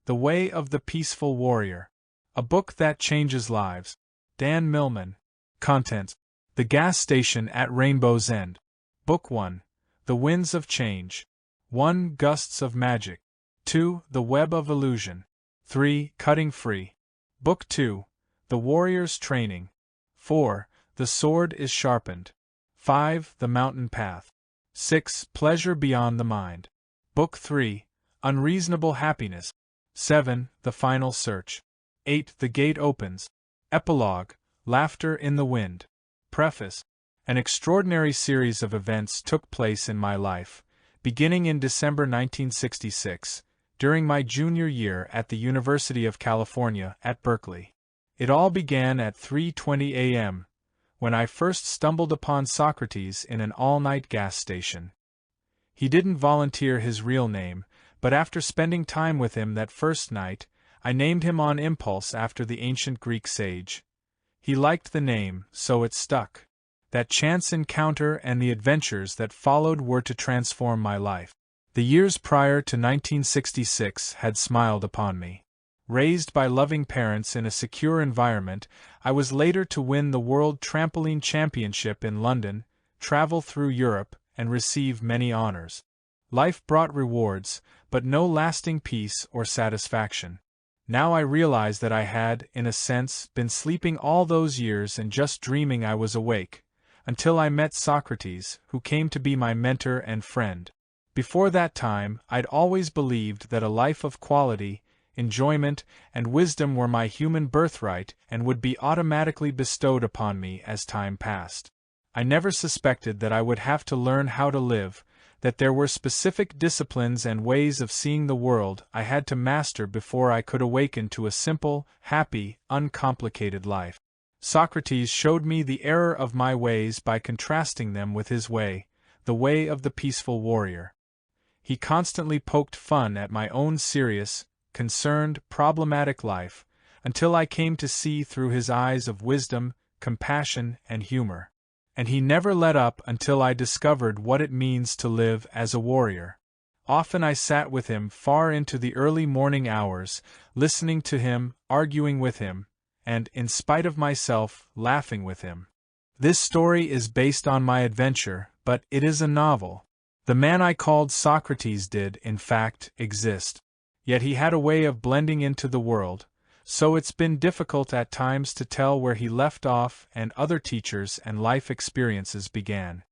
The Way of the Peaceful Warrior. A Book That Changes Lives. Dan Millman. Contents: The Gas Station at Rainbow's End. Book 1. The Winds of Change. 1. Gusts of Magic. 2. The Web of Illusion. 3. Cutting Free. Book 2. The Warrior's Training. 4. The Sword is Sharpened. 5. The Mountain Path. 6. Pleasure Beyond the Mind. Book 3. Unreasonable Happiness. 7. The Final Search. 8. The Gate Opens. Epilogue. Laughter in the Wind. Preface. An extraordinary series of events took place in my life, beginning in December 1966, during my junior year at the University of California at Berkeley. It all began at 3:20 a.m., when I first stumbled upon Socrates in an all-night gas station. He didn't volunteer his real name, but after spending time with him that first night, I named him on impulse after the ancient Greek sage. He liked the name, so it stuck. That chance encounter and the adventures that followed were to transform my life. The years prior to 1966 had smiled upon me. Raised by loving parents in a secure environment, I was later to win the World Trampoline Championship in London, travel through Europe, and receive many honors. Life brought rewards, but no lasting peace or satisfaction. Now I realize that I had, in a sense, been sleeping all those years and just dreaming I was awake, until I met Socrates, who came to be my mentor and friend. Before that time, I'd always believed that a life of quality, enjoyment, and wisdom were my human birthright and would be automatically bestowed upon me as time passed. I never suspected that I would have to learn how to live, that there were specific disciplines and ways of seeing the world I had to master before I could awaken to a simple, happy, uncomplicated life. Socrates showed me the error of my ways by contrasting them with his way, the way of the peaceful warrior. He constantly poked fun at my own serious, concerned, problematic life, until I came to see through his eyes of wisdom, compassion, and humor. And he never let up until I discovered what it means to live as a warrior. Often I sat with him far into the early morning hours, listening to him, arguing with him, and, in spite of myself, laughing with him. This story is based on my adventure, but it is a novel. The man I called Socrates did, in fact, exist. Yet he had a way of blending into the world, so it's been difficult at times to tell where he left off and other teachers and life experiences began.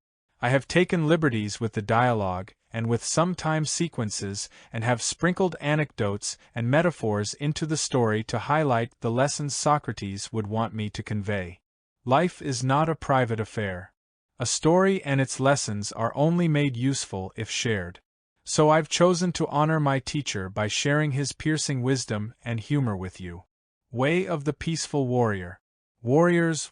I have taken liberties with the dialogue and with some time sequences and have sprinkled anecdotes and metaphors into the story to highlight the lessons Socrates would want me to convey. Life is not a private affair. A story and its lessons are only made useful if shared. So I've chosen to honor my teacher by sharing his piercing wisdom and humor with you. Way of the Peaceful Warrior. Warriors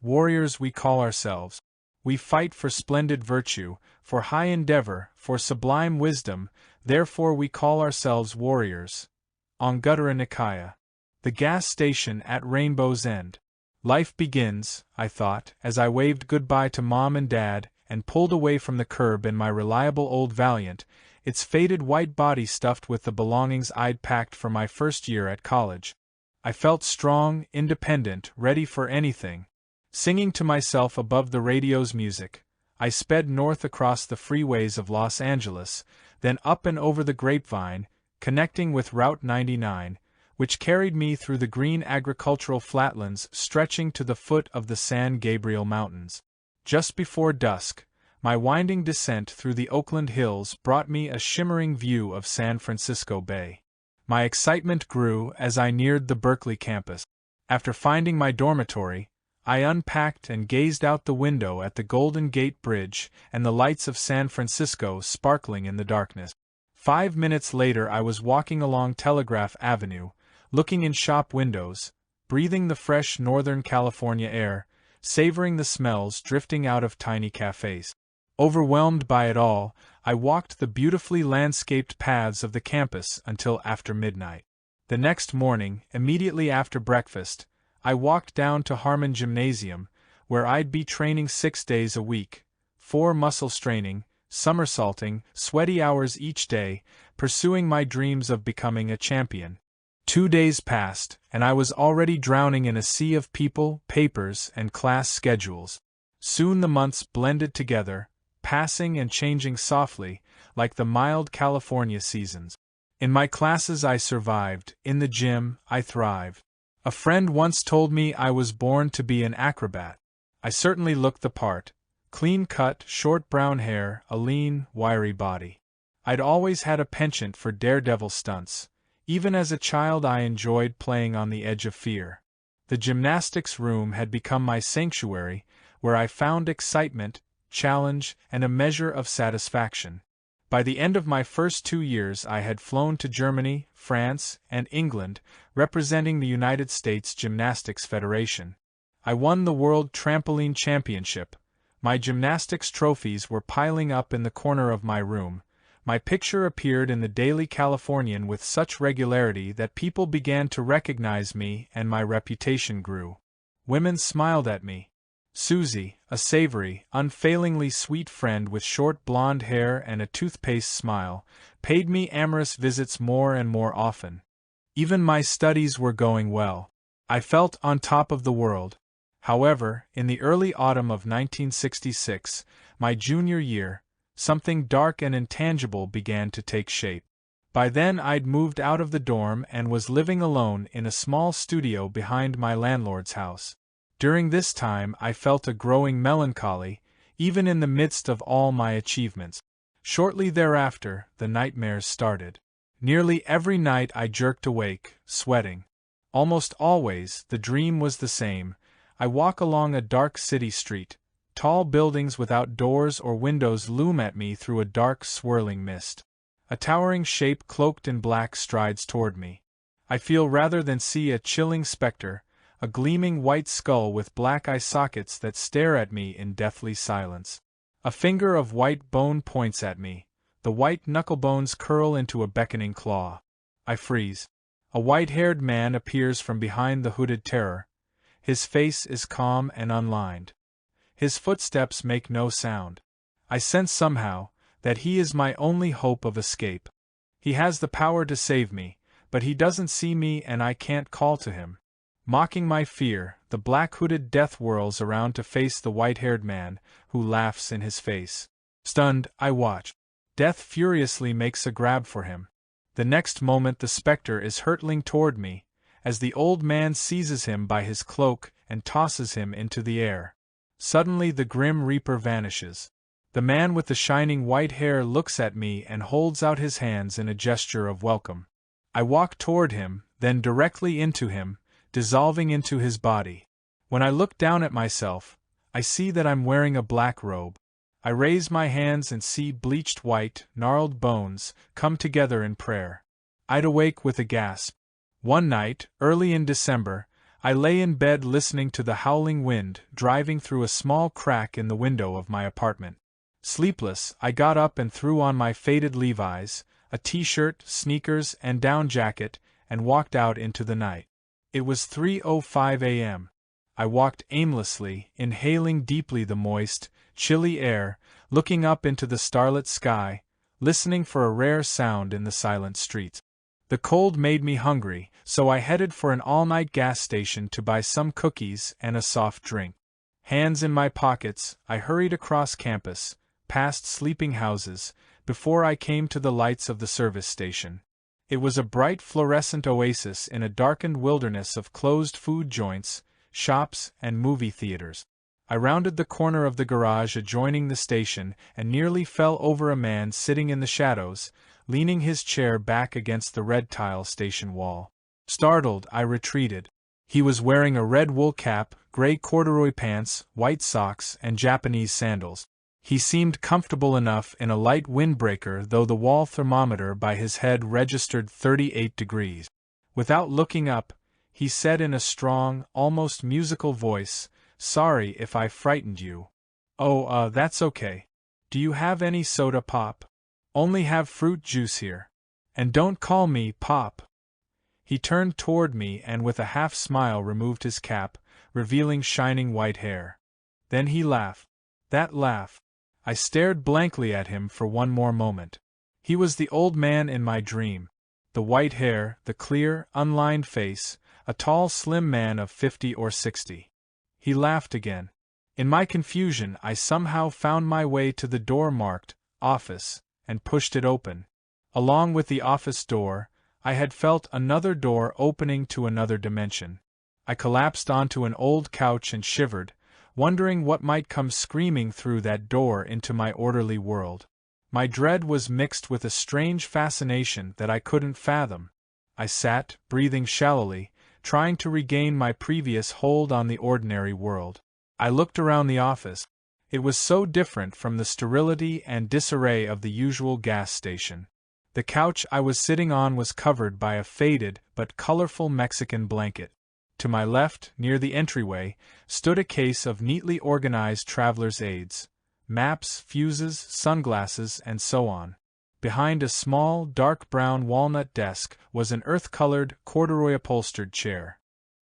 we call ourselves. We fight for splendid virtue, for high endeavor, for sublime wisdom, therefore we call ourselves warriors. Anguttara Nikaya. The Gas Station at Rainbow's End. Life begins, I thought, as I waved goodbye to Mom and Dad and pulled away from the curb in my reliable old Valiant, its faded white body stuffed with the belongings I'd packed for my first year at college. I felt strong, independent, ready for anything. Singing to myself above the radio's music, I sped north across the freeways of Los Angeles, then up and over the Grapevine, connecting with Route 99, which carried me through the green agricultural flatlands stretching to the foot of the San Gabriel Mountains. Just before dusk, my winding descent through the Oakland Hills brought me a shimmering view of San Francisco Bay. My excitement grew as I neared the Berkeley campus. After finding my dormitory, I unpacked and gazed out the window at the Golden Gate Bridge and the lights of San Francisco sparkling in the darkness. 5 minutes later I was walking along Telegraph Avenue, looking in shop windows, breathing the fresh Northern California air, savoring the smells drifting out of tiny cafes. Overwhelmed by it all, I walked the beautifully landscaped paths of the campus until after midnight. The next morning, immediately after breakfast, I walked down to Harmon Gymnasium, where I'd be training 6 days a week, 4 muscle straining, somersaulting, sweaty hours each day, pursuing my dreams of becoming a champion. 2 days passed, and I was already drowning in a sea of people, papers, and class schedules. Soon the months blended together, passing and changing softly, like the mild California seasons. In my classes I survived, in the gym I thrived. A friend once told me I was born to be an acrobat. I certainly looked the part. Clean-cut, short brown hair, a lean, wiry body. I'd always had a penchant for daredevil stunts. Even as a child I enjoyed playing on the edge of fear. The gymnastics room had become my sanctuary, where I found excitement, challenge, and a measure of satisfaction. By the end of my first 2 years I had flown to Germany, France, and England, representing the United States Gymnastics Federation. I won the World Trampoline Championship. My gymnastics trophies were piling up in the corner of my room. My picture appeared in the Daily Californian with such regularity that people began to recognize me and my reputation grew. Women smiled at me. Susie, a savory, unfailingly sweet friend with short blonde hair and a toothpaste smile, paid me amorous visits more and more often. Even my studies were going well. I felt on top of the world. However, in the early autumn of 1966, my junior year, something dark and intangible began to take shape. By then I'd moved out of the dorm and was living alone in a small studio behind my landlord's house. During this time I felt a growing melancholy, even in the midst of all my achievements. Shortly thereafter, the nightmares started. Nearly every night I jerked awake, sweating. Almost always, the dream was the same. I walk along a dark city street. Tall buildings without doors or windows loom at me through a dark, swirling mist. A towering shape cloaked in black strides toward me. I feel rather than see a chilling specter, a gleaming white skull with black eye sockets that stare at me in deathly silence. A finger of white bone points at me. The white knuckle bones curl into a beckoning claw. I freeze. A white-haired man appears from behind the hooded terror. His face is calm and unlined. His footsteps make no sound. I sense somehow that he is my only hope of escape. He has the power to save me, but he doesn't see me and I can't call to him. Mocking my fear, the black-hooded death whirls around to face the white-haired man, who laughs in his face. Stunned, I watch. Death furiously makes a grab for him. The next moment the specter is hurtling toward me, as the old man seizes him by his cloak and tosses him into the air. Suddenly the grim reaper vanishes. The man with the shining white hair looks at me and holds out his hands in a gesture of welcome. I walk toward him, then directly into him, dissolving into his body. When I look down at myself, I see that I'm wearing a black robe. I raise my hands and see bleached white, gnarled bones come together in prayer. I'd awake with a gasp. One night, early in December, I lay in bed listening to the howling wind driving through a small crack in the window of my apartment. Sleepless, I got up and threw on my faded Levi's, a t-shirt, sneakers, and down jacket, and walked out into the night. It was 3:05 a.m. I walked aimlessly, inhaling deeply the moist, chilly air, looking up into the starlit sky, listening for a rare sound in the silent streets. The cold made me hungry, so I headed for an all-night gas station to buy some cookies and a soft drink. Hands in my pockets, I hurried across campus, past sleeping houses, before I came to the lights of the service station. It was a bright fluorescent oasis in a darkened wilderness of closed food joints, shops, and movie theaters. I rounded the corner of the garage adjoining the station and nearly fell over a man sitting in the shadows, leaning his chair back against the red tile station wall. Startled, I retreated. He was wearing a red wool cap, gray corduroy pants, white socks, and Japanese sandals. He seemed comfortable enough in a light windbreaker, though the wall thermometer by his head registered 38 degrees. Without looking up, he said in a strong, almost musical voice, "Sorry if I frightened you." "Oh, that's okay. Do you have any soda pop?" "Only have fruit juice here. And don't call me Pop." He turned toward me and with a half-smile removed his cap, revealing shining white hair. Then he laughed. That laugh. I stared blankly at him for one more moment. He was the old man in my dream. The white hair, the clear, unlined face, a tall, slim man of 50 or 60. He laughed again. In my confusion, I somehow found my way to the door marked "Office" and pushed it open. Along with the office door, I had felt another door opening to another dimension. I collapsed onto an old couch and shivered, wondering what might come screaming through that door into my orderly world. My dread was mixed with a strange fascination that I couldn't fathom. I sat, breathing shallowly, trying to regain my previous hold on the ordinary world. I looked around the office. It was so different from the sterility and disarray of the usual gas station. The couch I was sitting on was covered by a faded but colorful Mexican blanket. To my left, near the entryway, stood a case of neatly organized traveler's aids, maps, fuses, sunglasses, and so on. Behind a small, dark brown walnut desk was an earth-colored, corduroy-upholstered chair.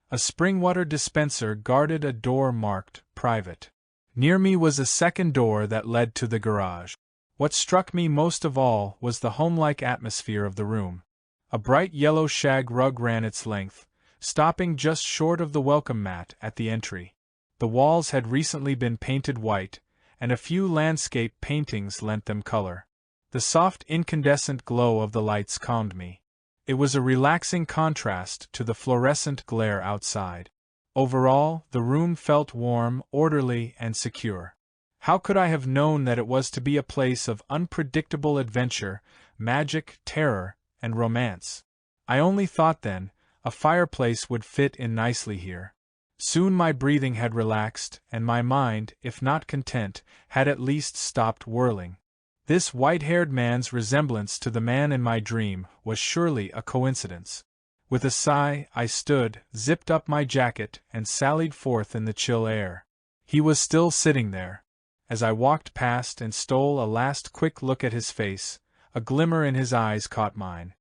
A spring water dispenser guarded a door marked "Private." Near me was a second door that led to the garage. What struck me most of all was the homelike atmosphere of the room. A bright yellow shag rug ran its length, stopping just short of the welcome mat at the entry. The walls had recently been painted white, and a few landscape paintings lent them color. The soft incandescent glow of the lights calmed me. It was a relaxing contrast to the fluorescent glare outside. Overall, the room felt warm, orderly, and secure. How could I have known that it was to be a place of unpredictable adventure, magic, terror, and romance? I only thought then, a fireplace would fit in nicely here. Soon my breathing had relaxed, and my mind, if not content, had at least stopped whirling. This white-haired man's resemblance to the man in my dream was surely a coincidence. With a sigh, I stood, zipped up my jacket, and sallied forth in the chill air. He was still sitting there. As I walked past and stole a last quick look at his face, a glimmer in his eyes caught mine.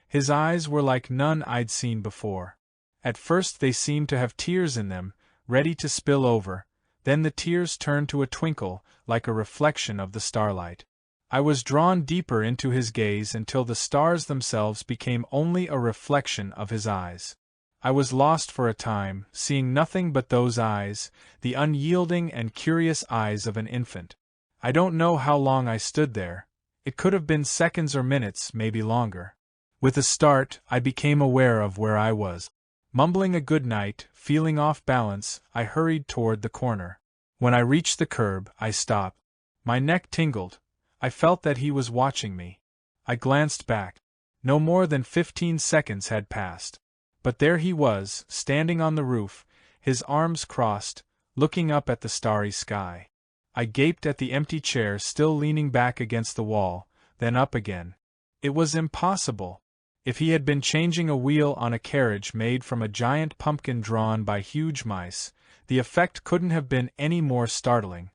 His eyes were like none I'd seen before. At first they seemed to have tears in them, ready to spill over, then the tears turned to a twinkle, like a reflection of the starlight. I was drawn deeper into his gaze until the stars themselves became only a reflection of his eyes. I was lost for a time, seeing nothing but those eyes, the unyielding and curious eyes of an infant. I don't know how long I stood there. It could have been seconds or minutes, maybe longer. With a start, I became aware of where I was. Mumbling a good night, feeling off balance, I hurried toward the corner. When I reached the curb, I stopped. My neck tingled. I felt that he was watching me. I glanced back. No more than 15 seconds had passed. But there he was, standing on the roof, his arms crossed, looking up at the starry sky. I gaped at the empty chair still leaning back against the wall, then up again. It was impossible. If he had been changing a wheel on a carriage made from a giant pumpkin drawn by huge mice, the effect couldn't have been any more startling.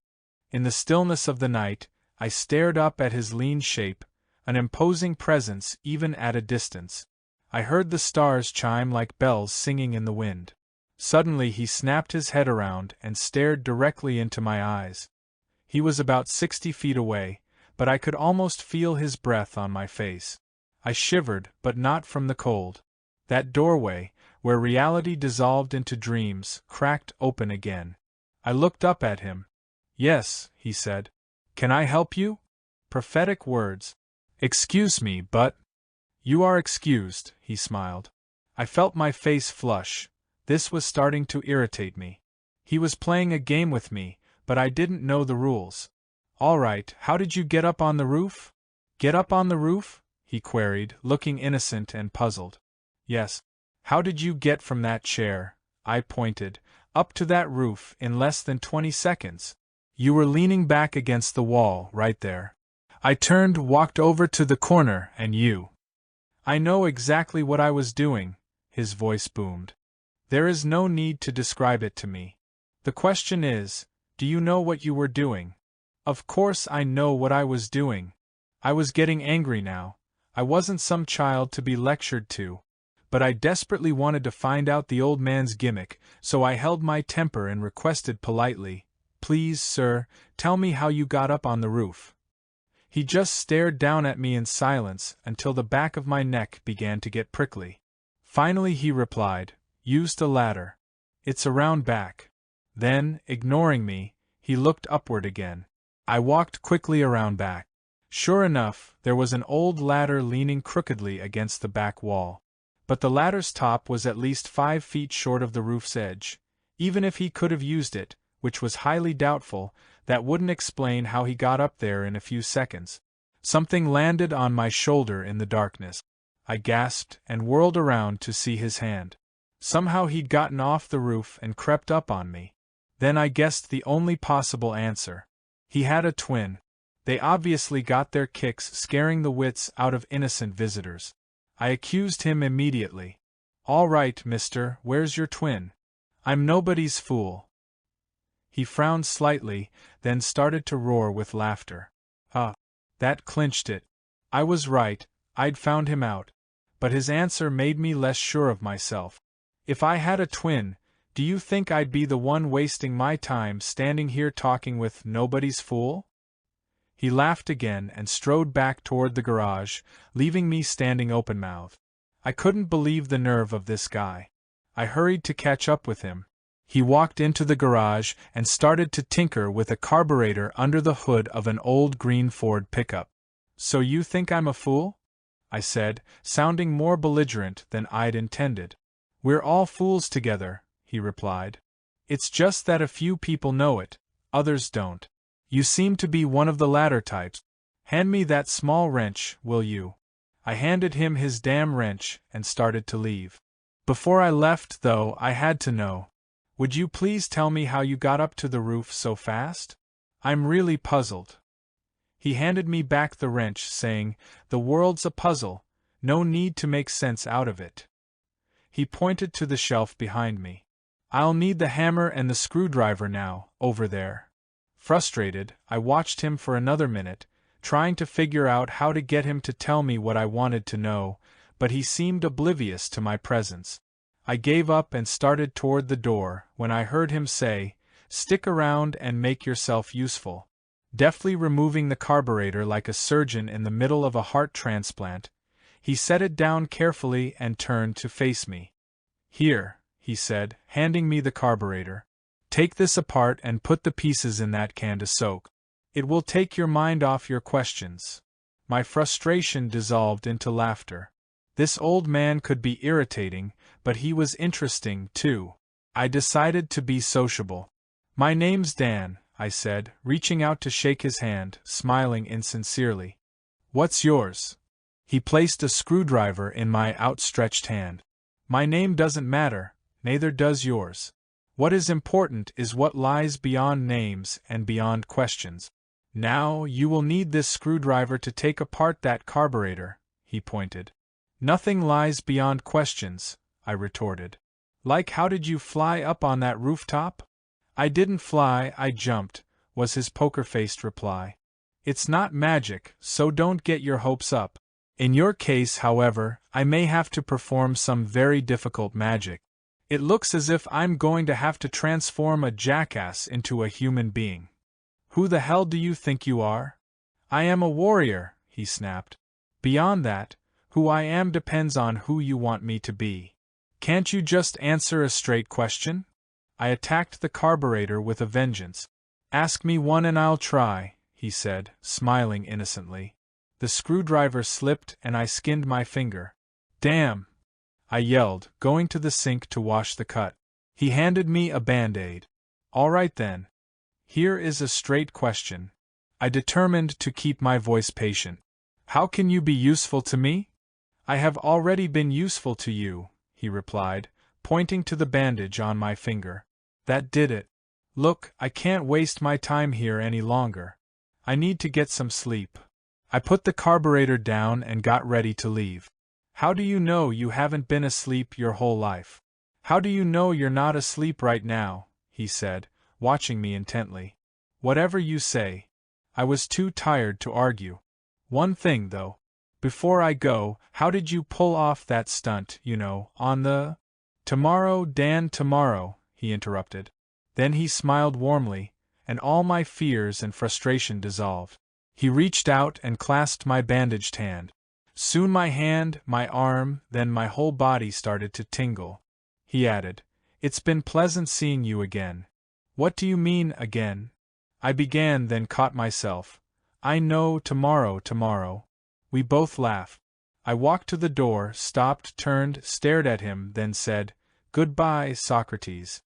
In the stillness of the night, I stared up at his lean shape, an imposing presence even at a distance. I heard the stars chime like bells singing in the wind. Suddenly he snapped his head around and stared directly into my eyes. He was about 60 feet away, but I could almost feel his breath on my face. I shivered, but not from the cold. That doorway, where reality dissolved into dreams, cracked open again. I looked up at him. "Yes," he said. "Can I help you?" Prophetic words. "Excuse me, but—" "You are excused," he smiled. I felt my face flush. This was starting to irritate me. He was playing a game with me, but I didn't know the rules. "All right, how did you get up on the roof?" "Get up on the roof?" he queried, looking innocent and puzzled. "Yes. How did you get from that chair," I pointed, "up to that roof in less than 20 seconds? You were leaning back against the wall, right there. I turned, walked over to the corner, and you—" "I know exactly what I was doing," his voice boomed. "There is no need to describe it to me. The question is, do you know what you were doing?" Of course I know what I was doing. I was getting angry now. I wasn't some child to be lectured to. But I desperately wanted to find out the old man's gimmick, so I held my temper and requested politely, "Please, sir, tell me how you got up on the roof." He just stared down at me in silence until the back of my neck began to get prickly. Finally he replied, "Used a ladder. It's around back." Then, ignoring me, he looked upward again. I walked quickly around back. Sure enough, there was an old ladder leaning crookedly against the back wall. But the ladder's top was at least 5 feet short of the roof's edge. Even if he could have used it, which was highly doubtful, that wouldn't explain how he got up there in a few seconds. Something landed on my shoulder in the darkness. I gasped and whirled around to see his hand. Somehow he'd gotten off the roof and crept up on me. Then I guessed the only possible answer. He had a twin. They obviously got their kicks scaring the wits out of innocent visitors. I accused him immediately. "All right, mister, where's your twin? I'm nobody's fool." He frowned slightly, then started to roar with laughter. That clinched it. I was right, I'd found him out. But his answer made me less sure of myself. If I had a twin, do you think I'd be the one wasting my time standing here talking with nobody's fool? He laughed again and strode back toward the garage, leaving me standing open-mouthed. I couldn't believe the nerve of this guy. I hurried to catch up with him. He walked into the garage and started to tinker with a carburetor under the hood of an old green Ford pickup. "So you think I'm a fool?" I said, sounding more belligerent than I'd intended. "We're all fools together," he replied. "It's just that a few people know it, others don't. You seem to be one of the latter types. Hand me that small wrench, will you?" I handed him his damn wrench and started to leave. Before I left, though, I had to know. "Would you please tell me how you got up to the roof so fast? I'm really puzzled." He handed me back the wrench, saying, "The world's a puzzle, no need to make sense out of it." He pointed to the shelf behind me. "I'll need the hammer and the screwdriver now, over there." Frustrated, I watched him for another minute, trying to figure out how to get him to tell me what I wanted to know, but he seemed oblivious to my presence. I gave up and started toward the door when I heard him say, "Stick around and make yourself useful." Deftly removing the carburetor like a surgeon in the middle of a heart transplant, he set it down carefully and turned to face me. "Here," he said, handing me the carburetor. "Take this apart and put the pieces in that can to soak. It will take your mind off your questions." My frustration dissolved into laughter. This old man could be irritating, but he was interesting, too. I decided to be sociable. "My name's Dan," I said, reaching out to shake his hand, smiling insincerely. "What's yours?" He placed a screwdriver in my outstretched hand. "My name doesn't matter, neither does yours. What is important is what lies beyond names and beyond questions. Now, you will need this screwdriver to take apart that carburetor," he pointed. "Nothing lies beyond questions," I retorted. "Like how did you fly up on that rooftop?" "I didn't fly, I jumped," was his poker-faced reply. "It's not magic, so don't get your hopes up. In your case, however, I may have to perform some very difficult magic. It looks as if I'm going to have to transform a jackass into a human being." "Who the hell do you think you are?" "I am a warrior," he snapped. "Beyond that, who I am depends on who you want me to be. Can't you just answer a straight question?" I attacked the carburetor with a vengeance. "Ask me one and I'll try," he said, smiling innocently. The screwdriver slipped and I skinned my finger. "Damn!" I yelled, going to the sink to wash the cut. He handed me a Band-Aid. "All right then. Here is a straight question." I determined to keep my voice patient. "How can you be useful to me?" "I have already been useful to you," he replied, pointing to the bandage on my finger. "That did it. Look, I can't waste my time here any longer. I need to get some sleep." I put the carburetor down and got ready to leave. "How do you know you haven't been asleep your whole life? How do you know you're not asleep right now?" he said, watching me intently. "Whatever you say." I was too tired to argue. "One thing, though. Before I go, how did you pull off that stunt, on the—" "Tomorrow, Dan, tomorrow," he interrupted. Then he smiled warmly, and all my fears and frustration dissolved. He reached out and clasped my bandaged hand. Soon my hand, my arm, then my whole body started to tingle. He added, "It's been pleasant seeing you again." "What do you mean, again?" I began, then caught myself. "I know, tomorrow. We both laughed. I walked to the door, stopped, turned, stared at him, then said, "Goodbye, Socrates."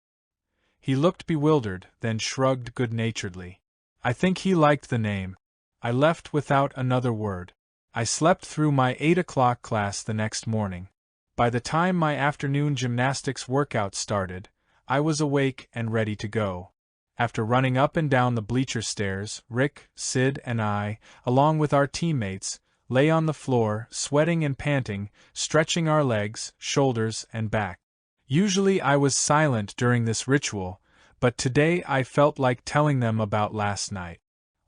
He looked bewildered, then shrugged good-naturedly. I think he liked the name. I left without another word. I slept through my 8 o'clock class the next morning. By the time my afternoon gymnastics workout started, I was awake and ready to go. After running up and down the bleacher stairs, Rick, Sid, and I, along with our teammates, lay on the floor, sweating and panting, stretching our legs, shoulders, and back. Usually I was silent during this ritual, but today I felt like telling them about last night.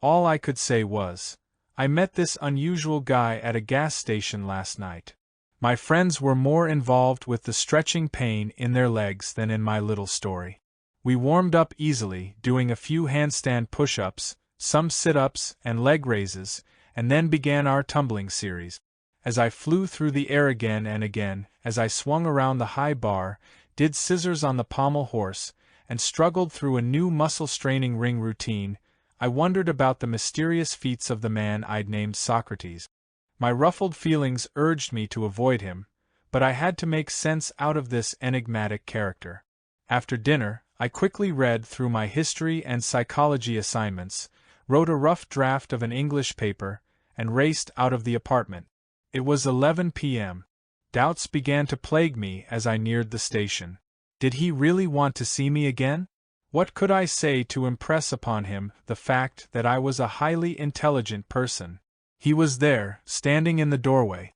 All I could say was, "I met this unusual guy at a gas station last night." My friends were more involved with the stretching pain in their legs than in my little story. We warmed up easily, doing a few handstand push-ups, some sit-ups and leg raises, and then began our tumbling series. As I flew through the air again and again, as I swung around the high bar, did scissors on the pommel horse, and struggled through a new muscle-straining ring routine, I wondered about the mysterious feats of the man I'd named Socrates. My ruffled feelings urged me to avoid him, but I had to make sense out of this enigmatic character. After dinner, I quickly read through my history and psychology assignments, wrote a rough draft of an English paper, and raced out of the apartment. It was 11 p.m. Doubts began to plague me as I neared the station. Did he really want to see me again? What could I say to impress upon him the fact that I was a highly intelligent person? He was there, standing in the doorway.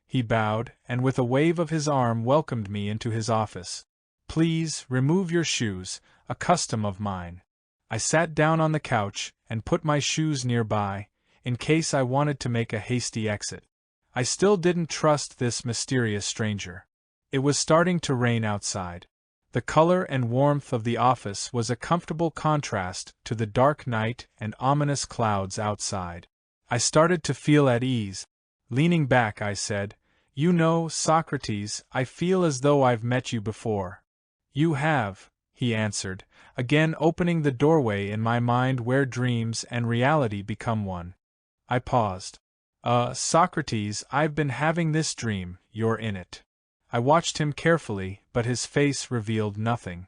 He bowed, and with a wave of his arm welcomed me into his office. "Please, remove your shoes, a custom of mine." I sat down on the couch, and put my shoes nearby, in case I wanted to make a hasty exit. I still didn't trust this mysterious stranger. It was starting to rain outside. The color and warmth of the office was a comfortable contrast to the dark night and ominous clouds outside. I started to feel at ease. Leaning back, I said, "You know, Socrates, I feel as though I've met you before." "You have," he answered, again opening the doorway in my mind where dreams and reality become one. I paused. Socrates, I've been having this dream, you're in it." I watched him carefully, but his face revealed nothing.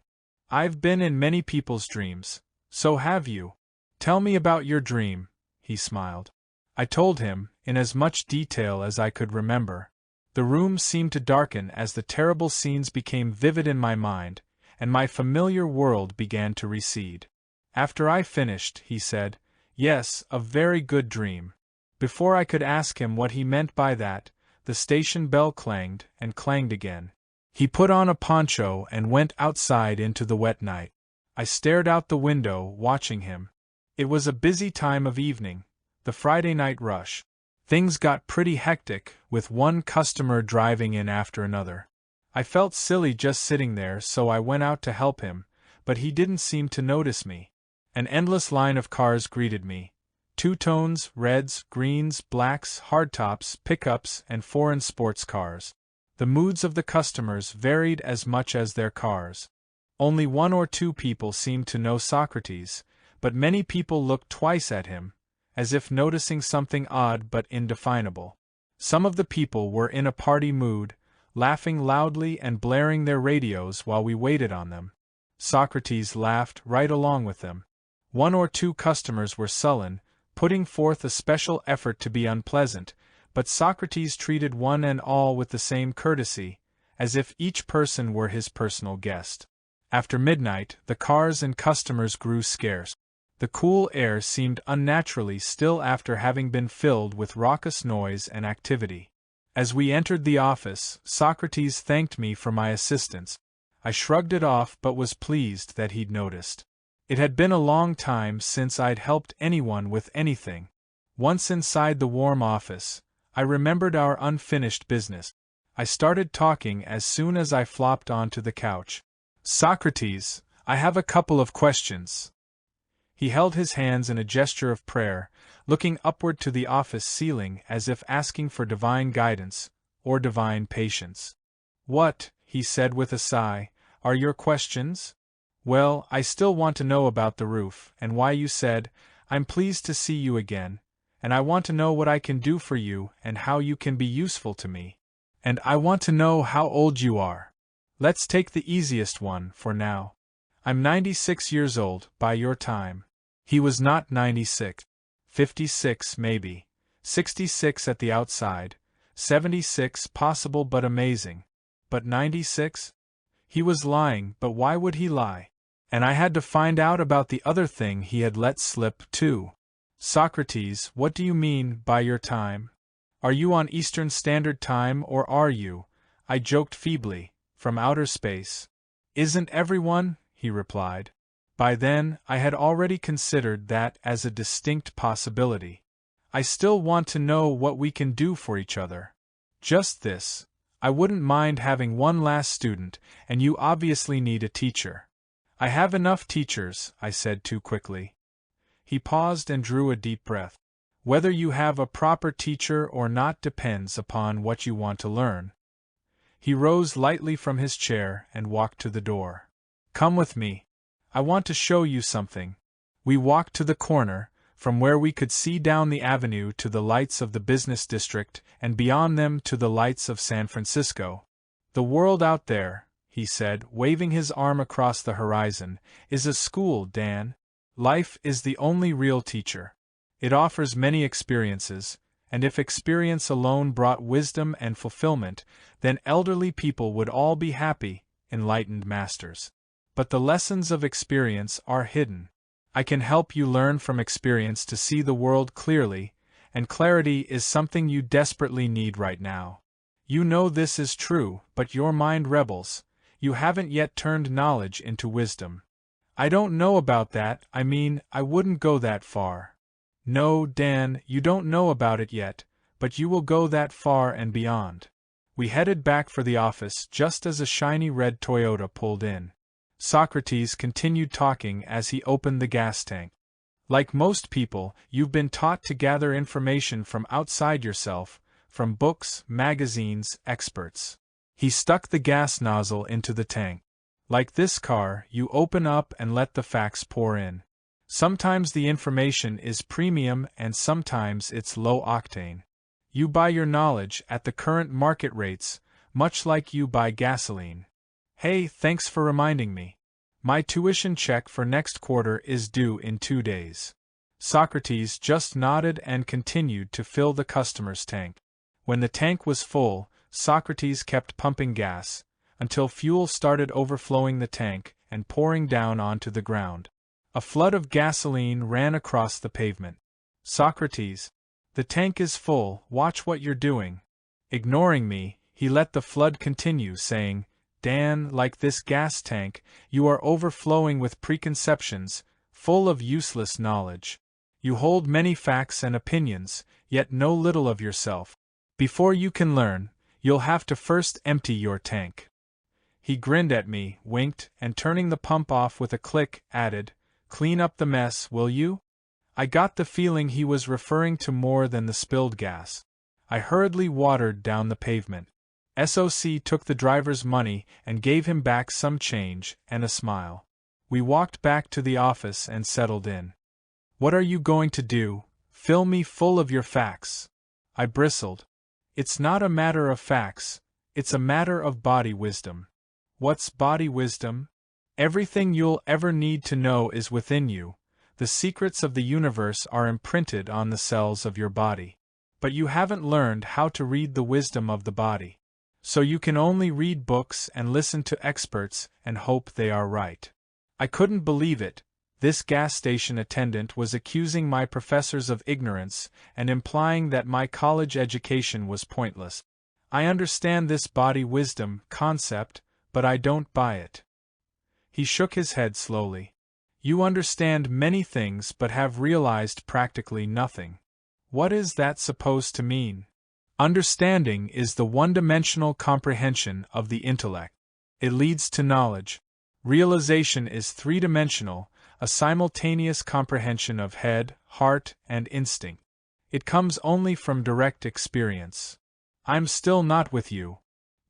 "I've been in many people's dreams. So have you. Tell me about your dream," he smiled. I told him, in as much detail as I could remember. The room seemed to darken as the terrible scenes became vivid in my mind, and my familiar world began to recede. After I finished, he said, "Yes, a very good dream." Before I could ask him what he meant by that, the station bell clanged and clanged again. He put on a poncho and went outside into the wet night. I stared out the window, watching him. It was a busy time of evening, the Friday night rush. Things got pretty hectic, with one customer driving in after another. I felt silly just sitting there, so I went out to help him, but he didn't seem to notice me. An endless line of cars greeted me. Two-tones, reds, greens, blacks, hardtops, pickups, and foreign sports cars. The moods of the customers varied as much as their cars. Only one or two people seemed to know Socrates, but many people looked twice at him, as if noticing something odd but indefinable. Some of the people were in a party mood, laughing loudly and blaring their radios while we waited on them. Socrates laughed right along with them. One or two customers were sullen, putting forth a special effort to be unpleasant, but Socrates treated one and all with the same courtesy, as if each person were his personal guest. After midnight, the cars and customers grew scarce. The cool air seemed unnaturally still after having been filled with raucous noise and activity. As we entered the office, Socrates thanked me for my assistance. I shrugged it off but was pleased that he'd noticed. It had been a long time since I'd helped anyone with anything. Once inside the warm office, I remembered our unfinished business. I started talking as soon as I flopped onto the couch. "Socrates, I have a couple of questions." He held his hands in a gesture of prayer, looking upward to the office ceiling as if asking for divine guidance, or divine patience. "What," he said with a sigh, "are your questions?" "Well, I still want to know about the roof, and why you said, 'I'm pleased to see you again,' and I want to know what I can do for you and how you can be useful to me. And I want to know how old you are. Let's take the easiest one, for now. I'm 96 years old, by your time." He was not 96. 56, maybe. 66 at the outside. 76 possible but amazing. But 96? He was lying, but why would he lie? And I had to find out about the other thing he had let slip, too. "Socrates, what do you mean, by your time? Are you on Eastern Standard Time or are you," I joked feebly, "from outer space?" "Isn't everyone?" he replied. By then, I had already considered that as a distinct possibility. "I still want to know what we can do for each other." "Just this. I wouldn't mind having one last student, and you obviously need a teacher." "I have enough teachers," I said too quickly. He paused and drew a deep breath. "Whether you have a proper teacher or not depends upon what you want to learn." He rose lightly from his chair and walked to the door. "Come with me. I want to show you something." We walked to the corner, from where we could see down the avenue to the lights of the business district and beyond them to the lights of San Francisco. "The world out there," he said, waving his arm across the horizon, "is a school, Dan. Life is the only real teacher. It offers many experiences, and if experience alone brought wisdom and fulfillment, then elderly people would all be happy, enlightened masters. But the lessons of experience are hidden. I can help you learn from experience to see the world clearly, and clarity is something you desperately need right now. You know this is true, but your mind rebels. You haven't yet turned knowledge into wisdom." "I don't know about that, I mean, I wouldn't go that far." "No, Dan, you don't know about it yet, but you will go that far and beyond." We headed back for the office just as a shiny red Toyota pulled in. Socrates continued talking as he opened the gas tank. "Like most people, you've been taught to gather information from outside yourself, from books, magazines, experts." He stuck the gas nozzle into the tank. "Like this car, you open up and let the facts pour in. Sometimes the information is premium and sometimes it's low octane. You buy your knowledge at the current market rates, much like you buy gasoline. Hey, thanks for reminding me. My tuition check for next quarter is due in 2 days." Socrates just nodded and continued to fill the customer's tank. When the tank was full, Socrates kept pumping gas, until fuel started overflowing the tank and pouring down onto the ground. A flood of gasoline ran across the pavement. "Socrates, the tank is full, watch what you're doing." Ignoring me, he let the flood continue, saying, "Dan, like this gas tank, you are overflowing with preconceptions, full of useless knowledge. You hold many facts and opinions, yet know little of yourself. Before you can learn, you'll have to first empty your tank." He grinned at me, winked, and turning the pump off with a click, added, "Clean up the mess, will you?" I got the feeling he was referring to more than the spilled gas. I hurriedly watered down the pavement. SOC took the driver's money and gave him back some change and a smile. We walked back to the office and settled in. "What are you going to do? Fill me full of your facts." I bristled. "It's not a matter of facts, it's a matter of body wisdom." "What's body wisdom?" "Everything you'll ever need to know is within you. The secrets of the universe are imprinted on the cells of your body. But you haven't learned how to read the wisdom of the body. So you can only read books and listen to experts and hope they are right." I couldn't believe it. This gas station attendant was accusing my professors of ignorance and implying that my college education was pointless. "I understand this body wisdom concept, but I don't buy it." He shook his head slowly. "You understand many things but have realized practically nothing." "What is that supposed to mean?" "Understanding is the one-dimensional comprehension of the intellect. It leads to knowledge. Realization is three-dimensional, a simultaneous comprehension of head, heart, and instinct. It comes only from direct experience. I'm still not with you.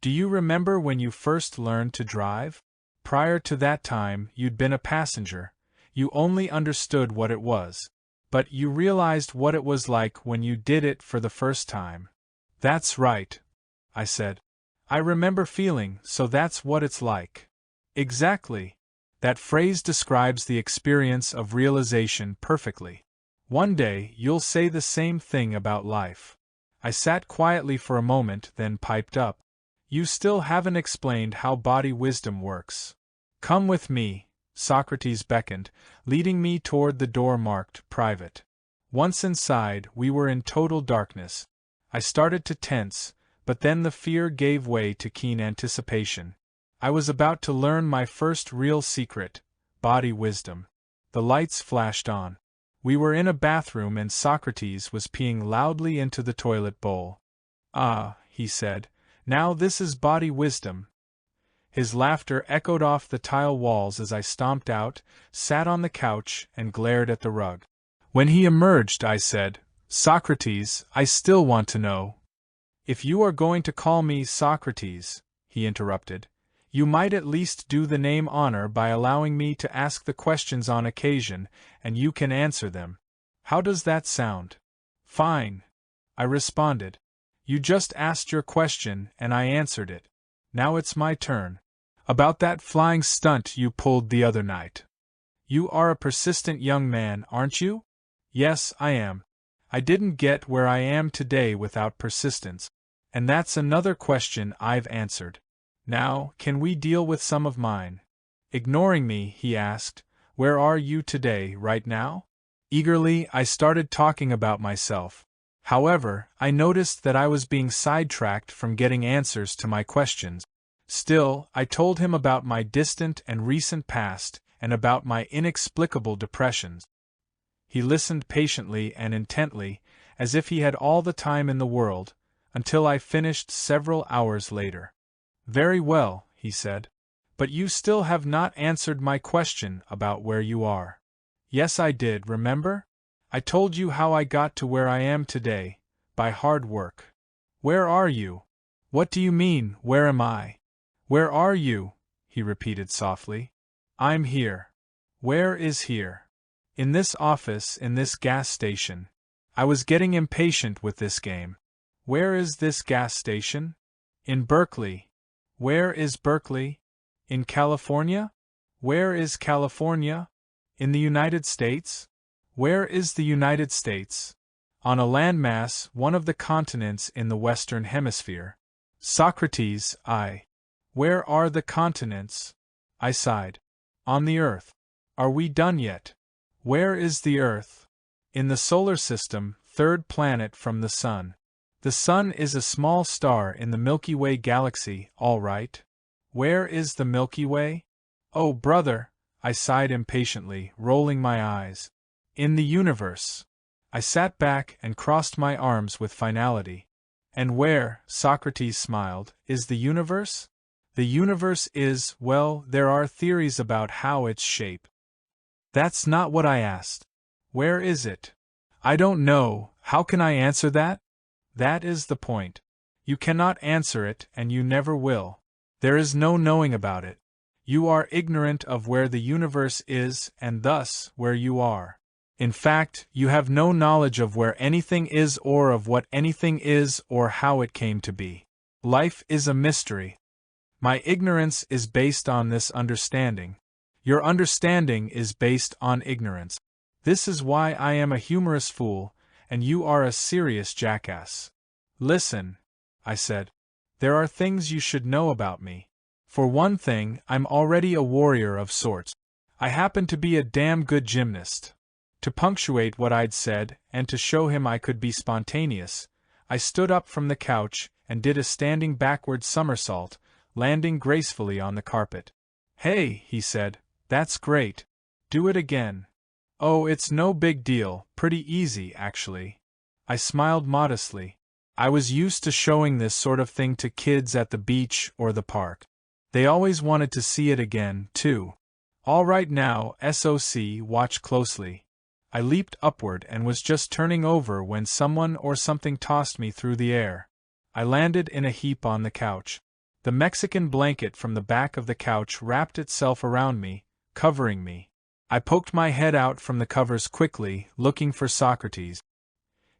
Do you remember when you first learned to drive? Prior to that time, you'd been a passenger. You only understood what it was. But you realized what it was like when you did it for the first time. That's right, I said. I remember feeling, so that's what it's like. Exactly. That phrase describes the experience of realization perfectly. One day, you'll say the same thing about life. I sat quietly for a moment, then piped up. You still haven't explained how body wisdom works. Come with me, Socrates beckoned, leading me toward the door marked private. Once inside, we were in total darkness. I started to tense, but then the fear gave way to keen anticipation. I was about to learn my first real secret, body wisdom. The lights flashed on. We were in a bathroom and Socrates was peeing loudly into the toilet bowl. Ah, he said, now this is body wisdom. His laughter echoed off the tile walls as I stomped out, sat on the couch, and glared at the rug. When he emerged, I said, Socrates, I still want to know. If you are going to call me Socrates, he interrupted, you might at least do the name honor by allowing me to ask the questions on occasion, and you can answer them. How does that sound? Fine, I responded. You just asked your question, and I answered it. Now it's my turn. About that flying stunt you pulled the other night. You are a persistent young man, aren't you? Yes, I am. I didn't get where I am today without persistence. And that's another question I've answered. Now, can we deal with some of mine? Ignoring me, he asked, where are you today, right now? Eagerly, I started talking about myself. However, I noticed that I was being sidetracked from getting answers to my questions. Still, I told him about my distant and recent past, and about my inexplicable depressions. He listened patiently and intently, as if he had all the time in the world, until I finished several hours later. Very well, he said. But you still have not answered my question about where you are. Yes, I did, remember? I told you how I got to where I am today, by hard work. Where are you? What do you mean, where am I? Where are you? He repeated softly. I'm here. Where is here? In this office, in this gas station. I was getting impatient with this game. Where is this gas station? In Berkeley. Where is Berkeley? In California? Where is California? In the United States? Where is the United States? On a landmass, one of the continents in the Western Hemisphere. Socrates, Where are the continents? I sighed. On the Earth. Are we done yet? Where is the Earth? In the solar system, third planet from the Sun. The Sun is a small star in the Milky Way galaxy, all right. Where is the Milky Way? Oh, brother, I sighed impatiently, rolling my eyes. In the universe. I sat back and crossed my arms with finality. And where, Socrates smiled, is the universe? The universe is, well, there are theories about how it's shaped. That's not what I asked. Where is it? I don't know, how can I answer that? That is the point. You cannot answer it, and you never will. There is no knowing about it. You are ignorant of where the universe is, and thus, where you are. In fact, you have no knowledge of where anything is or of what anything is or how it came to be. Life is a mystery. My ignorance is based on this understanding. Your understanding is based on ignorance. This is why I am a humorous fool, and you are a serious jackass. Listen, I said. There are things you should know about me. For one thing, I'm already a warrior of sorts. I happen to be a damn good gymnast. To punctuate what I'd said, and to show him I could be spontaneous, I stood up from the couch and did a standing backward somersault, landing gracefully on the carpet. Hey, he said, that's great. Do it again. Oh, it's no big deal, pretty easy, actually. I smiled modestly. I was used to showing this sort of thing to kids at the beach or the park. They always wanted to see it again, too. All right now, SOC, watch closely. I leaped upward and was just turning over when someone or something tossed me through the air. I landed in a heap on the couch. The Mexican blanket from the back of the couch wrapped itself around me, covering me. I poked my head out from the covers quickly, looking for Socrates.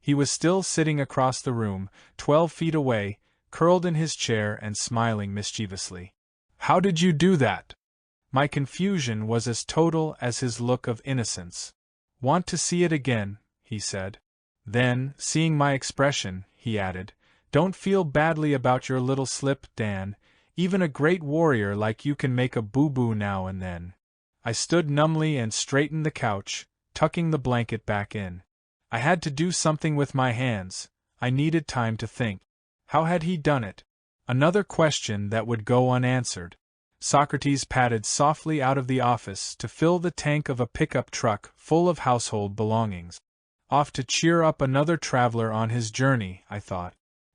He was still sitting across the room, 12 feet away, curled in his chair and smiling mischievously. How did you do that? My confusion was as total as his look of innocence. Want to see it again, he said. Then, seeing my expression, he added, don't feel badly about your little slip, Dan. Even a great warrior like you can make a boo-boo now and then. I stood numbly and straightened the couch, tucking the blanket back in. I had to do something with my hands. I needed time to think. How had he done it? Another question that would go unanswered. Socrates padded softly out of the office to fill the tank of a pickup truck full of household belongings. Off to cheer up another traveler on his journey, I thought.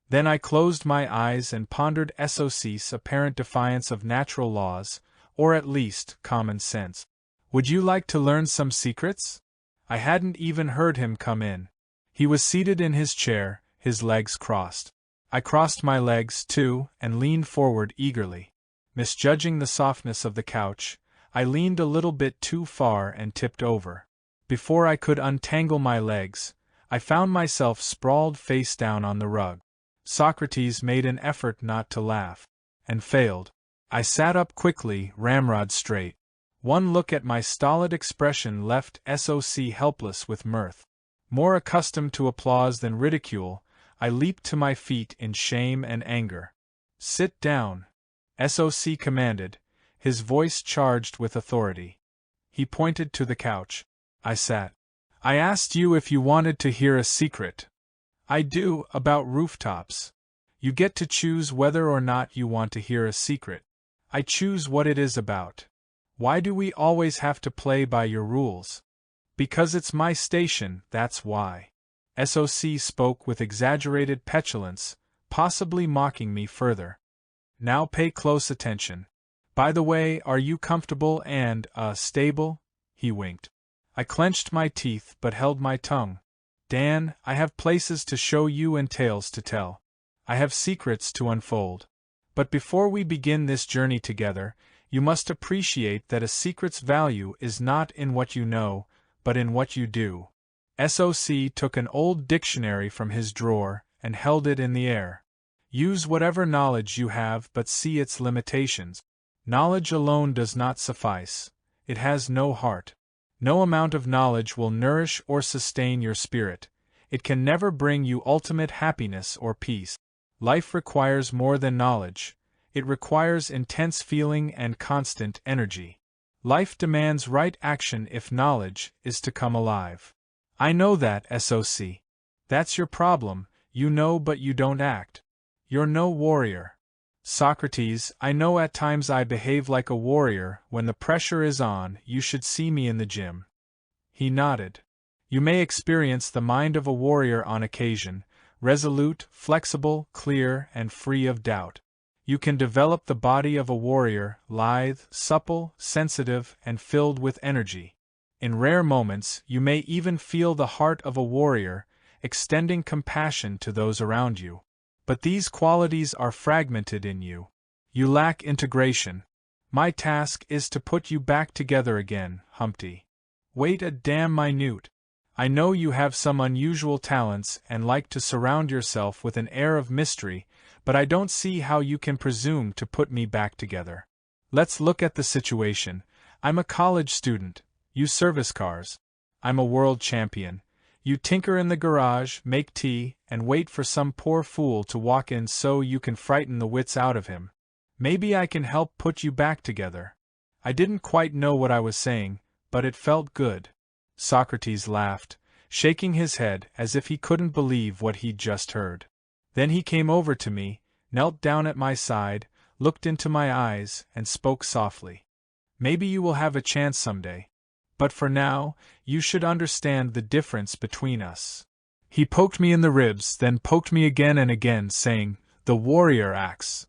Then I closed my eyes and pondered SOC's apparent defiance of natural laws, or at least common sense. Would you like to learn some secrets? I hadn't even heard him come in. He was seated in his chair, his legs crossed. I crossed my legs, too, and leaned forward eagerly. Misjudging the softness of the couch, I leaned a little bit too far and tipped over. Before I could untangle my legs, I found myself sprawled face down on the rug. Socrates made an effort not to laugh, and failed. I sat up quickly, ramrod straight. One look at my stolid expression left SOC helpless with mirth. More accustomed to applause than ridicule, I leaped to my feet in shame and anger. Sit down, SOC commanded, his voice charged with authority. He pointed to the couch. I sat. I asked you if you wanted to hear a secret. I do, about rooftops. You get to choose whether or not you want to hear a secret. I choose what it is about. Why do we always have to play by your rules? Because it's my station, that's why. SOC spoke with exaggerated petulance, possibly mocking me further. Now pay close attention. By the way, are you comfortable and, stable? He winked. I clenched my teeth but held my tongue. Dan, I have places to show you and tales to tell. I have secrets to unfold. But before we begin this journey together, you must appreciate that a secret's value is not in what you know, but in what you do. SOC took an old dictionary from his drawer and held it in the air. Use whatever knowledge you have but see its limitations. Knowledge alone does not suffice. It has no heart. No amount of knowledge will nourish or sustain your spirit. It can never bring you ultimate happiness or peace. Life requires more than knowledge. It requires intense feeling and constant energy. Life demands right action if knowledge is to come alive. I know that, SOC. That's your problem, you know but you don't act. You're no warrior. Socrates, I know at times I behave like a warrior. When the pressure is on, you should see me in the gym. He nodded. You may experience the mind of a warrior on occasion, resolute, flexible, clear, and free of doubt. You can develop the body of a warrior, lithe, supple, sensitive, and filled with energy. In rare moments, you may even feel the heart of a warrior, extending compassion to those around you. But these qualities are fragmented in you. You lack integration. My task is to put you back together again, Humpty. Wait a damn minute. I know you have some unusual talents and like to surround yourself with an air of mystery, but I don't see how you can presume to put me back together. Let's look at the situation. I'm a college student. You service cars. I'm a world champion. You tinker in the garage, make tea, and wait for some poor fool to walk in so you can frighten the wits out of him. Maybe I can help put you back together. I didn't quite know what I was saying, but it felt good. Socrates laughed, shaking his head as if he couldn't believe what he'd just heard. Then he came over to me, knelt down at my side, looked into my eyes, and spoke softly. Maybe you will have a chance someday. But for now, you should understand the difference between us. He poked me in the ribs, then poked me again and again, saying, "The warrior acts."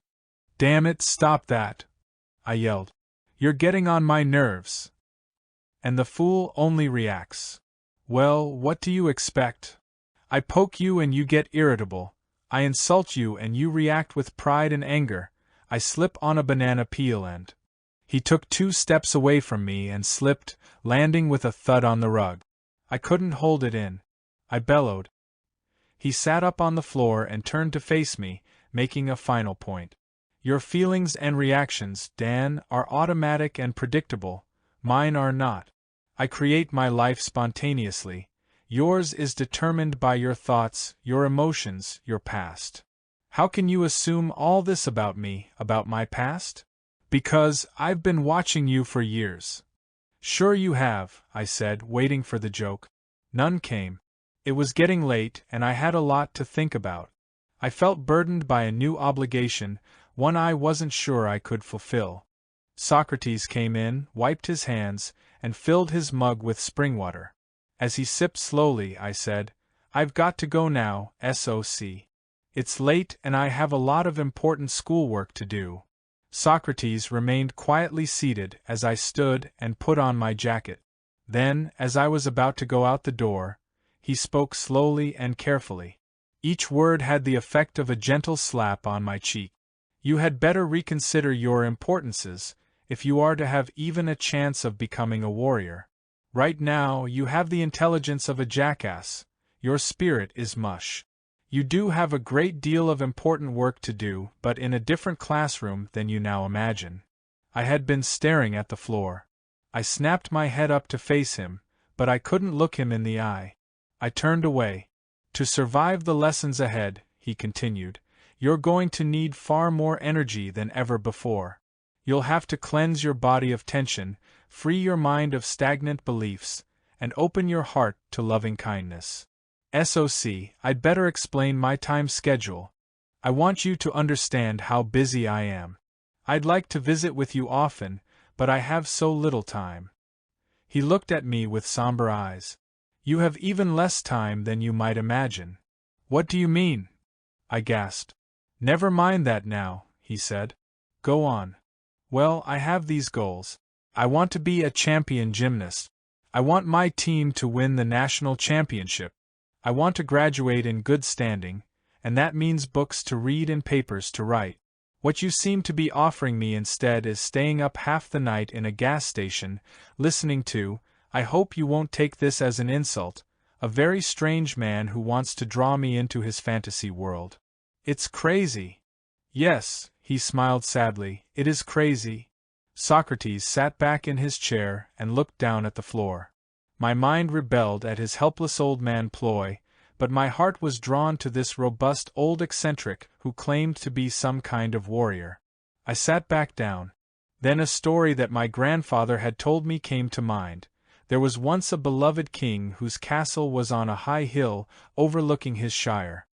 Damn it, stop that! I yelled. You're getting on my nerves, and the fool only reacts. Well, what do you expect? I poke you and you get irritable. I insult you and you react with pride and anger. I slip on a banana peel and... He took 2 steps away from me and slipped, landing with a thud on the rug. I couldn't hold it in. I bellowed. He sat up on the floor and turned to face me, making a final point. Your feelings and reactions, Dan, are automatic and predictable. Mine are not. I create my life spontaneously. Yours is determined by your thoughts, your emotions, your past. How can you assume all this about me, about my past? Because I've been watching you for years. Sure you have, I said, waiting for the joke. None came. It was getting late, and I had a lot to think about. I felt burdened by a new obligation, one I wasn't sure I could fulfill. Socrates came in, wiped his hands, and filled his mug with spring water. As he sipped slowly, I said, I've got to go now, SOC. It's late and I have a lot of important schoolwork to do. Socrates remained quietly seated as I stood and put on my jacket. Then, as I was about to go out the door, he spoke slowly and carefully. Each word had the effect of a gentle slap on my cheek. You had better reconsider your importances, if you are to have even a chance of becoming a warrior. Right now, you have the intelligence of a jackass. Your spirit is mush. You do have a great deal of important work to do, but in a different classroom than you now imagine. I had been staring at the floor. I snapped my head up to face him, but I couldn't look him in the eye. I turned away. To survive the lessons ahead, he continued, you're going to need far more energy than ever before. You'll have to cleanse your body of tension, free your mind of stagnant beliefs, and open your heart to loving kindness. SOC, I'd better explain my time schedule. I want you to understand how busy I am. I'd like to visit with you often, but I have so little time. He looked at me with somber eyes. You have even less time than you might imagine. What do you mean? I gasped. Never mind that now, he said. Go on. Well, I have these goals. I want to be a champion gymnast. I want my team to win the national championship. I want to graduate in good standing, and that means books to read and papers to write. What you seem to be offering me instead is staying up half the night in a gas station, listening to, I hope you won't take this as an insult, a very strange man who wants to draw me into his fantasy world. It's crazy. Yes, he smiled sadly, it is crazy. Socrates sat back in his chair and looked down at the floor. My mind rebelled at his helpless old man ploy, but my heart was drawn to this robust old eccentric who claimed to be some kind of warrior. I sat back down. Then a story that my grandfather had told me came to mind. There was once a beloved king whose castle was on a high hill overlooking his shire.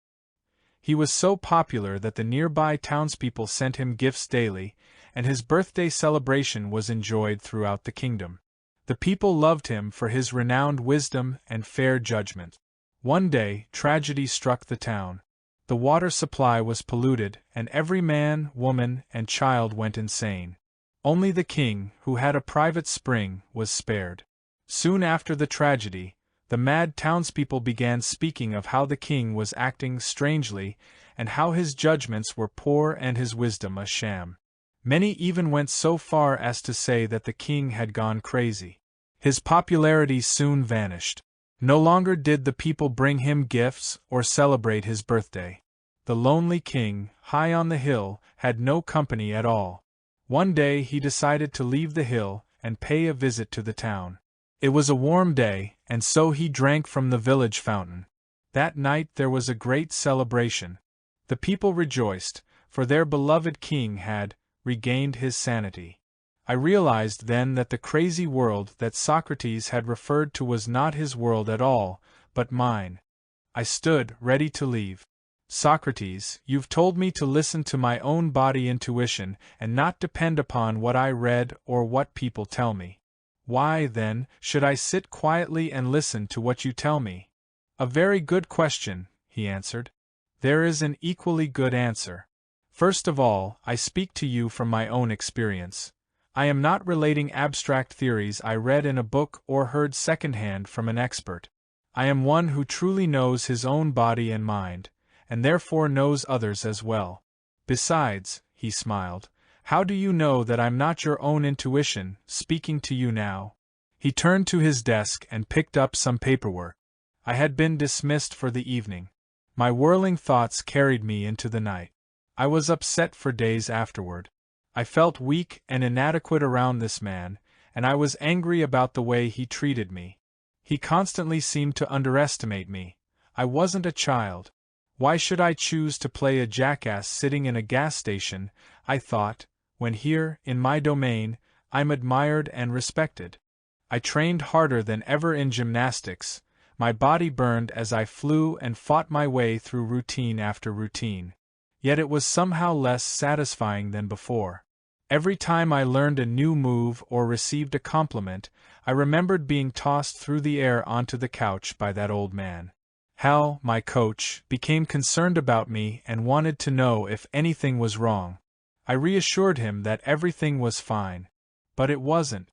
He was so popular that the nearby townspeople sent him gifts daily, and his birthday celebration was enjoyed throughout the kingdom. The people loved him for his renowned wisdom and fair judgment. One day, tragedy struck the town. The water supply was polluted, and every man, woman, and child went insane. Only the king, who had a private spring, was spared. Soon after the tragedy, the mad townspeople began speaking of how the king was acting strangely, and how his judgments were poor and his wisdom a sham. Many even went so far as to say that the king had gone crazy. His popularity soon vanished. No longer did the people bring him gifts or celebrate his birthday. The lonely king, high on the hill, had no company at all. One day he decided to leave the hill and pay a visit to the town. It was a warm day, and so he drank from the village fountain. That night there was a great celebration. The people rejoiced, for their beloved king had regained his sanity. I realized then that the crazy world that Socrates had referred to was not his world at all, but mine. I stood, ready to leave. Socrates, you've told me to listen to my own body intuition and not depend upon what I read or what people tell me. Why, then, should I sit quietly and listen to what you tell me? A very good question, he answered. There is an equally good answer. First of all, I speak to you from my own experience. I am not relating abstract theories I read in a book or heard secondhand from an expert. I am one who truly knows his own body and mind, and therefore knows others as well. Besides, he smiled, how do you know that I'm not your own intuition, speaking to you now? He turned to his desk and picked up some paperwork. I had been dismissed for the evening. My whirling thoughts carried me into the night. I was upset for days afterward. I felt weak and inadequate around this man, and I was angry about the way he treated me. He constantly seemed to underestimate me. I wasn't a child. Why should I choose to play a jackass sitting in a gas station, I thought, when here, in my domain, I'm admired and respected. I trained harder than ever in gymnastics. My body burned as I flew and fought my way through routine after routine. Yet it was somehow less satisfying than before. Every time I learned a new move or received a compliment, I remembered being tossed through the air onto the couch by that old man. Hal, my coach, became concerned about me and wanted to know if anything was wrong. I reassured him that everything was fine. But it wasn't.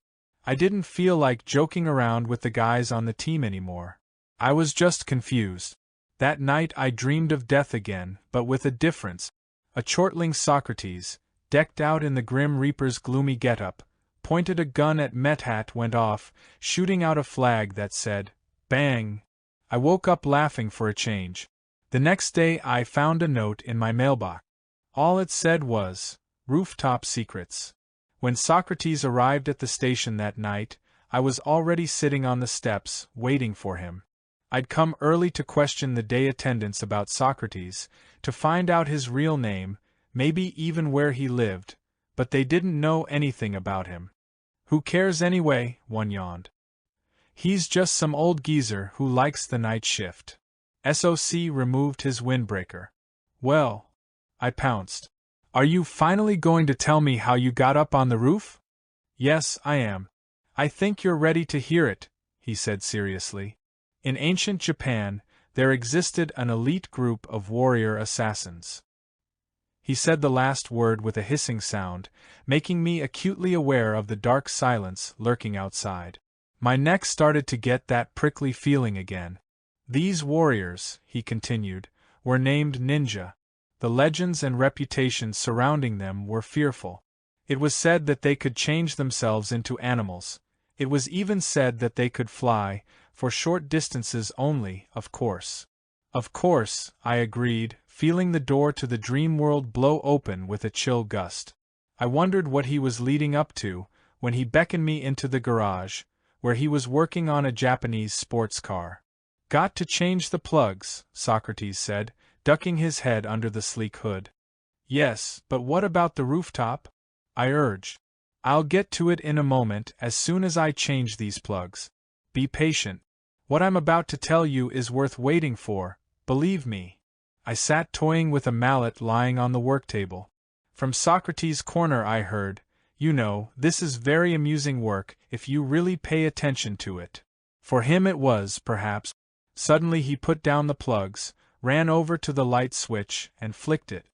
I didn't feel like joking around with the guys on the team anymore. I was just confused. That night I dreamed of death again, but with a difference. A chortling Socrates, decked out in the Grim Reaper's gloomy getup, pointed a gun at Methat went off, shooting out a flag that said, "Bang!" I woke up laughing for a change. The next day I found a note in my mailbox. All it said was, "Rooftop Secrets." When Socrates arrived at the station that night, I was already sitting on the steps, waiting for him. I'd come early to question the day attendants about Socrates, to find out his real name, maybe even where he lived, but they didn't know anything about him. Who cares anyway, one yawned. He's just some old geezer who likes the night shift. SOC removed his windbreaker. Well, I pounced. Are you finally going to tell me how you got up on the roof? Yes, I am. I think you're ready to hear it, he said seriously. In ancient Japan, there existed an elite group of warrior assassins. He said the last word with a hissing sound, making me acutely aware of the dark silence lurking outside. My neck started to get that prickly feeling again. These warriors, he continued, were named ninja. The legends and reputations surrounding them were fearful. It was said that they could change themselves into animals. It was even said that they could fly, for short distances only, of course. Of course, I agreed, feeling the door to the dream world blow open with a chill gust. I wondered what he was leading up to, when he beckoned me into the garage, where he was working on a Japanese sports car. Got to change the plugs, Socrates said, ducking his head under the sleek hood. Yes, but what about the rooftop? I urged. I'll get to it in a moment as soon as I change these plugs. Be patient. What I'm about to tell you is worth waiting for, believe me. I sat toying with a mallet lying on the work table. From Socrates' corner I heard, you know, this is very amusing work if you really pay attention to it. For him it was, perhaps. Suddenly he put down the plugs, ran over to the light switch, and flicked it.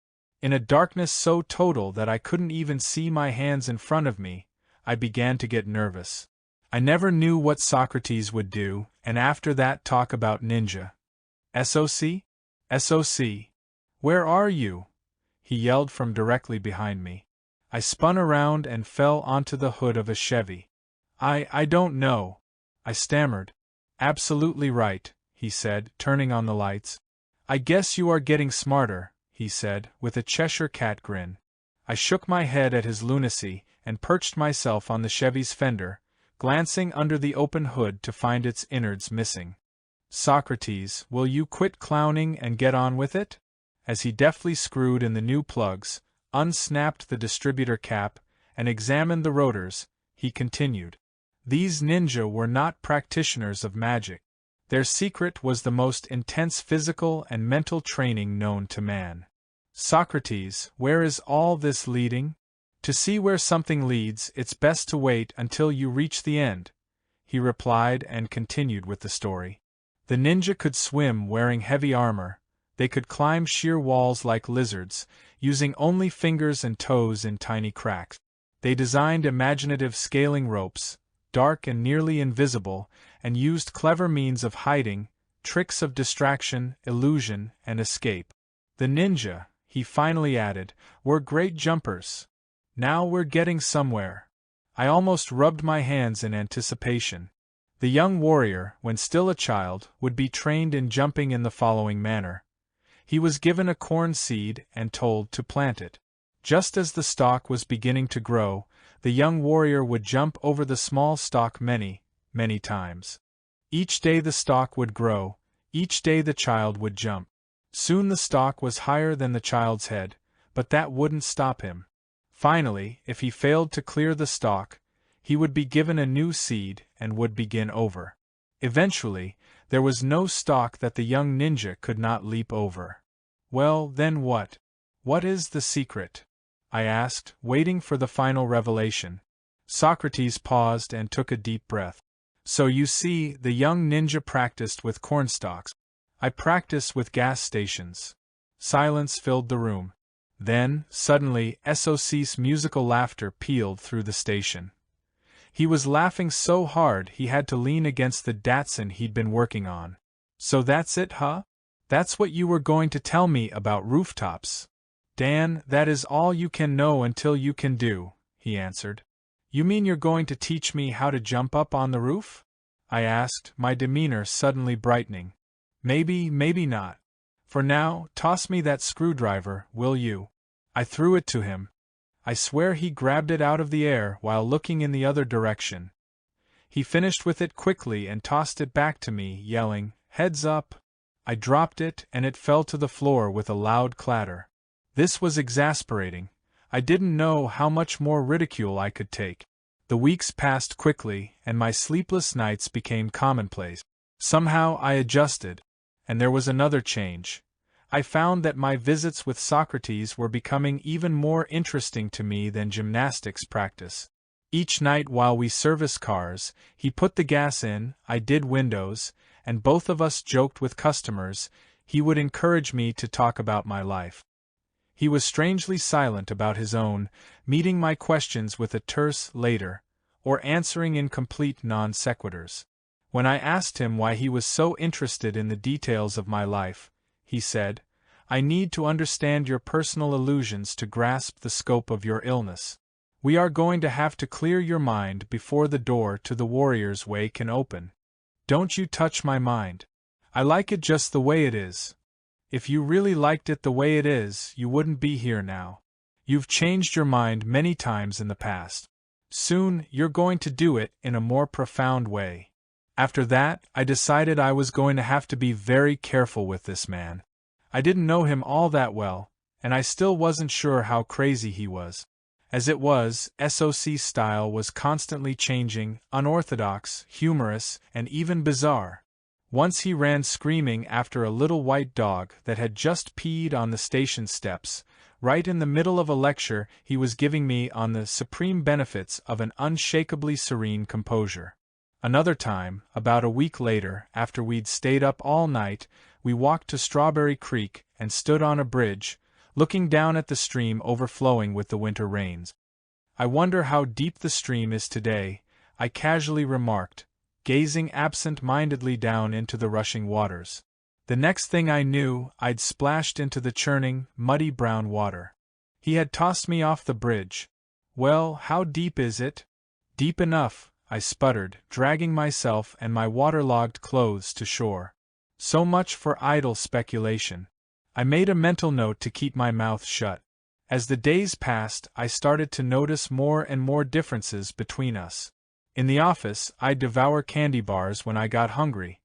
In a darkness so total that I couldn't even see my hands in front of me, I began to get nervous. I never knew what Socrates would do, and after that talk about ninja. SOC? SOC. Where are you? He yelled from directly behind me. I spun around and fell onto the hood of a Chevy. I don't know. I stammered. Absolutely right, he said, turning on the lights. I guess you are getting smarter, he said, with a Cheshire cat grin. I shook my head at his lunacy and perched myself on the Chevy's fender, glancing under the open hood to find its innards missing. Socrates, will you quit clowning and get on with it? As he deftly screwed in the new plugs, unsnapped the distributor cap, and examined the rotors, he continued. These ninja were not practitioners of magic. Their secret was the most intense physical and mental training known to man. Socrates, where is all this leading? To see where something leads, it's best to wait until you reach the end, he replied and continued with the story. The ninja could swim wearing heavy armor. They could climb sheer walls like lizards, using only fingers and toes in tiny cracks. They designed imaginative scaling ropes, dark and nearly invisible, and used clever means of hiding, tricks of distraction, illusion, and escape. The ninja, he finally added, were great jumpers. Now we're getting somewhere. I almost rubbed my hands in anticipation. The young warrior, when still a child, would be trained in jumping in the following manner. He was given a corn seed and told to plant it. Just as the stalk was beginning to grow, the young warrior would jump over the small stalk many, many times. Each day the stalk would grow, each day the child would jump. Soon the stalk was higher than the child's head, but that wouldn't stop him. Finally, if he failed to clear the stalk, he would be given a new seed and would begin over. Eventually, there was no stalk that the young ninja could not leap over. Well, then what? What is the secret? I asked, waiting for the final revelation. Socrates paused and took a deep breath. So you see, the young ninja practiced with cornstalks. I practice with gas stations. Silence filled the room. Then, suddenly, Soc's musical laughter pealed through the station. He was laughing so hard he had to lean against the Datsun he'd been working on. So that's it, huh? That's what you were going to tell me about rooftops. Dan, that is all you can know until you can do, he answered. You mean you're going to teach me how to jump up on the roof? I asked, my demeanor suddenly brightening. Maybe, maybe not. For now, toss me that screwdriver, will you? I threw it to him. I swear he grabbed it out of the air while looking in the other direction. He finished with it quickly and tossed it back to me, yelling, "Heads up!" I dropped it and it fell to the floor with a loud clatter. This was exasperating. I didn't know how much more ridicule I could take. The weeks passed quickly, and my sleepless nights became commonplace. Somehow I adjusted. And there was another change. I found that my visits with Socrates were becoming even more interesting to me than gymnastics practice. Each night while we serviced cars, he put the gas in, I did windows, and both of us joked with customers. He would encourage me to talk about my life. He was strangely silent about his own, meeting my questions with a terse later, or answering in complete non sequiturs. When I asked him why he was so interested in the details of my life, he said, "I need to understand your personal illusions to grasp the scope of your illness. We are going to have to clear your mind before the door to the warrior's way can open. Don't you touch my mind. I like it just the way it is. If you really liked it the way it is, you wouldn't be here now. You've changed your mind many times in the past. Soon, you're going to do it in a more profound way." After that, I decided I was going to have to be very careful with this man. I didn't know him all that well, and I still wasn't sure how crazy he was. As it was, Soc's style was constantly changing, unorthodox, humorous, and even bizarre. Once he ran screaming after a little white dog that had just peed on the station steps, right in the middle of a lecture he was giving me on the supreme benefits of an unshakably serene composure. Another time, about a week later, after we'd stayed up all night, we walked to Strawberry Creek and stood on a bridge, looking down at the stream overflowing with the winter rains. "I wonder how deep the stream is today," I casually remarked, gazing absent-mindedly down into the rushing waters. The next thing I knew, I'd splashed into the churning, muddy brown water. He had tossed me off the bridge. "Well, how deep is it?" "Deep enough," I sputtered, dragging myself and my waterlogged clothes to shore. So much for idle speculation. I made a mental note to keep my mouth shut. As the days passed, I started to notice more and more differences between us. In the office, I'd devour candy bars when I got hungry.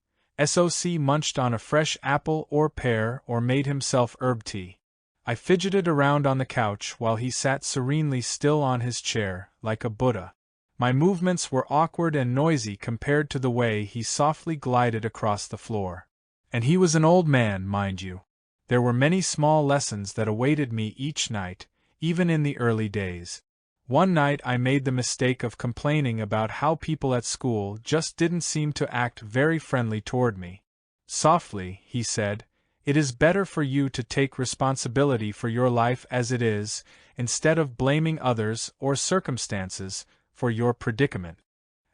Soc munched on a fresh apple or pear or made himself herb tea. I fidgeted around on the couch while he sat serenely still on his chair, like a Buddha. My movements were awkward and noisy compared to the way he softly glided across the floor. And he was an old man, mind you. There were many small lessons that awaited me each night, even in the early days. One night I made the mistake of complaining about how people at school just didn't seem to act very friendly toward me. Softly, he said, "It is better for you to take responsibility for your life as it is, instead of blaming others or circumstances for your predicament.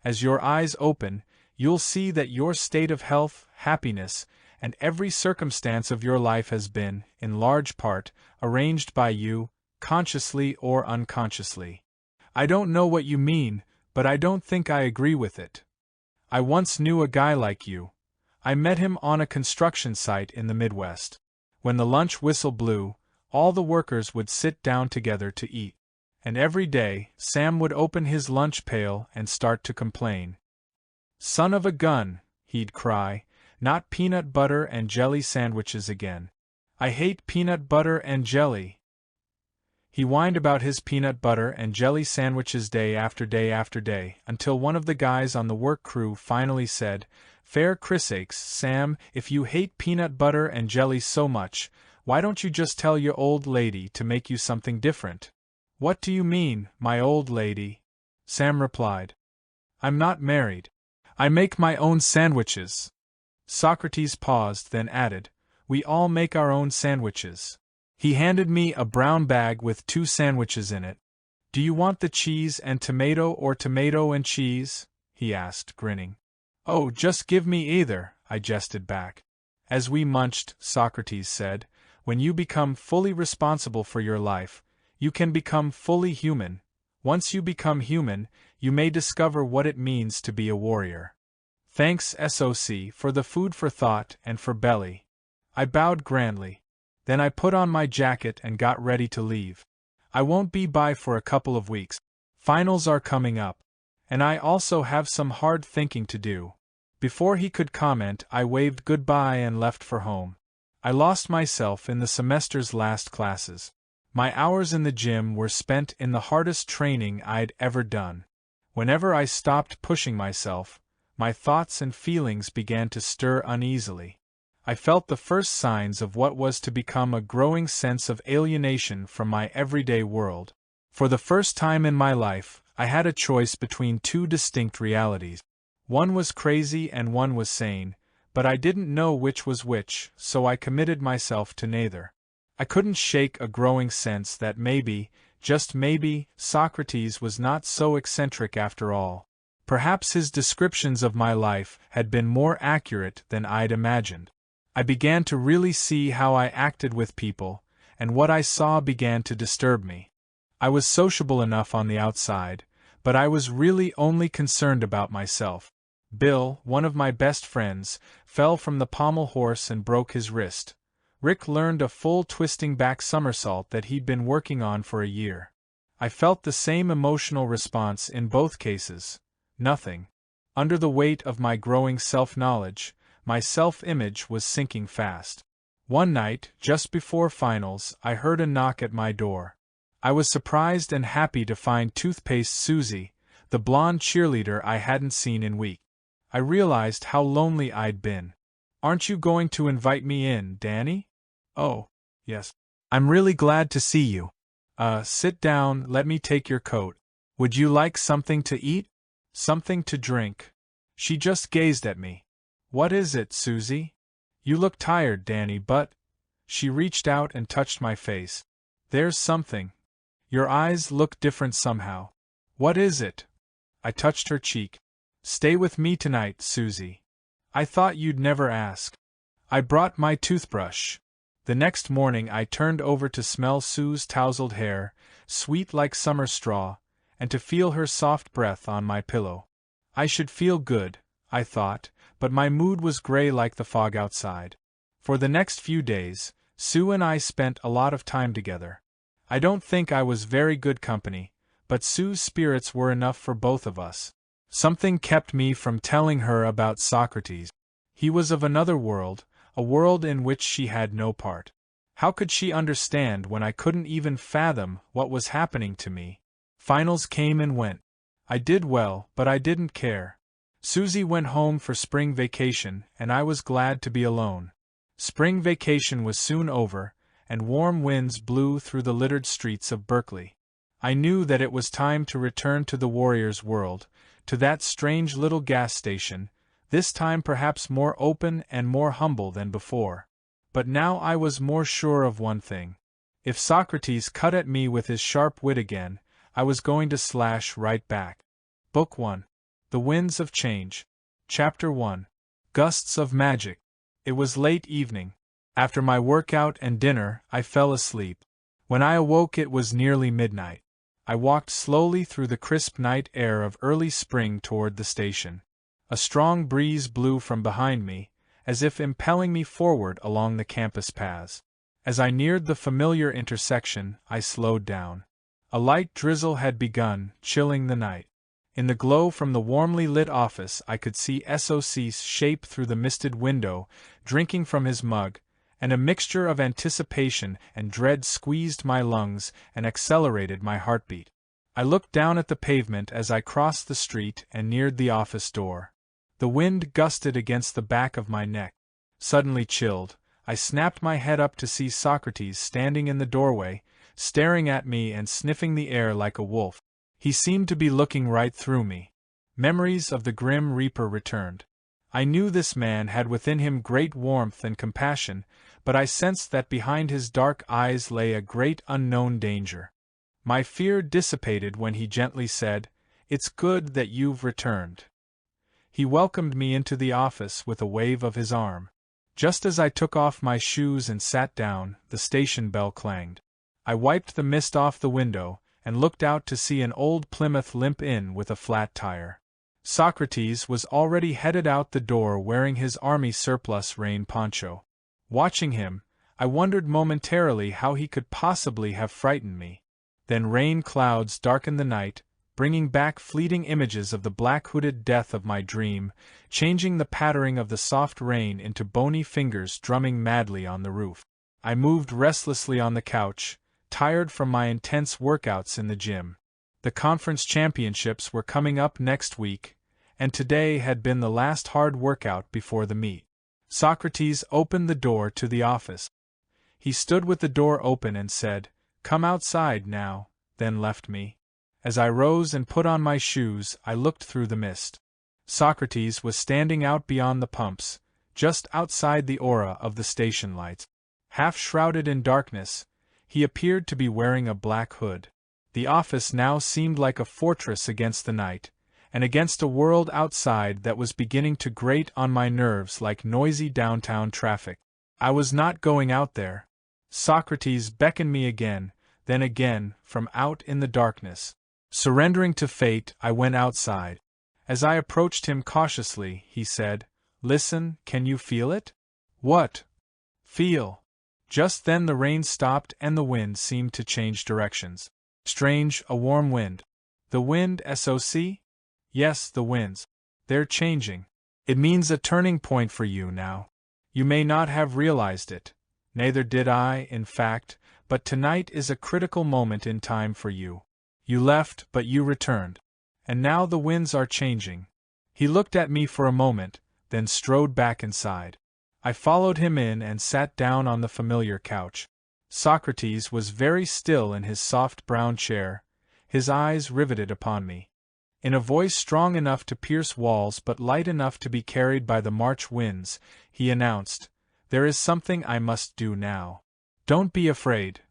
As your eyes open, you'll see that your state of health, happiness, and every circumstance of your life has been, in large part, arranged by you, consciously or unconsciously. I don't know what you mean, but I don't think I agree with it. I once knew a guy like you. I met him on a construction site in the Midwest. When the lunch whistle blew, all the workers would sit down together to eat. And every day, Sam would open his lunch pail and start to complain. "Son of a gun," he'd cry, "not peanut butter and jelly sandwiches again. I hate peanut butter and jelly." He whined about his peanut butter and jelly sandwiches day after day after day, until one of the guys on the work crew finally said, "Fair crisakes, Sam, if you hate peanut butter and jelly so much, why don't you just tell your old lady to make you something different?" "What do you mean, my old lady?" Sam replied. "I'm not married. I make my own sandwiches." Socrates paused, then added, "We all make our own sandwiches." He handed me a brown bag with 2 sandwiches in it. "Do you want the cheese and tomato or tomato and cheese?" he asked, grinning. "Oh, just give me either," I jested back. As we munched, Socrates said, "When you become fully responsible for your life, you can become fully human. Once you become human, you may discover what it means to be a warrior." Thanks, SOC, for the food for thought and for belly. I bowed grandly. Then I put on my jacket and got ready to leave. I won't be by for a couple of weeks. Finals are coming up. And I also have some hard thinking to do. Before he could comment, I waved goodbye and left for home. I lost myself in the semester's last classes. My hours in the gym were spent in the hardest training I'd ever done. Whenever I stopped pushing myself, my thoughts and feelings began to stir uneasily. I felt the first signs of what was to become a growing sense of alienation from my everyday world. For the first time in my life, I had a choice between 2 distinct realities. One was crazy and one was sane, but I didn't know which was which, so I committed myself to neither. I couldn't shake a growing sense that maybe, just maybe, Socrates was not so eccentric after all. Perhaps his descriptions of my life had been more accurate than I'd imagined. I began to really see how I acted with people, and what I saw began to disturb me. I was sociable enough on the outside, but I was really only concerned about myself. Bill, one of my best friends, fell from the pommel horse and broke his wrist. Rick learned a full twisting back somersault that he'd been working on for a year. I felt the same emotional response in both cases. Nothing. Under the weight of my growing self-knowledge, my self-image was sinking fast. One night, just before finals, I heard a knock at my door. I was surprised and happy to find Toothpaste Susie, the blonde cheerleader I hadn't seen in weeks. I realized how lonely I'd been. "Aren't you going to invite me in, Danny?" "Oh, yes. I'm really glad to see you. Sit down, let me take your coat. Would you like something to eat? Something to drink?" She just gazed at me. "What is it, Susie? You look tired, Danny, but—" She reached out and touched my face. "There's something. Your eyes look different somehow. What is it?" I touched her cheek. "Stay with me tonight, Susie. I thought you'd never ask." I brought my toothbrush. The next morning I turned over to smell Sue's tousled hair, sweet like summer straw, and to feel her soft breath on my pillow. I should feel good, I thought, but my mood was gray like the fog outside. For the next few days, Sue and I spent a lot of time together. I don't think I was very good company, but Sue's spirits were enough for both of us. Something kept me from telling her about Socrates. He was of another world, a world in which she had no part. How could she understand when I couldn't even fathom what was happening to me? Finals came and went. I did well, but I didn't care. Susie went home for spring vacation, and I was glad to be alone. Spring vacation was soon over, and warm winds blew through the littered streets of Berkeley. I knew that it was time to return to the warrior's world, to that strange little gas station, this time perhaps more open and more humble than before. But now I was more sure of one thing. If Socrates cut at me with his sharp wit again, I was going to slash right back. Book 1. The Winds of Change. Chapter 1. Gusts of Magic. It was late evening. After my workout and dinner, I fell asleep. When I awoke, it was nearly midnight. I walked slowly through the crisp night air of early spring toward the station. A strong breeze blew from behind me, as if impelling me forward along the campus paths. As I neared the familiar intersection, I slowed down. A light drizzle had begun, chilling the night. In the glow from the warmly lit office, I could see Soc's shape through the misted window, drinking from his mug, and a mixture of anticipation and dread squeezed my lungs and accelerated my heartbeat. I looked down at the pavement as I crossed the street and neared the office door. The wind gusted against the back of my neck. Suddenly chilled, I snapped my head up to see Socrates standing in the doorway, staring at me and sniffing the air like a wolf. He seemed to be looking right through me. Memories of the grim reaper returned. I knew this man had within him great warmth and compassion, but I sensed that behind his dark eyes lay a great unknown danger. My fear dissipated when he gently said, "It's good that you've returned." He welcomed me into the office with a wave of his arm. Just as I took off my shoes and sat down, the station bell clanged. I wiped the mist off the window, and looked out to see an old Plymouth limp in with a flat tire. Socrates was already headed out the door wearing his army surplus rain poncho. Watching him, I wondered momentarily how he could possibly have frightened me. Then rain clouds darkened the night, bringing back fleeting images of the black-hooded death of my dream, changing the pattering of the soft rain into bony fingers drumming madly on the roof. I moved restlessly on the couch, tired from my intense workouts in the gym. The conference championships were coming up next week, and today had been the last hard workout before the meet. Socrates opened the door to the office. He stood with the door open and said, "Come outside now," then left me. As I rose and put on my shoes, I looked through the mist. Socrates was standing out beyond the pumps, just outside the aura of the station lights. Half shrouded in darkness, he appeared to be wearing a black hood. The office now seemed like a fortress against the night, and against a world outside that was beginning to grate on my nerves like noisy downtown traffic. I was not going out there. Socrates beckoned me again, then again, from out in the darkness. Surrendering to fate, I went outside. As I approached him cautiously, he said, "Listen, can you feel it?" "What?" "Feel." Just then the rain stopped and the wind seemed to change directions. Strange, a warm wind. The wind, Soc? Yes, the winds. They're changing. It means a turning point for you now. You may not have realized it. Neither did I, in fact, but tonight is a critical moment in time for you. You left, but you returned. And now the winds are changing. He looked at me for a moment, then strode back inside. I followed him in and sat down on the familiar couch. Socrates was very still in his soft brown chair, his eyes riveted upon me. In a voice strong enough to pierce walls but light enough to be carried by the March winds, he announced, "There is something I must do now. Don't be afraid."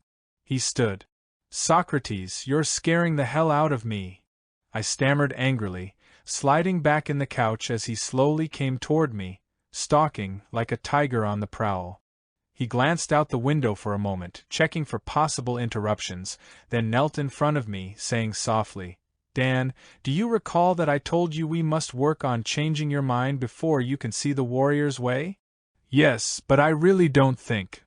He stood. "Socrates, you're scaring the hell out of me," I stammered angrily, sliding back in the couch as he slowly came toward me, stalking like a tiger on the prowl. He glanced out the window for a moment, checking for possible interruptions, then knelt in front of me, saying softly, "Dan, do you recall that I told you we must work on changing your mind before you can see the warrior's way?" "Yes, but I really don't think."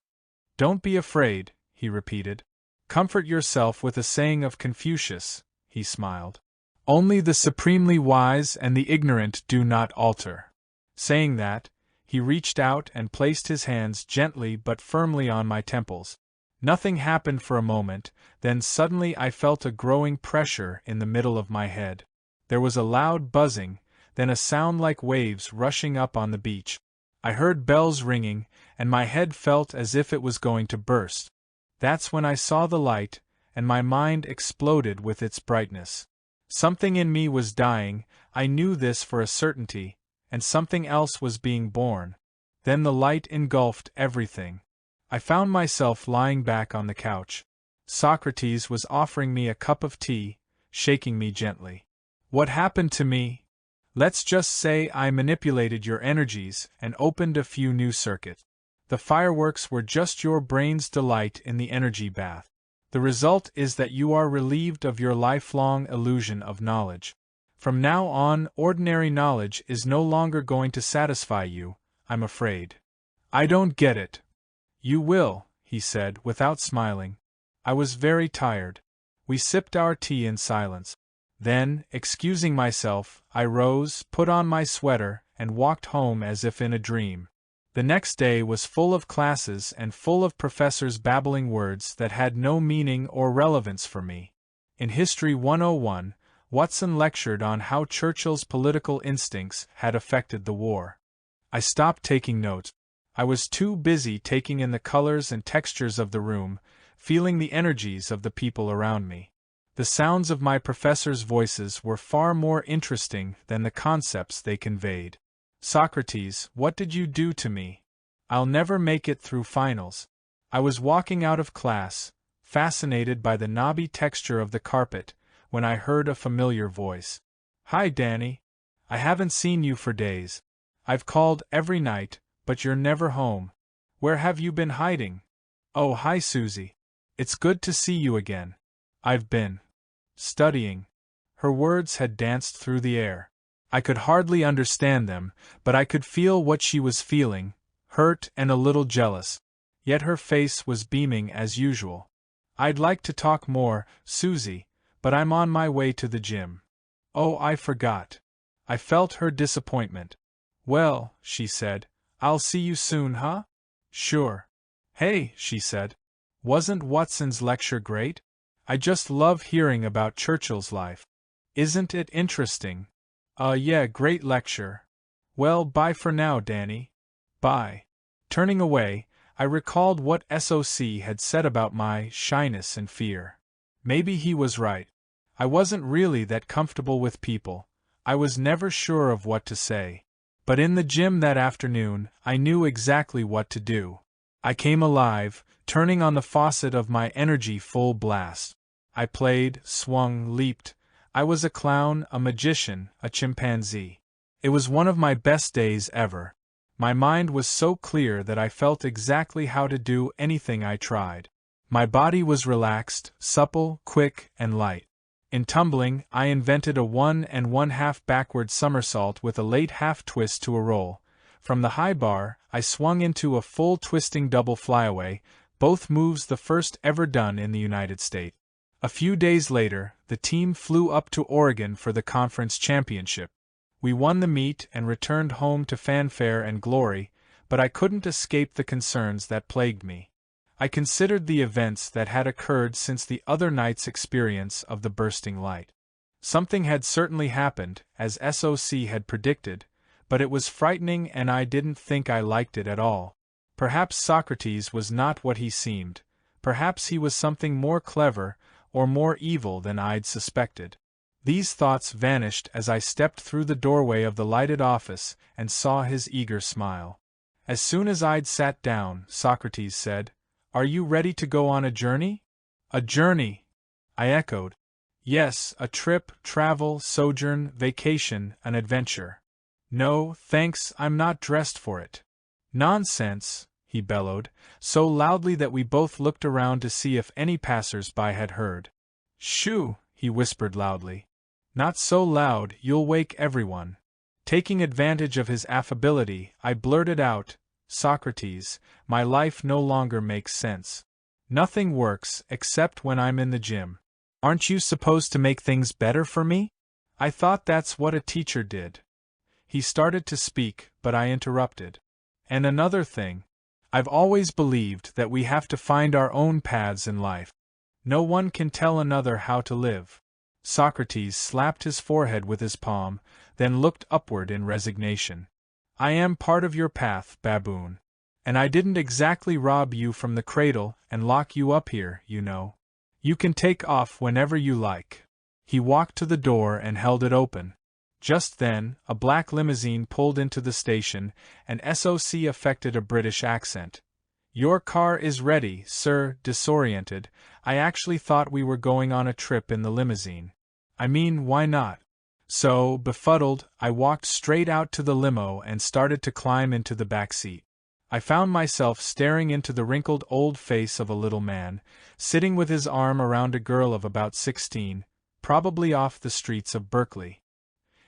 "Don't be afraid," he repeated. "Comfort yourself with a saying of Confucius," he smiled. "Only the supremely wise and the ignorant do not alter." Saying that, he reached out and placed his hands gently but firmly on my temples. Nothing happened for a moment, then suddenly I felt a growing pressure in the middle of my head. There was a loud buzzing, then a sound like waves rushing up on the beach. I heard bells ringing, and my head felt as if it was going to burst. That's when I saw the light, and my mind exploded with its brightness. Something in me was dying, I knew this for a certainty, and something else was being born. Then the light engulfed everything. I found myself lying back on the couch. Socrates was offering me a cup of tea, shaking me gently. What happened to me? Let's just say I manipulated your energies and opened a few new circuits. The fireworks were just your brain's delight in the energy bath. The result is that you are relieved of your lifelong illusion of knowledge. From now on, ordinary knowledge is no longer going to satisfy you, I'm afraid. I don't get it. You will, he said without smiling. I was very tired. We sipped our tea in silence. Then, excusing myself, I rose, put on my sweater, and walked home as if in a dream. The next day was full of classes and full of professors babbling words that had no meaning or relevance for me. In History 101, Watson lectured on how Churchill's political instincts had affected the war. I stopped taking notes. I was too busy taking in the colors and textures of the room, feeling the energies of the people around me. The sounds of my professors' voices were far more interesting than the concepts they conveyed. Socrates, what did you do to me? I'll never make it through finals. I was walking out of class, fascinated by the knobby texture of the carpet, when I heard a familiar voice. Hi, Danny. I haven't seen you for days. I've called every night, but you're never home. Where have you been hiding? Oh, hi, Susie. It's good to see you again. I've been studying. Her words had danced through the air. I could hardly understand them, but I could feel what she was feeling, hurt and a little jealous. Yet her face was beaming as usual. I'd like to talk more, Susie, but I'm on my way to the gym. Oh, I forgot. I felt her disappointment. Well, she said, I'll see you soon, huh? Sure. Hey, she said. Wasn't Watson's lecture great? I just love hearing about Churchill's life. Isn't it interesting? Yeah, great lecture. Well, bye for now, Danny. Bye. Turning away, I recalled what SOC had said about my shyness and fear. Maybe he was right. I wasn't really that comfortable with people. I was never sure of what to say. But in the gym that afternoon, I knew exactly what to do. I came alive, turning on the faucet of my energy full blast. I played, swung, leaped. I was a clown, a magician, a chimpanzee. It was one of my best days ever. My mind was so clear that I felt exactly how to do anything I tried. My body was relaxed, supple, quick, and light. In tumbling, I invented a 1 1/2 backward somersault with a late half twist to a roll. From the high bar, I swung into a full twisting double flyaway, both moves the first ever done in the United States. A few days later, the team flew up to Oregon for the conference championship. We won the meet and returned home to fanfare and glory, but I couldn't escape the concerns that plagued me. I considered the events that had occurred since the other night's experience of the bursting light. Something had certainly happened, as SOC had predicted, but it was frightening and I didn't think I liked it at all. Perhaps Socrates was not what he seemed. Perhaps he was something more clever or more evil than I'd suspected. These thoughts vanished as I stepped through the doorway of the lighted office and saw his eager smile. As soon as I'd sat down, Socrates said, "Are you ready to go on a journey?" "A journey?" I echoed. "Yes, a trip, travel, sojourn, vacation, an adventure." "No, thanks, I'm not dressed for it." "Nonsense," he bellowed, so loudly that we both looked around to see if any passers-by had heard. "Shoo," he whispered loudly. "Not so loud, you'll wake everyone." Taking advantage of his affability, I blurted out, "Socrates, my life no longer makes sense. Nothing works, except when I'm in the gym. Aren't you supposed to make things better for me? I thought that's what a teacher did." He started to speak, but I interrupted. "And another thing. I've always believed that we have to find our own paths in life. No one can tell another how to live." Socrates slapped his forehead with his palm, then looked upward in resignation. "I am part of your path, baboon. And I didn't exactly rob you from the cradle and lock you up here, you know. You can take off whenever you like." He walked to the door and held it open. Just then, a black limousine pulled into the station, and SOC affected a British accent. Your car is ready, sir. Disoriented, I actually thought we were going on a trip in the limousine. I mean, why not? So, befuddled, I walked straight out to the limo and started to climb into the back seat. I found myself staring into the wrinkled old face of a little man, sitting with his arm around a girl of about 16, probably off the streets of Berkeley.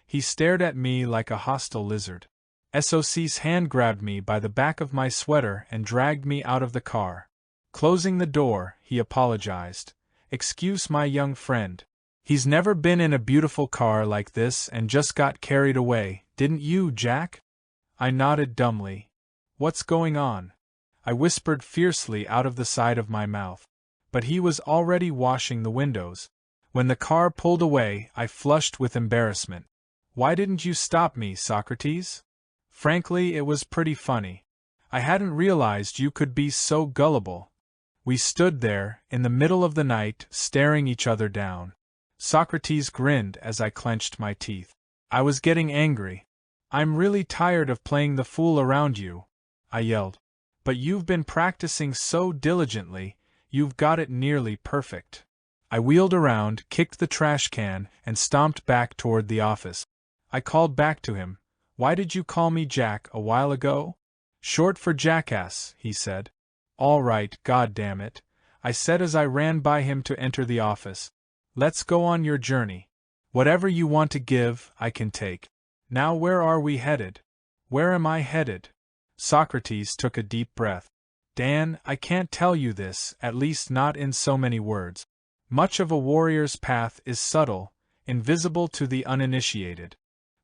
He stared at me like a hostile lizard. SOC's hand grabbed me by the back of my sweater and dragged me out of the car. Closing the door, he apologized. Excuse my young friend. He's never been in a beautiful car like this and just got carried away, didn't you, Jack? I nodded dumbly. What's going on? I whispered fiercely out of the side of my mouth. But he was already washing the windows. When the car pulled away, I flushed with embarrassment. Why didn't you stop me, Socrates? Frankly, it was pretty funny. I hadn't realized you could be so gullible. We stood there, in the middle of the night, staring each other down. Socrates grinned as I clenched my teeth. I was getting angry. I'm really tired of playing the fool around you, I yelled. But you've been practicing so diligently, you've got it nearly perfect. I wheeled around, kicked the trash can, and stomped back toward the office. I called back to him. Why did you call me Jack a while ago? Short for jackass, he said. All right, goddammit, I said as I ran by him to enter the office. Let's go on your journey. Whatever you want to give, I can take. Now where are we headed? Where am I headed? Socrates took a deep breath. Dan, I can't tell you this, at least not in so many words. Much of a warrior's path is subtle, invisible to the uninitiated.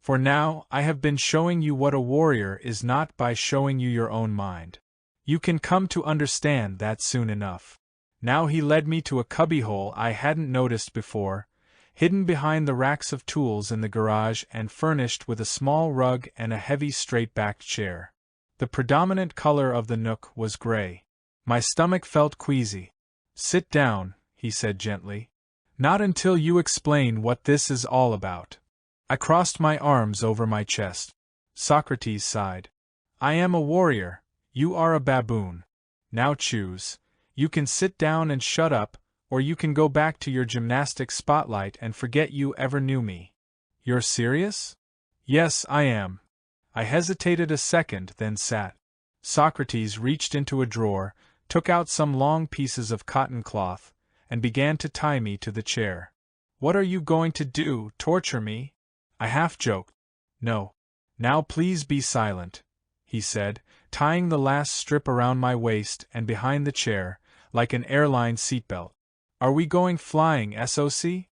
For now, I have been showing you what a warrior is not by showing you your own mind. You can come to understand that soon enough. Now he led me to a cubbyhole I hadn't noticed before, hidden behind the racks of tools in the garage and furnished with a small rug and a heavy straight-backed chair. The predominant color of the nook was gray. My stomach felt queasy. Sit down, he said gently. Not until you explain what this is all about. I crossed my arms over my chest. Socrates sighed. I am a warrior, you are a baboon. Now choose. You can sit down and shut up, or you can go back to your gymnastics spotlight and forget you ever knew me. You're serious? Yes, I am. I hesitated a second, then sat. Socrates reached into a drawer, took out some long pieces of cotton cloth, and began to tie me to the chair. What are you going to do, torture me? I half joked. No. Now please be silent, he said, tying the last strip around my waist and behind the chair, like an airline seatbelt. Are we going flying, SOC?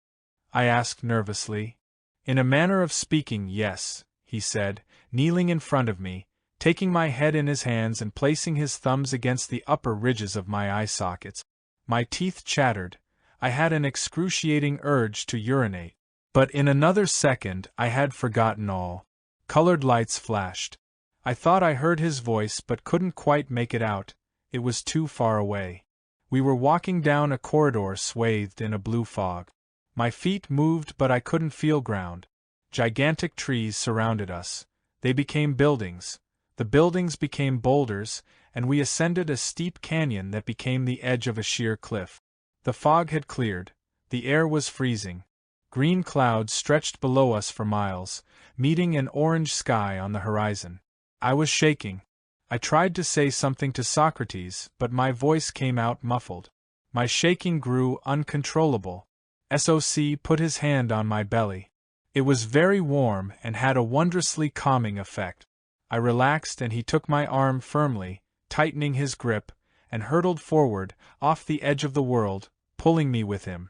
I asked nervously. In a manner of speaking, yes, he said, kneeling in front of me, taking my head in his hands and placing his thumbs against the upper ridges of my eye sockets. My teeth chattered. I had an excruciating urge to urinate. But in another second I had forgotten all. Colored lights flashed. I thought I heard his voice but couldn't quite make it out. It was too far away. We were walking down a corridor swathed in a blue fog. My feet moved but I couldn't feel ground. Gigantic trees surrounded us. They became buildings. The buildings became boulders, and we ascended a steep canyon that became the edge of a sheer cliff. The fog had cleared. The air was freezing. Green clouds stretched below us for miles, meeting an orange sky on the horizon. I was shaking. I tried to say something to Socrates, but my voice came out muffled. My shaking grew uncontrollable. SOC put his hand on my belly. It was very warm and had a wondrously calming effect. I relaxed and he took my arm firmly, tightening his grip, and hurtled forward, off the edge of the world, pulling me with him.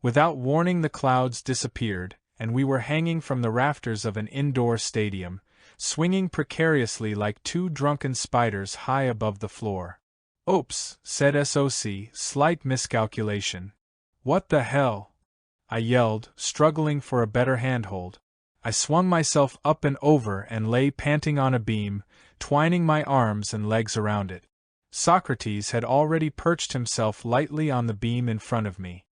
Without warning, the clouds disappeared, and we were hanging from the rafters of an indoor stadium, swinging precariously like two drunken spiders high above the floor. Oops, said SOC, slight miscalculation. What the hell? I yelled, struggling for a better handhold. I swung myself up and over and lay panting on a beam, twining my arms and legs around it. Socrates had already perched himself lightly on the beam in front of me.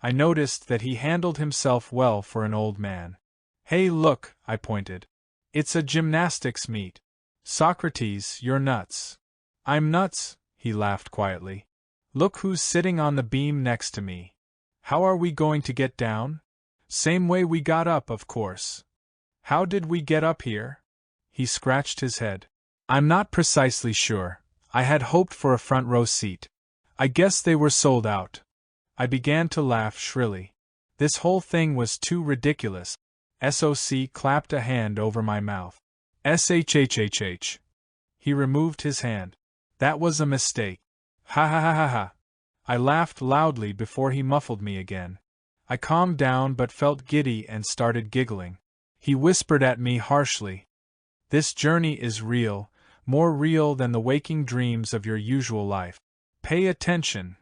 I noticed that he handled himself well for an old man. Hey look, I pointed. It's a gymnastics meet. Socrates, you're nuts. I'm nuts, he he laughed quietly. Look who's sitting on the beam next to me. How are we going to get down? Same way we got up, of course. How did we get up here? He scratched his head. I'm not precisely sure. I had hoped for a front row seat. I guess they were sold out. I began to laugh shrilly. This whole thing was too ridiculous. SOC clapped a hand over my mouth. SHHHH. He removed his hand. That was a mistake. Ha ha ha ha ha. I laughed loudly before he muffled me again. I calmed down but felt giddy and started giggling. He whispered at me harshly. This journey is real, more real than the waking dreams of your usual life. Pay attention.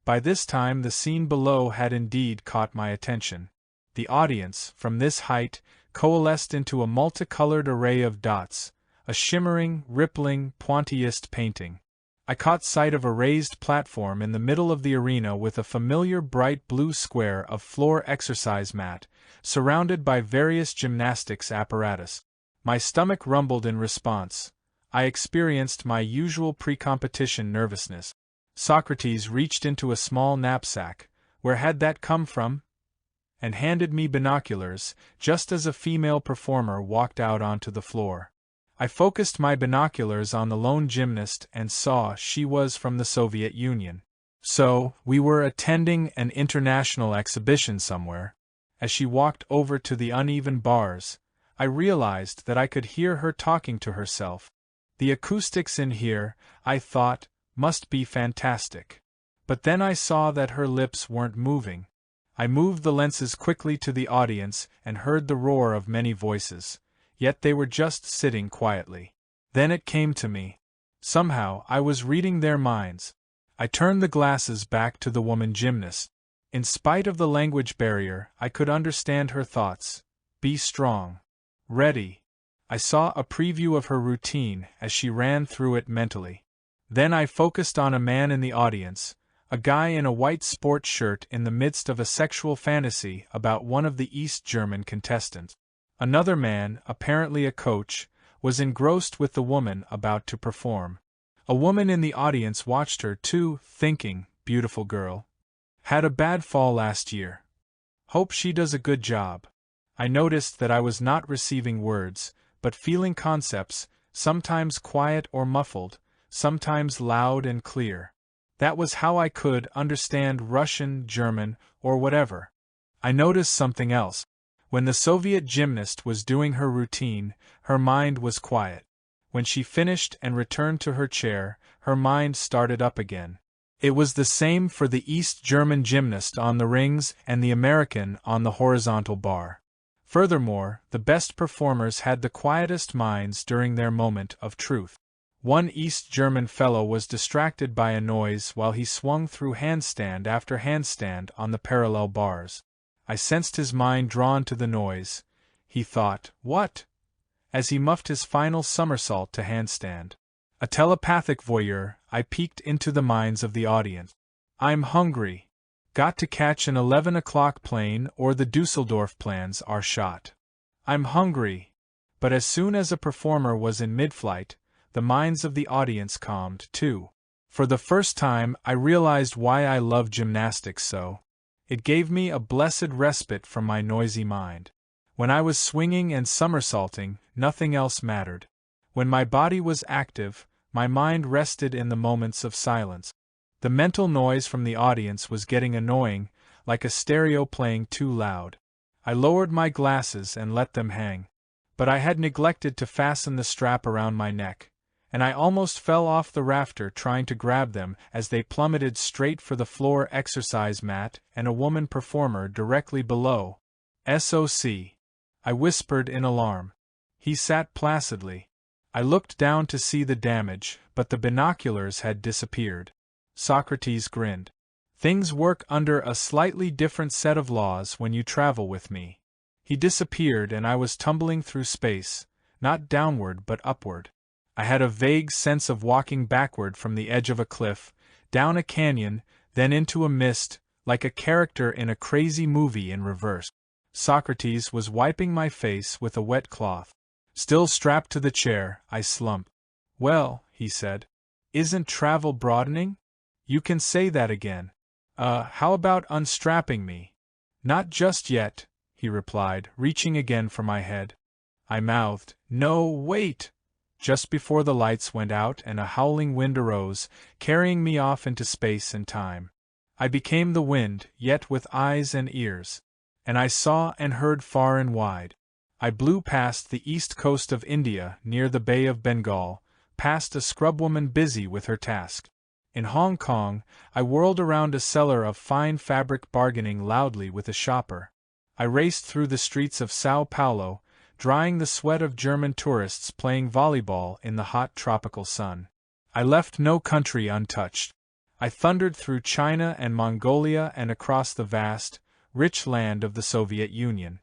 By this time the scene below had indeed caught my attention. The audience, from this height, coalesced into a multicolored array of dots, a shimmering, rippling, pointillist painting. I caught sight of a raised platform in the middle of the arena with a familiar bright blue square of floor exercise mat, surrounded by various gymnastics apparatus. My stomach rumbled in response. I experienced my usual pre-competition nervousness. Socrates reached into a small knapsack, where had that come from? And handed me binoculars, just as a female performer walked out onto the floor. I focused my binoculars on the lone gymnast and saw she was from the Soviet Union. So, we were attending an international exhibition somewhere. As she walked over to the uneven bars, I realized that I could hear her talking to herself. The acoustics in here, I thought, must be fantastic. But then I saw that her lips weren't moving. I moved the lenses quickly to the audience and heard the roar of many voices, yet they were just sitting quietly. Then it came to me. Somehow I was reading their minds. I turned the glasses back to the woman gymnast. In spite of the language barrier, I could understand her thoughts. Be strong. Ready. I saw a preview of her routine as she ran through it mentally. Then I focused on a man in the audience, a guy in a white sports shirt in the midst of a sexual fantasy about one of the East German contestants. Another man, apparently a coach, was engrossed with the woman about to perform. A woman in the audience watched her too, thinking, beautiful girl. Had a bad fall last year. Hope she does a good job. I noticed that I was not receiving words, but feeling concepts, sometimes quiet or muffled, sometimes loud and clear. That was how I could understand Russian, German, or whatever. I noticed something else. When the Soviet gymnast was doing her routine, her mind was quiet. When she finished and returned to her chair, her mind started up again. It was the same for the East German gymnast on the rings and the American on the horizontal bar. Furthermore, the best performers had the quietest minds during their moment of truth. One East German fellow was distracted by a noise while he swung through handstand after handstand on the parallel bars. I sensed his mind drawn to the noise. He thought, what? As he muffed his final somersault to handstand. A telepathic voyeur, I peeked into the minds of the audience. I'm hungry. Got to catch an 11 o'clock plane or the Dusseldorf plans are shot. I'm hungry. But as soon as a performer was in mid-flight, the minds of the audience calmed too. For the first time I realized why I love gymnastics so. It gave me a blessed respite from my noisy mind. When I was swinging and somersaulting, nothing else mattered. When my body was active, my mind rested in the moments of silence. The mental noise from the audience was getting annoying, like a stereo playing too loud. I lowered my glasses and let them hang. But I had neglected to fasten the strap around my neck, and I almost fell off the rafter trying to grab them as they plummeted straight for the floor exercise mat and a woman performer directly below. SOC. I whispered in alarm. He sat placidly. I looked down to see the damage, but the binoculars had disappeared. Socrates grinned. Things work under a slightly different set of laws when you travel with me. He disappeared and I was tumbling through space, not downward but upward. I had a vague sense of walking backward from the edge of a cliff, down a canyon, then into a mist, like a character in a crazy movie in reverse. Socrates was wiping my face with a wet cloth. Still strapped to the chair, I slumped. Well, he said. Isn't travel broadening? You can say that again. How about unstrapping me? Not just yet, he replied, reaching again for my head. I mouthed, No, wait! Just before the lights went out and a howling wind arose, carrying me off into space and time. I became the wind, yet with eyes and ears. And I saw and heard far and wide. I blew past the east coast of India, near the Bay of Bengal, past a scrubwoman busy with her task. In Hong Kong, I whirled around a seller of fine fabric bargaining loudly with a shopper. I raced through the streets of Sao Paulo, drying the sweat of German tourists playing volleyball in the hot tropical sun. I left no country untouched. I thundered through China and Mongolia and across the vast, rich land of the Soviet Union.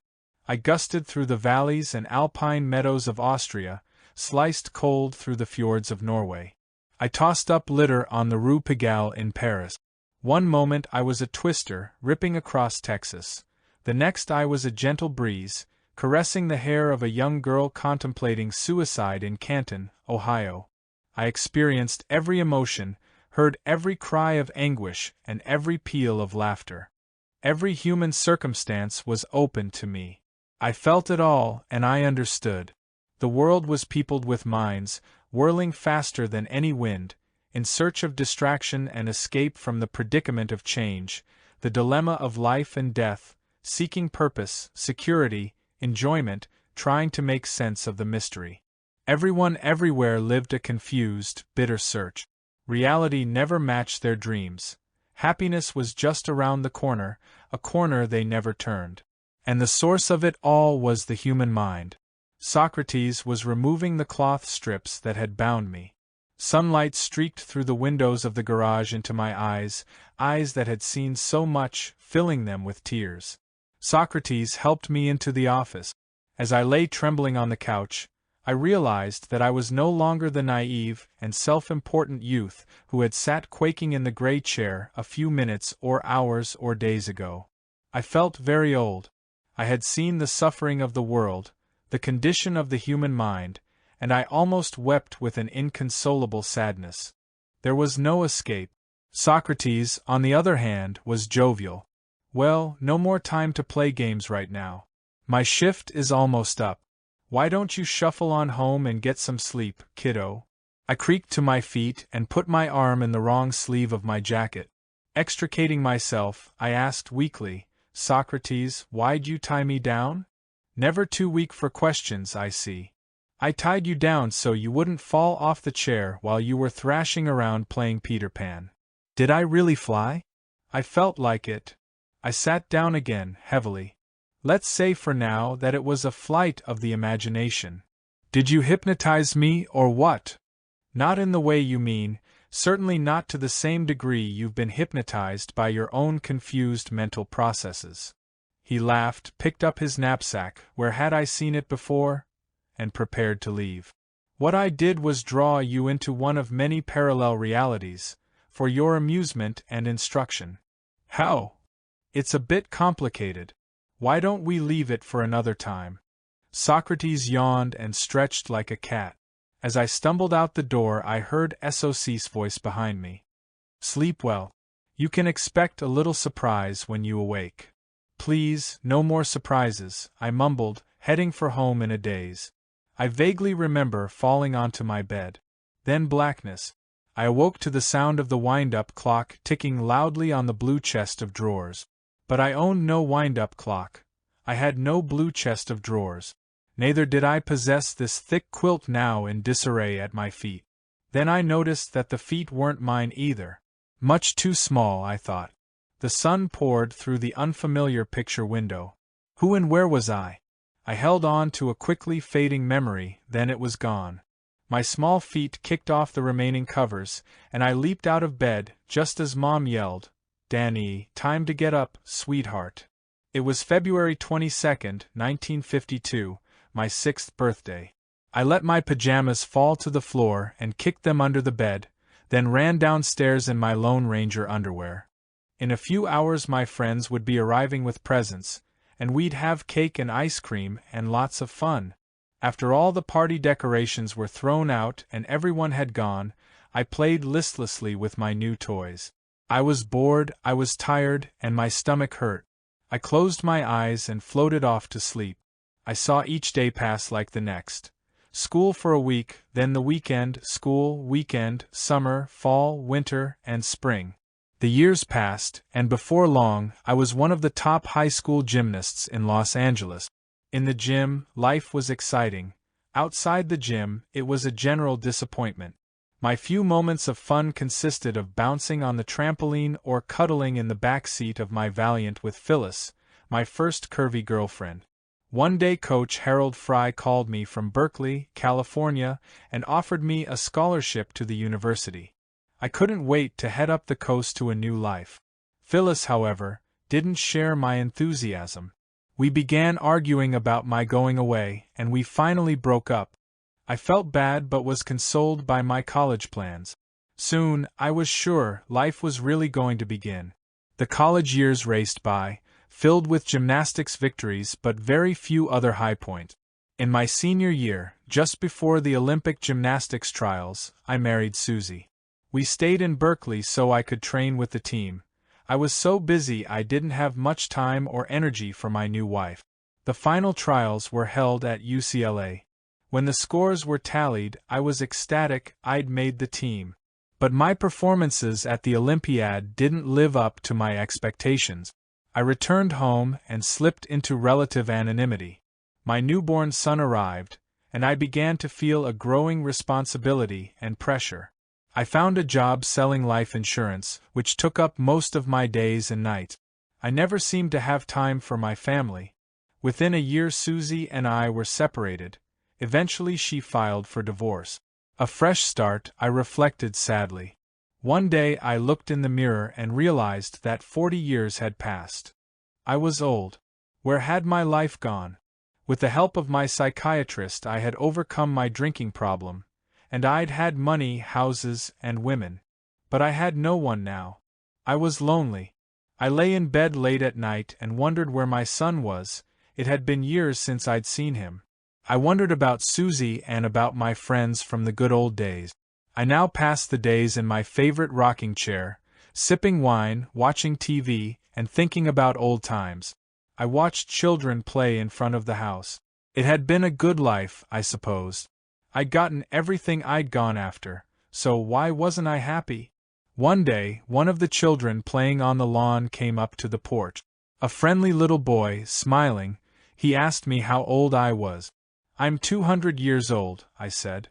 I gusted through the valleys and alpine meadows of Austria, sliced cold through the fjords of Norway. I tossed up litter on the Rue Pigalle in Paris. One moment I was a twister, ripping across Texas. The next I was a gentle breeze, caressing the hair of a young girl contemplating suicide in Canton, Ohio. I experienced every emotion, heard every cry of anguish and every peal of laughter. Every human circumstance was open to me. I felt it all, and I understood. The world was peopled with minds, whirling faster than any wind, in search of distraction and escape from the predicament of change, the dilemma of life and death, seeking purpose, security, enjoyment, trying to make sense of the mystery. Everyone everywhere lived a confused, bitter search. Reality never matched their dreams. Happiness was just around the corner, a corner they never turned. And the source of it all was the human mind. Socrates was removing the cloth strips that had bound me. Sunlight streaked through the windows of the garage into my eyes, eyes that had seen so much, filling them with tears. Socrates helped me into the office. As I lay trembling on the couch, I realized that I was no longer the naive and self-important youth who had sat quaking in the gray chair a few minutes or hours or days ago. I felt very old. I had seen the suffering of the world, the condition of the human mind, and I almost wept with an inconsolable sadness. There was no escape. Socrates, on the other hand, was jovial. Well, no more time to play games right now. My shift is almost up. Why don't you shuffle on home and get some sleep, kiddo? I creaked to my feet and put my arm in the wrong sleeve of my jacket. Extricating myself, I asked weakly, Socrates, why'd you tie me down? Never too weak for questions, I see. I tied you down so you wouldn't fall off the chair while you were thrashing around playing Peter Pan. Did I really fly? I felt like it. I sat down again, heavily. Let's say for now that it was a flight of the imagination. Did you hypnotize me or what? Not in the way you mean, certainly not to the same degree you've been hypnotized by your own confused mental processes. He laughed, picked up his knapsack, where had I seen it before, and prepared to leave. What I did was draw you into one of many parallel realities, for your amusement and instruction. How? It's a bit complicated. Why don't we leave it for another time? Socrates yawned and stretched like a cat. As I stumbled out the door, I heard SOC's voice behind me. Sleep well. You can expect a little surprise when you awake. Please, no more surprises, I mumbled, heading for home in a daze. I vaguely remember falling onto my bed. Then blackness. I awoke to the sound of the wind-up clock ticking loudly on the blue chest of drawers. But I owned no wind-up clock. I had no blue chest of drawers. Neither did I possess this thick quilt now in disarray at my feet. Then I noticed that the feet weren't mine either. Much too small, I thought. The sun poured through the unfamiliar picture window. Who and where was I? I held on to a quickly fading memory, then it was gone. My small feet kicked off the remaining covers, and I leaped out of bed just as Mom yelled, Danny, time to get up, sweetheart. It was February 22nd, 1952, my 6th birthday. I let my pajamas fall to the floor and kicked them under the bed, then ran downstairs in my Lone Ranger underwear. In a few hours my friends would be arriving with presents, and we'd have cake and ice cream and lots of fun. After all the party decorations were thrown out and everyone had gone, I played listlessly with my new toys. I was bored, I was tired, and my stomach hurt. I closed my eyes and floated off to sleep. I saw each day pass like the next. School for a week, then the weekend, school, weekend, summer, fall, winter, and spring. The years passed, and before long, I was one of the top high school gymnasts in Los Angeles. In the gym, life was exciting. Outside the gym, it was a general disappointment. My few moments of fun consisted of bouncing on the trampoline or cuddling in the back seat of my Valiant with Phyllis, my first curvy girlfriend. One day Coach Harold Fry called me from Berkeley, California, and offered me a scholarship to the university. I couldn't wait to head up the coast to a new life. Phyllis, however, didn't share my enthusiasm. We began arguing about my going away, and we finally broke up. I felt bad but was consoled by my college plans. Soon, I was sure, life was really going to begin. The college years raced by, filled with gymnastics victories but very few other high points. In my senior year, just before the Olympic gymnastics trials, I married Susie. We stayed in Berkeley so I could train with the team. I was so busy I didn't have much time or energy for my new wife. The final trials were held at UCLA. When the scores were tallied, I was ecstatic I'd made the team. But my performances at the Olympiad didn't live up to my expectations. I returned home and slipped into relative anonymity. My newborn son arrived, and I began to feel a growing responsibility and pressure. I found a job selling life insurance, which took up most of my days and nights. I never seemed to have time for my family. Within a year Susie and I were separated. Eventually she filed for divorce. A fresh start, I reflected sadly. One day I looked in the mirror and realized that 40 years had passed. I was old. Where had my life gone? With the help of my psychiatrist I had overcome my drinking problem, and I'd had money, houses, and women. But I had no one now. I was lonely. I lay in bed late at night and wondered where my son was. It had been years since I'd seen him. I wondered about Susie and about my friends from the good old days. I now passed the days in my favorite rocking chair, sipping wine, watching TV, and thinking about old times. I watched children play in front of the house. It had been a good life, I supposed. I'd gotten everything I'd gone after, so why wasn't I happy? One day, one of the children playing on the lawn came up to the porch. A friendly little boy, smiling, he asked me how old I was. "I'm 200 years old," I said.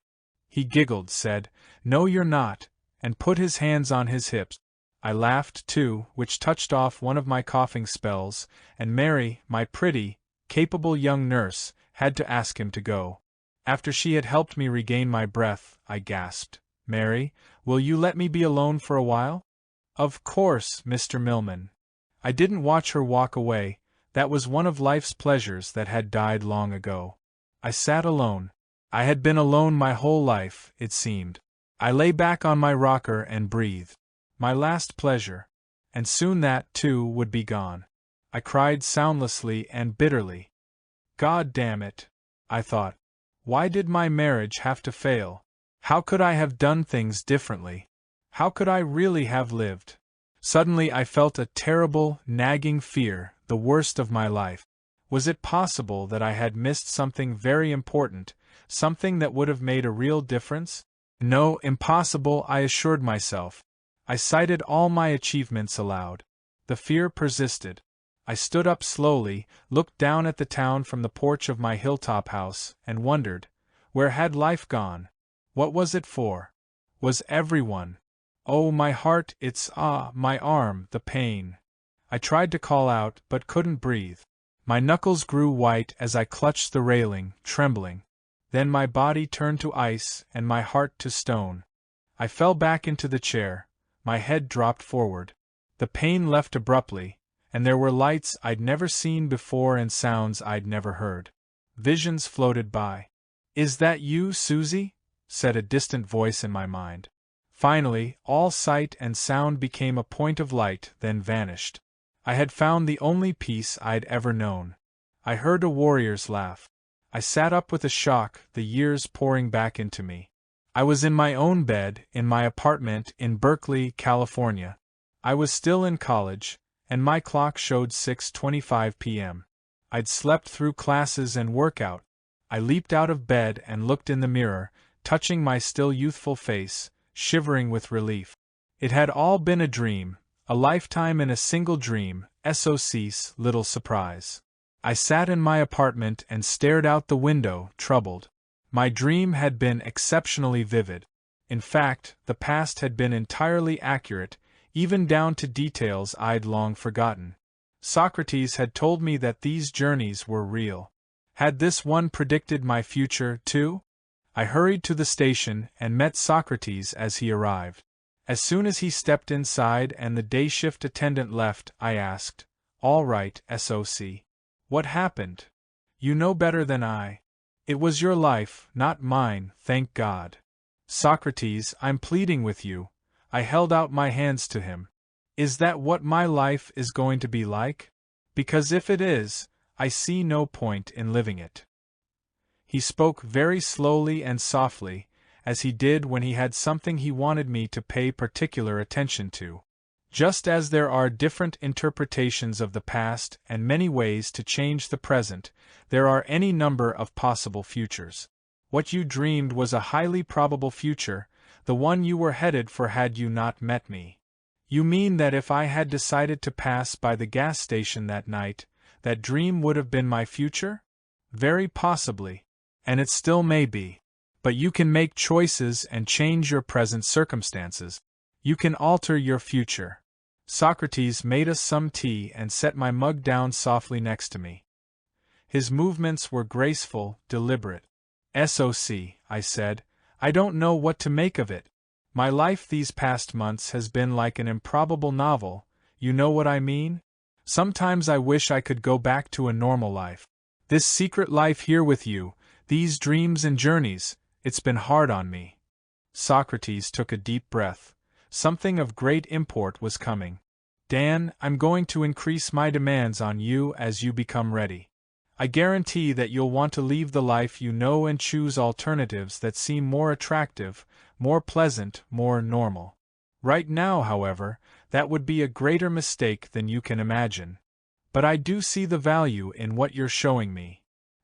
He giggled, said, "No you're not," and put his hands on his hips. I laughed, too, which touched off one of my coughing spells, and Mary, my pretty, capable young nurse, had to ask him to go. After she had helped me regain my breath, I gasped, "Mary, will you let me be alone for a while?" "Of course, Mr. Millman." I didn't watch her walk away. That was one of life's pleasures that had died long ago. I sat alone. I had been alone my whole life, it seemed. I lay back on my rocker and breathed. My last pleasure. And soon that, too, would be gone. I cried soundlessly and bitterly. God damn it, I thought. Why did my marriage have to fail? How could I have done things differently? How could I really have lived? Suddenly I felt a terrible, nagging fear, the worst of my life. Was it possible that I had missed something very important, something that would have made a real difference? No, impossible, I assured myself. I cited all my achievements aloud. The fear persisted. I stood up slowly, looked down at the town from the porch of my hilltop house, and wondered, where had life gone? What was it for? Was everyone? Oh, my heart, my arm, the pain. I tried to call out, but couldn't breathe. My knuckles grew white as I clutched the railing, trembling. Then my body turned to ice and my heart to stone. I fell back into the chair. My head dropped forward. The pain left abruptly, and there were lights I'd never seen before and sounds I'd never heard. Visions floated by. "Is that you, Susie?" said a distant voice in my mind. Finally, all sight and sound became a point of light, then vanished. I had found the only peace I'd ever known. I heard a warrior's laugh. I sat up with a shock, the years pouring back into me. I was in my own bed, in my apartment in Berkeley, California. I was still in college, and my clock showed 6:25 p.m. I'd slept through classes and workout. I leaped out of bed and looked in the mirror, touching my still youthful face, shivering with relief. It had all been a dream, a lifetime in a single dream, SOC's little surprise. I sat in my apartment and stared out the window, troubled. My dream had been exceptionally vivid. In fact, the past had been entirely accurate, even down to details I'd long forgotten. Socrates had told me that these journeys were real. Had this one predicted my future, too? I hurried to the station and met Socrates as he arrived. As soon as he stepped inside and the day shift attendant left, I asked, "All right, SOC. What happened? You know better than I. It was your life, not mine, thank God." "Socrates, I'm pleading with you." I held out my hands to him. "Is that what my life is going to be like? Because if it is, I see no point in living it." He spoke very slowly and softly, as he did when he had something he wanted me to pay particular attention to. Just as there are different interpretations of the past and many ways to change the present, there are any number of possible futures. What you dreamed was a highly probable future, the one you were headed for had you not met me. You mean that if I had decided to pass by the gas station that night, that dream would have been my future? Very possibly. And it still may be. But you can make choices and change your present circumstances. You can alter your future. Socrates made us some tea and set my mug down softly next to me. His movements were graceful, deliberate. "SOC," I said, "I don't know what to make of it. My life these past months has been like an improbable novel, you know what I mean? Sometimes I wish I could go back to a normal life. This secret life here with you, these dreams and journeys, it's been hard on me." Socrates took a deep breath. Something of great import was coming. "Dan, I'm going to increase my demands on you as you become ready. I guarantee that you'll want to leave the life you know and choose alternatives that seem more attractive, more pleasant, more normal. Right now, however, that would be a greater mistake than you can imagine. But I do see the value in what you're showing me.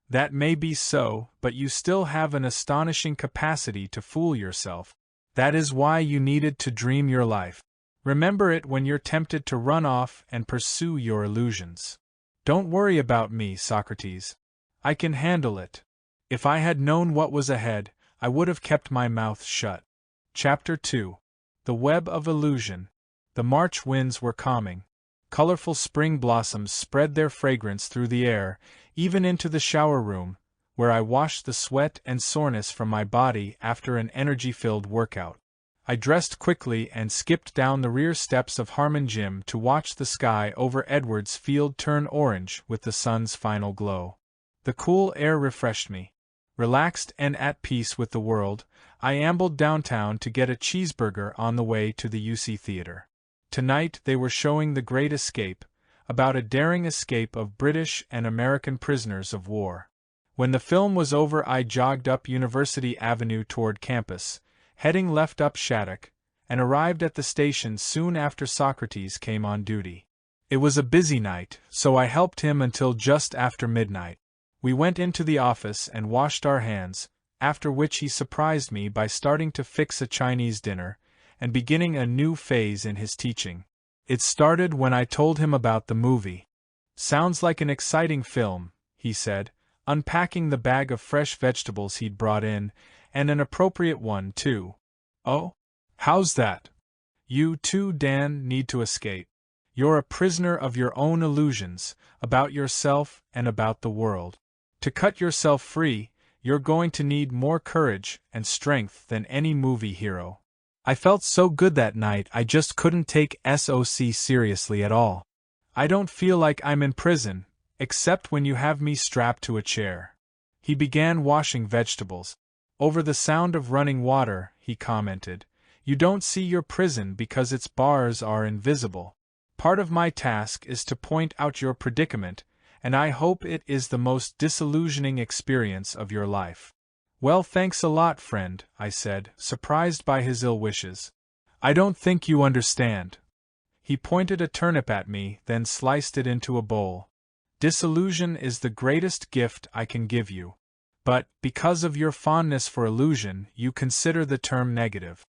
That may be so, but you still have an astonishing capacity to fool yourself. That is why you needed to dream your life. Remember it when you're tempted to run off and pursue your illusions. Don't worry about me, Socrates. I can handle it. If I had known what was ahead, I would have kept my mouth shut." Chapter 2. The Web of Illusion. The March winds were calming. Colorful spring blossoms spread their fragrance through the air, even into the shower room, where I washed the sweat and soreness from my body after an energy-filled workout. I dressed quickly and skipped down the rear steps of Harmon Gym to watch the sky over Edwards Field turn orange with the sun's final glow. The cool air refreshed me. Relaxed and at peace with the world, I ambled downtown to get a cheeseburger on the way to the UC Theater. Tonight they were showing The Great Escape, about a daring escape of British and American prisoners of war. When the film was over, I jogged up University Avenue toward campus, heading left up Shattuck, and arrived at the station soon after Socrates came on duty. It was a busy night, so I helped him until just after midnight. We went into the office and washed our hands, after which he surprised me by starting to fix a Chinese dinner, and beginning a new phase in his teaching. It started when I told him about the movie. "Sounds like an exciting film," he said, unpacking the bag of fresh vegetables he'd brought in, "and an appropriate one, too." "Oh? How's that?" "You too, Dan, need to escape. You're a prisoner of your own illusions, about yourself and about the world. To cut yourself free, you're going to need more courage and strength than any movie hero." I felt so good that night I just couldn't take SOC seriously at all. "I don't feel like I'm in prison, except when you have me strapped to a chair." He began washing vegetables. "Over the sound of running water," he commented. "You don't see your prison because its bars are invisible. Part of my task is to point out your predicament, and I hope it is the most disillusioning experience of your life. Well, thanks a lot, friend, I said, surprised by his ill wishes. I don't think you understand. He pointed a turnip at me, then sliced it into a bowl. Disillusion is the greatest gift I can give you. But, because of your fondness for illusion, you consider the term negative.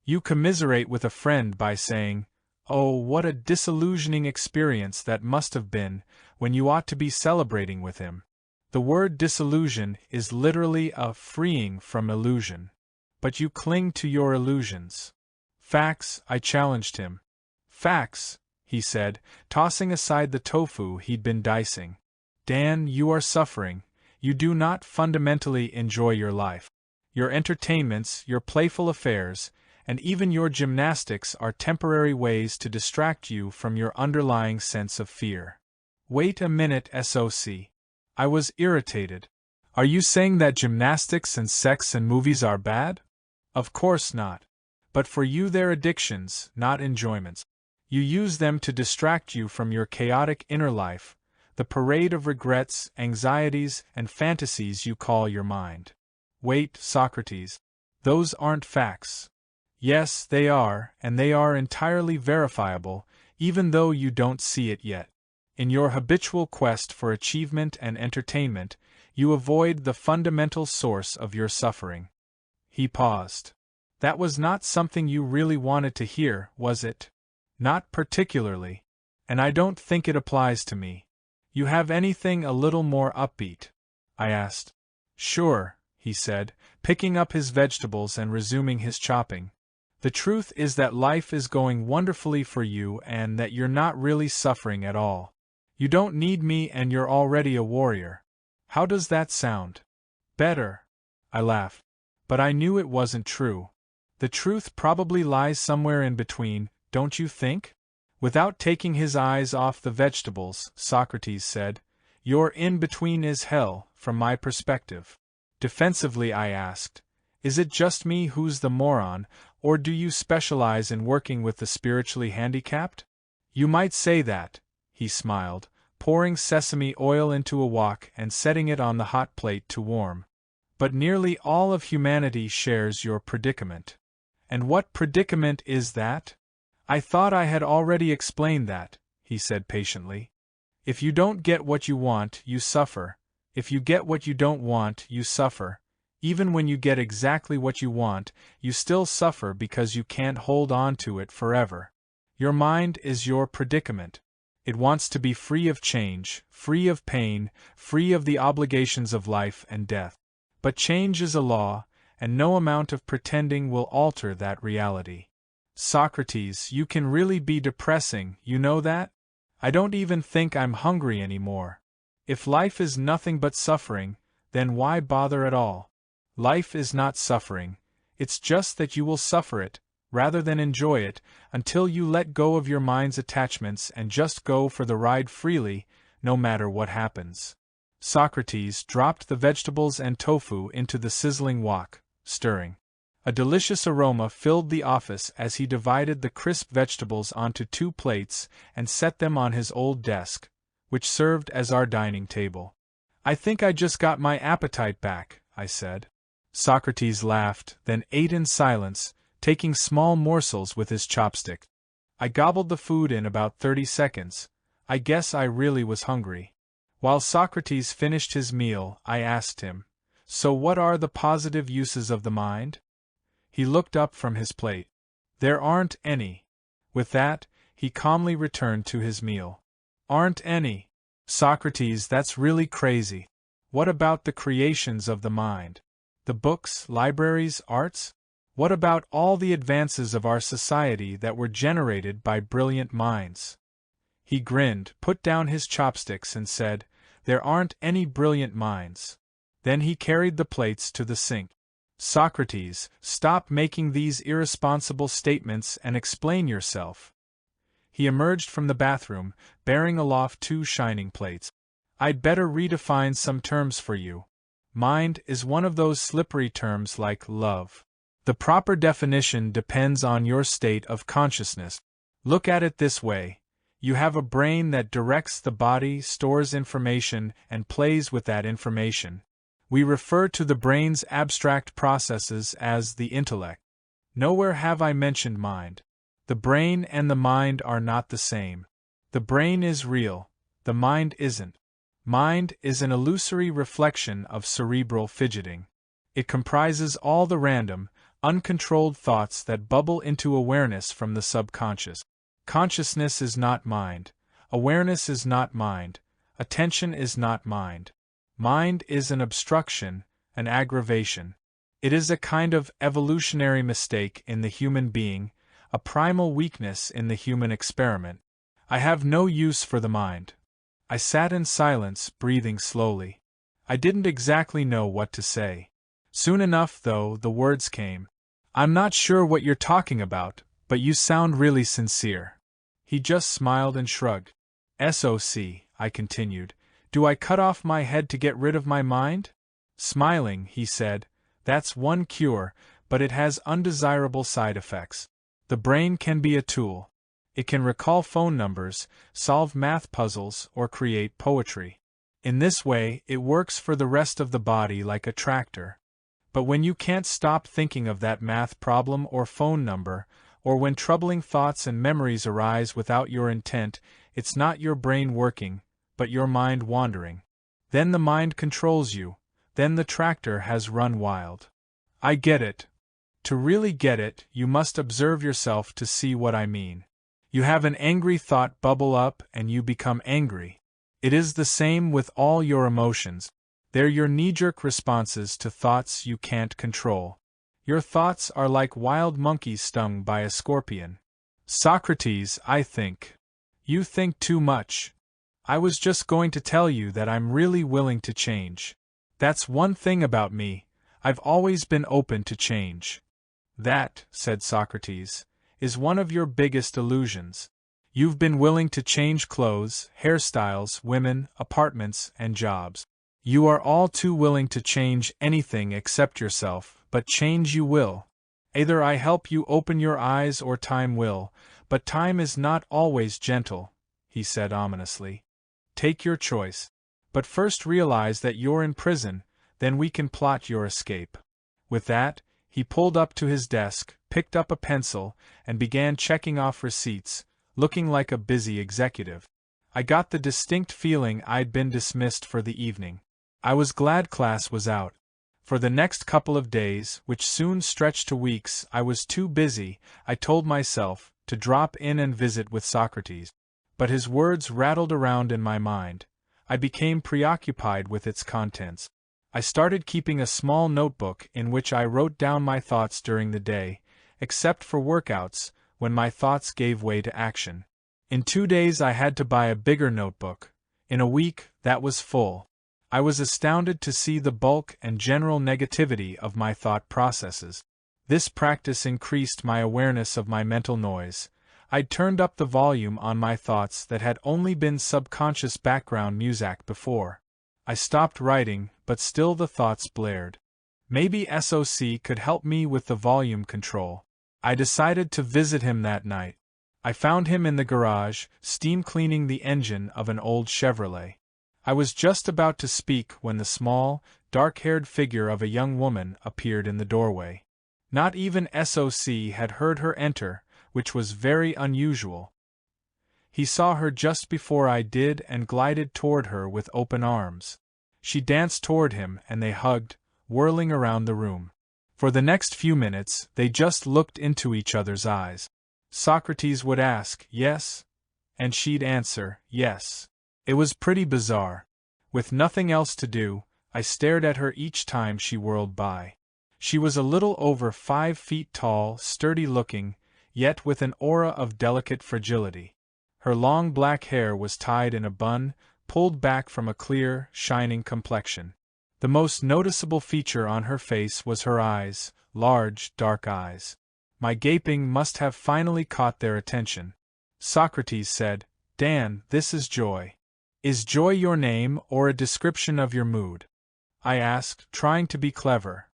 You commiserate with a friend by saying, "Oh, what a disillusioning experience that must have been," when you ought to be celebrating with him. The word disillusion is literally a freeing from illusion. But you cling to your illusions. Facts, I challenged him. Facts, he said, tossing aside the tofu he'd been dicing. Dan, you are suffering. You do not fundamentally enjoy your life. Your entertainments, your playful affairs, and even your gymnastics are temporary ways to distract you from your underlying sense of fear. Wait a minute, SOC. I was irritated. Are you saying that gymnastics and sex and movies are bad? Of course not. But for you they're addictions, not enjoyments. You use them to distract you from your chaotic inner life, the parade of regrets, anxieties, and fantasies you call your mind. Wait, Socrates. Those aren't facts. Yes, they are, and they are entirely verifiable, even though you don't see it yet. In your habitual quest for achievement and entertainment, you avoid the fundamental source of your suffering. He paused. That was not something you really wanted to hear, was it? Not particularly. And I don't think it applies to me. You have anything a little more upbeat? I asked. Sure, he said, picking up his vegetables and resuming his chopping. The truth is that life is going wonderfully for you and that you're not really suffering at all. You don't need me and you're already a warrior. How does that sound? Better. I laughed. But I knew it wasn't true. The truth probably lies somewhere in between, don't you think? Without taking his eyes off the vegetables, Socrates said, your in-between is hell, from my perspective. Defensively I asked, is it just me who's the moron, or do you specialize in working with the spiritually handicapped? You might say that, he smiled, pouring sesame oil into a wok and setting it on the hot plate to warm. But nearly all of humanity shares your predicament. And what predicament is that? I thought I had already explained that, he said patiently. If you don't get what you want, you suffer. If you get what you don't want, you suffer. Even when you get exactly what you want, you still suffer because you can't hold on to it forever. Your mind is your predicament. It wants to be free of change, free of pain, free of the obligations of life and death. But change is a law, and no amount of pretending will alter that reality. Socrates, you can really be depressing, you know that? I don't even think I'm hungry anymore. If life is nothing but suffering, then why bother at all? Life is not suffering, it's just that you will suffer it, rather than enjoy it, until you let go of your mind's attachments and just go for the ride freely, no matter what happens. Socrates dropped the vegetables and tofu into the sizzling wok, stirring. A delicious aroma filled the office as he divided the crisp vegetables onto 2 plates and set them on his old desk, which served as our dining table. I think I just got my appetite back, I said. Socrates laughed, then ate in silence, taking small morsels with his chopstick. I gobbled the food in about 30 seconds. I guess I really was hungry. While Socrates finished his meal, I asked him, so what are the positive uses of the mind? He looked up from his plate. There aren't any. With that, he calmly returned to his meal. Aren't any? Socrates, that's really crazy. What about the creations of the mind? The books, libraries, arts? What about all the advances of our society that were generated by brilliant minds? He grinned, put down his chopsticks and said, there aren't any brilliant minds. Then he carried the plates to the sink. Socrates, stop making these irresponsible statements and explain yourself. He emerged from the bathroom, bearing aloft 2 shining plates. I'd better redefine some terms for you. Mind is one of those slippery terms like love. The proper definition depends on your state of consciousness. Look at it this way. You have a brain that directs the body, stores information, and plays with that information. We refer to the brain's abstract processes as the intellect. Nowhere have I mentioned mind. The brain and the mind are not the same. The brain is real, the mind isn't. Mind is an illusory reflection of cerebral fidgeting. It comprises all the random, uncontrolled thoughts that bubble into awareness from the subconscious. Consciousness is not mind. Awareness is not mind. Attention is not mind. Mind is an obstruction, an aggravation. It is a kind of evolutionary mistake in the human being, a primal weakness in the human experiment. I have no use for the mind. I sat in silence, breathing slowly. I didn't exactly know what to say. Soon enough, though, the words came. I'm not sure what you're talking about, but you sound really sincere. He just smiled and shrugged. SOC, I continued. Do I cut off my head to get rid of my mind? Smiling, he said, that's one cure, but it has undesirable side effects. The brain can be a tool. It can recall phone numbers, solve math puzzles, or create poetry. In this way, it works for the rest of the body like a tractor. But when you can't stop thinking of that math problem or phone number, or when troubling thoughts and memories arise without your intent, it's not your brain working, but your mind wandering. Then the mind controls you, then the tractor has run wild. I get it. To really get it, you must observe yourself to see what I mean. You have an angry thought bubble up and you become angry. It is the same with all your emotions. They're your knee-jerk responses to thoughts you can't control. Your thoughts are like wild monkeys stung by a scorpion. Socrates, I think. You think too much. I was just going to tell you that I'm really willing to change. That's one thing about me, I've always been open to change. That, said Socrates, is one of your biggest illusions. You've been willing to change clothes, hairstyles, women, apartments, and jobs. You are all too willing to change anything except yourself, but change you will. Either I help you open your eyes or time will, but time is not always gentle, he said ominously. Take your choice. But first realize that you're in prison, then we can plot your escape. With that, he pulled up to his desk, picked up a pencil, and began checking off receipts, looking like a busy executive. I got the distinct feeling I'd been dismissed for the evening. I was glad class was out. For the next couple of days, which soon stretched to weeks, I was too busy, I told myself, to drop in and visit with Socrates. But his words rattled around in my mind. I became preoccupied with its contents. I started keeping a small notebook in which I wrote down my thoughts during the day, except for workouts, when my thoughts gave way to action. In 2 days I had to buy a bigger notebook. In a week, that was full. I was astounded to see the bulk and general negativity of my thought processes. This practice increased my awareness of my mental noise. I'd turned up the volume on my thoughts that had only been subconscious background music before. I stopped writing, but still the thoughts blared. Maybe SOC could help me with the volume control. I decided to visit him that night. I found him in the garage, steam cleaning the engine of an old Chevrolet. I was just about to speak when the small, dark-haired figure of a young woman appeared in the doorway. Not even SOC had heard her enter, which was very unusual. He saw her just before I did and glided toward her with open arms. She danced toward him and they hugged, whirling around the room. For the next few minutes, they just looked into each other's eyes. Socrates would ask, "Yes?" and she'd answer, "Yes." It was pretty bizarre. With nothing else to do, I stared at her each time she whirled by. She was a little over 5 feet tall, sturdy-looking, yet with an aura of delicate fragility. Her long black hair was tied in a bun, pulled back from a clear, shining complexion. The most noticeable feature on her face was her eyes, large, dark eyes. My gaping must have finally caught their attention. Socrates said, "Dan, this is joy. Is joy your name or a description of your mood?" I asked, trying to be clever.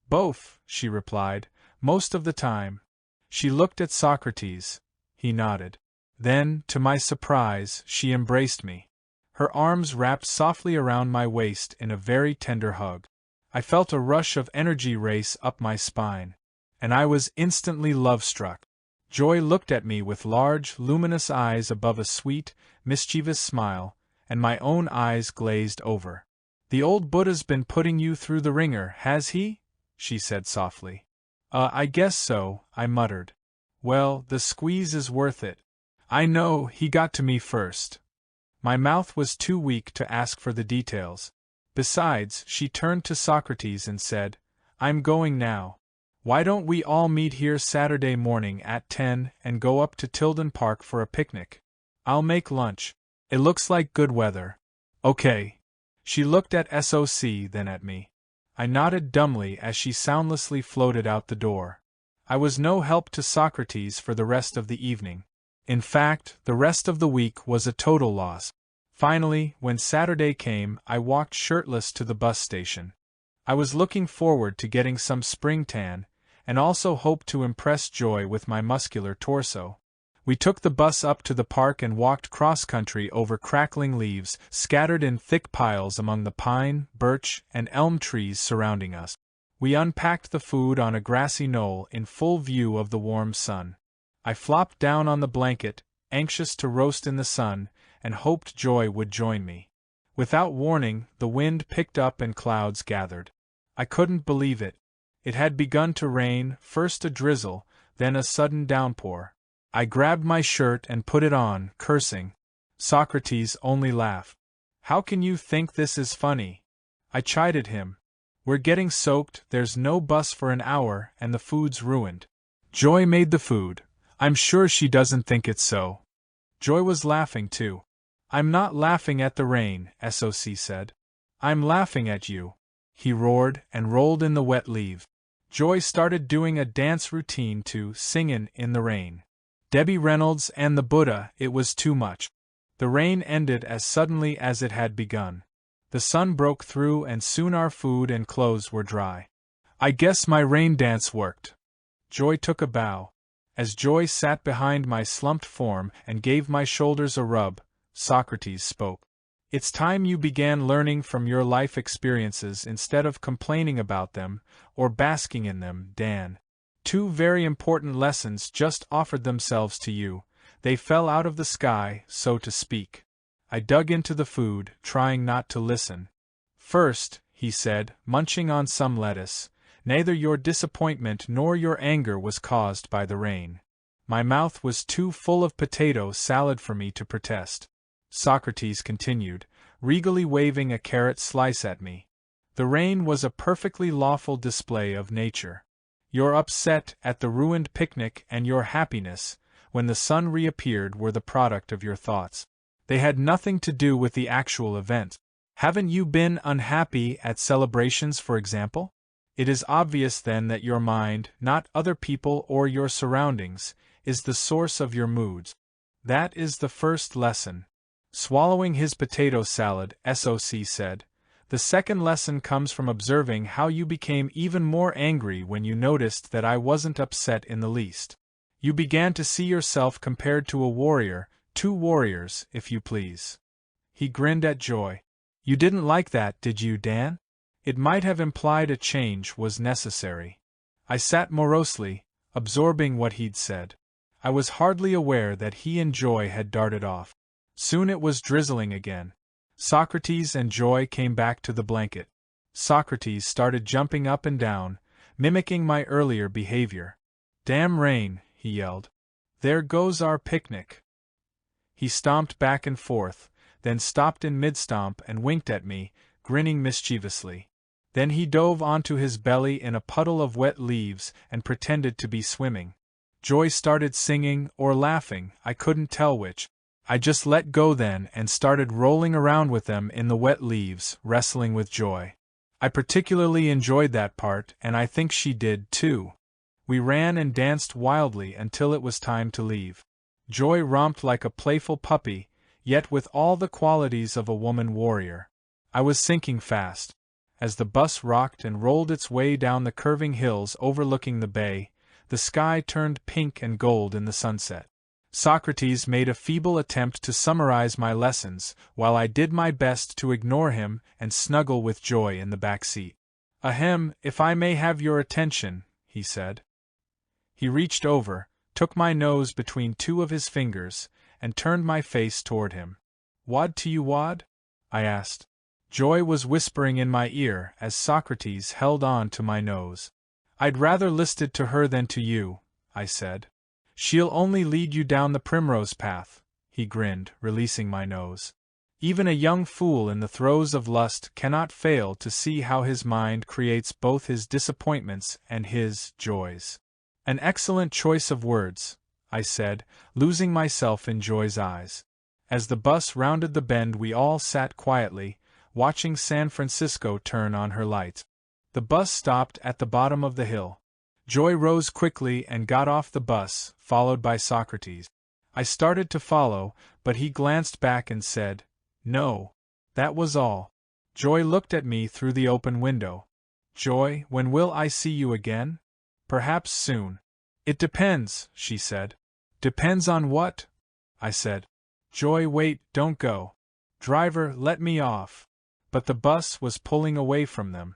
"Both," she replied, "most of the time." She looked at Socrates. He nodded. Then, to my surprise, she embraced me. Her arms wrapped softly around my waist in a very tender hug. I felt a rush of energy race up my spine, and I was instantly love-struck. Joy looked at me with large, luminous eyes above a sweet, mischievous smile, and my own eyes glazed over. "The old Buddha's been putting you through the ringer, has he?" she said softly. I guess so," I muttered. "Well, the squeeze is worth it. I know he got to me first." My mouth was too weak to ask for the details. Besides, she turned to Socrates and said, "I'm going now. Why don't we all meet here Saturday morning at 10 and go up to Tilden Park for a picnic? I'll make lunch. It looks like good weather." "Okay." She looked at SOC, then at me. I nodded dumbly as she soundlessly floated out the door. I was no help to Socrates for the rest of the evening. In fact, the rest of the week was a total loss. Finally, when Saturday came, I walked shirtless to the bus station. I was looking forward to getting some spring tan, and also hoped to impress Joy with my muscular torso. We took the bus up to the park and walked cross-country over crackling leaves scattered in thick piles among the pine, birch, and elm trees surrounding us. We unpacked the food on a grassy knoll in full view of the warm sun. I flopped down on the blanket, anxious to roast in the sun, and hoped Joy would join me. Without warning, the wind picked up and clouds gathered. I couldn't believe it. It had begun to rain, first a drizzle, then a sudden downpour. I grabbed my shirt and put it on, cursing. Socrates only laughed. "How can you think this is funny?" I chided him. "We're getting soaked, there's no bus for an hour, and the food's ruined. Joy made the food. I'm sure she doesn't think it's so." Joy was laughing too. "I'm not laughing at the rain," SOC said. "I'm laughing at you," he roared and rolled in the wet leaves. Joy started doing a dance routine to Singin' in the Rain. Debbie Reynolds and the Buddha, it was too much. The rain ended as suddenly as it had begun. The sun broke through and soon our food and clothes were dry. "I guess my rain dance worked." Joy took a bow. As Joy sat behind my slumped form and gave my shoulders a rub, Socrates spoke. "It's time you began learning from your life experiences instead of complaining about them, or basking in them, Dan. Two very important lessons just offered themselves to you. They fell out of the sky, so to speak." I dug into the food, trying not to listen. "First," he said, munching on some lettuce, "neither your disappointment nor your anger was caused by the rain." My mouth was too full of potato salad for me to protest. Socrates continued, regally waving a carrot slice at me. "The rain was a perfectly lawful display of nature. Your upset at the ruined picnic and your happiness, when the sun reappeared, were the product of your thoughts. They had nothing to do with the actual event. Haven't you been unhappy at celebrations, for example? It is obvious then that your mind, not other people or your surroundings, is the source of your moods. That is the first lesson." Swallowing his potato salad, SOC said, "The second lesson comes from observing how you became even more angry when you noticed that I wasn't upset in the least. You began to see yourself compared to a warrior, two warriors, if you please." He grinned at Joy. "You didn't like that, did you, Dan?" It might have implied a change was necessary. I sat morosely, absorbing what he'd said. I was hardly aware that he and Joy had darted off. Soon it was drizzling again. Socrates and Joy came back to the blanket. Socrates started jumping up and down, mimicking my earlier behavior. "Damn rain," he yelled. "There goes our picnic." He stomped back and forth, then stopped in mid-stomp and winked at me, grinning mischievously. Then he dove onto his belly in a puddle of wet leaves and pretended to be swimming. Joy started singing or laughing, I couldn't tell which. I just let go then and started rolling around with them in the wet leaves, wrestling with Joy. I particularly enjoyed that part, and I think she did too. We ran and danced wildly until it was time to leave. Joy romped like a playful puppy, yet with all the qualities of a woman warrior. I was sinking fast. As the bus rocked and rolled its way down the curving hills overlooking the bay, the sky turned pink and gold in the sunset. Socrates made a feeble attempt to summarize my lessons, while I did my best to ignore him and snuggle with Joy in the back seat. Ahem, if I may have your attention, he said. He reached over, took my nose between two of his fingers, and turned my face toward him. Wad to you wad? I asked. Joy was whispering in my ear as Socrates held on to my nose. I'd rather listed to her than to you, I said. She'll only lead you down the primrose path, he grinned, releasing my nose. Even a young fool in the throes of lust cannot fail to see how his mind creates both his disappointments and his joys. An excellent choice of words, I said, losing myself in Joy's eyes. As the bus rounded the bend, we all sat quietly, watching San Francisco turn on her lights. The bus stopped at the bottom of the hill. Joy rose quickly and got off the bus, followed by Socrates. I started to follow, but he glanced back and said, "No." That was all. Joy looked at me through the open window. "Joy, when will I see you again?" "Perhaps soon." "It depends," she said. "Depends on what?" I said. "Joy, wait, don't go. Driver, let me off." But the bus was pulling away from them.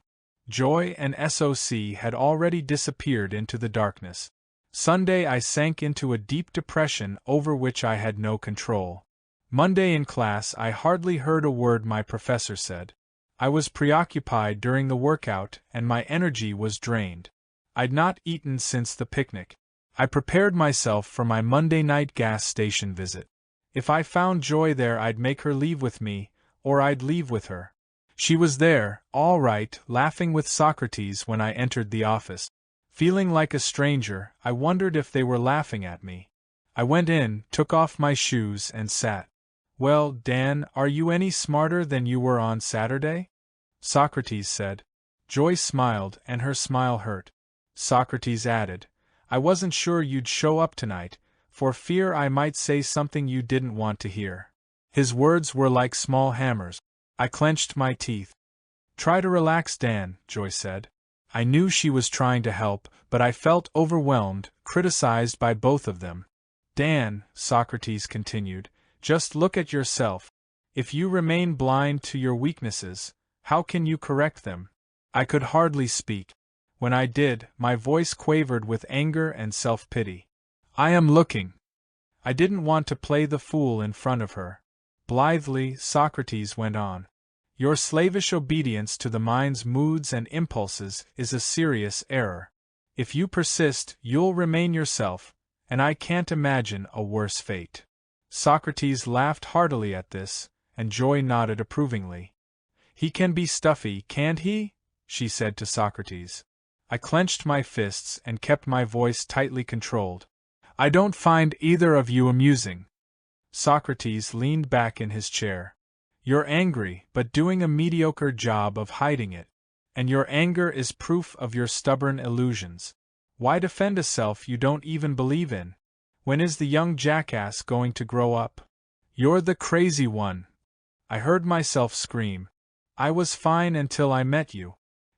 Joy and SOC had already disappeared into the darkness. Sunday I sank into a deep depression over which I had no control. Monday in class I hardly heard a word my professor said. I was preoccupied during the workout and my energy was drained. I'd not eaten since the picnic. I prepared myself for my Monday night gas station visit. If I found Joy there, I'd make her leave with me, or I'd leave with her. She was there, all right, laughing with Socrates when I entered the office. Feeling like a stranger, I wondered if they were laughing at me. I went in, took off my shoes, and sat. "Well, Dan, are you any smarter than you were on Saturday?" Socrates said. Joy smiled, and her smile hurt. Socrates added, "I wasn't sure you'd show up tonight, for fear I might say something you didn't want to hear." His words were like small hammers. I clenched my teeth. "Try to relax, Dan," Joy said. I knew she was trying to help, but I felt overwhelmed, criticized by both of them. "Dan," Socrates continued, "just look at yourself. If you remain blind to your weaknesses, how can you correct them?" I could hardly speak. When I did, my voice quavered with anger and self-pity. "I am looking." I didn't want to play the fool in front of her. Blithely, Socrates went on. "Your slavish obedience to the mind's moods and impulses is a serious error. If you persist, you'll remain yourself, and I can't imagine a worse fate." Socrates laughed heartily at this, and Joy nodded approvingly. "He can be stuffy, can't he?" she said to Socrates. I clenched my fists and kept my voice tightly controlled. "I don't find either of you amusing." Socrates leaned back in his chair. "You're angry, but doing a mediocre job of hiding it. And your anger is proof of your stubborn illusions. Why defend a self you don't even believe in? When is the young jackass going to grow up? You're the crazy one." I heard myself scream. "I was fine until I met you.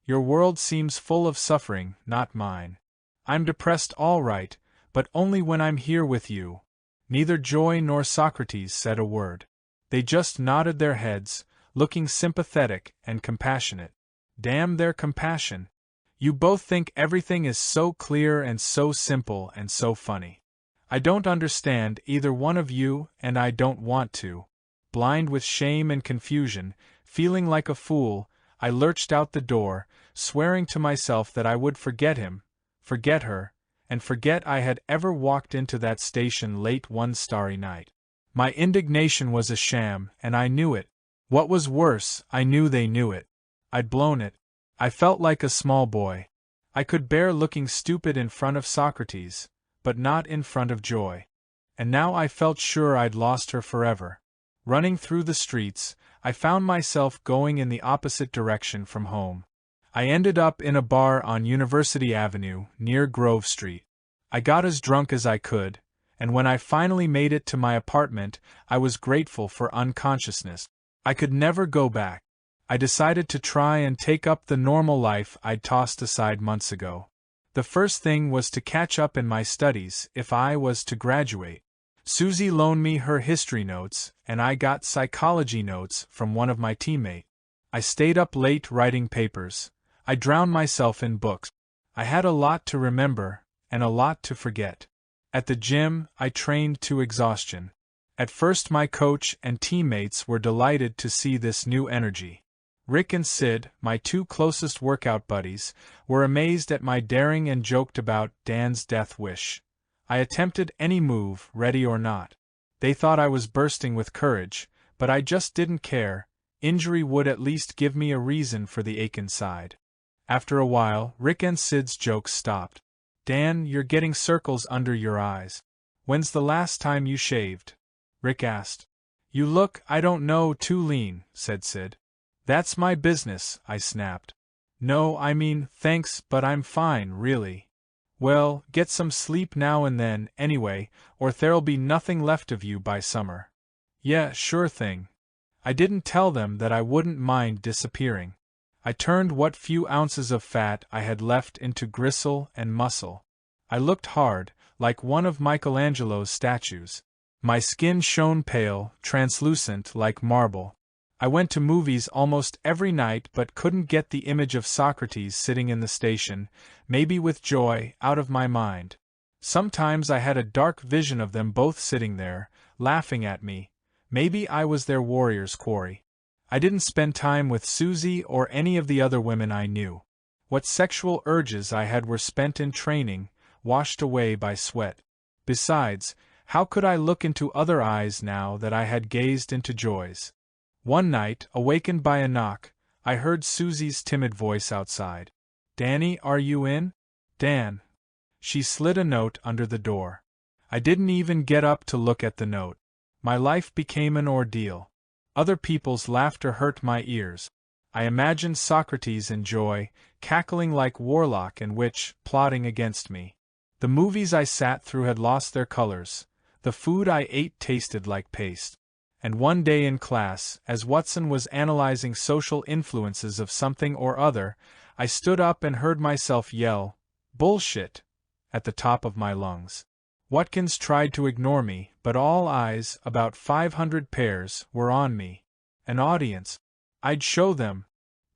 Your world seems full of suffering, not mine. I'm depressed all right, but only when I'm here with you." Neither Joy nor Socrates said a word. They just nodded their heads, looking sympathetic and compassionate. Damn their compassion. You both think everything is so clear and so simple and so funny. I don't understand either one of you, and I don't want to. Blind with shame and confusion, feeling like a fool, I lurched out the door, swearing to myself that I would forget him, forget her, and forget I had ever walked into that station late one starry night. My indignation was a sham, and I knew it. What was worse, I knew they knew it. I'd blown it. I felt like a small boy. I could bear looking stupid in front of Socrates, but not in front of Joy. And now I felt sure I'd lost her forever. Running through the streets, I found myself going in the opposite direction from home. I ended up in a bar on University Avenue, near Grove Street. I got as drunk as I could, and when I finally made it to my apartment, I was grateful for unconsciousness. I could never go back. I decided to try and take up the normal life I'd tossed aside months ago. The first thing was to catch up in my studies if I was to graduate. Susie loaned me her history notes, and I got psychology notes from one of my teammates. I stayed up late writing papers. I drowned myself in books. I had a lot to remember, and a lot to forget. At the gym, I trained to exhaustion. At first my coach and teammates were delighted to see this new energy. Rick and Sid, my two closest workout buddies, were amazed at my daring and joked about Dan's death wish. I attempted any move, ready or not. They thought I was bursting with courage, but I just didn't care. Injury would at least give me a reason for the ache inside. After a while, Rick and Sid's jokes stopped. Dan, you're getting circles under your eyes. When's the last time you shaved? Rick asked. You look, I don't know, too lean, said Sid. That's my business, I snapped. No, I mean, thanks, but I'm fine, really. Well, get some sleep now and then, anyway, or there'll be nothing left of you by summer. Yeah, sure thing. I didn't tell them that I wouldn't mind disappearing. I turned what few ounces of fat I had left into gristle and muscle. I looked hard, like one of Michelangelo's statues. My skin shone pale, translucent like marble. I went to movies almost every night but couldn't get the image of Socrates sitting in the station, maybe with joy, out of my mind. Sometimes I had a dark vision of them both sitting there, laughing at me. Maybe I was their warrior's quarry. I didn't spend time with Susie or any of the other women I knew. What sexual urges I had were spent in training, washed away by sweat. Besides, how could I look into other eyes now that I had gazed into Joy's? One night, awakened by a knock, I heard Susie's timid voice outside. Danny, are you in? Dan. She slid a note under the door. I didn't even get up to look at the note. My life became an ordeal. Other people's laughter hurt my ears. I imagined Socrates and Joy, cackling like warlock and witch, plotting against me. The movies I sat through had lost their colors. The food I ate tasted like paste. And one day in class, as Watson was analyzing social influences of something or other, I stood up and heard myself yell, "Bullshit!" at the top of my lungs. Watkins tried to ignore me, but all eyes, about 500 pairs, were on me. An audience. I'd show them.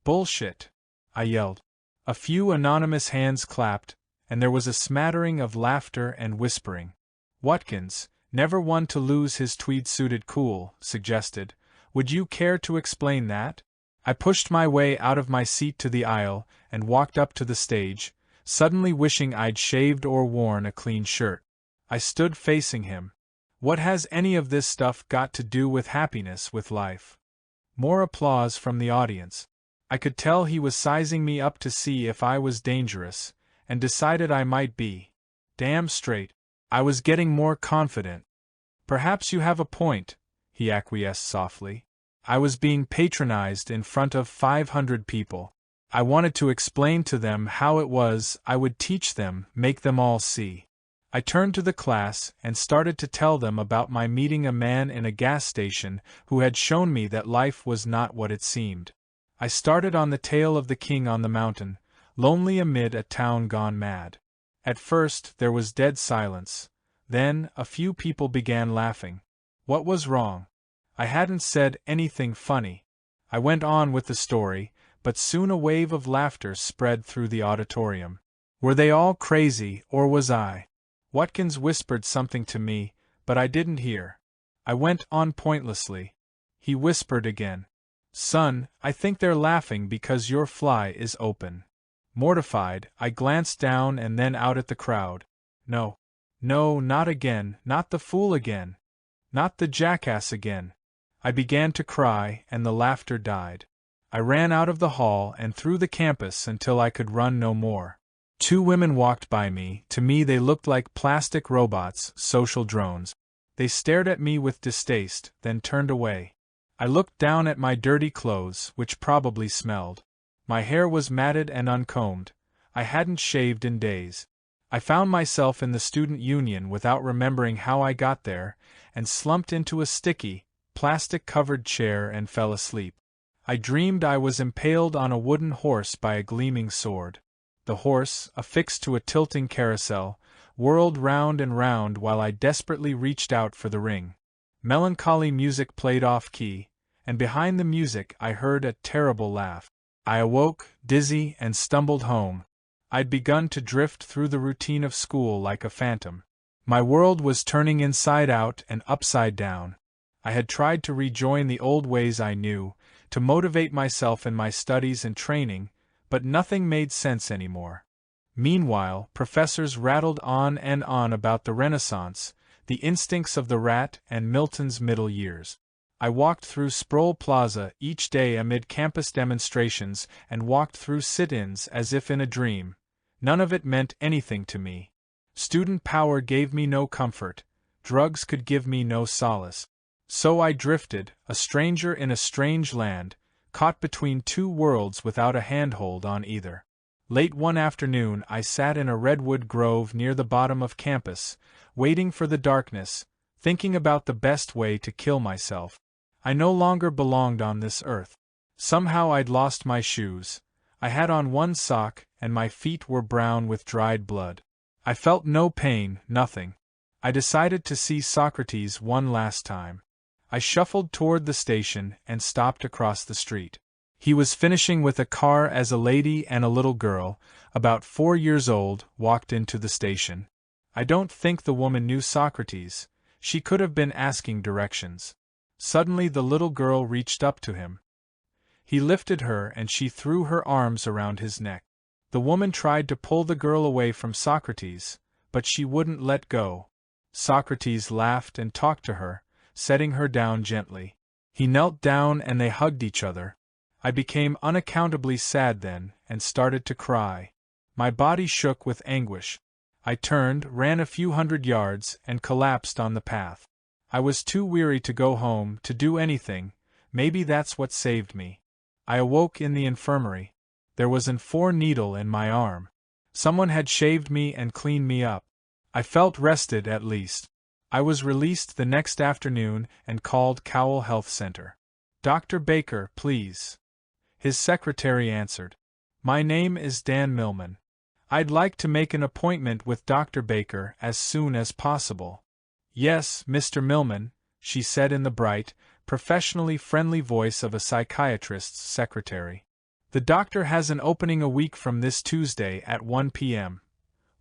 "Bullshit!" I yelled. A few anonymous hands clapped, and there was a smattering of laughter and whispering. Watkins, never one to lose his tweed-suited cool, suggested, "Would you care to explain that?" I pushed my way out of my seat to the aisle and walked up to the stage, suddenly wishing I'd shaved or worn a clean shirt. I stood facing him. What has any of this stuff got to do with happiness with life? More applause from the audience. I could tell he was sizing me up to see if I was dangerous, and decided I might be. Damn straight. I was getting more confident. Perhaps you have a point, he acquiesced softly. I was being patronized in front of 500 people. I wanted to explain to them how it was. I would teach them, make them all see. I turned to the class and started to tell them about my meeting a man in a gas station who had shown me that life was not what it seemed. I started on the tale of the king on the mountain, lonely amid a town gone mad. At first there was dead silence. Then a few people began laughing. What was wrong? I hadn't said anything funny. I went on with the story, but soon a wave of laughter spread through the auditorium. Were they all crazy, or was I? Watkins whispered something to me, but I didn't hear. I went on pointlessly. He whispered again. Son, I think they're laughing because your fly is open. Mortified, I glanced down and then out at the crowd. No. No, not again, not the fool again. Not the jackass again. I began to cry, and the laughter died. I ran out of the hall and through the campus until I could run no more. 2 women walked by me. To me they looked like plastic robots, social drones. They stared at me with distaste, then turned away. I looked down at my dirty clothes, which probably smelled. My hair was matted and uncombed. I hadn't shaved in days. I found myself in the student union without remembering how I got there, and slumped into a sticky, plastic-covered chair and fell asleep. I dreamed I was impaled on a wooden horse by a gleaming sword. The horse, affixed to a tilting carousel, whirled round and round while I desperately reached out for the ring. Melancholy music played off-key, and behind the music I heard a terrible laugh. I awoke, dizzy, and stumbled home. I'd begun to drift through the routine of school like a phantom. My world was turning inside out and upside down. I had tried to rejoin the old ways I knew, to motivate myself in my studies and training, but nothing made sense anymore. Meanwhile, professors rattled on and on about the Renaissance, the instincts of the rat, and Milton's middle years. I walked through Sproul Plaza each day amid campus demonstrations and walked through sit-ins as if in a dream. None of it meant anything to me. Student power gave me no comfort, drugs could give me no solace. So I drifted, a stranger in a strange land, caught between two worlds without a handhold on either. Late one afternoon I sat in a redwood grove near the bottom of campus, waiting for the darkness, thinking about the best way to kill myself. I no longer belonged on this earth. Somehow I'd lost my shoes. I had on one sock, and my feet were brown with dried blood. I felt no pain, nothing. I decided to see Socrates one last time. I shuffled toward the station and stopped across the street. He was finishing with a car as a lady and a little girl, about 4 years old, walked into the station. I don't think the woman knew Socrates. She could have been asking directions. Suddenly the little girl reached up to him. He lifted her and she threw her arms around his neck. The woman tried to pull the girl away from Socrates, but she wouldn't let go. Socrates laughed and talked to her, setting her down gently. He knelt down and they hugged each other. I became unaccountably sad then, and started to cry. My body shook with anguish. I turned, ran a few hundred yards, and collapsed on the path. I was too weary to go home, to do anything. Maybe that's what saved me. I awoke in the infirmary. There was an 4 needle in my arm. Someone had shaved me and cleaned me up. I felt rested at least. I was released the next afternoon and called Cowell Health Center. "Dr. Baker, please." His secretary answered. "My name is Dan Millman. I'd like to make an appointment with Dr. Baker as soon as possible." "Yes, Mr. Millman," she said in the bright, professionally friendly voice of a psychiatrist's secretary. "The doctor has an opening a week from this Tuesday at 1 p.m.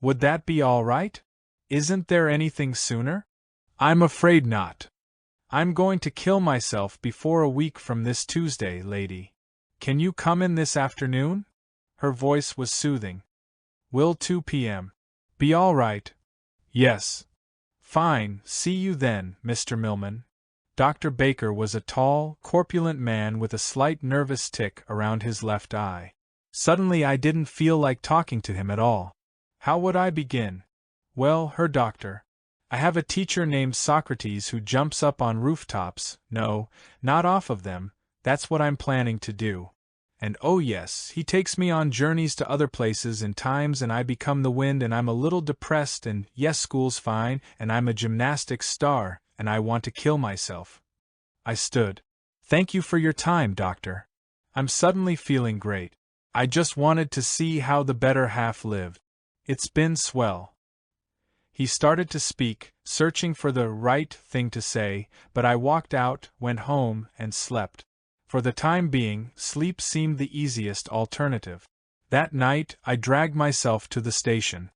Would that be all right? Isn't there anything sooner?" "I'm afraid not. I'm going to kill myself before a week from this Tuesday, lady. Can you come in this afternoon?" Her voice was soothing. "Will 2 p.m. be all right?" "Yes." "Fine, see you then, Mr. Millman." Dr. Baker was a tall, corpulent man with a slight nervous tic around his left eye. Suddenly I didn't feel like talking to him at all. How would I begin? "Well, her doctor. I have a teacher named Socrates who jumps up on rooftops. No, not off of them. That's what I'm planning to do. And oh yes, he takes me on journeys to other places and times and I become the wind and I'm a little depressed and yes, school's fine and I'm a gymnastics star and I want to kill myself." I stood. "Thank you for your time, doctor. I'm suddenly feeling great. I just wanted to see how the better half lived. It's been swell." He started to speak, searching for the right thing to say, but I walked out, went home, and slept. For the time being, sleep seemed the easiest alternative. That night, I dragged myself to the station.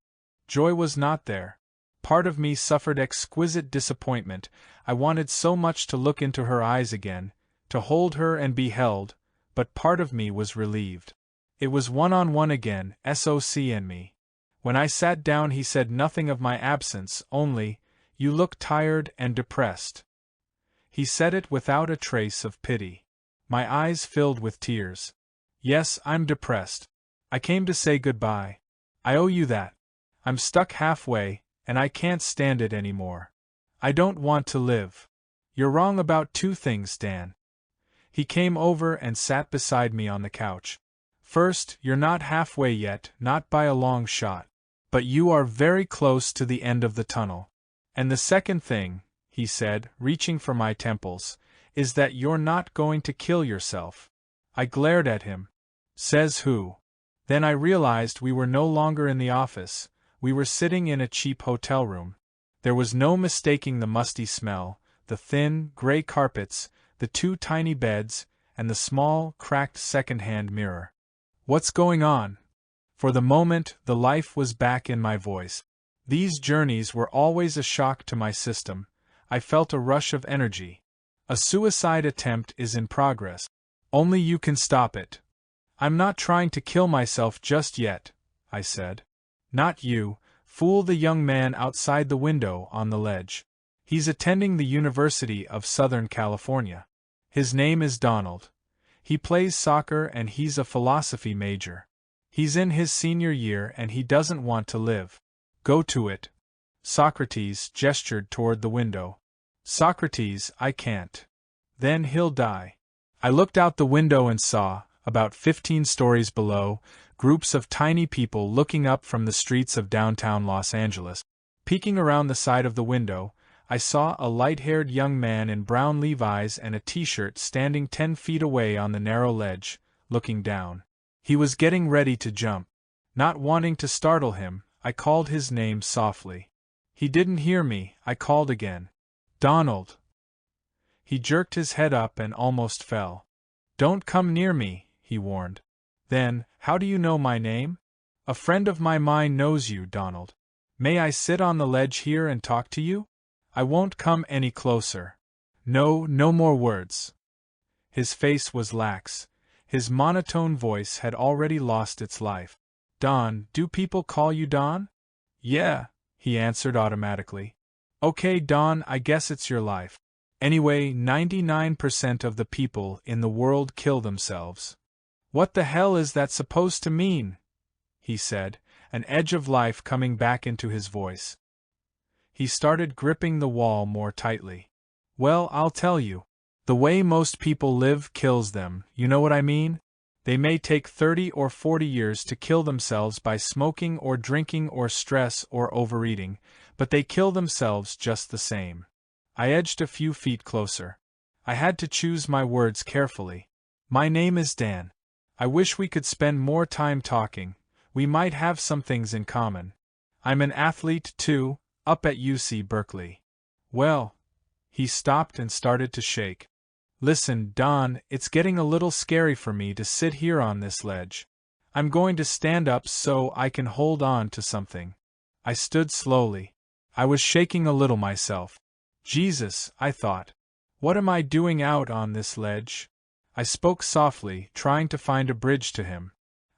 Joy was not there. Part of me suffered exquisite disappointment. I wanted so much to look into her eyes again, to hold her and be held, but part of me was relieved. It was one-on-one again, SOC and me. When I sat down he said nothing of my absence, only, "You look tired and depressed." He said it without a trace of pity. My eyes filled with tears. "Yes, I'm depressed. I came to say goodbye. I owe you that. I'm stuck halfway, and I can't stand it anymore. I don't want to live. You're wrong about 2 things, Dan." He came over and sat beside me on the couch. "First, you're not halfway yet, not by a long shot. But you are very close to the end of the tunnel. And the second thing," he said, reaching for my temples, "is that you're not going to kill yourself." I glared at him. "Says who?" Then I realized we were no longer in the office, we were sitting in a cheap hotel room. There was no mistaking the musty smell, the thin, gray carpets, the 2 tiny beds, and the small, cracked second-hand mirror. What's going on? For the moment, the life was back in my voice. These journeys were always a shock to my system. I felt a rush of energy. A suicide attempt is in progress. Only you can stop it. I'm not trying to kill myself just yet, I said. Not you, fool. The young man outside the window on the ledge. He's attending the University of Southern California. His name is Donald. He plays soccer and he's a philosophy major. He's in his senior year and he doesn't want to live. Go to it. Socrates gestured toward the window. Socrates, I can't. Then he'll die. I looked out the window and saw, about 15 stories below, groups of tiny people looking up from the streets of downtown Los Angeles. Peeking around the side of the window, I saw a light-haired young man in brown Levi's and a t-shirt standing 10 feet away on the narrow ledge, looking down. He was getting ready to jump. Not wanting to startle him, I called his name softly. He didn't hear me. I called again. Donald. He jerked his head up and almost fell. Don't come near me, he warned. Then, how do you know my name? A friend of mine knows you, Donald. May I sit on the ledge here and talk to you? I won't come any closer. No more words. His face was lax. His monotone voice had already lost its life. Don, do people call you Don? Yeah, he answered automatically. Okay, Don, I guess it's your life. Anyway, 99% of the people in the world kill themselves. What the hell is that supposed to mean? He said, an edge of life coming back into his voice. He started gripping the wall more tightly. Well, I'll tell you. The way most people live kills them, you know what I mean? They may take 30 or 40 years to kill themselves by smoking or drinking or stress or overeating, but they kill themselves just the same. I edged a few feet closer. I had to choose my words carefully. My name is Dan. I wish we could spend more time talking. We might have some things in common. I'm an athlete, too, up at UC Berkeley. Well, he stopped and started to shake. Listen, Don, it's getting a little scary for me to sit here on this ledge. I'm going to stand up so I can hold on to something. I stood slowly. I was shaking a little myself. Jesus, I thought. What am I doing out on this ledge? I spoke softly, trying to find a bridge to him.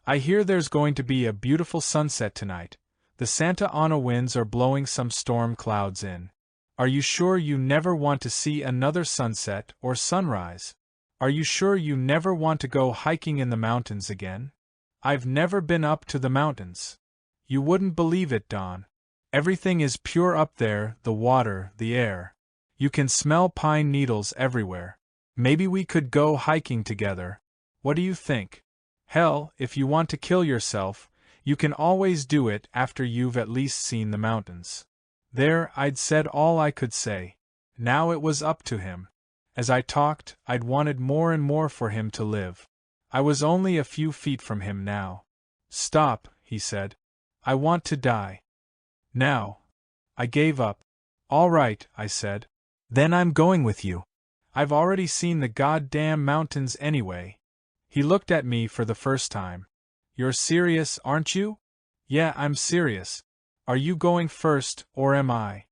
I hear there's going to be a beautiful sunset tonight. The Santa Ana winds are blowing some storm clouds in. Are you sure you never want to see another sunset or sunrise? Are you sure you never want to go hiking in the mountains again? I've never been up to the mountains. You wouldn't believe it, Don. Everything is pure up there, the water, the air. You can smell pine needles everywhere. Maybe we could go hiking together. What do you think? Hell, if you want to kill yourself, you can always do it after you've at least seen the mountains. There, I'd said all I could say. Now it was up to him. As I talked, I'd wanted more and more for him to live. I was only a few feet from him now. Stop, he said. I want to die. Now. I gave up. All right, I said. Then I'm going with you. I've already seen the goddamn mountains anyway. He looked at me for the first time. You're serious, aren't you? Yeah, I'm serious. Are you going first, or am I?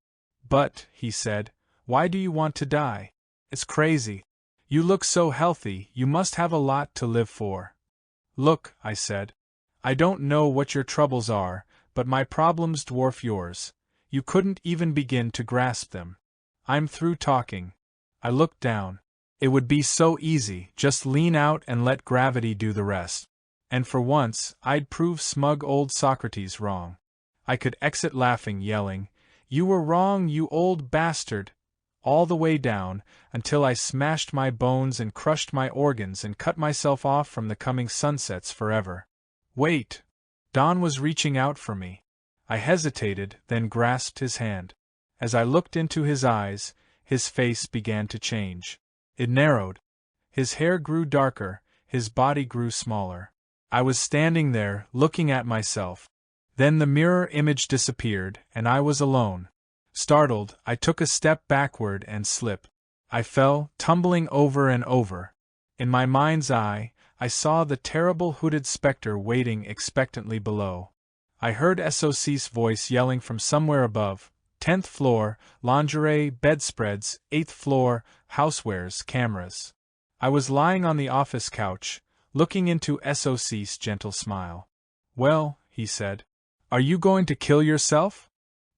But, he said, why do you want to die? It's crazy. You look so healthy, you must have a lot to live for. Look, I said. I don't know what your troubles are, but my problems dwarf yours. You couldn't even begin to grasp them. I'm through talking. I looked down. It would be so easy, just lean out and let gravity do the rest. And for once, I'd prove smug old Socrates wrong. I could exit laughing, yelling, "You were wrong, you old bastard!" all the way down, until I smashed my bones and crushed my organs and cut myself off from the coming sunsets forever. Wait! Don was reaching out for me. I hesitated, then grasped his hand. As I looked into his eyes, his face began to change. It narrowed. His hair grew darker, his body grew smaller. I was standing there, looking at myself. Then the mirror image disappeared, and I was alone. Startled, I took a step backward and slipped. I fell, tumbling over and over. In my mind's eye, I saw the terrible hooded spectre waiting expectantly below. I heard Socrates' voice yelling from somewhere above, 10th floor, lingerie, bedspreads, 8th floor, housewares, cameras. I was lying on the office couch, looking into Socrates' gentle smile. Well, he said, are you going to kill yourself?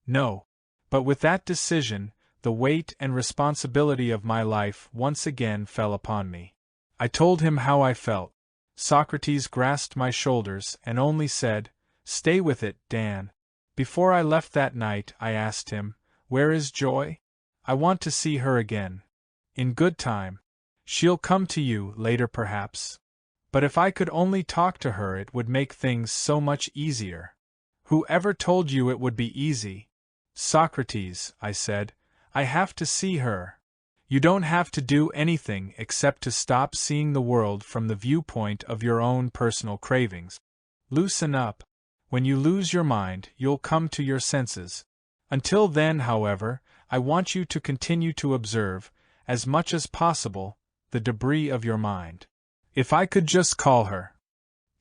No. But with that decision, the weight and responsibility of my life once again fell upon me. I told him how I felt. Socrates grasped my shoulders and only said, "Stay with it, Dan." Before I left that night, I asked him, "Where is Joy? I want to see her again." "In good time. She'll come to you later perhaps. But if I could only talk to her, it would make things so much easier." "Whoever told you it would be easy?" "Socrates," I said, "I have to see her." "You don't have to do anything except to stop seeing the world from the viewpoint of your own personal cravings. Loosen up. When you lose your mind, you'll come to your senses. Until then, however, I want you to continue to observe, as much as possible, the debris of your mind." If I could just call her.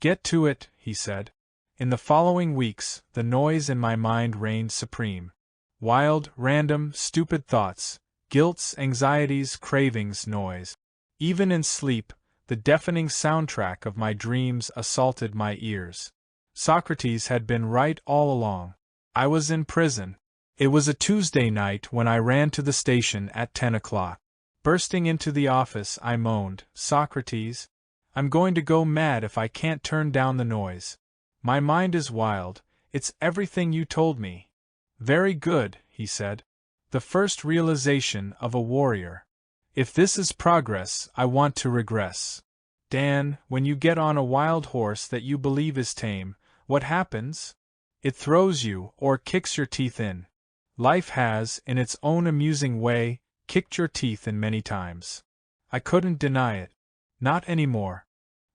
"Get to it," he said. In the following weeks, the noise in my mind reigned supreme. Wild, random, stupid thoughts, guilts, anxieties, cravings, noise. Even in sleep, the deafening soundtrack of my dreams assaulted my ears. Socrates had been right all along. I was in prison. It was a Tuesday night when I ran to the station at 10 o'clock. Bursting into the office, I moaned, "Socrates, I'm going to go mad if I can't turn down the noise. My mind is wild, it's everything you told me." "Very good," he said. "The first realization of a warrior. If this is progress, I want to regress. Dan, when you get on a wild horse that you believe is tame, what happens? It throws you, or kicks your teeth in. Life has, in its own amusing way, kicked your teeth in many times. I couldn't deny it. Not anymore.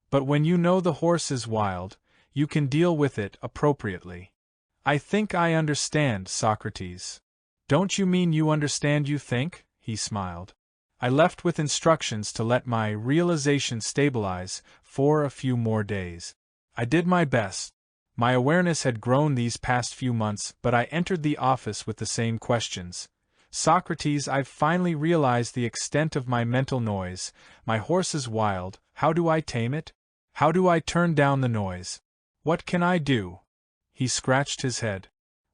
But when you know the horse is wild, you can deal with it appropriately." "I think I understand, Socrates." "Don't you mean you understand you think?" he smiled. I left with instructions to let my realization stabilize for a few more days. I did my best. My awareness had grown these past few months, but I entered the office with the same questions. "Socrates, I've finally realized the extent of my mental noise. My horse is wild. How do I tame it? How do I turn down the noise? What can I do?" He scratched his head.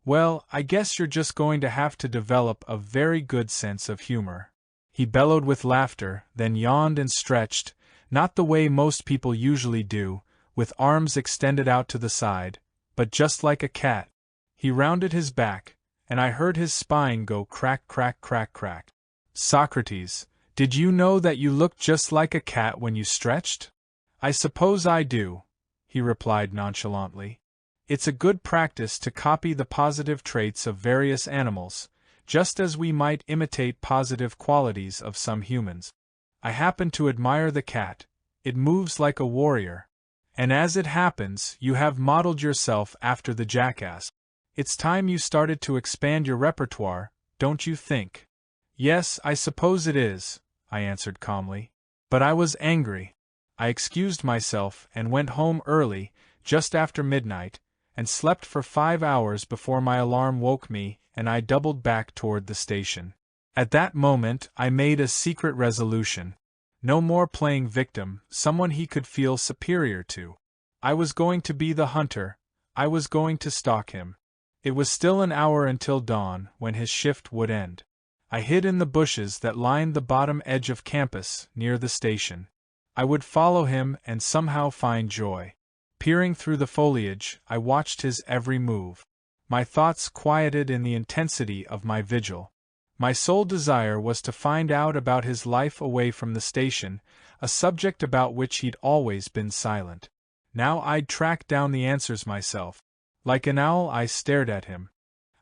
"Well, I guess you're just going to have to develop a very good sense of humor." He bellowed with laughter, then yawned and stretched, not the way most people usually do, with arms extended out to the side, but just like a cat. He rounded his back, and I heard his spine go crack, crack, crack, crack. "Socrates, did you know that you looked just like a cat when you stretched?" "I suppose I do," he replied nonchalantly. "It's a good practice to copy the positive traits of various animals, just as we might imitate positive qualities of some humans. I happen to admire the cat. It moves like a warrior. And as it happens, you have modeled yourself after the jackass. It's time you started to expand your repertoire, don't you think?" "Yes, I suppose it is," I answered calmly. But I was angry. I excused myself and went home early, just after midnight, and slept for 5 hours before my alarm woke me, and I doubled back toward the station. At that moment, I made a secret resolution. No more playing victim, someone he could feel superior to. I was going to be the hunter. I was going to stalk him. It was still an hour until dawn, when his shift would end. I hid in the bushes that lined the bottom edge of campus, near the station. I would follow him and somehow find Joy. Peering through the foliage, I watched his every move. My thoughts quieted in the intensity of my vigil. My sole desire was to find out about his life away from the station, a subject about which he'd always been silent. Now I'd track down the answers myself. Like an owl, I stared at him.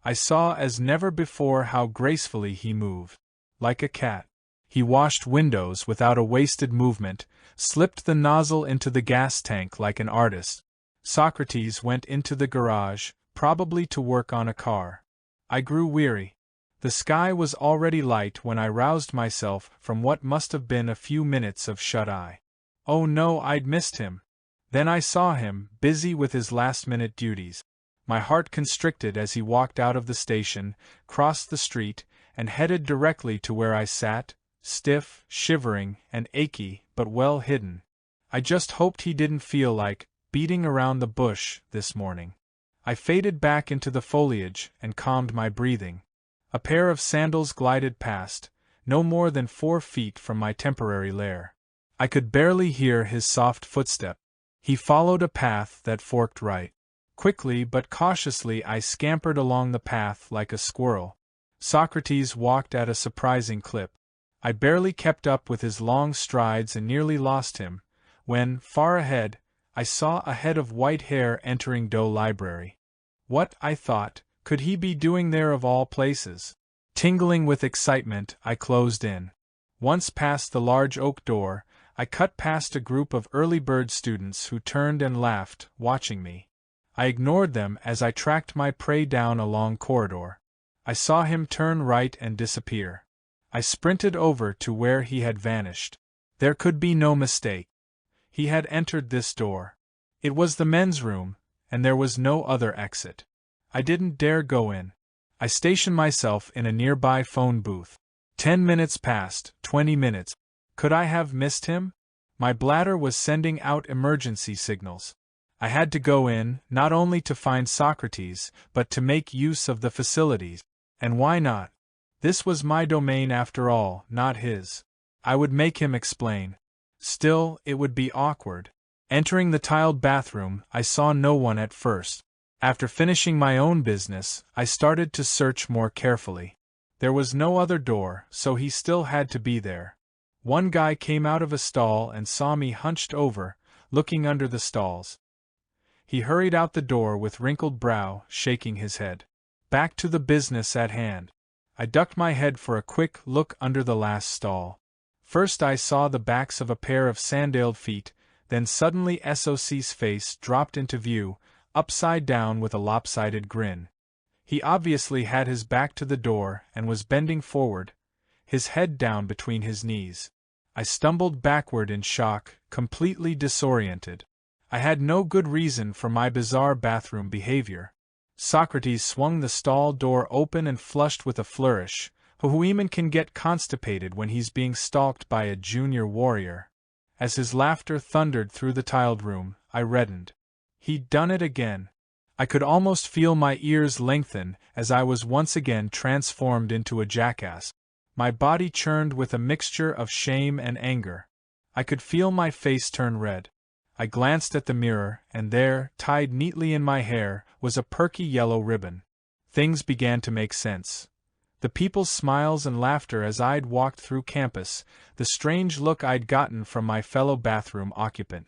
I saw as never before how gracefully he moved. Like a cat. He washed windows without a wasted movement, slipped the nozzle into the gas tank like an artist. Socrates went into the garage, probably to work on a car. I grew weary. The sky was already light when I roused myself from what must have been a few minutes of shut-eye. Oh no, I'd missed him. Then I saw him, busy with his last-minute duties. My heart constricted as he walked out of the station, crossed the street, and headed directly to where I sat, stiff, shivering, and achy, but well hidden. I just hoped he didn't feel like beating around the bush this morning. I faded back into the foliage and calmed my breathing. A pair of sandals glided past, no more than 4 feet from my temporary lair. I could barely hear his soft footstep. He followed a path that forked right. Quickly but cautiously I scampered along the path like a squirrel. Socrates walked at a surprising clip. I barely kept up with his long strides and nearly lost him, when, far ahead, I saw a head of white hair entering Doe Library. What, I thought, could he be doing there of all places? Tingling with excitement, I closed in. Once past the large oak door, I cut past a group of early bird students who turned and laughed, watching me. I ignored them as I tracked my prey down a long corridor. I saw him turn right and disappear. I sprinted over to where he had vanished. There could be no mistake. He had entered this door. It was the men's room, and there was no other exit. I didn't dare go in. I stationed myself in a nearby phone booth. 10 minutes passed, 20 minutes. Could I have missed him? My bladder was sending out emergency signals. I had to go in, not only to find Socrates, but to make use of the facilities. And why not? This was my domain after all, not his. I would make him explain. Still, it would be awkward. Entering the tiled bathroom, I saw no one at first. After finishing my own business, I started to search more carefully. There was no other door, so he still had to be there. One guy came out of a stall and saw me hunched over, looking under the stalls. He hurried out the door with wrinkled brow, shaking his head. Back to the business at hand. I ducked my head for a quick look under the last stall. First I saw the backs of a pair of sandaled feet, then suddenly SOC's face dropped into view, upside down with a lopsided grin. He obviously had his back to the door and was bending forward, his head down between his knees. I stumbled backward in shock, completely disoriented. I had no good reason for my bizarre bathroom behavior. Socrates swung the stall door open and flushed with a flourish. Huiman can get constipated when he's being stalked by a junior warrior. As his laughter thundered through the tiled room, I reddened. He'd done it again. I could almost feel my ears lengthen as I was once again transformed into a jackass. My body churned with a mixture of shame and anger. I could feel my face turn red. I glanced at the mirror, and there, tied neatly in my hair, was a perky yellow ribbon. Things began to make sense. The people's smiles and laughter as I'd walked through campus, the strange look I'd gotten from my fellow bathroom occupant.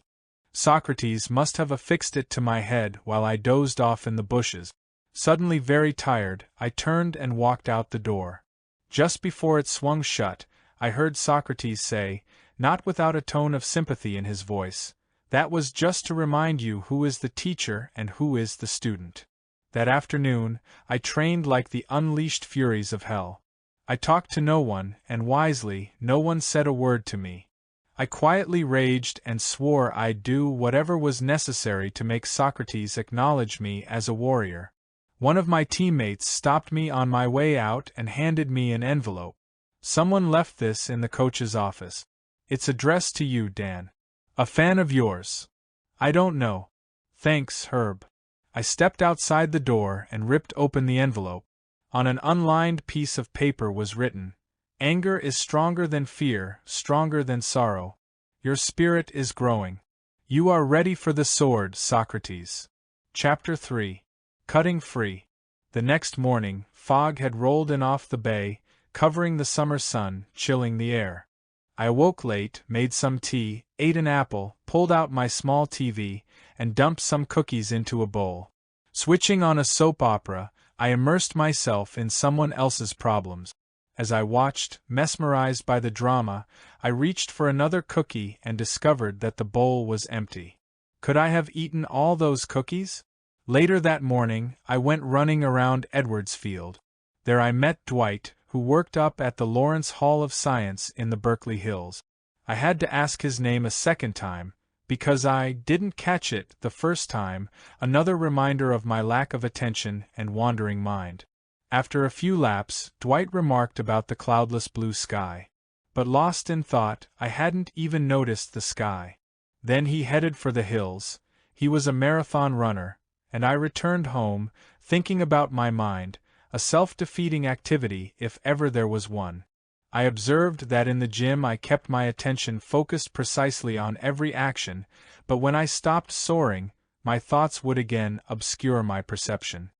Socrates must have affixed it to my head while I dozed off in the bushes. Suddenly very tired, I turned and walked out the door. Just before it swung shut, I heard Socrates say, not without a tone of sympathy in his voice, "That was just to remind you who is the teacher and who is the student." That afternoon, I trained like the unleashed furies of hell. I talked to no one, and wisely, no one said a word to me. I quietly raged and swore I'd do whatever was necessary to make Socrates acknowledge me as a warrior. One of my teammates stopped me on my way out and handed me an envelope. "Someone left this in the coach's office. It's addressed to you, Dan. A fan of yours." "I don't know." "Thanks, Herb." I stepped outside the door and ripped open the envelope. On an unlined piece of paper was written, "Anger is stronger than fear, stronger than sorrow. Your spirit is growing. You are ready for the sword, Socrates." Chapter 3. Cutting Free. The next morning, fog had rolled in off the bay, covering the summer sun, chilling the air. I awoke late, made some tea, ate an apple, pulled out my small TV, and dumped some cookies into a bowl. Switching on a soap opera, I immersed myself in someone else's problems. As I watched, mesmerized by the drama, I reached for another cookie and discovered that the bowl was empty. Could I have eaten all those cookies? Later that morning, I went running around Edwardsfield. There I met Dwight, who worked up at the Lawrence Hall of Science in the Berkeley Hills. I had to ask his name a second time, because I didn't catch it the first time, another reminder of my lack of attention and wandering mind. After a few laps, Dwight remarked about the cloudless blue sky. But lost in thought, I hadn't even noticed the sky. Then he headed for the hills. He was a marathon runner, and I returned home, thinking about my mind, a self-defeating activity if ever there was one. I observed that in the gym I kept my attention focused precisely on every action, but when I stopped soaring, my thoughts would again obscure my perception.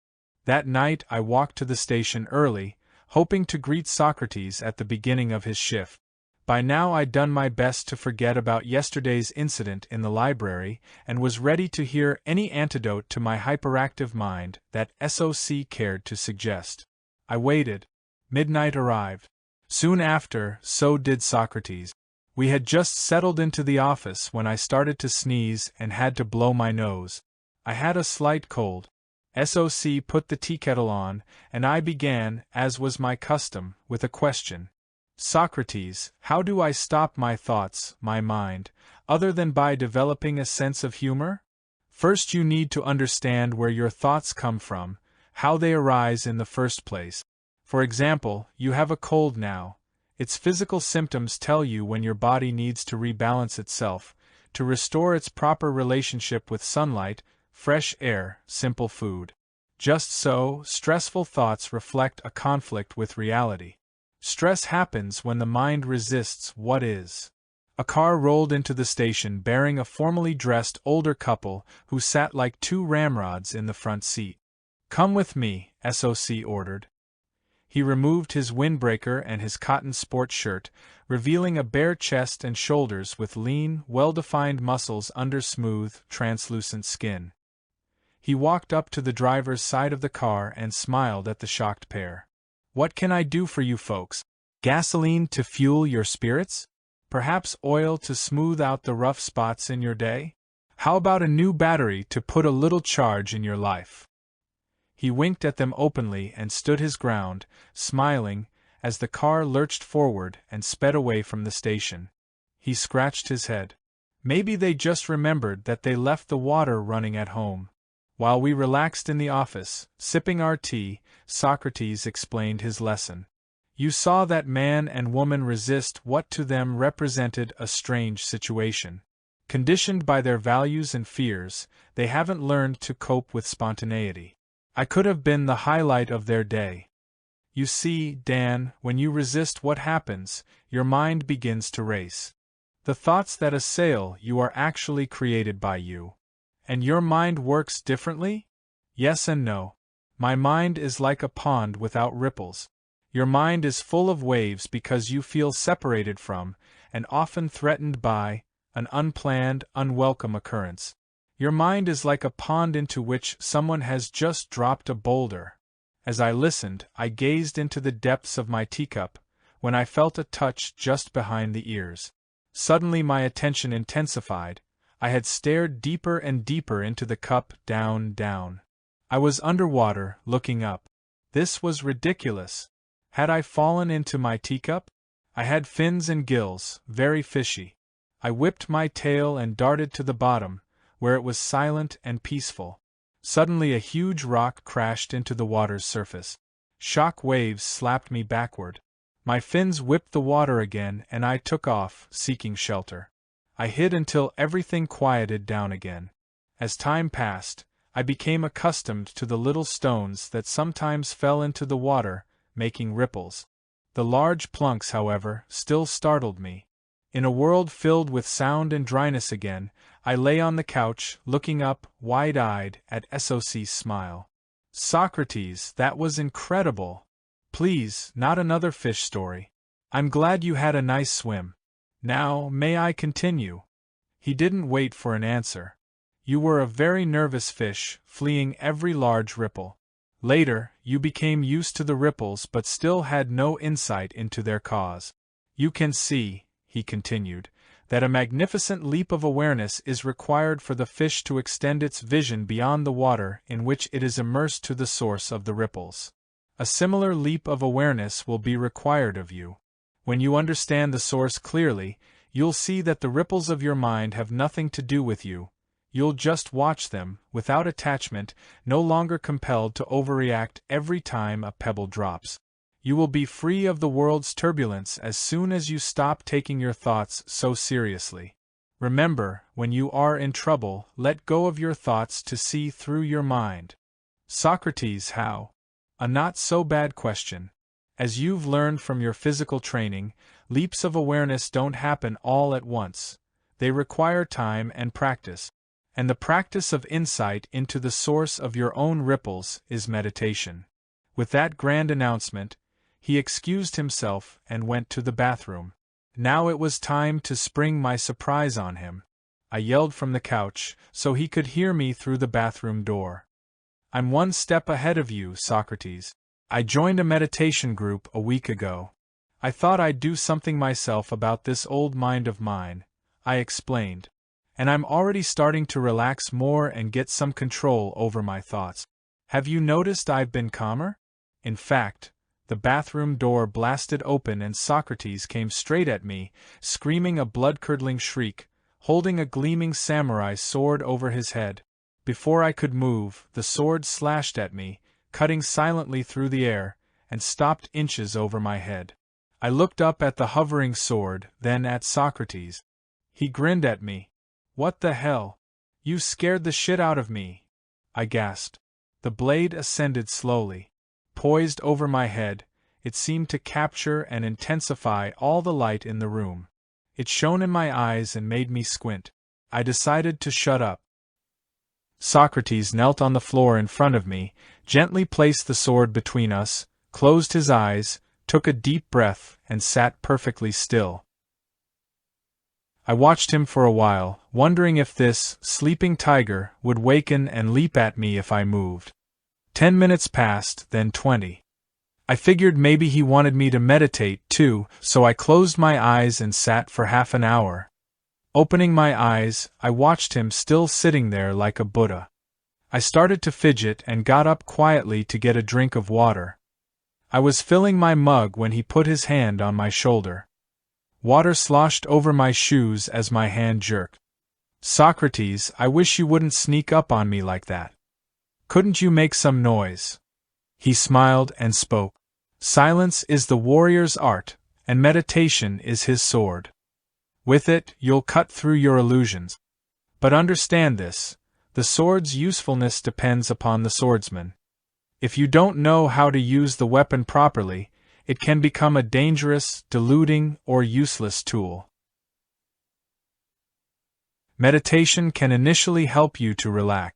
That night I walked to the station early, hoping to greet Socrates at the beginning of his shift. By now I'd done my best to forget about yesterday's incident in the library and was ready to hear any antidote to my hyperactive mind that SOC cared to suggest. I waited. Midnight arrived. Soon after, so did Socrates. We had just settled into the office when I started to sneeze and had to blow my nose. I had a slight cold. SOC put the tea kettle on, and I began, as was my custom, with a question. Socrates, how do I stop my thoughts, my mind, other than by developing a sense of humor? First you need to understand where your thoughts come from, how they arise in the first place. For example, you have a cold now. Its physical symptoms tell you when your body needs to rebalance itself, to restore its proper relationship with sunlight, fresh air, simple food. Just so, stressful thoughts reflect a conflict with reality. Stress happens when the mind resists what is. A car rolled into the station bearing a formally dressed older couple who sat like two ramrods in the front seat. "Come with me," SOC ordered. He removed his windbreaker and his cotton sports shirt, revealing a bare chest and shoulders with lean, well-defined muscles under smooth, translucent skin. He walked up to the driver's side of the car and smiled at the shocked pair. "What can I do for you folks? Gasoline to fuel your spirits? Perhaps oil to smooth out the rough spots in your day? How about a new battery to put a little charge in your life?" He winked at them openly and stood his ground, smiling, as the car lurched forward and sped away from the station. He scratched his head. Maybe they just remembered that they left the water running at home. While we relaxed in the office, sipping our tea, Socrates explained his lesson. You saw that man and woman resist what to them represented a strange situation. Conditioned by their values and fears, they haven't learned to cope with spontaneity. I could have been the highlight of their day. You see, Dan, when you resist what happens, your mind begins to race. The thoughts that assail you are actually created by you. And your mind works differently? Yes and no. My mind is like a pond without ripples. Your mind is full of waves because you feel separated from, and often threatened by, an unplanned, unwelcome occurrence. Your mind is like a pond into which someone has just dropped a boulder. As I listened, I gazed into the depths of my teacup, when I felt a touch just behind the ears. Suddenly my attention intensified. I had stared deeper and deeper into the cup, down, down. I was underwater, looking up. This was ridiculous. Had I fallen into my teacup? I had fins and gills, very fishy. I whipped my tail and darted to the bottom, where it was silent and peaceful. Suddenly a huge rock crashed into the water's surface. Shock waves slapped me backward. My fins whipped the water again and I took off, seeking shelter. I hid until everything quieted down again. As time passed, I became accustomed to the little stones that sometimes fell into the water, making ripples. The large plunks, however, still startled me. In a world filled with sound and dryness again, I lay on the couch, looking up, wide-eyed, at SOC's smile. Socrates, that was incredible. Please, not another fish story. I'm glad you had a nice swim. Now, may I continue? He didn't wait for an answer. You were a very nervous fish, fleeing every large ripple. Later, you became used to the ripples but still had no insight into their cause. You can see, he continued, that a magnificent leap of awareness is required for the fish to extend its vision beyond the water in which it is immersed to the source of the ripples. A similar leap of awareness will be required of you. When you understand the source clearly, You'll see that the ripples of your mind have nothing to do with you. You'll just watch them, without attachment, no longer compelled to overreact every time a pebble drops. You will be free of the world's turbulence as soon as you stop taking your thoughts so seriously. Remember, when you are in trouble, let go of your thoughts to see through your mind. Socrates, how? A not so bad question. As you've learned from your physical training, leaps of awareness don't happen all at once. They require time and practice. And the practice of insight into the source of your own ripples is meditation. With that grand announcement, he excused himself and went to the bathroom. Now it was time to spring my surprise on him. I yelled from the couch, so he could hear me through the bathroom door. I'm one step ahead of you, Socrates. I joined a meditation group a week ago. I thought I'd do something myself about this old mind of mine, I explained. And I'm already starting to relax more and get some control over my thoughts. Have you noticed I've been calmer? In fact, the bathroom door blasted open and Socrates came straight at me, screaming a blood-curdling shriek, holding a gleaming samurai sword over his head. Before I could move, the sword slashed at me, cutting silently through the air, and stopped inches over my head. I looked up at the hovering sword, then at Socrates. He grinned at me. "What the hell? You scared the shit out of me," I gasped. The blade ascended slowly. Poised over my head, it seemed to capture and intensify all the light in the room. It shone in my eyes and made me squint. I decided to shut up. Socrates knelt on the floor in front of me, gently placed the sword between us, closed his eyes, took a deep breath, and sat perfectly still. I watched him for a while, wondering if this sleeping tiger would waken and leap at me if I moved. 10 minutes passed, then 20. I figured maybe he wanted me to meditate too, so I closed my eyes and sat for half an hour. Opening my eyes, I watched him still sitting there like a Buddha. I started to fidget and got up quietly to get a drink of water. I was filling my mug when he put his hand on my shoulder. Water sloshed over my shoes as my hand jerked. "Socrates, I wish you wouldn't sneak up on me like that. Couldn't you make some noise?" He smiled and spoke. "Silence is the warrior's art, and meditation is his sword. With it, you'll cut through your illusions. But understand this, the sword's usefulness depends upon the swordsman. If you don't know how to use the weapon properly, it can become a dangerous, deluding, or useless tool." Meditation can initially help you to relax.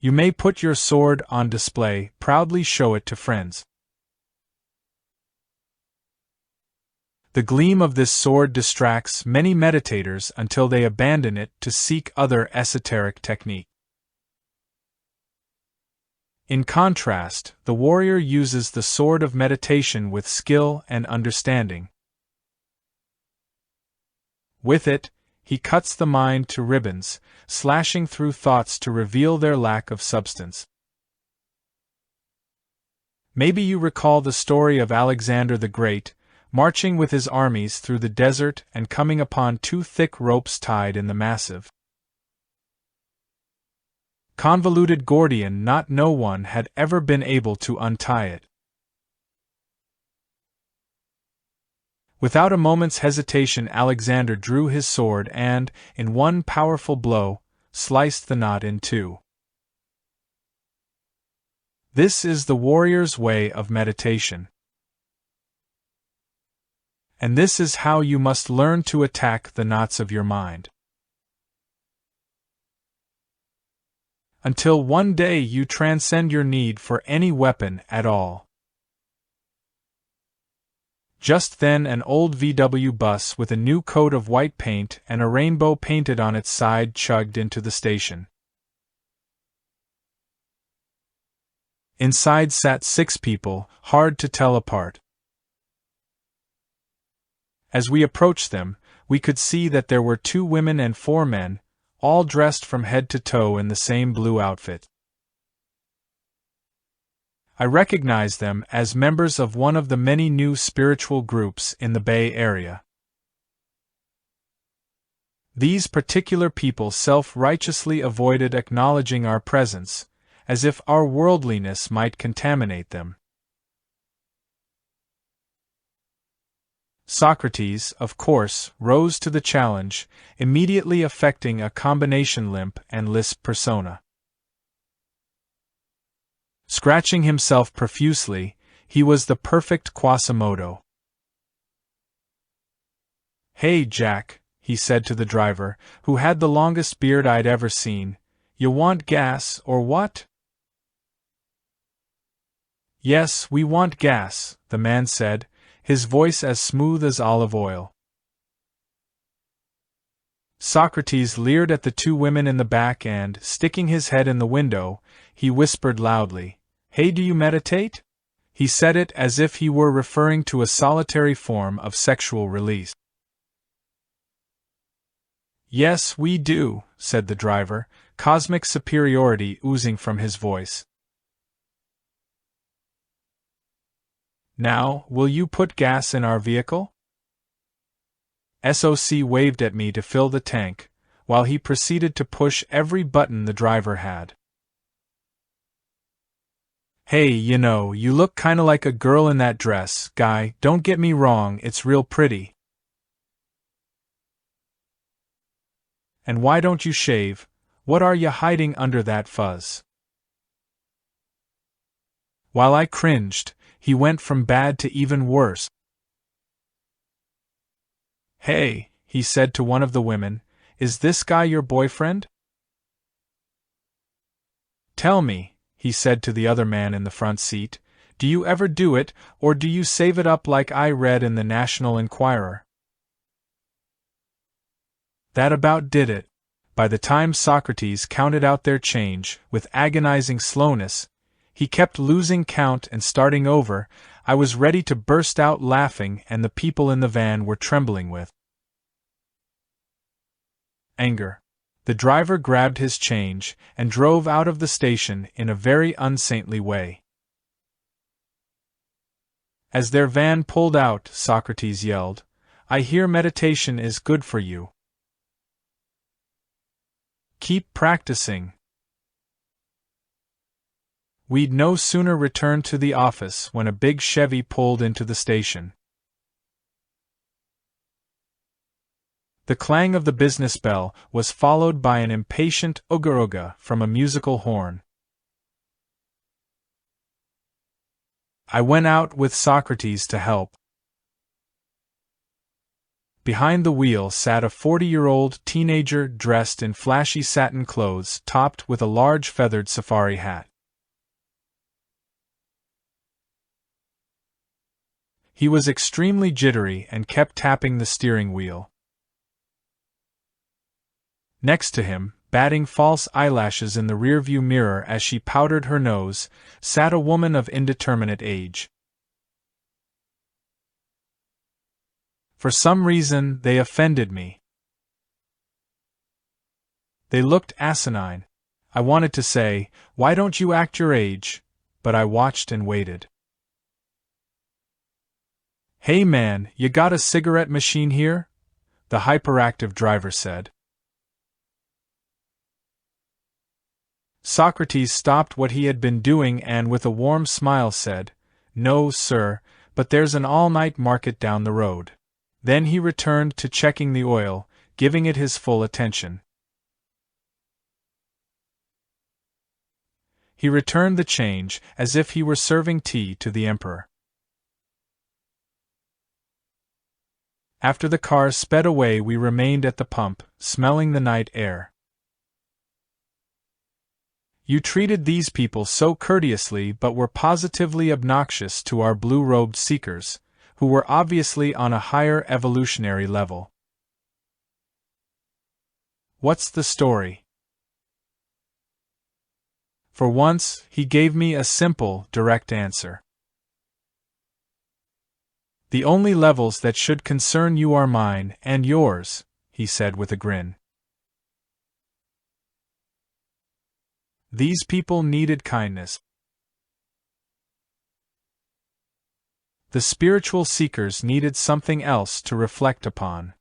You may put your sword on display, proudly show it to friends. The gleam of this sword distracts many meditators until they abandon it to seek other esoteric technique. In contrast, the warrior uses the sword of meditation with skill and understanding. With it, he cuts the mind to ribbons, slashing through thoughts to reveal their lack of substance. Maybe you recall the story of Alexander the Great, marching with his armies through the desert and coming upon 2 thick ropes tied in the massive, convoluted Gordian knot. No one had ever been able to untie it. Without a moment's hesitation, Alexander drew his sword and, in one powerful blow, sliced the knot in 2. This is the warrior's way of meditation. And this is how you must learn to attack the knots of your mind. Until one day you transcend your need for any weapon at all. Just then an old VW bus with a new coat of white paint and a rainbow painted on its side chugged into the station. Inside sat 6 people, hard to tell apart. As we approached them, we could see that there were 2 women and 4 men, all dressed from head to toe in the same blue outfit. I recognized them as members of one of the many new spiritual groups in the Bay Area. These particular people self-righteously avoided acknowledging our presence, as if our worldliness might contaminate them. Socrates, of course, rose to the challenge, immediately affecting a combination limp and lisp persona. Scratching himself profusely, he was the perfect Quasimodo. "Hey, Jack," he said to the driver, who had the longest beard I'd ever seen, "you want gas, or what?" "Yes, we want gas," the man said, his voice as smooth as olive oil. Socrates leered at the two women in the back and, sticking his head in the window, he whispered loudly, "Hey, do you meditate?" He said it as if he were referring to a solitary form of sexual release. "Yes, we do," said the driver, cosmic superiority oozing from his voice. "Now, will you put gas in our vehicle?" SOC waved at me to fill the tank, while he proceeded to push every button the driver had. "Hey, you know, you look kinda like a girl in that dress, guy, don't get me wrong, it's real pretty. And why don't you shave? What are you hiding under that fuzz?" While I cringed, he went from bad to even worse. "Hey," he said to one of the women, "is this guy your boyfriend?" "Tell me," he said to the other man in the front seat, "do you ever do it, or do you save it up like I read in the National Enquirer?" That about did it. By the time Socrates counted out their change, with agonizing slowness, he kept losing count and starting over, I was ready to burst out laughing and the people in the van were trembling with anger. The driver grabbed his change and drove out of the station in a very unsaintly way. As their van pulled out, Socrates yelled, "I hear meditation is good for you. Keep practicing." We'd no sooner returned to the office when a big Chevy pulled into the station. The clang of the business bell was followed by an impatient uga-uga from a musical horn. I went out with Socrates to help. Behind the wheel sat a 40-year-old teenager dressed in flashy satin clothes topped with a large feathered safari hat. He was extremely jittery and kept tapping the steering wheel. Next to him, batting false eyelashes in the rearview mirror as she powdered her nose, sat a woman of indeterminate age. For some reason, they offended me. They looked asinine. I wanted to say, "Why don't you act your age?" but I watched and waited. "Hey man, you got a cigarette machine here?" the hyperactive driver said. Socrates stopped what he had been doing and with a warm smile said, "No, sir, but there's an all-night market down the road." Then he returned to checking the oil, giving it his full attention. He returned the change, as if he were serving tea to the emperor. After the car sped away, we remained at the pump, smelling the night air. "You treated these people so courteously but were positively obnoxious to our blue-robed seekers, who were obviously on a higher evolutionary level." "What's the story?" For once, he gave me a simple, direct answer. "The only levels that should concern you are mine and yours," he said with a grin. These people needed kindness. The spiritual seekers needed something else to reflect upon.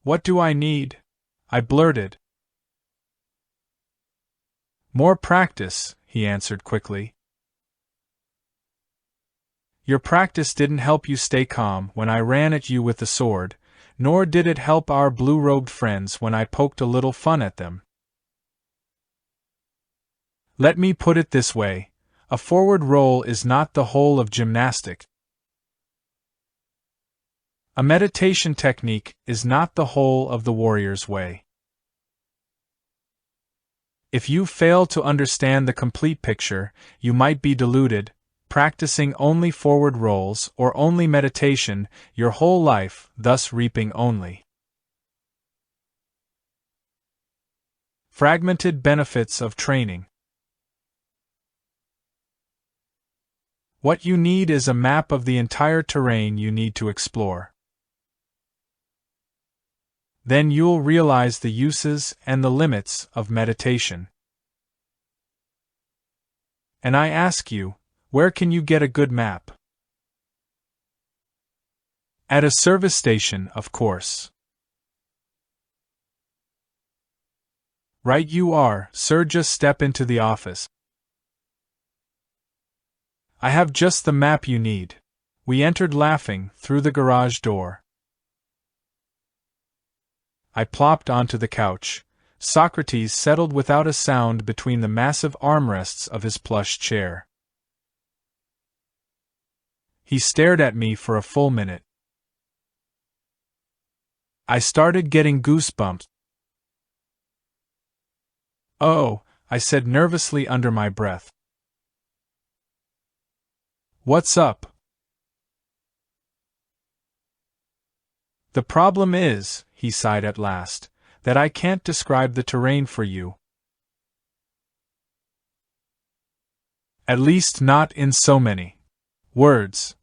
"What do I need?" I blurted. "More practice," he answered quickly. "Your practice didn't help you stay calm when I ran at you with the sword, nor did it help our blue-robed friends when I poked a little fun at them. Let me put it this way, a forward roll is not the whole of gymnastic. A meditation technique is not the whole of the warrior's way. If you fail to understand the complete picture, you might be deluded, practicing only forward rolls or only meditation your whole life, thus reaping only fragmented benefits of training. What you need is a map of the entire terrain you need to explore. Then you'll realize the uses and the limits of meditation. And I ask you, where can you get a good map? At a service station, of course. Right you are, sir, just step into the office. I have just the map you need. We entered laughing through the garage door. I plopped onto the couch. Socrates settled without a sound between the massive armrests of his plush chair. He stared at me for a full minute. I started getting goosebumps. "Oh," I said nervously under my breath. "What's up?" "The problem is," he sighed at last, "that I can't describe the terrain for you. At least not in so many words."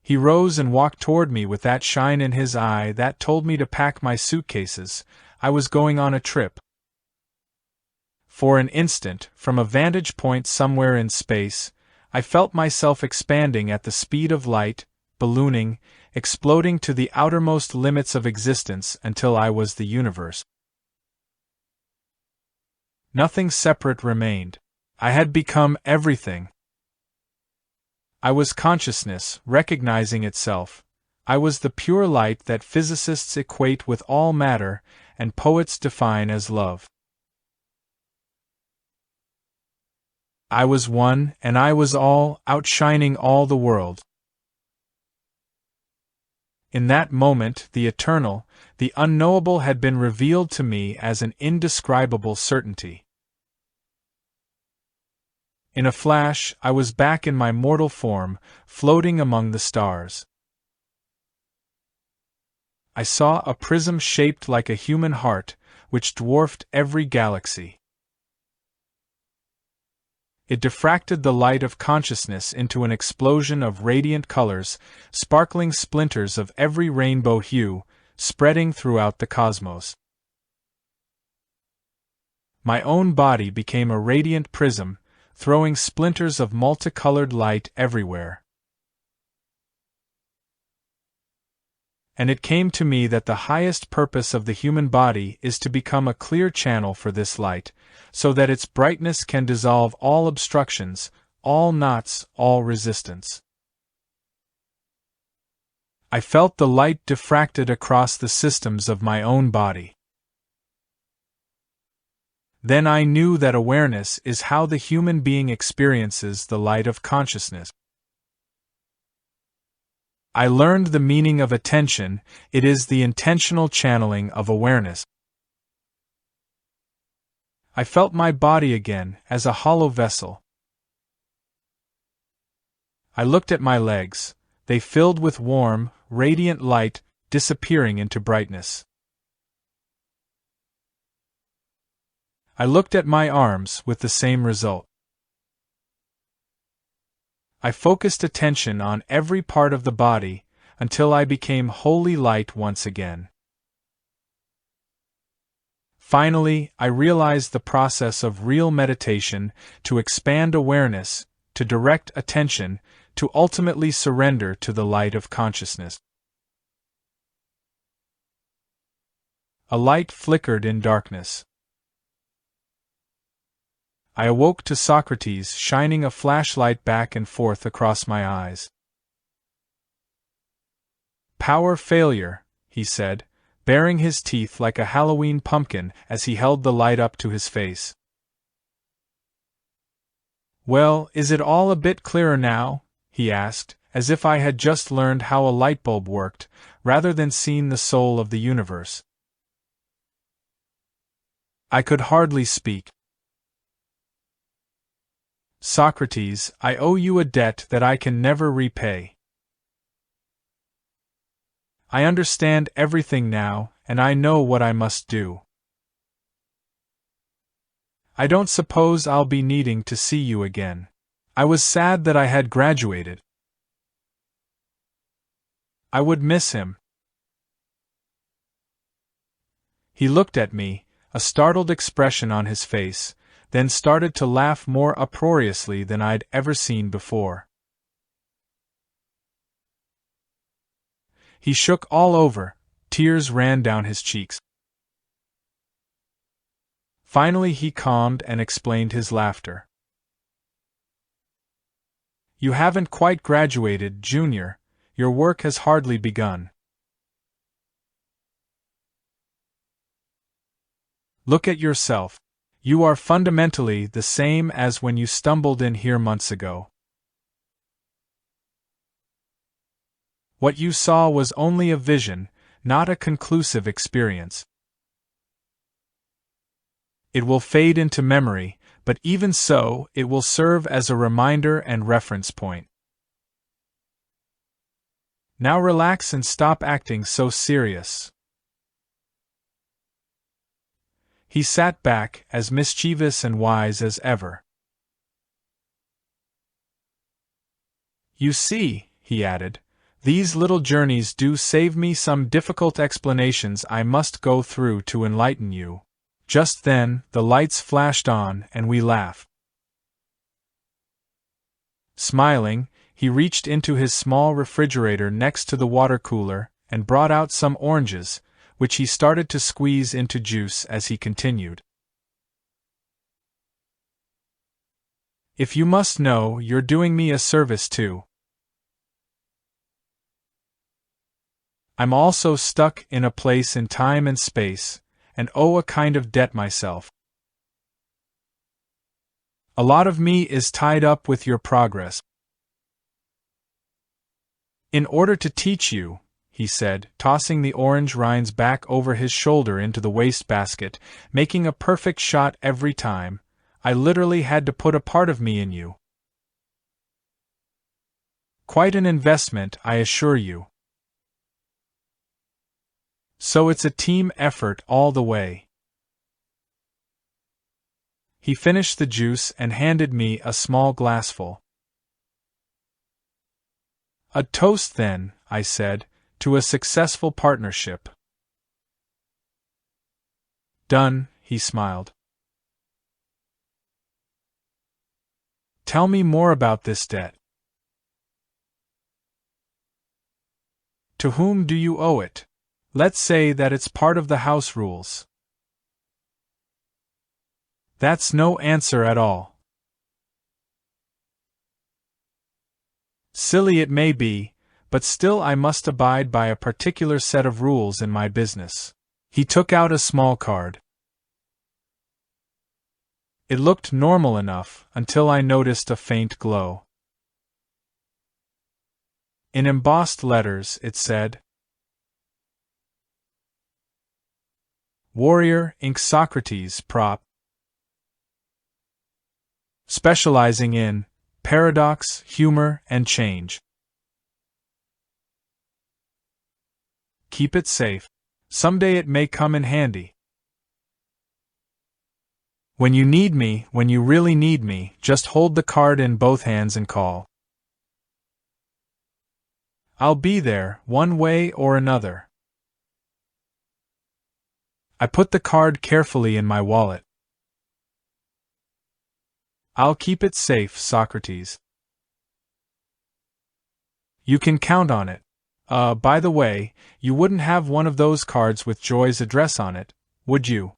He rose and walked toward me with that shine in his eye that told me to pack my suitcases. I was going on a trip. For an instant, from a vantage point somewhere in space, I felt myself expanding at the speed of light, ballooning, exploding to the outermost limits of existence until I was the universe. Nothing separate remained. I had become everything. I was consciousness, recognizing itself. I was the pure light that physicists equate with all matter, and poets define as love. I was one, and I was all, outshining all the world. In that moment, the eternal, the unknowable had been revealed to me as an indescribable certainty. In a flash, I was back in my mortal form, floating among the stars. I saw a prism shaped like a human heart, which dwarfed every galaxy. It diffracted the light of consciousness into an explosion of radiant colors, sparkling splinters of every rainbow hue, spreading throughout the cosmos. My own body became a radiant prism, throwing splinters of multicolored light everywhere. And it came to me that the highest purpose of the human body is to become a clear channel for this light, so that its brightness can dissolve all obstructions, all knots, all resistance. I felt the light diffracted across the systems of my own body. Then I knew that awareness is how the human being experiences the light of consciousness. I learned the meaning of attention. It is the intentional channeling of awareness. I felt my body again, as a hollow vessel. I looked at my legs. They filled with warm, radiant light, disappearing into brightness. I looked at my arms, with the same result. I focused attention on every part of the body, until I became wholly light once again. Finally, I realized the process of real meditation: to expand awareness, to to direct attention, to ultimately surrender to the light of consciousness. A light flickered in darkness. I awoke to Socrates shining a flashlight back and forth across my eyes. "Power failure," he said, baring his teeth like a Halloween pumpkin as he held the light up to his face. "Well, is it all a bit clearer now?" he asked, as if I had just learned how a light bulb worked, rather than seen the soul of the universe. I could hardly speak. "Socrates, I owe you a debt that I can never repay. I understand everything now, and I know what I must do. I don't suppose I'll be needing to see you again." I was sad that I had graduated. I would miss him. He looked at me, a startled expression on his face, then started to laugh more uproariously than I'd ever seen before. He shook all over, tears ran down his cheeks. Finally he calmed and explained his laughter. "You haven't quite graduated, Junior. Your work has hardly begun. Look at yourself. You are fundamentally the same as when you stumbled in here months ago. What you saw was only a vision, not a conclusive experience. It will fade into memory, but even so, it will serve as a reminder and reference point. Now relax and stop acting so serious." He sat back, as mischievous and wise as ever. "You see," he added, "these little journeys do save me some difficult explanations I must go through to enlighten you." Just then, the lights flashed on and we laughed. Smiling, he reached into his small refrigerator next to the water cooler and brought out some oranges, which he started to squeeze into juice as he continued. "If you must know, you're doing me a service too. I'm also stuck in a place in time and space, and owe a kind of debt myself. A lot of me is tied up with your progress. In order to teach you," he said, tossing the orange rinds back over his shoulder into the wastebasket, making a perfect shot every time, "I literally had to put a part of me in you. Quite an investment, I assure you. So it's a team effort all the way." He finished the juice and handed me a small glassful. "A toast then," I said, "to a successful partnership." "Done," he smiled. "Tell me more about this debt. To whom do you owe it? Let's say that it's part of the house rules." "That's no answer at all. Silly it may be, but still I must abide by a particular set of rules in my business." He took out a small card. It looked normal enough until I noticed a faint glow. In embossed letters it said, "Warrior, Inc. Socrates, Prop. Specializing in paradox, humor, and change. Keep it safe. Someday it may come in handy. When you need me, when you really need me, just hold the card in both hands and call. I'll be there, one way or another." I put the card carefully in my wallet. "I'll keep it safe, Socrates." You can count on it. By the way, you wouldn't have one of those cards with Joy's address on it, would you?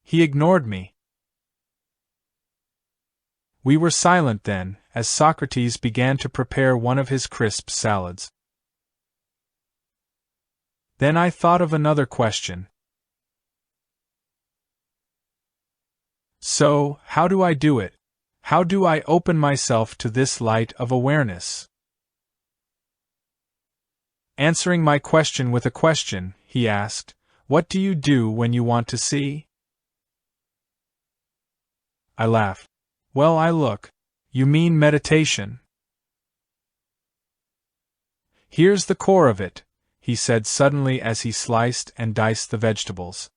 He ignored me. We were silent then, as Socrates began to prepare one of his crisp salads. Then I thought of another question. So, how do I do it? How do I open myself to this light of awareness? Answering my question with a question, he asked, "What do you do when you want to see?" I laughed. "Well, I look. You mean meditation?" "Here's the core of it," he said suddenly as he sliced and diced the vegetables.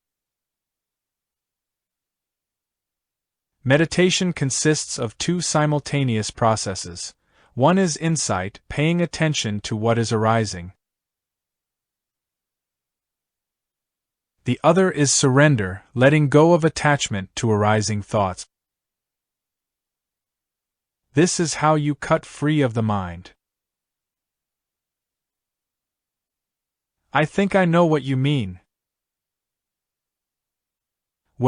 Meditation consists of two simultaneous processes. One is insight, paying attention to what is arising. The other is surrender, letting go of attachment to arising thoughts. This is how you cut free of the mind. I think I know what you mean.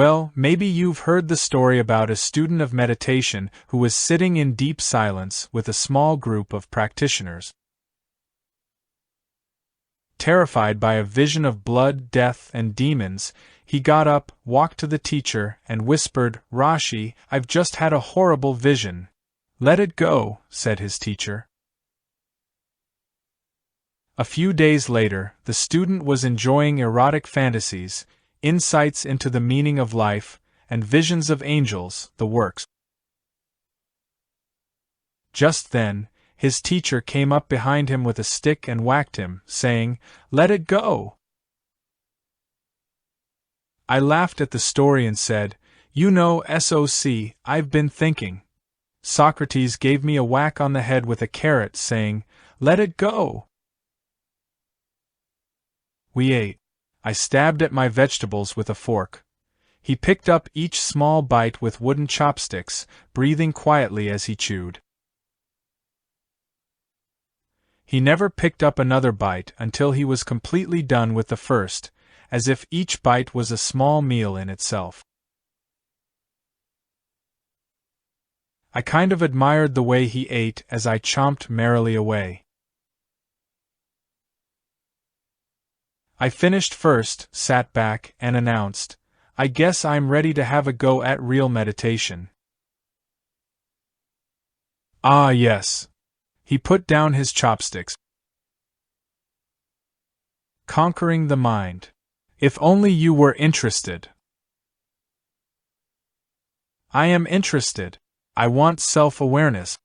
Well, maybe you've heard the story about a student of meditation who was sitting in deep silence with a small group of practitioners. Terrified by a vision of blood, death, and demons, he got up, walked to the teacher, and whispered, "Rashi, I've just had a horrible vision." "Let it go," said his teacher. A few days later, the student was enjoying erotic fantasies, insights into the meaning of life, and visions of angels, the works. Just then, his teacher came up behind him with a stick and whacked him, saying, "Let it go." I laughed at the story and said, "You know, SOC, I've been thinking. Socrates gave me a whack on the head with a carrot, saying, 'Let it go.'" We ate. I stabbed at my vegetables with a fork. He picked up each small bite with wooden chopsticks, breathing quietly as he chewed. He never picked up another bite until he was completely done with the first, as if each bite was a small meal in itself. I kind of admired the way he ate as I chomped merrily away. I finished first, sat back, and announced, "I guess I'm ready to have a go at real meditation." "Ah, yes." He put down his chopsticks. "Conquering the mind. If only you were interested." "I am interested. I want self-awareness."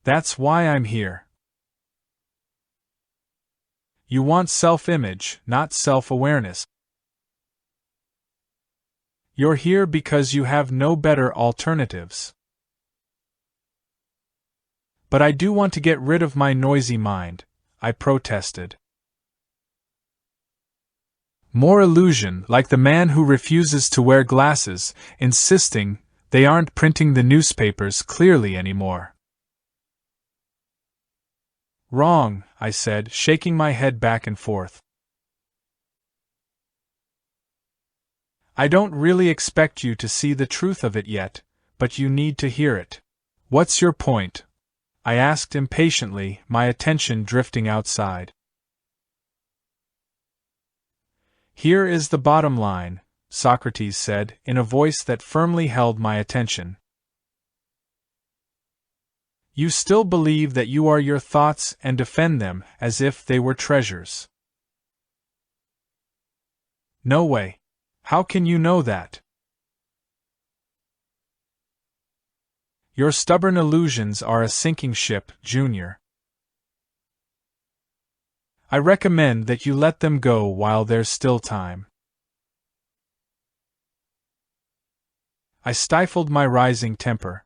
"That's why I'm here." "You want self-image, not self-awareness." "You're here because you have no better alternatives." "But I do want to get rid of my noisy mind," I protested. "More illusion, like the man who refuses to wear glasses, insisting they aren't printing the newspapers clearly anymore." "Wrong," I said, shaking my head back and forth. "I don't really expect you to see the truth of it yet, but you need to hear it." "What's your point?" I asked impatiently, my attention drifting outside. "Here is the bottom line," Socrates said, in a voice that firmly held my attention. "You still believe that you are your thoughts and defend them as if they were treasures." "No way. How can you know that?" "Your stubborn illusions are a sinking ship, Junior. I recommend that you let them go while there's still time." I stifled my rising temper.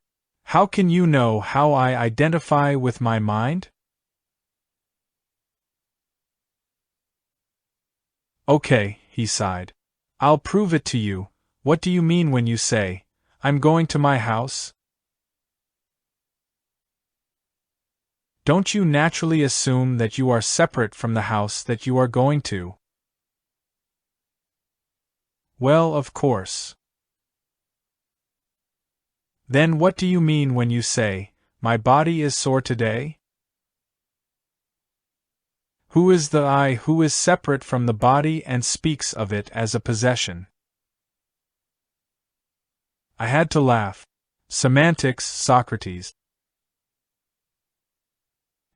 "How can you know how I identify with my mind?" "Okay," he sighed. "I'll prove it to you. What do you mean when you say, I'm going to my house? Don't you naturally assume that you are separate from the house that you are going to? Well, of course. Then what do you mean when you say, my body is sore today? Who is the I who is separate from the body and speaks of it as a possession? I had to laugh. Semantics, Socrates.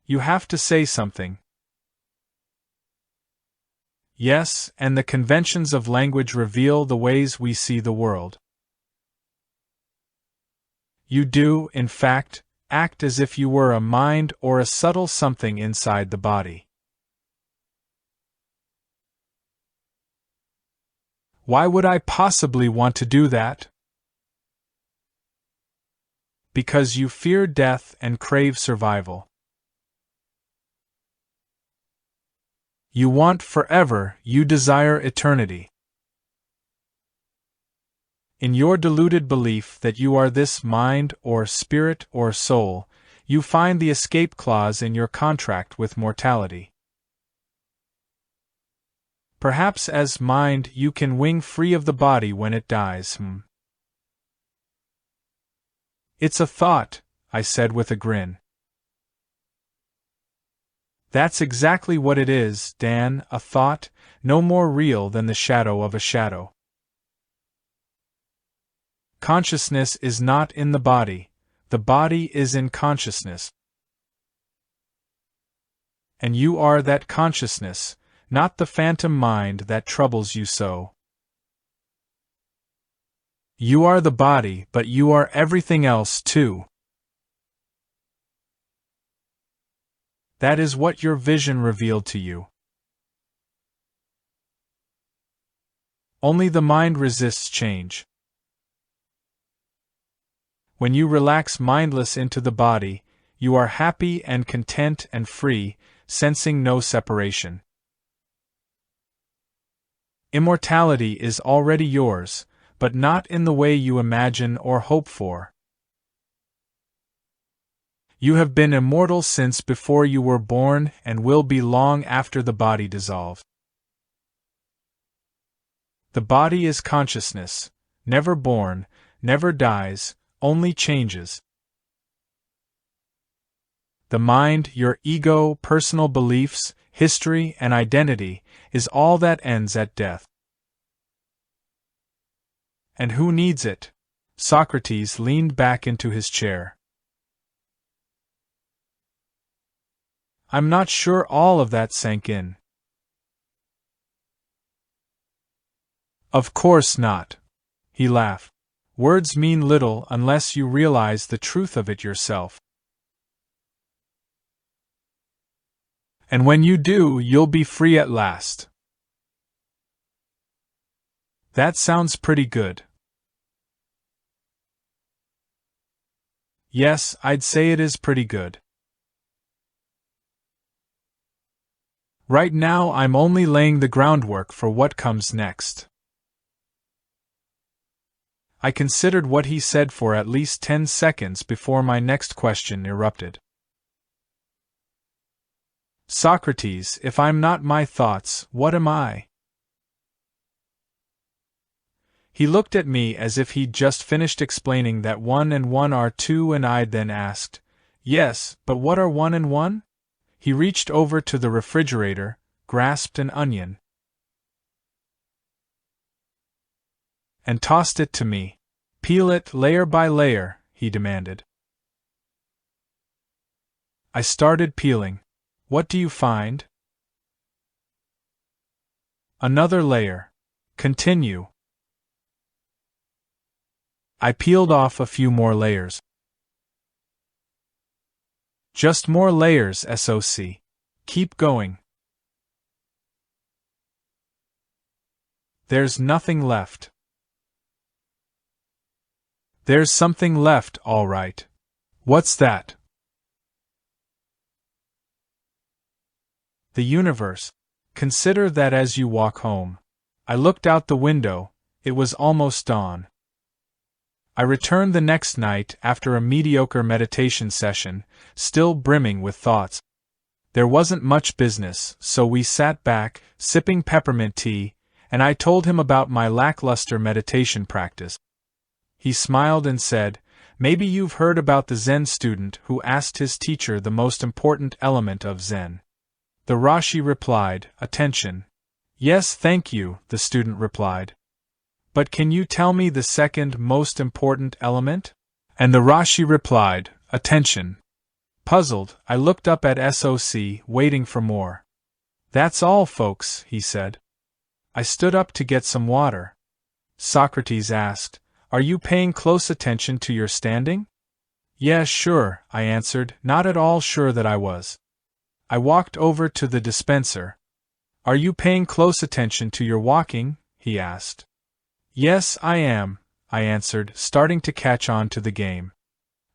You have to say something. Yes, and the conventions of language reveal the ways we see the world. You do, in fact, act as if you were a mind or a subtle something inside the body. Why would I possibly want to do that? Because you fear death and crave survival. You want forever, you desire eternity. In your deluded belief that you are this mind or spirit or soul, you find the escape clause in your contract with mortality. Perhaps as mind you can wing free of the body when it dies. It's a thought, I said with a grin. That's exactly what it is, Dan, a thought, no more real than the shadow of a shadow. Consciousness is not in the body is in consciousness. And you are that consciousness, not the phantom mind that troubles you so. You are the body, but you are everything else too. That is what your vision revealed to you. Only the mind resists change. When you relax mindless into the body, you are happy and content and free, sensing no separation. Immortality is already yours, but not in the way you imagine or hope for. You have been immortal since before you were born and will be long after the body dissolves. The body is consciousness, never born, never dies, only changes. The mind, your ego, personal beliefs, history, and identity, is all that ends at death. And who needs it? Socrates leaned back into his chair. I'm not sure all of that sank in. Of course not. He laughed. Words mean little unless you realize the truth of it yourself. And when you do, you'll be free at last. That sounds pretty good. Yes, I'd say it is pretty good. Right now I'm only laying the groundwork for what comes next. I considered what he said for at least 10 seconds before my next question erupted. Socrates, if I'm not my thoughts, what am I? He looked at me as if he'd just finished explaining that 1 and 1 are 2, and I'd then asked, yes, but what are 1 and 1? He reached over to the refrigerator, grasped an onion, and tossed it to me. Peel it layer by layer, he demanded. I started peeling. What do you find? Another layer. Continue. I peeled off a few more layers. Just more layers, SOC. Keep going. There's nothing left. There's something left, all right. What's that? The universe. Consider that as you walk home. I looked out the window. It was almost dawn. I returned the next night after a mediocre meditation session, still brimming with thoughts. There wasn't much business, so we sat back, sipping peppermint tea, and I told him about my lackluster meditation practice. He smiled and said, "Maybe you've heard about the Zen student who asked his teacher the most important element of Zen." The Rashi replied, "Attention." "Yes, thank you," the student replied. "But can you tell me the second most important element?" And the Rashi replied, "Attention." Puzzled, I looked up at SOC, waiting for more. "That's all, folks," he said. I stood up to get some water. Socrates asked, "Are you paying close attention to your standing?" "Yeah, sure," I answered, not at all sure that I was. I walked over to the dispenser. "Are you paying close attention to your walking?" he asked. "Yes, I am," I answered, starting to catch on to the game.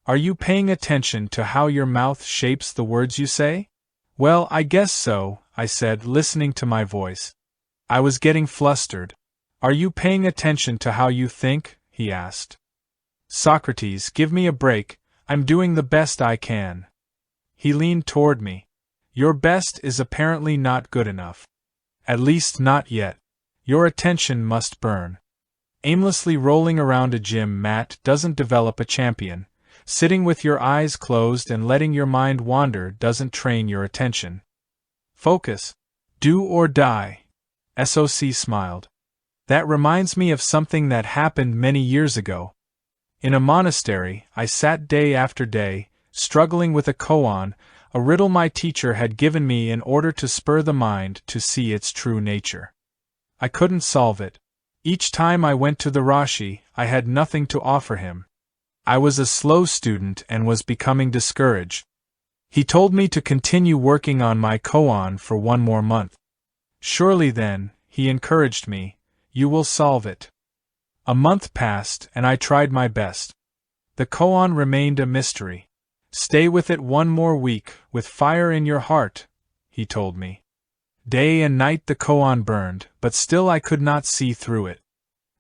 "Are you paying attention to how your mouth shapes the words you say?" "Well, I guess so," I said, listening to my voice. I was getting flustered. "Are you paying attention to how you think?" he asked. "Socrates, give me a break, I'm doing the best I can." He leaned toward me. "Your best is apparently not good enough. At least not yet. Your attention must burn. Aimlessly rolling around a gym mat doesn't develop a champion. Sitting with your eyes closed and letting your mind wander doesn't train your attention. Focus. Do or die." SOC smiled. "That reminds me of something that happened many years ago. In a monastery, I sat day after day, struggling with a koan, a riddle my teacher had given me in order to spur the mind to see its true nature. I couldn't solve it. Each time I went to the Rashi, I had nothing to offer him. I was a slow student and was becoming discouraged. He told me to continue working on my koan for one more month. "Surely then," he encouraged me, "you will solve it." A month passed, and I tried my best. The koan remained a mystery. "Stay with it one more week, with fire in your heart," he told me. Day and night the koan burned, but still I could not see through it.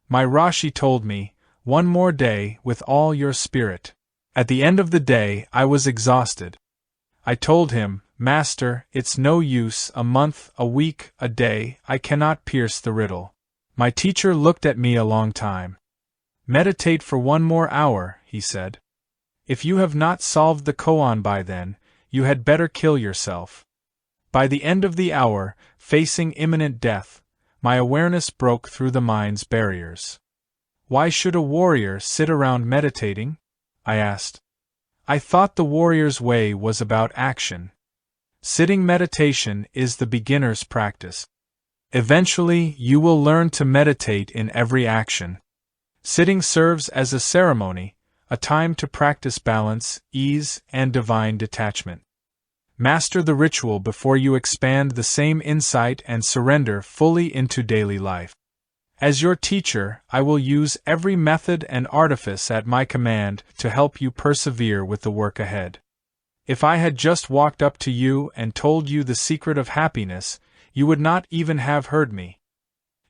My Rashi told me, "One more day, with all your spirit." At the end of the day, I was exhausted. I told him, "Master, it's no use, a month, a week, a day, I cannot pierce the riddle." My teacher looked at me a long time. "Meditate for one more hour," he said. "If you have not solved the koan by then, you had better kill yourself." By the end of the hour, facing imminent death, my awareness broke through the mind's barriers. "Why should a warrior sit around meditating?" I asked. "I thought the warrior's way was about action." Sitting meditation is the beginner's practice. Eventually, you will learn to meditate in every action. Sitting serves as a ceremony, a time to practice balance, ease, and divine detachment. Master the ritual before you expand the same insight and surrender fully into daily life. As your teacher, I will use every method and artifice at my command to help you persevere with the work ahead. If I had just walked up to you and told you the secret of happiness, you would not even have heard me.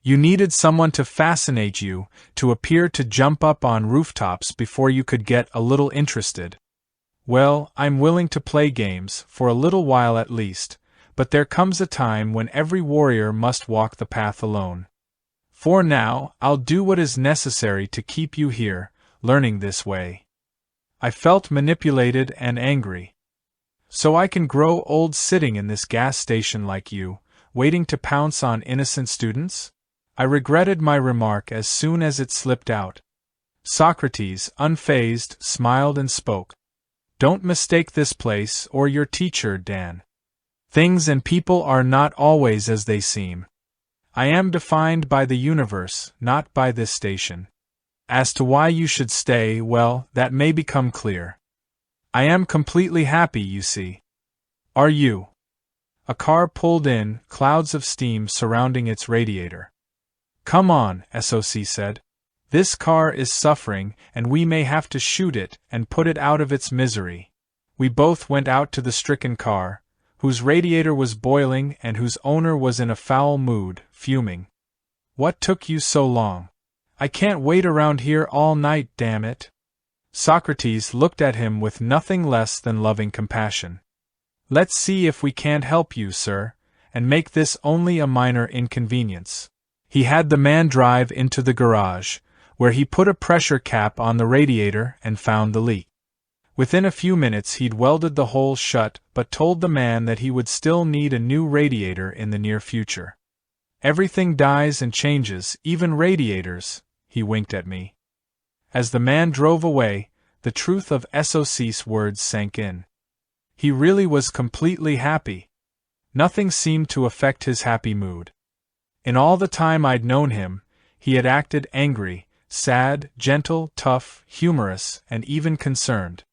You needed someone to fascinate you, to appear to jump up on rooftops before you could get a little interested. Well, I'm willing to play games, for a little while at least, but there comes a time when every warrior must walk the path alone. For now, I'll do what is necessary to keep you here, learning this way. I felt manipulated and angry. So I can grow old sitting in this gas station like you, waiting to pounce on innocent students? I regretted my remark as soon as it slipped out. Socrates, unfazed, smiled and spoke. "Don't mistake this place or your teacher, Dan. Things and people are not always as they seem. I am defined by the universe, not by this station. As to why you should stay, well, that may become clear. I am completely happy, you see. Are you?" A car pulled in, clouds of steam surrounding its radiator. "Come on," SOC said. "This car is suffering, and we may have to shoot it and put it out of its misery." We both went out to the stricken car, whose radiator was boiling and whose owner was in a foul mood, fuming. "What took you so long?" I can't wait around here all night, damn it. Socrates looked at him with nothing less than loving compassion. Let's see if we can't help you, sir, and make this only a minor inconvenience. He had the man drive into the garage, where he put a pressure cap on the radiator and found the leak. Within a few minutes he'd welded the hole shut but told the man that he would still need a new radiator in the near future. Everything dies and changes, even radiators, he winked at me. As the man drove away, the truth of Socrates' words sank in. He really was completely happy. Nothing seemed to affect his happy mood. In all the time I'd known him, he had acted angry, sad, gentle, tough, humorous, and even concerned.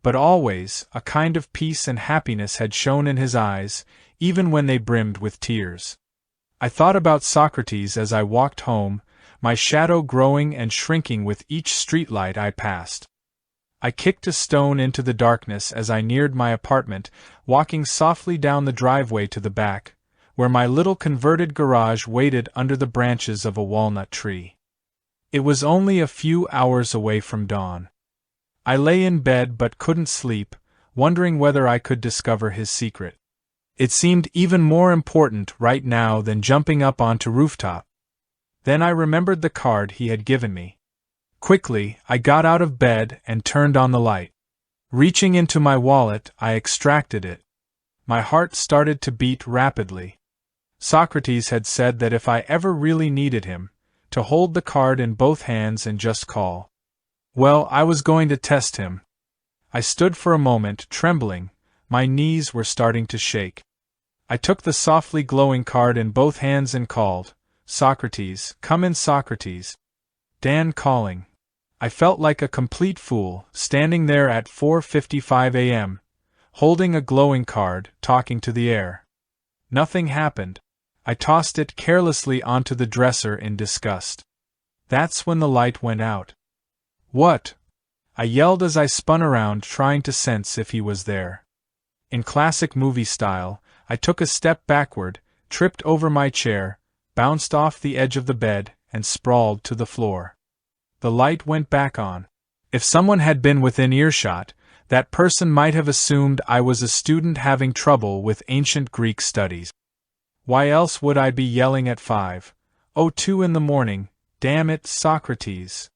But always, a kind of peace and happiness had shone in his eyes, even when they brimmed with tears. I thought about Socrates as I walked home, my shadow growing and shrinking with each streetlight I passed. I kicked a stone into the darkness as I neared my apartment, walking softly down the driveway to the back, where my little converted garage waited under the branches of a walnut tree. It was only a few hours away from dawn. I lay in bed but couldn't sleep, wondering whether I could discover his secret. It seemed even more important right now than jumping up onto rooftop. Then I remembered the card he had given me. Quickly, I got out of bed and turned on the light. Reaching into my wallet, I extracted it. My heart started to beat rapidly. Socrates had said that if I ever really needed him, to hold the card in both hands and just call. Well, I was going to test him. I stood for a moment, trembling. My knees were starting to shake. I took the softly glowing card in both hands and called, "Socrates, come in, Socrates." Dan calling. I felt like a complete fool, standing there at 4:55 a.m., holding a glowing card, talking to the air. Nothing happened. I tossed it carelessly onto the dresser in disgust. That's when the light went out. "What?" I yelled as I spun around, trying to sense if he was there. In classic movie style, I took a step backward, tripped over my chair, bounced off the edge of the bed, and sprawled to the floor. The light went back on. If someone had been within earshot, that person might have assumed I was a student having trouble with ancient Greek studies. Why else would I be yelling at 5:02 in the morning, "Damn it, Socrates"?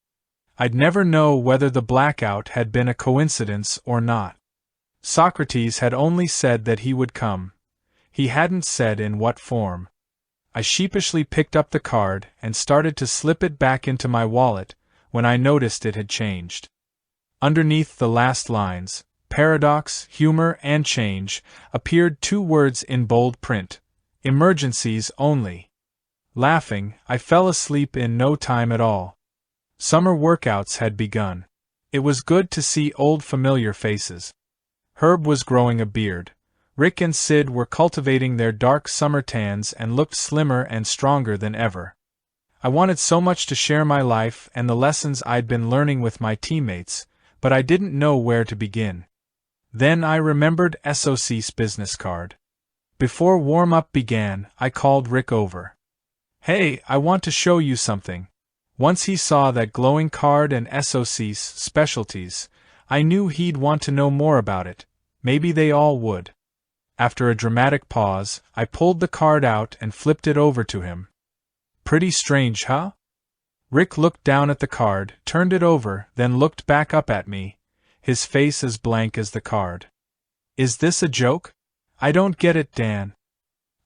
I'd never know whether the blackout had been a coincidence or not. Socrates had only said that he would come. He hadn't said in what form. I sheepishly picked up the card and started to slip it back into my wallet, when I noticed it had changed. Underneath the last lines, paradox, humor, and change, appeared two words in bold print: emergencies only. Laughing, I fell asleep in no time at all. Summer workouts had begun. It was good to see old familiar faces. Herb was growing a beard. Rick and Sid were cultivating their dark summer tans and looked slimmer and stronger than ever. I wanted so much to share my life and the lessons I'd been learning with my teammates, but I didn't know where to begin. Then I remembered Socrates' business card. Before warm-up began, I called Rick over. "Hey, I want to show you something." Once he saw that glowing card and Socrates' specialties, I knew he'd want to know more about it. Maybe they all would. After a dramatic pause, I pulled the card out and flipped it over to him. "Pretty strange, huh?" Rick looked down at the card, turned it over, then looked back up at me, his face as blank as the card. "Is this a joke? I don't get it, Dan."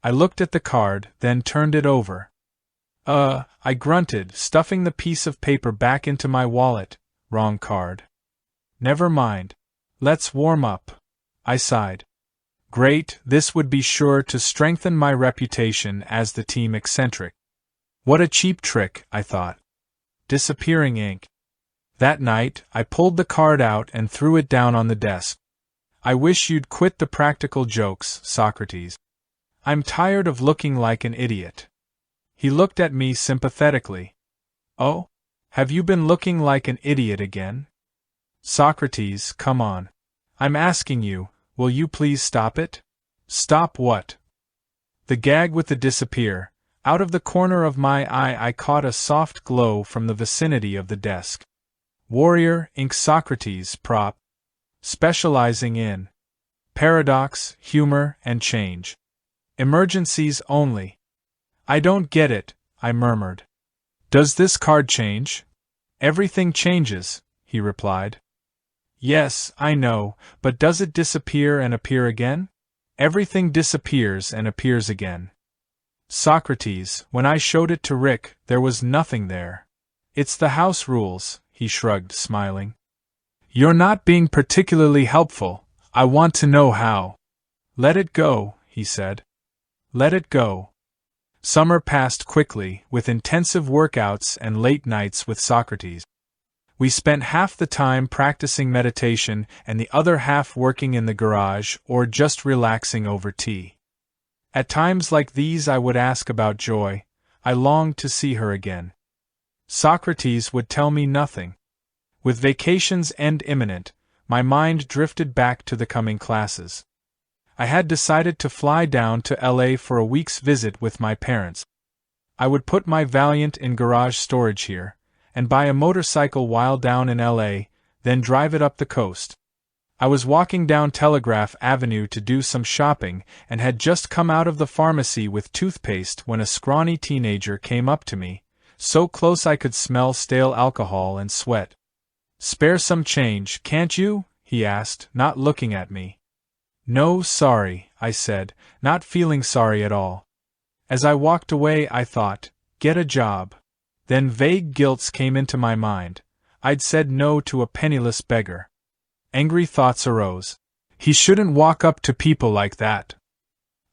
I looked at the card, then turned it over. I grunted, stuffing the piece of paper back into my wallet. "Wrong card." "Never mind. Let's warm up." I sighed. Great, this would be sure to strengthen my reputation as the team eccentric. What a cheap trick, I thought. Disappearing ink. That night, I pulled the card out and threw it down on the desk. "I wish you'd quit the practical jokes, Socrates. I'm tired of looking like an idiot." He looked at me sympathetically. "Oh? Have you been looking like an idiot again?" "Socrates, come on. I'm asking you, will you please stop it?" "Stop what?" "The gag with the disappear. Out of the corner of my eye I caught a soft glow from the vicinity of the desk. Warrior, Inc. Socrates, Prop. Specializing in paradox, humor, and change. Emergencies only. I don't get it, I murmured. Does this card change? Everything changes, he replied. Yes, I know, but does it disappear and appear again? Everything disappears and appears again. Socrates, when I showed it to Rick, there was nothing there. It's the house rules, he shrugged, smiling. You're not being particularly helpful. I want to know how. Let it go, he said. Let it go. Summer passed quickly, with intensive workouts and late nights with Socrates. We spent half the time practicing meditation and the other half working in the garage or just relaxing over tea. At times like these I would ask about Joy. I longed to see her again. Socrates would tell me nothing. With vacation's end imminent, my mind drifted back to the coming classes. I had decided to fly down to LA for a week's visit with my parents. I would put my Valiant in garage storage here, and buy a motorcycle while down in LA, then drive it up the coast. I was walking down Telegraph Avenue to do some shopping and had just come out of the pharmacy with toothpaste when a scrawny teenager came up to me, so close I could smell stale alcohol and sweat. "Spare some change, can't you?" he asked, not looking at me. "No, sorry," I said, not feeling sorry at all. As I walked away I thought, get a job. Then vague guilts came into my mind. I'd said no to a penniless beggar. Angry thoughts arose. He shouldn't walk up to people like that.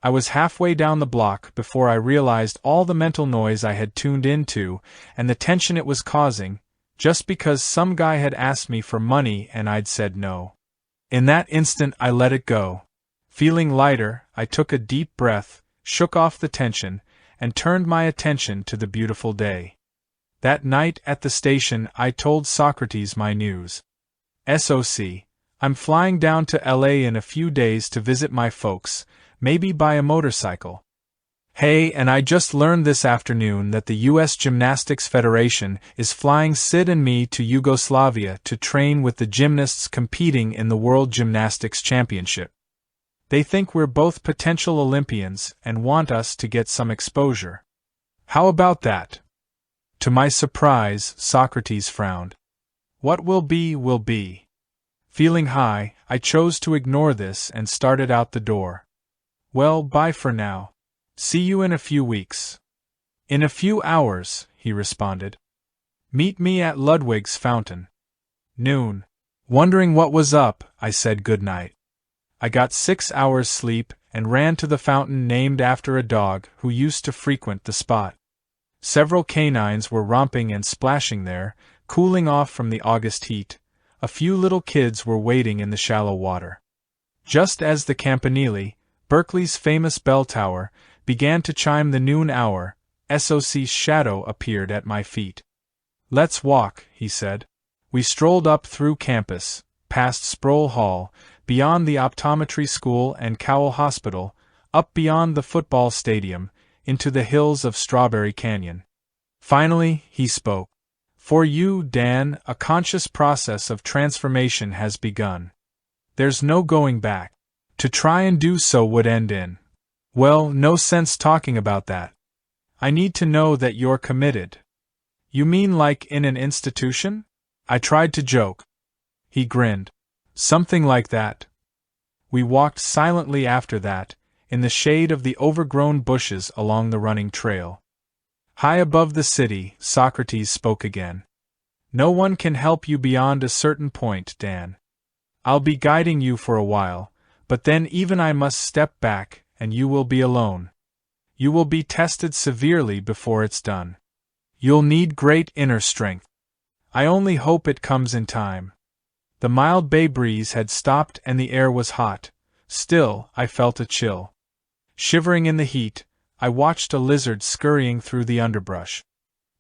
I was halfway down the block before I realized all the mental noise I had tuned into and the tension it was causing, just because some guy had asked me for money and I'd said no. In that instant I let it go. Feeling lighter, I took a deep breath, shook off the tension, and turned my attention to the beautiful day. That night at the station I told Socrates my news. "SOC, I'm flying down to LA in a few days to visit my folks, maybe buy a motorcycle. Hey, and I just learned this afternoon that the U.S. Gymnastics Federation is flying Sid and me to Yugoslavia to train with the gymnasts competing in the World Gymnastics Championship. They think we're both potential Olympians and want us to get some exposure. How about that?" To my surprise, Socrates frowned. What will be, will be. Feeling high, I chose to ignore this and started out the door. "Well, bye for now. See you in a few weeks." "In a few hours," he responded. "Meet me at Ludwig's fountain. Noon." Wondering what was up, I said goodnight. I got 6 hours sleep and ran to the fountain named after a dog who used to frequent the spot. Several canines were romping and splashing there, cooling off from the August heat. A few little kids were wading in the shallow water. Just as the campanile, Berkeley's famous bell tower, began to chime the noon hour, SOC's shadow appeared at my feet. "Let's walk," he said. We strolled up through campus, past Sproul Hall, beyond the optometry school and Cowell Hospital, up beyond the football stadium, into the hills of Strawberry Canyon. Finally, he spoke. "For you, Dan, a conscious process of transformation has begun. There's no going back. To try and do so would end in... Well, no sense talking about that. I need to know that you're committed." "You mean like in an institution?" I tried to joke. He grinned. "Something like that." We walked silently after that, in the shade of the overgrown bushes along the running trail. High above the city, Socrates spoke again. "No one can help you beyond a certain point, Dan. I'll be guiding you for a while, but then even I must step back, and you will be alone. You will be tested severely before it's done. You'll need great inner strength. I only hope it comes in time." The mild bay breeze had stopped and the air was hot. Still, I felt a chill. Shivering in the heat, I watched a lizard scurrying through the underbrush.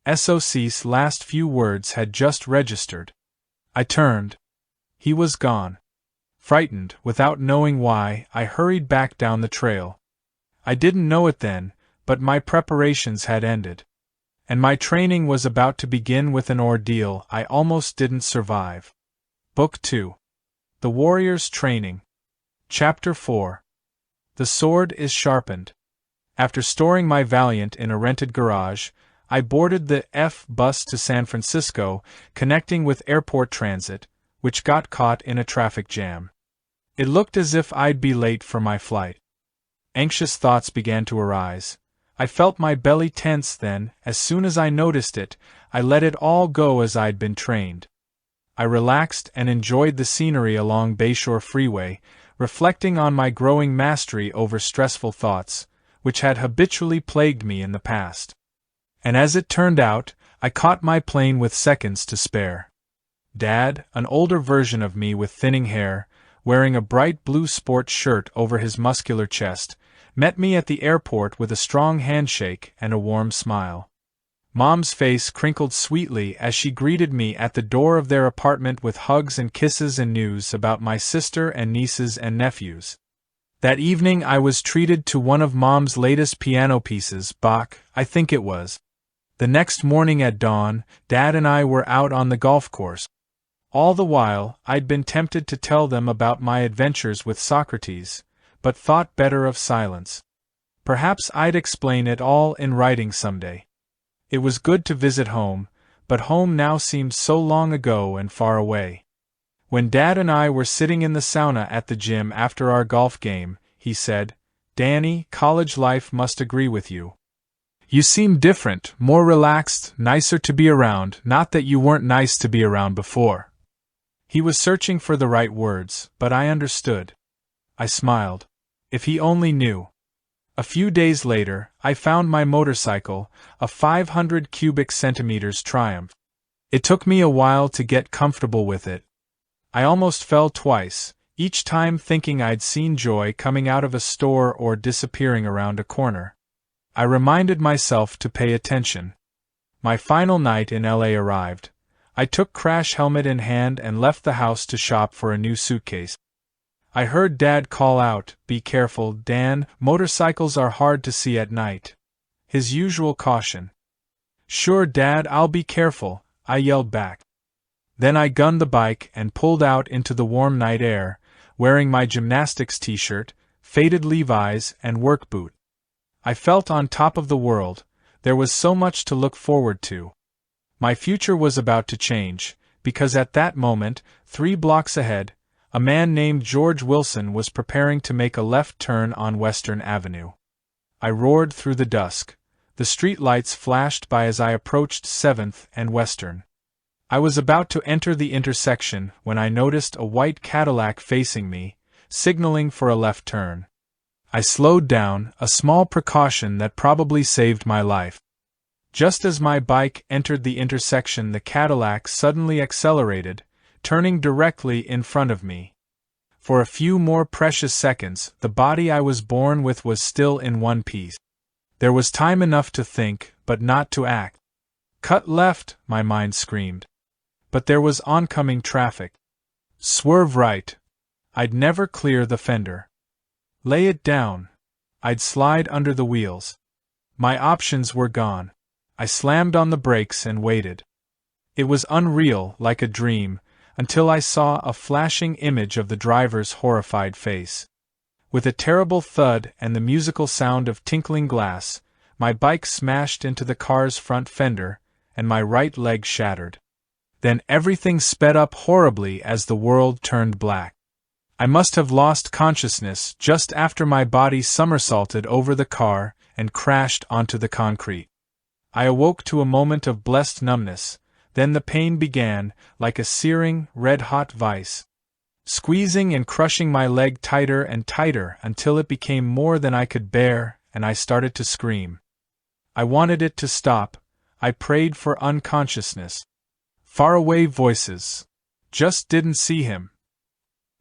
SOC's last few words had just registered. I turned. He was gone. Frightened, without knowing why, I hurried back down the trail. I didn't know it then, but my preparations had ended. And my training was about to begin with an ordeal I almost didn't survive. Book 2. The Warrior's Training. Chapter 4. The sword is sharpened. After storing my Valiant in a rented garage, I boarded the bus to San Francisco, connecting with airport transit, which got caught in a traffic jam. It looked as if I'd be late for my flight. Anxious thoughts began to arise. I felt my belly tense then. As soon as I noticed it, I let it all go as I'd been trained. I relaxed and enjoyed the scenery along Bayshore Freeway, reflecting on my growing mastery over stressful thoughts, which had habitually plagued me in the past. And as it turned out, I caught my plane with seconds to spare. Dad, an older version of me with thinning hair, wearing a bright blue sports shirt over his muscular chest, met me at the airport with a strong handshake and a warm smile. Mom's face crinkled sweetly as she greeted me at the door of their apartment with hugs and kisses and news about my sister and nieces and nephews. That evening I was treated to one of Mom's latest piano pieces, Bach, I think it was. The next morning at dawn, Dad and I were out on the golf course. All the while, I'd been tempted to tell them about my adventures with Socrates, but thought better of silence. Perhaps I'd explain it all in writing someday. It was good to visit home, but home now seemed so long ago and far away. When Dad and I were sitting in the sauna at the gym after our golf game, he said, "Danny, college life must agree with you. You seem different, more relaxed, nicer to be around, not that you weren't nice to be around before." He was searching for the right words, but I understood. I smiled. If he only knew. A few days later, I found my motorcycle, a 500 cubic centimeters Triumph. It took me a while to get comfortable with it. I almost fell twice, each time thinking I'd seen joy coming out of a store or disappearing around a corner. I reminded myself to pay attention. My final night in LA arrived. I took crash helmet in hand and left the house to shop for a new suitcase. I heard Dad call out, "Be careful, Dan, motorcycles are hard to see at night." His usual caution. "Sure, Dad, I'll be careful," I yelled back. Then I gunned the bike and pulled out into the warm night air, wearing my gymnastics t-shirt, faded Levi's, and work boot. I felt on top of the world. There was so much to look forward to. My future was about to change, because at that moment, 3 blocks ahead, a man named George Wilson was preparing to make a left turn on Western Avenue. I roared through the dusk. The street lights flashed by as I approached 7th and Western. I was about to enter the intersection when I noticed a white Cadillac facing me, signaling for a left turn. I slowed down, a small precaution that probably saved my life. Just as my bike entered the intersection, the Cadillac suddenly accelerated, turning directly in front of me. For a few more precious seconds, the body I was born with was still in one piece. There was time enough to think, but not to act. "Cut left," my mind screamed. But there was oncoming traffic. "Swerve right." I'd never clear the fender. "Lay it down." I'd slide under the wheels. My options were gone. I slammed on the brakes and waited. It was unreal, like a dream, until I saw a flashing image of the driver's horrified face. With a terrible thud and the musical sound of tinkling glass, my bike smashed into the car's front fender, and my right leg shattered. Then everything sped up horribly as the world turned black. I must have lost consciousness just after my body somersaulted over the car and crashed onto the concrete. I awoke to a moment of blessed numbness, then the pain began, like a searing, red-hot vice, squeezing and crushing my leg tighter and tighter until it became more than I could bear, and I started to scream. I wanted it to stop. I prayed for unconsciousness. Faraway voices. Just didn't see him.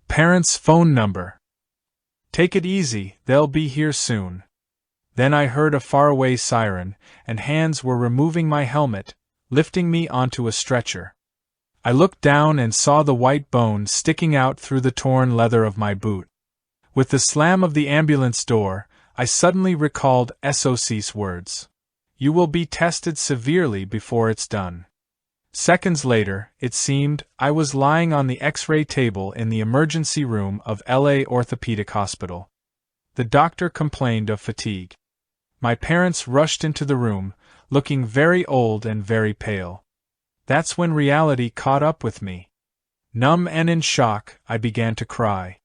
Parents' phone number. "Take it easy, they'll be here soon." Then I heard a faraway siren, and hands were removing my helmet, lifting me onto a stretcher. I looked down and saw the white bone sticking out through the torn leather of my boot. With the slam of the ambulance door, I suddenly recalled Socrates' words. You will be tested severely before it's done. Seconds later, it seemed, I was lying on the X-ray table in the emergency room of LA Orthopedic Hospital. The doctor complained of fatigue. My parents rushed into the room, looking very old and very pale. That's when reality caught up with me. Numb and in shock, I began to cry.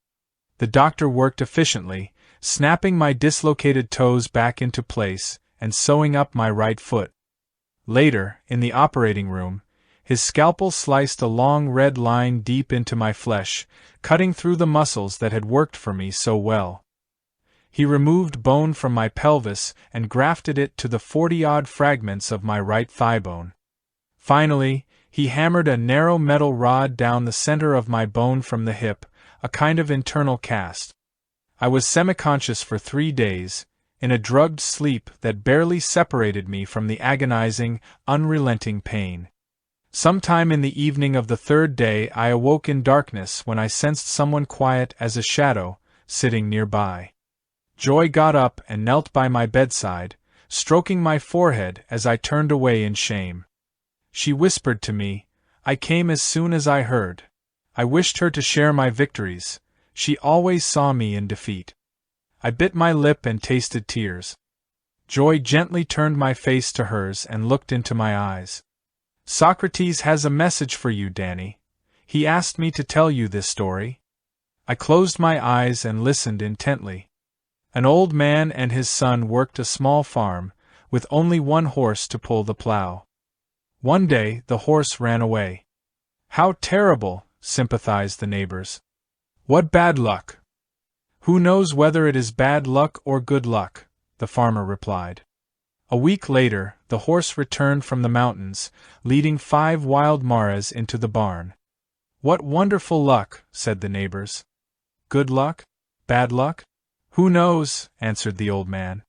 The doctor worked efficiently, snapping my dislocated toes back into place and sewing up my right foot. Later, in the operating room, his scalpel sliced a long red line deep into my flesh, cutting through the muscles that had worked for me so well. He removed bone from my pelvis and grafted it to the 40-odd fragments of my right thigh bone. Finally, he hammered a narrow metal rod down the center of my bone from the hip, a kind of internal cast. I was semi-conscious for 3 days, in a drugged sleep that barely separated me from the agonizing, unrelenting pain. Sometime in the evening of the 3rd day I awoke in darkness when I sensed someone quiet as a shadow, sitting nearby. Joy got up and knelt by my bedside, stroking my forehead as I turned away in shame. She whispered to me, I came as soon as I heard. I wished her to share my victories. She always saw me in defeat. I bit my lip and tasted tears. Joy gently turned my face to hers and looked into my eyes. Socrates has a message for you, Danny. He asked me to tell you this story. I closed my eyes and listened intently. An old man and his son worked a small farm, with only one horse to pull the plow. One day the horse ran away. How terrible, sympathized the neighbors. What bad luck! Who knows whether it is bad luck or good luck, the farmer replied. A week later, the horse returned from the mountains, leading 5 wild mares into the barn. What wonderful luck, said the neighbors. Good luck? Bad luck? Who knows, answered the old man.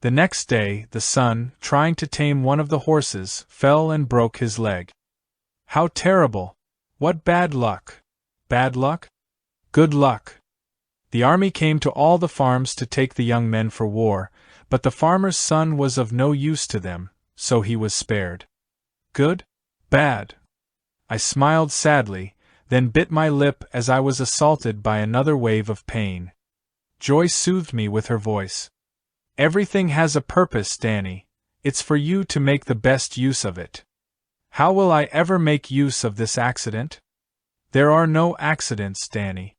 The next day, the son, trying to tame one of the horses, fell and broke his leg. How terrible! What bad luck! Bad luck? Good luck! The army came to all the farms to take the young men for war, but the farmer's son was of no use to them, so he was spared. Good? Bad? I smiled sadly, then bit my lip as I was assaulted by another wave of pain. Joy soothed me with her voice. Everything has a purpose, Danny. It's for you to make the best use of it. How will I ever make use of this accident? There are no accidents, Danny.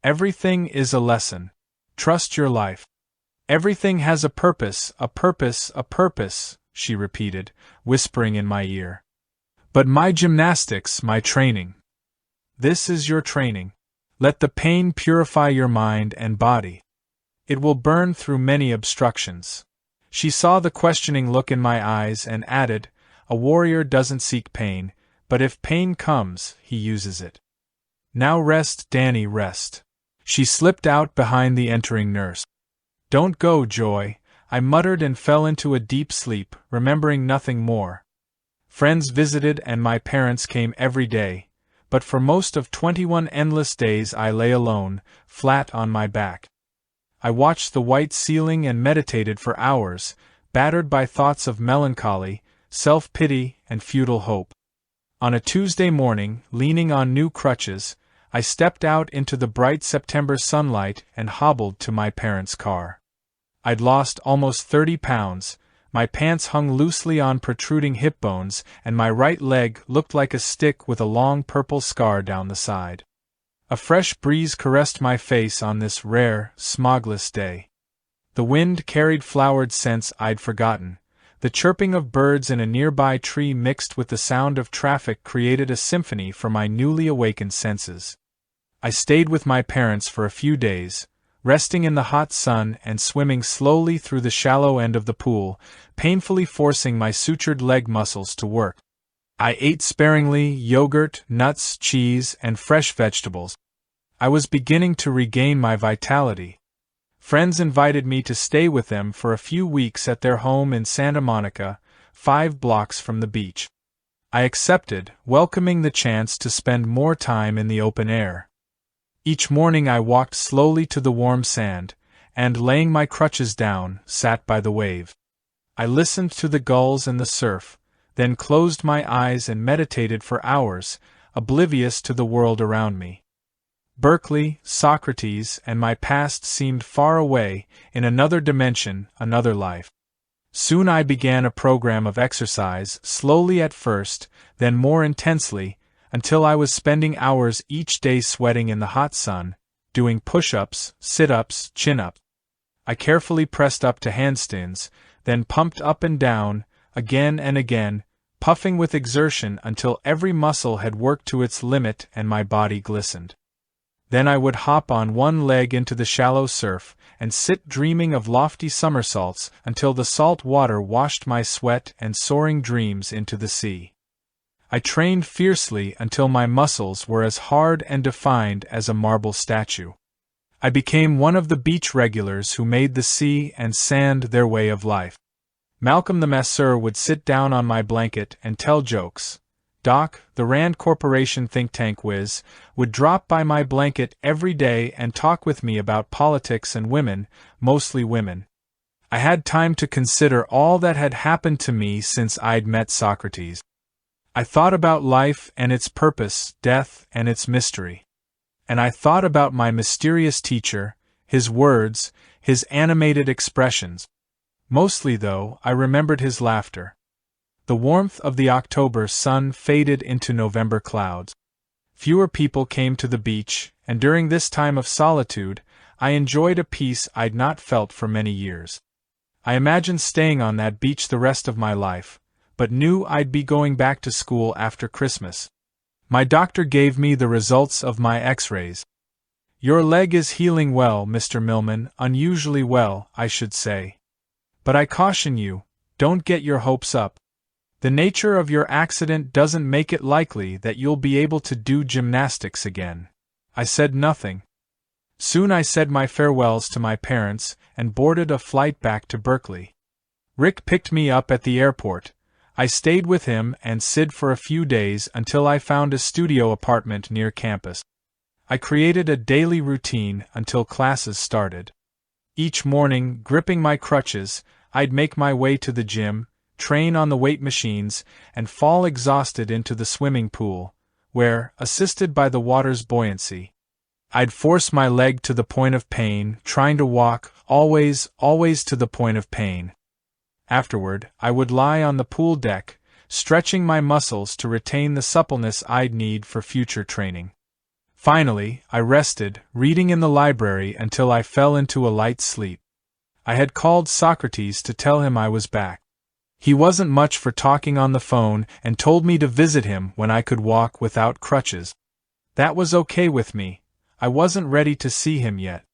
Everything is a lesson. Trust your life. Everything has a purpose, a purpose, a purpose, she repeated, whispering in my ear. But my gymnastics, my training. This is your training. Let the pain purify your mind and body. It will burn through many obstructions. She saw the questioning look in my eyes and added, a warrior doesn't seek pain, but if pain comes, he uses it. Now rest, Danny, rest. She slipped out behind the entering nurse. Don't go, Joy, I muttered and fell into a deep sleep, remembering nothing more. Friends visited and my parents came every day, but for most of 21 endless days I lay alone, flat on my back. I watched the white ceiling and meditated for hours, battered by thoughts of melancholy, self-pity, and futile hope. On a Tuesday morning, leaning on new crutches, I stepped out into the bright September sunlight and hobbled to my parents' car. I'd lost almost 30 pounds, my pants hung loosely on protruding hip bones, and my right leg looked like a stick with a long purple scar down the side. A fresh breeze caressed my face on this rare, smogless day. The wind carried flowered scents I'd forgotten. The chirping of birds in a nearby tree mixed with the sound of traffic created a symphony for my newly awakened senses. I stayed with my parents for a few days, resting in the hot sun and swimming slowly through the shallow end of the pool, painfully forcing my sutured leg muscles to work. I ate sparingly, yogurt, nuts, cheese, and fresh vegetables. I was beginning to regain my vitality. Friends invited me to stay with them for a few weeks at their home in Santa Monica, 5 blocks from the beach. I accepted, welcoming the chance to spend more time in the open air. Each morning I walked slowly to the warm sand, and, laying my crutches down, sat by the wave. I listened to the gulls and the surf, then closed my eyes and meditated for hours, oblivious to the world around me. Berkeley, Socrates, and my past seemed far away, in another dimension, another life. Soon I began a program of exercise, slowly at first, then more intensely, until I was spending hours each day sweating in the hot sun, doing push-ups, sit-ups, chin-ups. I carefully pressed up to handstands, then pumped up and down, again and again, puffing with exertion until every muscle had worked to its limit and my body glistened. Then I would hop on one leg into the shallow surf, and sit dreaming of lofty somersaults until the salt water washed my sweat and soaring dreams into the sea. I trained fiercely until my muscles were as hard and defined as a marble statue. I became one of the beach regulars who made the sea and sand their way of life. Malcolm the masseur would sit down on my blanket and tell jokes. Doc, the Rand Corporation think tank whiz, would drop by my blanket every day and talk with me about politics and women, mostly women. I had time to consider all that had happened to me since I'd met Socrates. I thought about life and its purpose, death and its mystery. And I thought about my mysterious teacher, his words, his animated expressions. Mostly, though, I remembered his laughter. The warmth of the October sun faded into November clouds. Fewer people came to the beach, and during this time of solitude, I enjoyed a peace I'd not felt for many years. I imagined staying on that beach the rest of my life, but knew I'd be going back to school after Christmas. My doctor gave me the results of my X-rays. "Your leg is healing well, Mr. Millman, unusually well, I should say. But I caution you, don't get your hopes up. The nature of your accident doesn't make it likely that you'll be able to do gymnastics again." I said nothing. Soon I said my farewells to my parents and boarded a flight back to Berkeley. Rick picked me up at the airport. I stayed with him and Sid for a few days until I found a studio apartment near campus. I created a daily routine until classes started. Each morning, gripping my crutches, I'd make my way to the gym, train on the weight machines, and fall exhausted into the swimming pool, where, assisted by the water's buoyancy, I'd force my leg to the point of pain, trying to walk, always to the point of pain. Afterward, I would lie on the pool deck, stretching my muscles to retain the suppleness I'd need for future training. Finally, I rested, reading in the library until I fell into a light sleep. I had called Socrates to tell him I was back. He wasn't much for talking on the phone and told me to visit him when I could walk without crutches. That was okay with me. I wasn't ready to see him yet.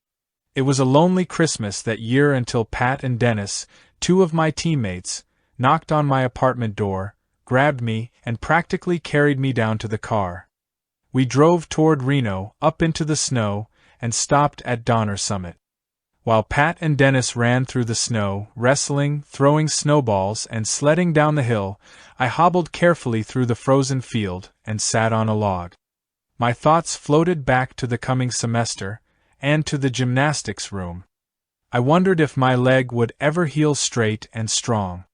It was a lonely Christmas that year until Pat and Dennis, two of my teammates, knocked on my apartment door, grabbed me, and practically carried me down to the car. We drove toward Reno, up into the snow, and stopped at Donner Summit. While Pat and Dennis ran through the snow, wrestling, throwing snowballs, and sledding down the hill, I hobbled carefully through the frozen field and sat on a log. My thoughts floated back to the coming semester, and to the gymnastics room. I wondered if my leg would ever heal straight and strong.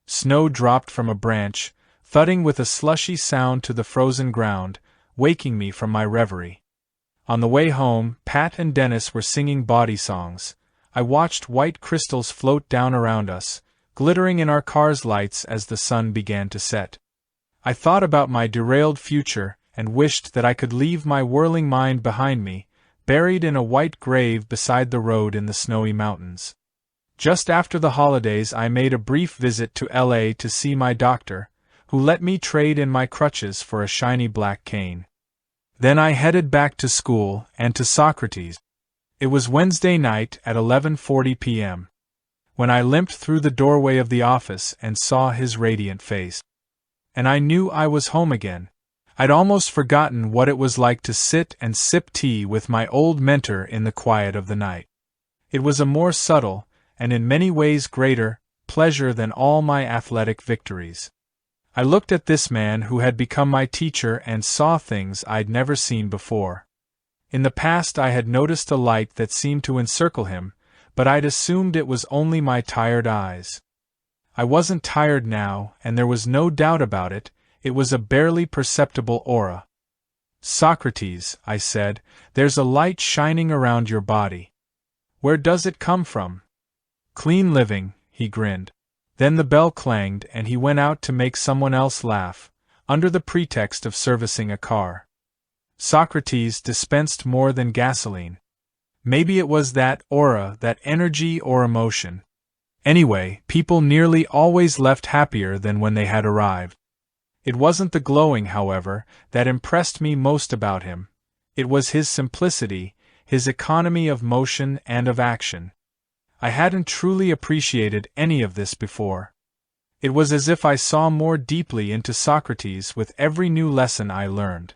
Snow dropped from a branch, thudding with a slushy sound to the frozen ground, waking me from my reverie. On the way home, Pat and Dennis were singing bawdy songs. I watched white crystals float down around us, glittering in our car's lights as the sun began to set. I thought about my derailed future and wished that I could leave my whirling mind behind me, buried in a white grave beside the road in the snowy mountains. Just after the holidays, I made a brief visit to LA to see my doctor, who let me trade in my crutches for a shiny black cane. Then I headed back to school and to Socrates. It was Wednesday night at 11:40 p.m. when I limped through the doorway of the office and saw his radiant face. And I knew I was home again. I'd almost forgotten what it was like to sit and sip tea with my old mentor in the quiet of the night. It was a more subtle, and in many ways greater, pleasure than all my athletic victories. I looked at this man who had become my teacher and saw things I'd never seen before. In the past I had noticed a light that seemed to encircle him, but I'd assumed it was only my tired eyes. I wasn't tired now, and there was no doubt about it, it was a barely perceptible aura. "Socrates," I said, "there's a light shining around your body. Where does it come from?" "Clean living," he grinned. Then the bell clanged and he went out to make someone else laugh, under the pretext of servicing a car. Socrates dispensed more than gasoline. Maybe it was that aura, that energy or emotion. Anyway, people nearly always left happier than when they had arrived. It wasn't the glowing, however, that impressed me most about him. It was his simplicity, his economy of motion and of action. I hadn't truly appreciated any of this before. It was as if I saw more deeply into Socrates with every new lesson I learned.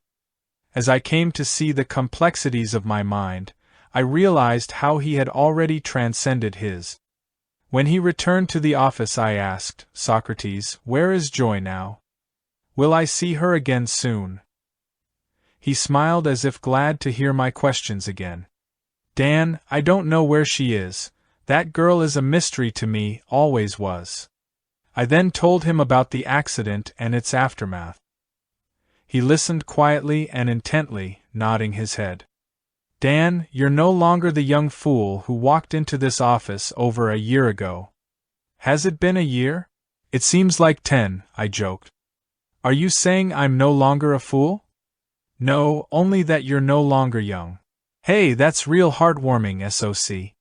As I came to see the complexities of my mind, I realized how he had already transcended his. When he returned to the office, I asked, "Socrates, where is Joy now? Will I see her again soon?" He smiled as if glad to hear my questions again. "Dan, I don't know where she is. That girl is a mystery to me, always was." I then told him about the accident and its aftermath. He listened quietly and intently, nodding his head. "Dan, you're no longer the young fool who walked into this office over a year ago. Has it been a year? It seems like 10, I joked. Are you saying I'm no longer a fool? No, only that you're no longer young. Hey, that's real heartwarming, SOC.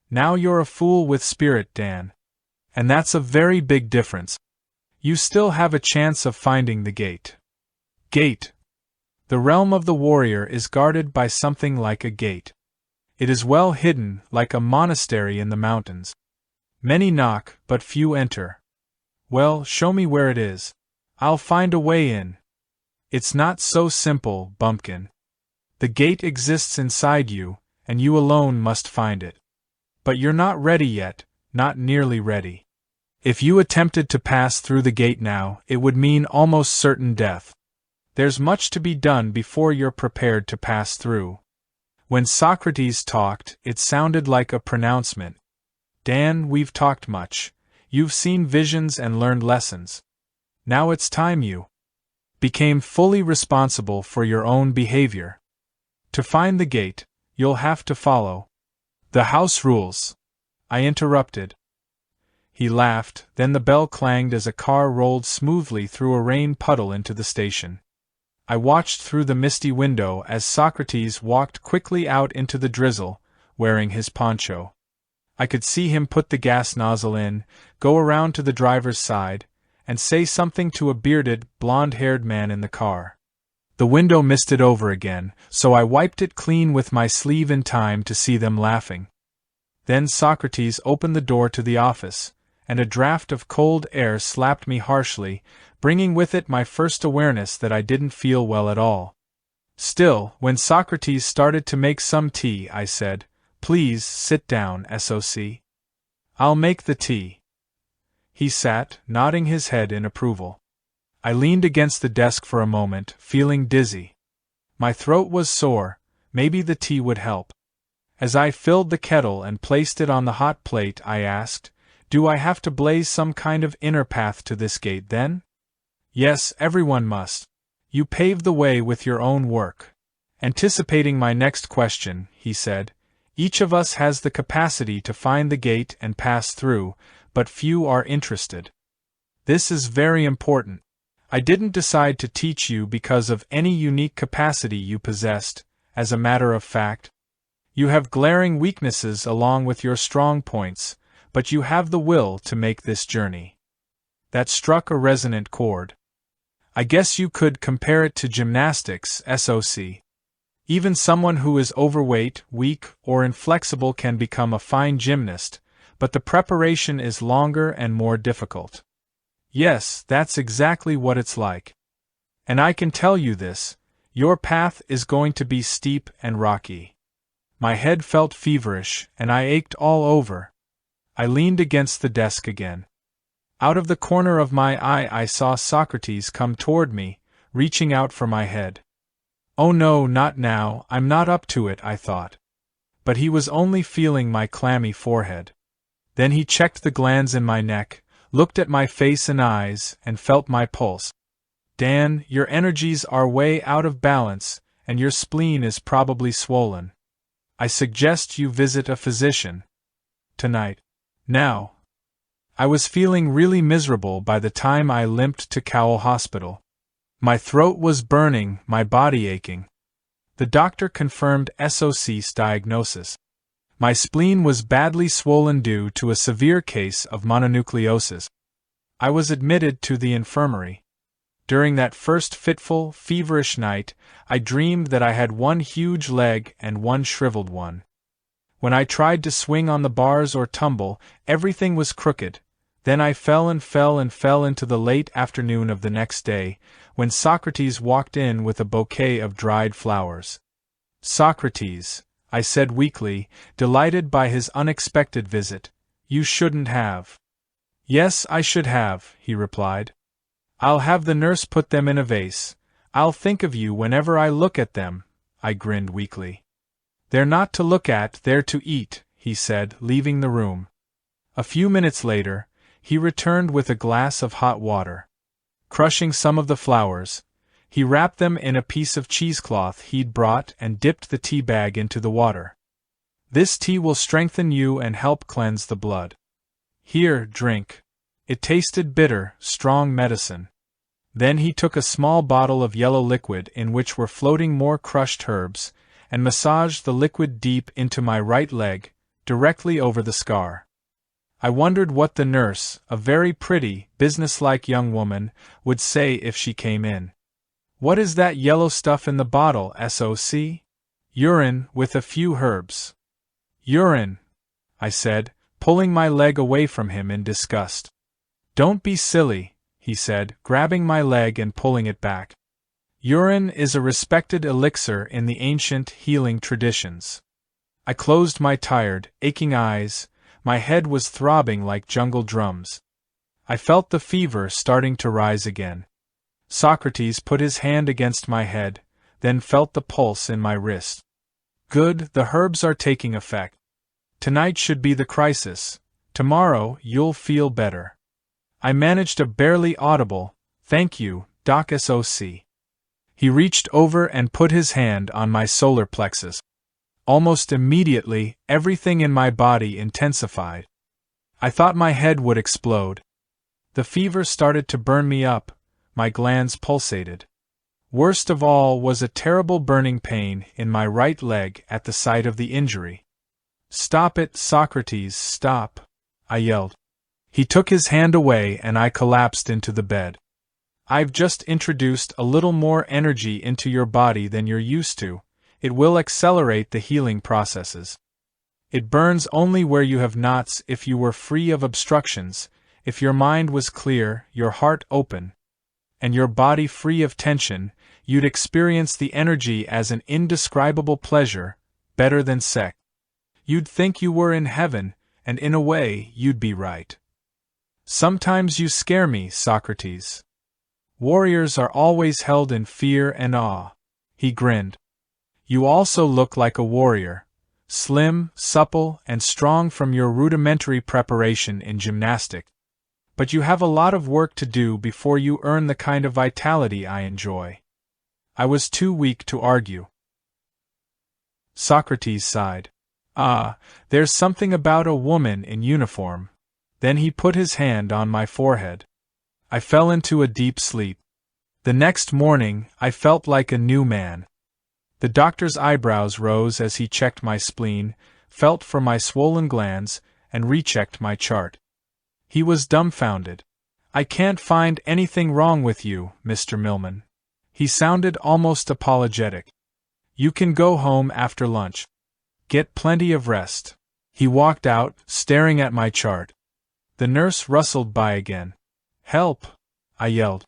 Now you're a fool with spirit, Dan. And that's a very big difference. You still have a chance of finding the gate. Gate. The realm of the warrior is guarded by something like a gate. It is well hidden, like a monastery in the mountains. Many knock, but few enter. Well, show me where it is. I'll find a way in. It's not so simple, bumpkin. The gate exists inside you, and you alone must find it. But you're not ready yet, not nearly ready. If you attempted to pass through the gate now, it would mean almost certain death. There's much to be done before you're prepared to pass through. When Socrates talked, it sounded like a pronouncement. Dan, we've talked much. You've seen visions and learned lessons. Now it's time you became fully responsible for your own behavior. To find the gate, you'll have to follow the house rules. I interrupted. He laughed, then the bell clanged as a car rolled smoothly through a rain puddle into the station. I watched through the misty window as Socrates walked quickly out into the drizzle, wearing his poncho. I could see him put the gas nozzle in, go around to the driver's side, and say something to a bearded, blonde-haired man in the car. The window misted over again, so I wiped it clean with my sleeve in time to see them laughing. Then Socrates opened the door to the office, and a draft of cold air slapped me harshly, bringing with it my first awareness that I didn't feel well at all. Still, when Socrates started to make some tea, I said, "Please sit down, SOC. I'll make the tea." He sat, nodding his head in approval. I leaned against the desk for a moment, feeling dizzy. My throat was sore, maybe the tea would help. As I filled the kettle and placed it on the hot plate, I asked, "Do I have to blaze some kind of inner path to this gate, then?" "Yes, everyone must. You paved the way with your own work." Anticipating my next question, he said, "Each of us has the capacity to find the gate and pass through, but few are interested. This is very important. I didn't decide to teach you because of any unique capacity you possessed, as a matter of fact. You have glaring weaknesses along with your strong points, but you have the will to make this journey." That struck a resonant chord. I guess you could compare it to gymnastics, SOC. Even someone who is overweight, weak, or inflexible can become a fine gymnast, but the preparation is longer and more difficult. Yes, that's exactly what it's like. And I can tell you this, your path is going to be steep and rocky. My head felt feverish, and I ached all over. I leaned against the desk again. Out of the corner of my eye I saw Socrates come toward me, reaching out for my head. Oh no, not now, I'm not up to it, I thought. but he was only feeling my clammy forehead. Then he checked the glands in my neck, looked at my face and eyes, and felt my pulse. Dan, your energies are way out of balance, and your spleen is probably swollen. I suggest you visit a physician. Tonight. Now. I was feeling really miserable by the time I limped to Cowell Hospital. My throat was burning, my body aching. The doctor confirmed SOC's diagnosis. My spleen was badly swollen due to a severe case of mononucleosis. I was admitted to the infirmary. During that first fitful, feverish night, I dreamed that I had one huge leg and one shriveled one. When I tried to swing on the bars or tumble, everything was crooked. Then I fell into the late afternoon of the next day, when Socrates walked in with a bouquet of dried flowers. Socrates, I said weakly, delighted by his unexpected visit, you shouldn't have. Yes, I should have, he replied. I'll have the nurse put them in a vase. I'll think of you whenever I look at them, I grinned weakly. They're not to look at, they're to eat, he said, leaving the room. A few minutes later, he returned with a glass of hot water. Crushing some of the flowers, he wrapped them in a piece of cheesecloth he'd brought and dipped the tea bag into the water. This tea will strengthen you and help cleanse the blood. Here, drink. It tasted bitter, strong medicine. Then he took a small bottle of yellow liquid in which were floating more crushed herbs, and massaged the liquid deep into my right leg, directly over the scar. I wondered what the nurse, a very pretty, businesslike young woman, would say if she came in. What is that yellow stuff in the bottle, SOC? Urine, with a few herbs. Urine, I said, pulling my leg away from him in disgust. Don't be silly, he said, grabbing my leg and pulling it back. Urine is a respected elixir in the ancient healing traditions. I closed my tired, aching eyes. My head was throbbing like jungle drums. I felt the fever starting to rise again. Socrates put his hand against my head, then felt the pulse in my wrist. Good, the herbs are taking effect. Tonight should be the crisis. Tomorrow you'll feel better. I managed a barely audible, "Thank you, Doc SOC." He reached over and put his hand on my solar plexus. Almost immediately, everything in my body intensified. I thought my head would explode. The fever started to burn me up, my glands pulsated. Worst of all was a terrible burning pain in my right leg at the site of the injury. "Stop it, Socrates, stop," I yelled. He took his hand away and I collapsed into the bed. "I've just introduced a little more energy into your body than you're used to. It will accelerate the healing processes. It burns only where you have knots. If you were free of obstructions, if your mind was clear, your heart open, and your body free of tension, you'd experience the energy as an indescribable pleasure, better than sex. You'd think you were in heaven, and in a way, you'd be right. Sometimes you scare me, Socrates. Warriors are always held in fear and awe." He grinned. "You also look like a warrior, slim, supple, and strong from your rudimentary preparation in gymnastics. But you have a lot of work to do before you earn the kind of vitality I enjoy." I was too weak to argue. Socrates sighed. "Ah, there's something about a woman in uniform." Then he put his hand on my forehead. I fell into a deep sleep. The next morning, I felt like a new man. The doctor's eyebrows rose as he checked my spleen, felt for my swollen glands, and rechecked my chart. He was dumbfounded. "I can't find anything wrong with you, Mr. Millman." He sounded almost apologetic. "You can go home after lunch. Get plenty of rest." He walked out, staring at my chart. The nurse rustled by again. "Help!" I yelled.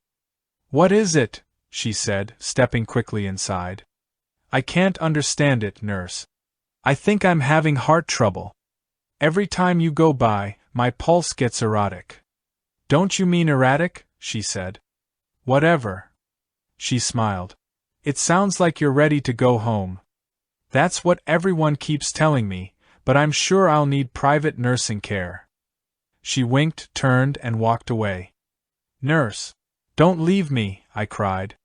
"What is it?" she said, stepping quickly inside. "I can't understand it, nurse. I think I'm having heart trouble. Every time you go by, my pulse gets erratic." "Don't you mean erratic?" she said. "Whatever." She smiled. "It sounds like you're ready to go home." That's what everyone keeps telling me, but I'm sure I'll need private nursing care. She winked, turned, and walked away. Nurse! Don't leave me, I cried.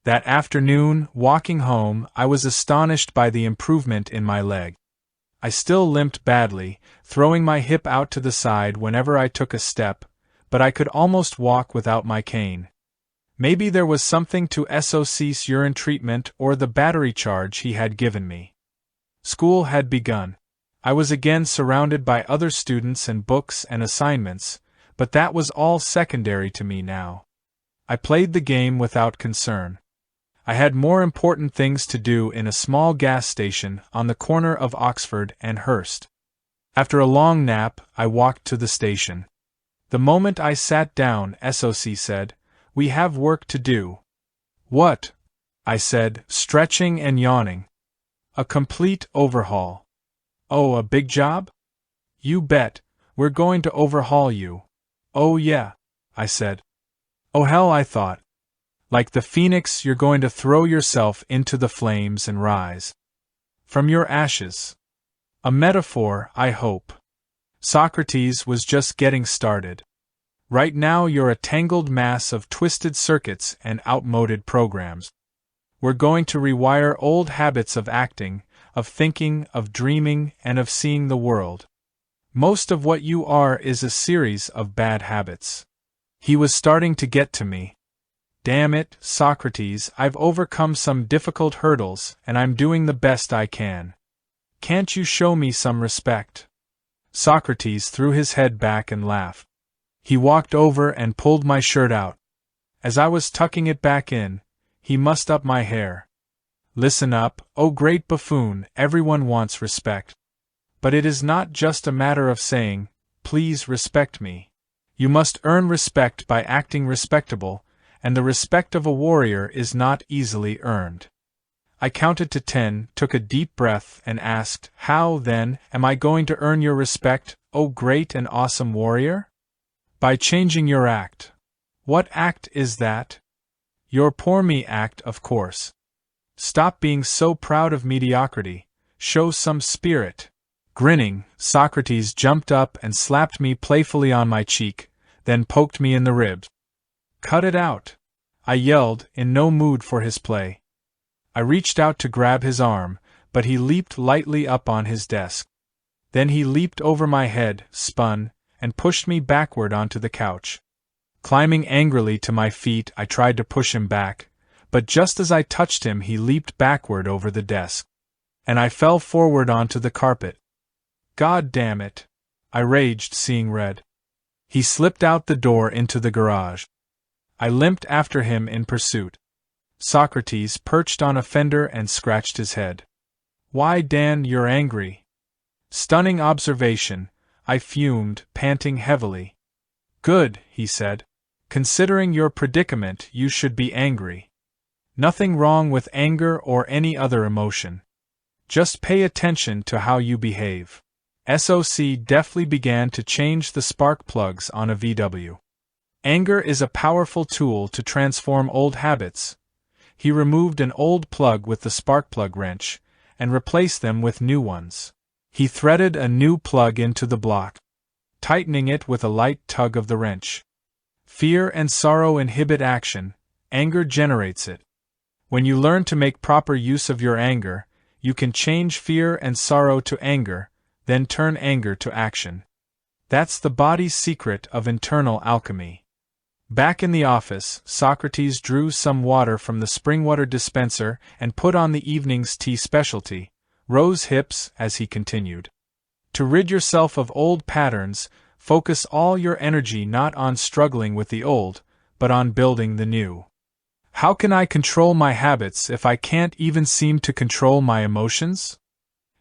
That afternoon, walking home, I was astonished by the improvement in my leg. I still limped badly, throwing my hip out to the side whenever I took a step, but I could almost walk without my cane. Maybe there was something to Socrates' urine treatment or the battery charge he had given me. School had begun. I was again surrounded by other students and books and assignments, but that was all secondary to me now. I played the game without concern. I had more important things to do in a small gas station on the corner of Oxford and Hurst. After a long nap, I walked to the station. The moment I sat down, Socrates said, "We have work to do." "What?" I said, stretching and yawning. "A complete overhaul." "Oh, a big job?" "You bet, we're going to overhaul you." "Oh yeah," I said. "Oh hell," I thought. "Like the phoenix, you're going to throw yourself into the flames and rise from your ashes." A metaphor, I hope. Socrates was just getting started. Right now you're a tangled mass of twisted circuits and outmoded programs. We're going to rewire old habits of acting, of thinking, of dreaming, and of seeing the world. Most of what you are is a series of bad habits. He was starting to get to me. Damn it, Socrates, I've overcome some difficult hurdles, and I'm doing the best I can. Can't you show me some respect? Socrates threw his head back and laughed. He walked over and pulled my shirt out. As I was tucking it back in, he mussed up my hair. "Listen up, oh great buffoon, everyone wants respect. But it is not just a matter of saying, 'Please respect me.' You must earn respect by acting respectable, and the respect of a warrior is not easily earned." I counted to 10, took a deep breath, and asked, "How, then, am I going to earn your respect, oh great and awesome warrior?" "By changing your act." "What act is that?" "Your poor me act, of course. Stop being so proud of mediocrity, show some spirit." Grinning, Socrates jumped up and slapped me playfully on my cheek, then poked me in the ribs. "Cut it out!" I yelled, in no mood for his play. I reached out to grab his arm, but he leaped lightly up on his desk. Then he leaped over my head, spun, and pushed me backward onto the couch. Climbing angrily to my feet, I tried to push him back, but just as I touched him he leaped backward over the desk. And I fell forward onto the carpet. "God damn it!" I raged, seeing red. He slipped out the door into the garage. I limped after him in pursuit. Socrates perched on a fender and scratched his head. "Why, Dan, you're angry." Stunning observation, I fumed, panting heavily. "Good," he said. "Considering your predicament, you should be angry. Nothing wrong with anger or any other emotion. Just pay attention to how you behave." SOC deftly began to change the spark plugs on a VW. Anger is a powerful tool to transform old habits. He removed an old plug with the spark plug wrench, and replaced them with new ones. He threaded a new plug into the block, tightening it with a light tug of the wrench. Fear and sorrow inhibit action, anger generates it. When you learn to make proper use of your anger, you can change fear and sorrow to anger, then turn anger to action. That's the body's secret of internal alchemy. Back in the office, Socrates drew some water from the spring water dispenser and put on the evening's tea specialty, rose hips, as he continued. To rid yourself of old patterns, focus all your energy not on struggling with the old, but on building the new. How can I control my habits if I can't even seem to control my emotions?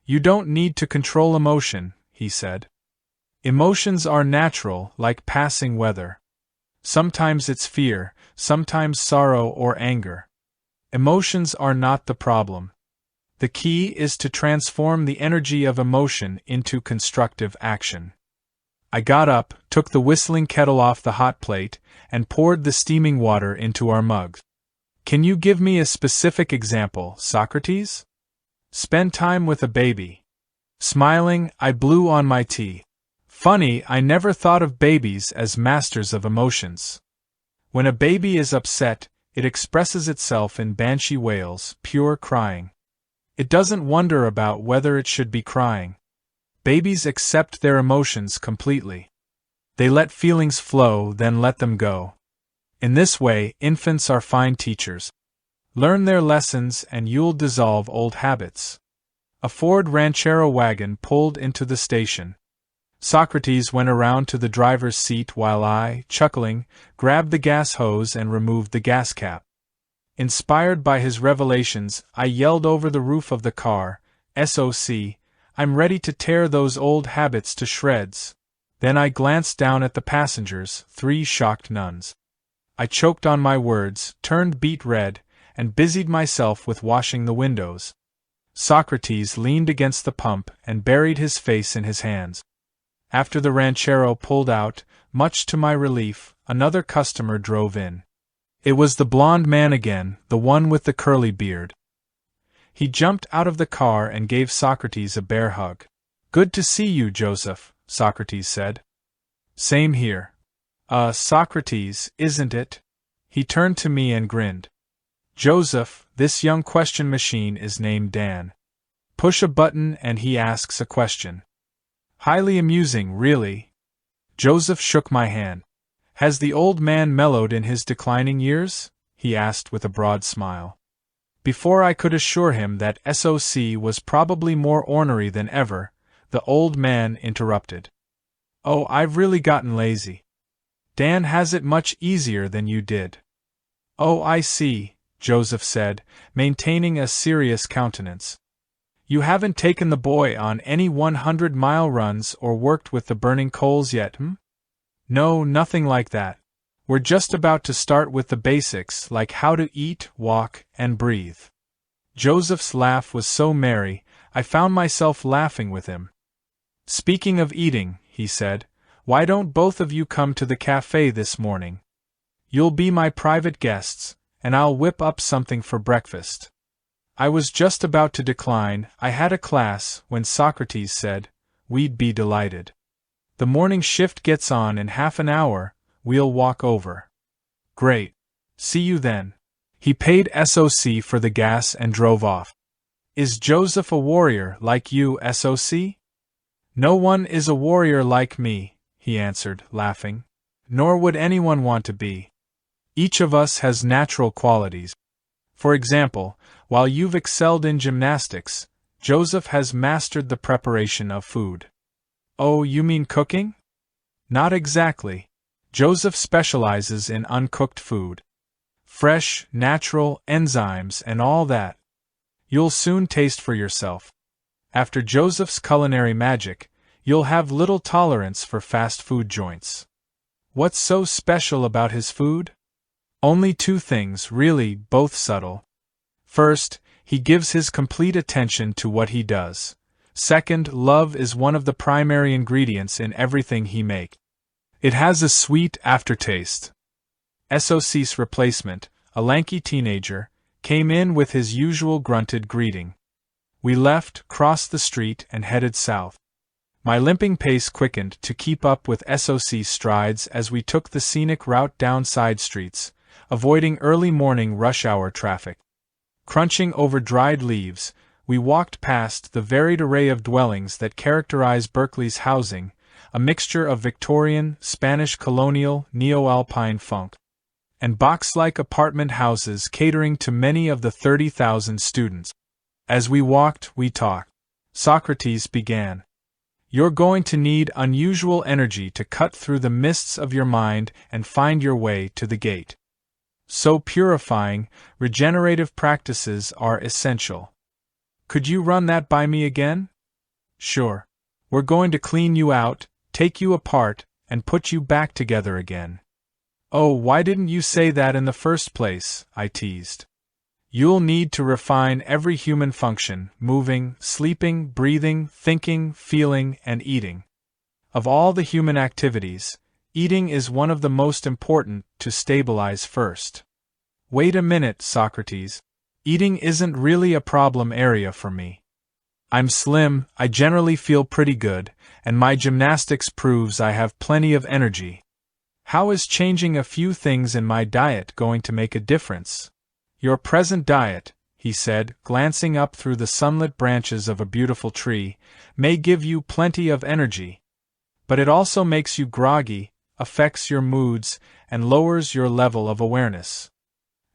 You don't need to control emotion, he said. Emotions are natural, like passing weather. Sometimes it's fear, sometimes sorrow or anger. Emotions are not the problem. The key is to transform the energy of emotion into constructive action. I got up, took the whistling kettle off the hot plate, and poured the steaming water into our mugs. "Can you give me a specific example, Socrates?" Spend time with a baby. Smiling, I blew on my tea. Funny, I never thought of babies as masters of emotions. When a baby is upset, it expresses itself in banshee wails, pure crying. It doesn't wonder about whether it should be crying. Babies accept their emotions completely. They let feelings flow, then let them go. In this way, infants are fine teachers. Learn their lessons and you'll dissolve old habits. A Ford Ranchero wagon pulled into the station. Socrates went around to the driver's seat while I, chuckling, grabbed the gas hose and removed the gas cap. Inspired by his revelations, I yelled over the roof of the car, "SOC, I'm ready to tear those old habits to shreds." Then I glanced down at the passengers, 3 shocked nuns. I choked on my words, turned beet red, and busied myself with washing the windows. Socrates leaned against the pump and buried his face in his hands. After the ranchero pulled out, much to my relief, another customer drove in. It was the blond man again, the one with the curly beard. He jumped out of the car and gave Socrates a bear hug. "Good to see you, Joseph," Socrates said. "Same here." Socrates, isn't it?" He turned to me and grinned. "Joseph, this young question machine is named Dan. Push a button and he asks a question. Highly amusing, really." Joseph shook my hand. "Has the old man mellowed in his declining years?" he asked with a broad smile. Before I could assure him that SOC was probably more ornery than ever, the old man interrupted. "Oh, I've really gotten lazy. Dan has it much easier than you did." "Oh, I see," Joseph said, maintaining a serious countenance. "You haven't taken the boy on any 100-mile runs or worked with the burning coals yet, hm?" "No, nothing like that. We're just about to start with the basics like how to eat, walk, and breathe." Joseph's laugh was so merry, I found myself laughing with him. "Speaking of eating," he said, "why don't both of you come to the cafe this morning? You'll be my private guests, and I'll whip up something for breakfast." I was just about to decline, I had a class, when Socrates said, "We'd be delighted. The morning shift gets on in half an hour, we'll walk over." "Great. See you then." He paid SOC for the gas and drove off. "Is Joseph a warrior like you, SOC?" "No one is a warrior like me," he answered, laughing. "Nor would anyone want to be. Each of us has natural qualities. For example, while you've excelled in gymnastics, Joseph has mastered the preparation of food." "Oh, you mean cooking?" "Not exactly. Joseph specializes in uncooked food. Fresh, natural, enzymes, and all that. You'll soon taste for yourself. After Joseph's culinary magic, you'll have little tolerance for fast food joints." "What's so special about his food?" "Only 2 things, really, both subtle. First, he gives his complete attention to what he does. Second, love is one of the primary ingredients in everything he makes. It has a sweet aftertaste." SOC's replacement, a lanky teenager, came in with his usual grunted greeting. We left, crossed the street, and headed south. My limping pace quickened to keep up with SOC's strides as we took the scenic route down side streets, avoiding early morning rush hour traffic. Crunching over dried leaves, we walked past the varied array of dwellings that characterize Berkeley's housing, a mixture of Victorian, Spanish colonial, neo-alpine funk, and box-like apartment houses catering to many of the 30,000 students. As we walked, we talked. Socrates began. "You're going to need unusual energy to cut through the mists of your mind and find your way to the gate. So purifying, regenerative practices are essential. Could you run that by me again?" "Sure. We're going to clean you out, take you apart, and put you back together again." "Oh, why didn't you say that in the first place?" I teased. "You'll need to refine every human function, moving, sleeping, breathing, thinking, feeling, and eating. Of all the human activities, eating is one of the most important to stabilize first." "Wait a minute, Socrates. Eating isn't really a problem area for me." I'm slim, I generally feel pretty good, and my gymnastics proves I have plenty of energy. How is changing a few things in my diet going to make a difference? Your present diet, he said, glancing up through the sunlit branches of a beautiful tree, may give you plenty of energy. But it also makes you groggy, affects your moods, and lowers your level of awareness.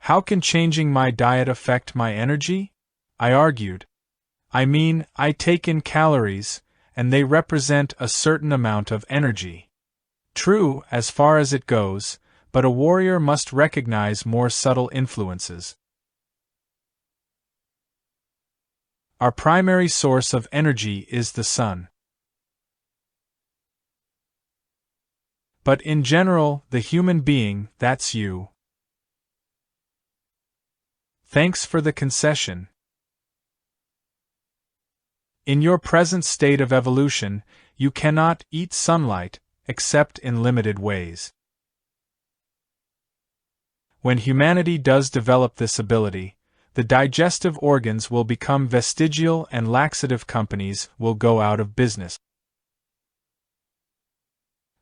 How can changing my diet affect my energy? I argued. I mean, I take in calories, and they represent a certain amount of energy. True, as far as it goes, but a warrior must recognize more subtle influences. Our primary source of energy is the sun. But in general, the human being, that's you. Thanks for the concession. In your present state of evolution, you cannot eat sunlight, except in limited ways. When humanity does develop this ability, the digestive organs will become vestigial and laxative companies will go out of business.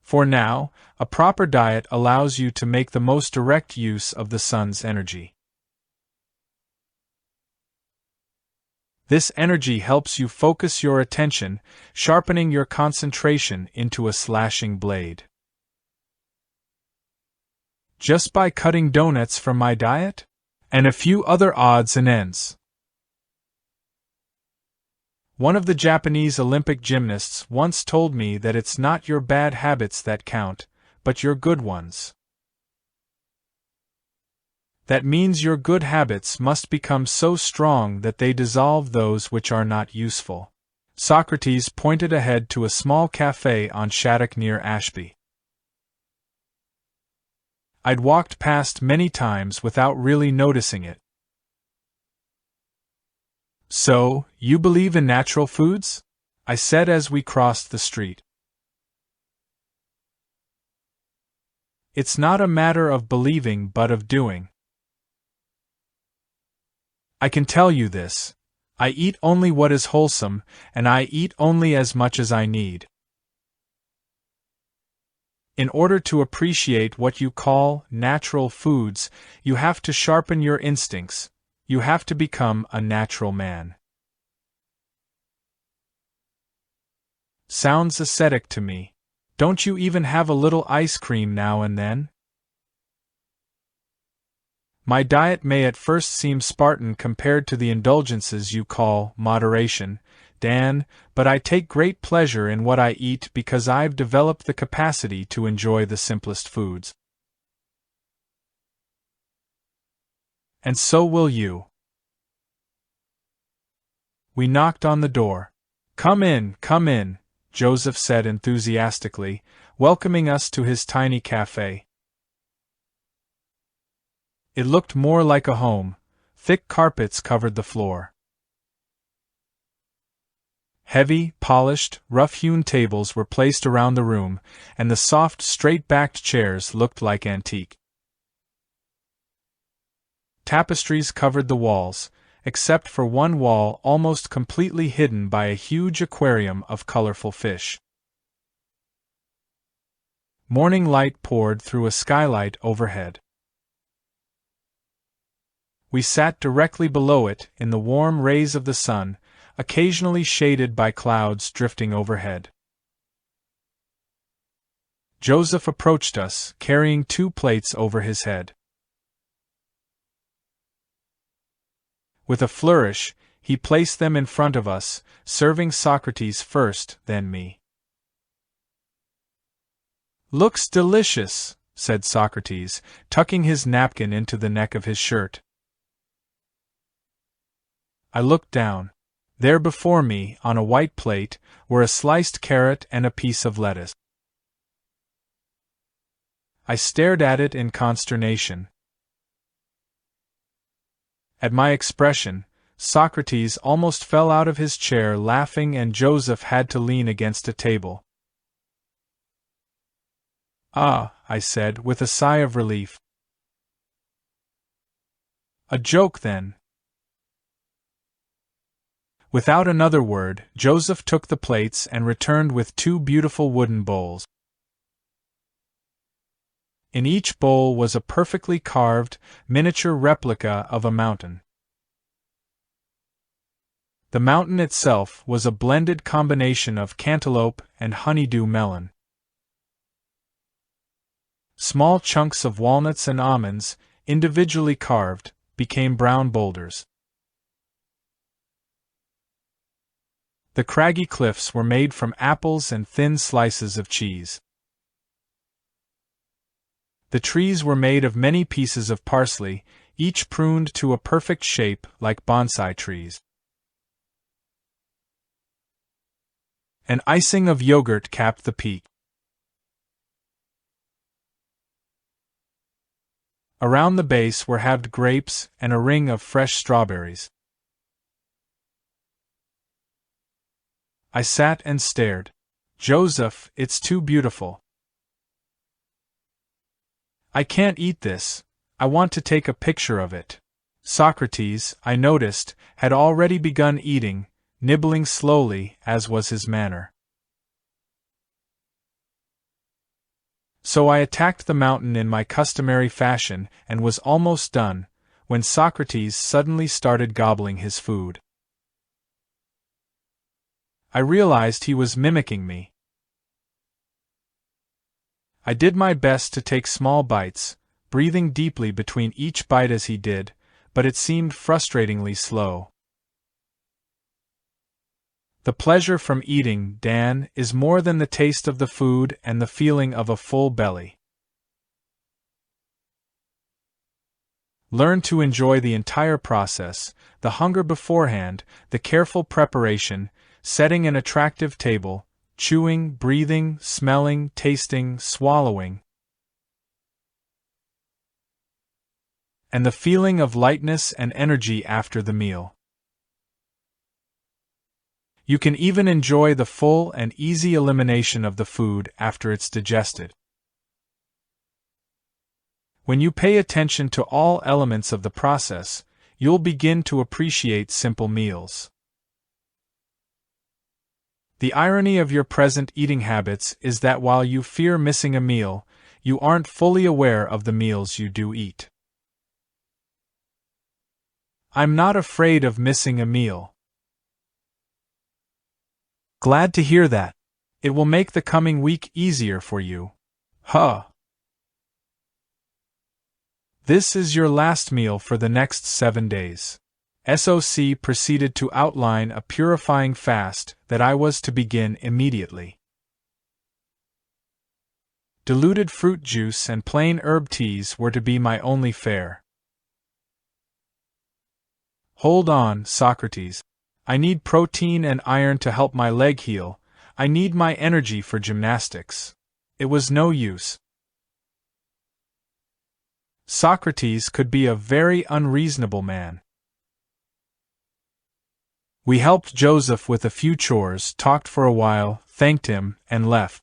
For now, a proper diet allows you to make the most direct use of the sun's energy. This energy helps you focus your attention, sharpening your concentration into a slashing blade. Just by cutting donuts from my diet? And a few other odds and ends. One of the Japanese Olympic gymnasts once told me that it's not your bad habits that count, but your good ones. That means your good habits must become so strong that they dissolve those which are not useful. Socrates pointed ahead to a small cafe on Shattuck near Ashby. I'd walked past many times without really noticing it. So, you believe in natural foods? I said as we crossed the street. It's not a matter of believing but of doing. I can tell you this. I eat only what is wholesome, and I eat only as much as I need. In order to appreciate what you call natural foods, you have to sharpen your instincts. You have to become a natural man. Sounds ascetic to me. Don't you even have a little ice cream now and then? My diet may at first seem Spartan compared to the indulgences you call moderation, Dan, but I take great pleasure in what I eat because I've developed the capacity to enjoy the simplest foods. And so will you. We knocked on the door. Come in, Joseph said enthusiastically, welcoming us to his tiny cafe. It looked more like a home. Thick carpets covered the floor. Heavy, polished, rough-hewn tables were placed around the room, and the soft, straight-backed chairs looked like antique. Tapestries covered the walls, except for one wall almost completely hidden by a huge aquarium of colorful fish. Morning light poured through a skylight overhead. We sat directly below it in the warm rays of the sun, occasionally shaded by clouds drifting overhead. Joseph approached us, carrying 2 plates over his head. With a flourish, he placed them in front of us, serving Socrates first, then me. "Looks delicious," said Socrates, tucking his napkin into the neck of his shirt. I looked down. There before me, on a white plate, were a sliced carrot and a piece of lettuce. I stared at it in consternation. At my expression, Socrates almost fell out of his chair laughing, and Joseph had to lean against a table. "Ah," I said, with a sigh of relief. "A joke, then." Without another word, Joseph took the plates and returned with 2 beautiful wooden bowls. In each bowl was a perfectly carved, miniature replica of a mountain. The mountain itself was a blended combination of cantaloupe and honeydew melon. Small chunks of walnuts and almonds, individually carved, became brown boulders. The craggy cliffs were made from apples and thin slices of cheese. The trees were made of many pieces of parsley, each pruned to a perfect shape like bonsai trees. An icing of yogurt capped the peak. Around the base were halved grapes and a ring of fresh strawberries. I sat and stared. Joseph, it's too beautiful. I can't eat this. I want to take a picture of it. Socrates, I noticed, had already begun eating, nibbling slowly, as was his manner. So I attacked the mountain in my customary fashion and was almost done, when Socrates suddenly started gobbling his food. I realized he was mimicking me. I did my best to take small bites, breathing deeply between each bite as he did, but it seemed frustratingly slow. The pleasure from eating, Dan, is more than the taste of the food and the feeling of a full belly. Learn to enjoy the entire process, the hunger beforehand, the careful preparation, setting an attractive table, chewing, breathing, smelling, tasting, swallowing, and the feeling of lightness and energy after the meal. You can even enjoy the full and easy elimination of the food after it's digested. When you pay attention to all elements of the process, you'll begin to appreciate simple meals. The irony of your present eating habits is that while you fear missing a meal, you aren't fully aware of the meals you do eat. I'm not afraid of missing a meal. Glad to hear that. It will make the coming week easier for you. Huh. This is your last meal for the next 7 days. SOC proceeded to outline a purifying fast that I was to begin immediately. Diluted fruit juice and plain herb teas were to be my only fare. Hold on, Socrates. I need protein and iron to help my leg heal. I need my energy for gymnastics. It was no use. Socrates could be a very unreasonable man. We helped Joseph with a few chores, talked for a while, thanked him, and left.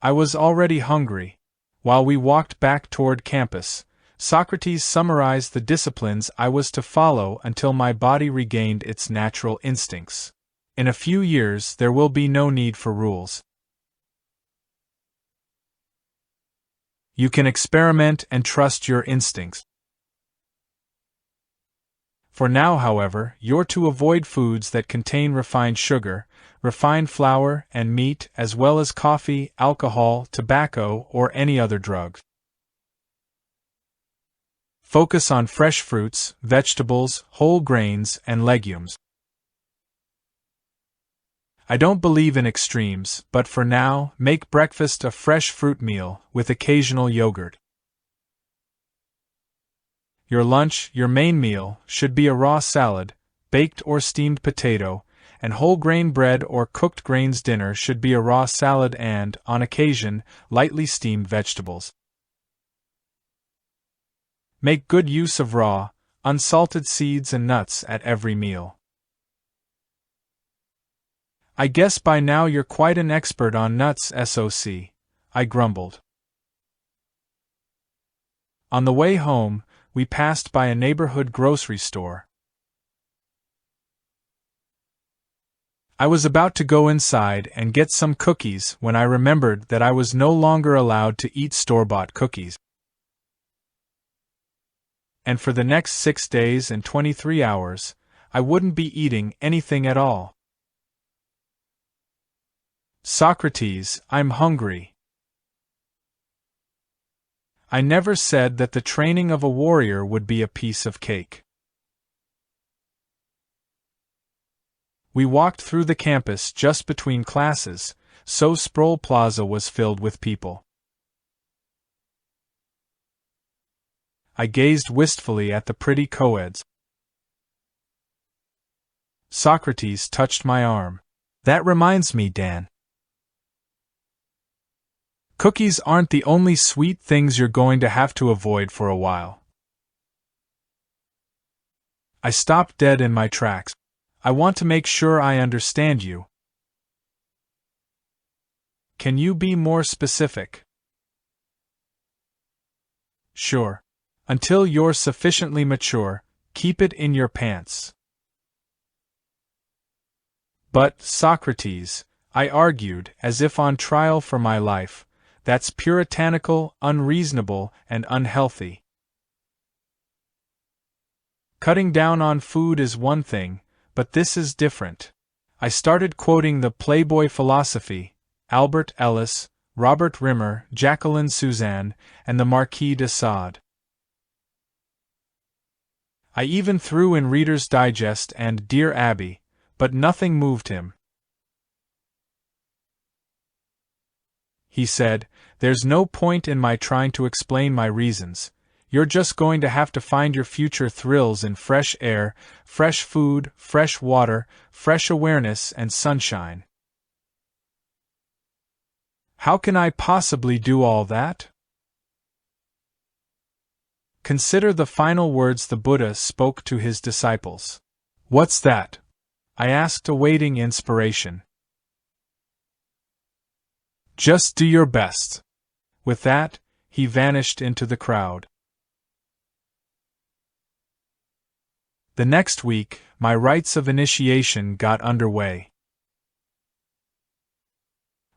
I was already hungry. While we walked back toward campus, Socrates summarized the disciplines I was to follow until my body regained its natural instincts. In a few years there will be no need for rules. You can experiment and trust your instincts. For now, however, you're to avoid foods that contain refined sugar, refined flour, and meat, as well as coffee, alcohol, tobacco, or any other drugs. Focus on fresh fruits, vegetables, whole grains, and legumes. I don't believe in extremes, but for now, make breakfast a fresh fruit meal, with occasional yogurt. Your lunch, your main meal, should be a raw salad, baked or steamed potato, and whole grain bread or cooked grains. Dinner should be a raw salad and, on occasion, lightly steamed vegetables. Make good use of raw, unsalted seeds and nuts at every meal. I guess by now you're quite an expert on nuts, SOC, I grumbled. On the way home, we passed by a neighborhood grocery store. I was about to go inside and get some cookies when I remembered that I was no longer allowed to eat store-bought cookies. And for the next 6 days and 23 hours, I wouldn't be eating anything at all. Socrates, I'm hungry. I never said that the training of a warrior would be a piece of cake. We walked through the campus just between classes, so Sproul Plaza was filled with people. I gazed wistfully at the pretty co-eds. Socrates touched my arm. That reminds me, Dan. Cookies aren't the only sweet things you're going to have to avoid for a while. I stopped dead in my tracks. I want to make sure I understand you. Can you be more specific? Sure. Until you're sufficiently mature, keep it in your pants. But, Socrates, I argued, as if on trial for my life, that's puritanical, unreasonable, and unhealthy. Cutting down on food is one thing, but this is different. I started quoting the Playboy philosophy, Albert Ellis, Robert Rimmer, Jacqueline Suzanne, and the Marquis de Sade. I even threw in Reader's Digest and Dear Abby, but nothing moved him. He said, "There's no point in my trying to explain my reasons. You're just going to have to find your future thrills in fresh air, fresh food, fresh water, fresh awareness, and sunshine." How can I possibly do all that? Consider the final words the Buddha spoke to his disciples. What's that? I asked, awaiting inspiration. Just do your best. With that, he vanished into the crowd. The next week, my rites of initiation got underway.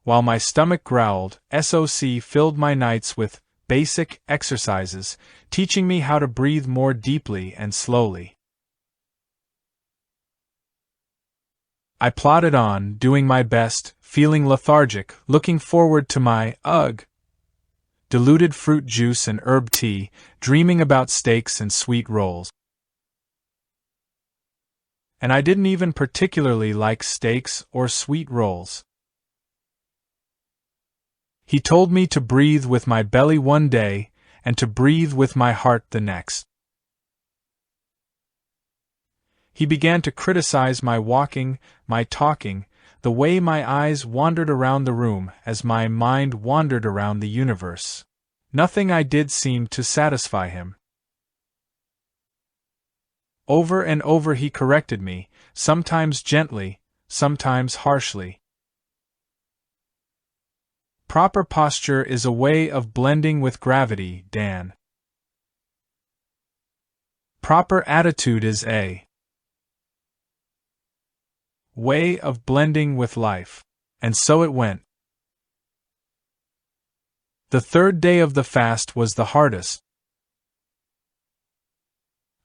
While my stomach growled, SOC filled my nights with basic exercises, teaching me how to breathe more deeply and slowly. I plodded on, doing my best, feeling lethargic, looking forward to my diluted fruit juice and herb tea, dreaming about steaks and sweet rolls. And I didn't even particularly like steaks or sweet rolls. He told me to breathe with my belly one day, and to breathe with my heart the next. He began to criticize my walking, my talking, the way my eyes wandered around the room as my mind wandered around the universe. Nothing I did seemed to satisfy him. Over and over he corrected me, sometimes gently, sometimes harshly. Proper posture is a way of blending with gravity, Dan. Proper attitude is a way of blending with life. And so it went. The third day of the fast was the hardest.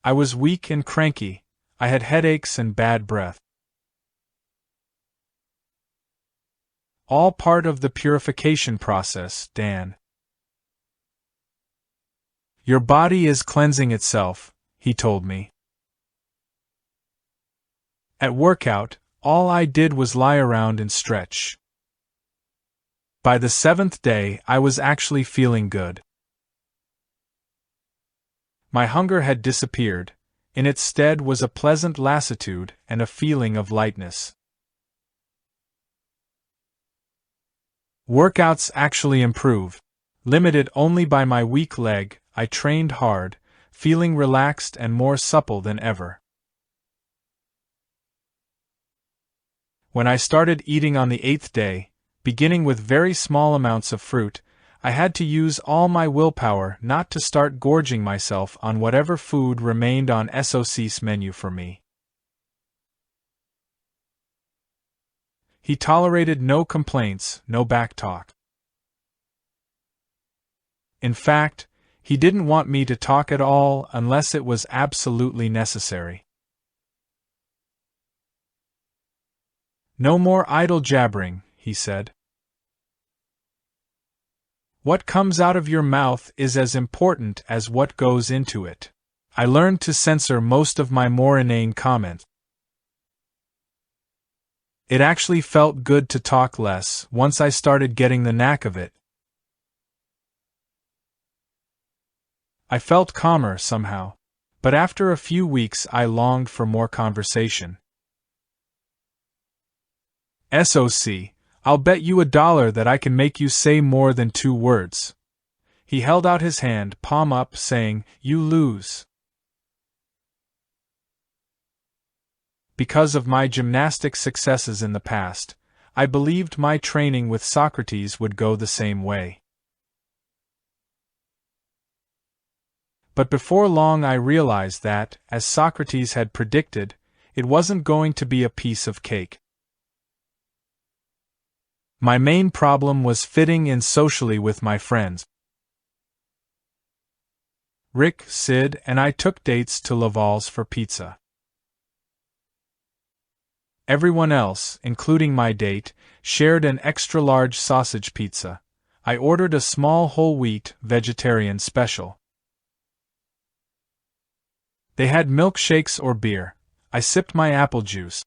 I was weak and cranky. I had headaches and bad breath. All part of the purification process, Dan. Your body is cleansing itself, he told me. At workout, all I did was lie around and stretch. By the 7th day, I was actually feeling good. My hunger had disappeared. In its stead was a pleasant lassitude and a feeling of lightness. Workouts actually improved. Limited only by my weak leg, I trained hard, feeling relaxed and more supple than ever. When I started eating on the 8th day, beginning with very small amounts of fruit, I had to use all my willpower not to start gorging myself on whatever food remained on SOC's menu for me. He tolerated no complaints, no backtalk. In fact, he didn't want me to talk at all unless it was absolutely necessary. No more idle jabbering, he said. What comes out of your mouth is as important as what goes into it. I learned to censor most of my more inane comments. It actually felt good to talk less once I started getting the knack of it. I felt calmer somehow, but after a few weeks I longed for more conversation. SOC, I'll bet you $1 that I can make you say more than 2 words. He held out his hand, palm up, saying, "You lose." Because of my gymnastic successes in the past, I believed my training with Socrates would go the same way. But before long I realized that, as Socrates had predicted, it wasn't going to be a piece of cake. My main problem was fitting in socially with my friends. Rick, Sid, and I took dates to Laval's for pizza. Everyone else, including my date, shared an extra-large sausage pizza. I ordered a small whole-wheat, vegetarian special. They had milkshakes or beer. I sipped my apple juice.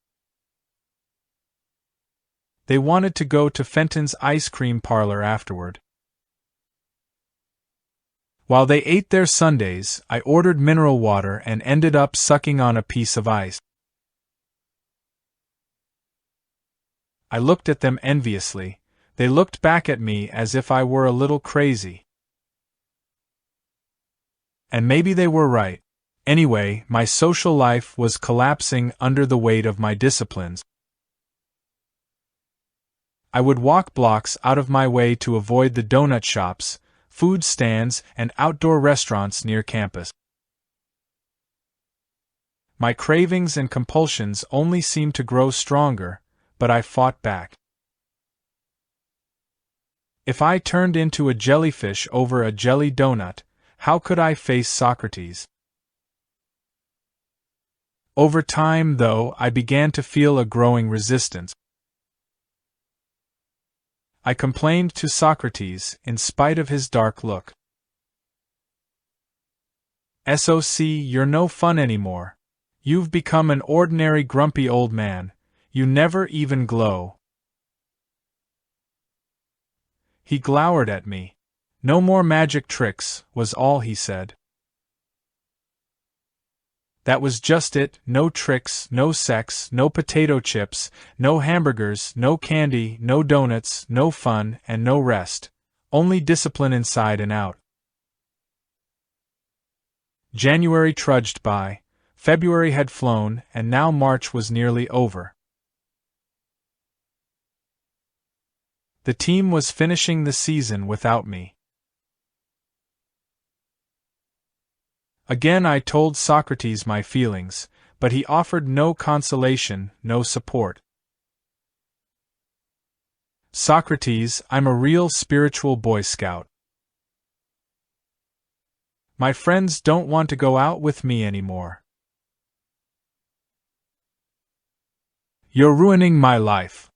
They wanted to go to Fenton's ice cream parlor afterward. While they ate their sundaes, I ordered mineral water and ended up sucking on a piece of ice. I looked at them enviously. They looked back at me as if I were a little crazy. And maybe they were right. Anyway, my social life was collapsing under the weight of my disciplines. I would walk blocks out of my way to avoid the donut shops, food stands, and outdoor restaurants near campus. My cravings and compulsions only seemed to grow stronger, but I fought back. If I turned into a jellyfish over a jelly donut, how could I face Socrates? Over time, though, I began to feel a growing resistance. I complained to Socrates, in spite of his dark look. "SOC, you're no fun anymore. You've become an ordinary grumpy old man. You never even glow." He glowered at me. "No more magic tricks," was all he said. That was just it, no tricks, no sex, no potato chips, no hamburgers, no candy, no donuts, no fun, and no rest. Only discipline inside and out. January trudged by, February had flown, and now March was nearly over. The team was finishing the season without me. Again I told Socrates my feelings, but he offered no consolation, no support. "Socrates, I'm a real spiritual Boy Scout. My friends don't want to go out with me anymore. You're ruining my life."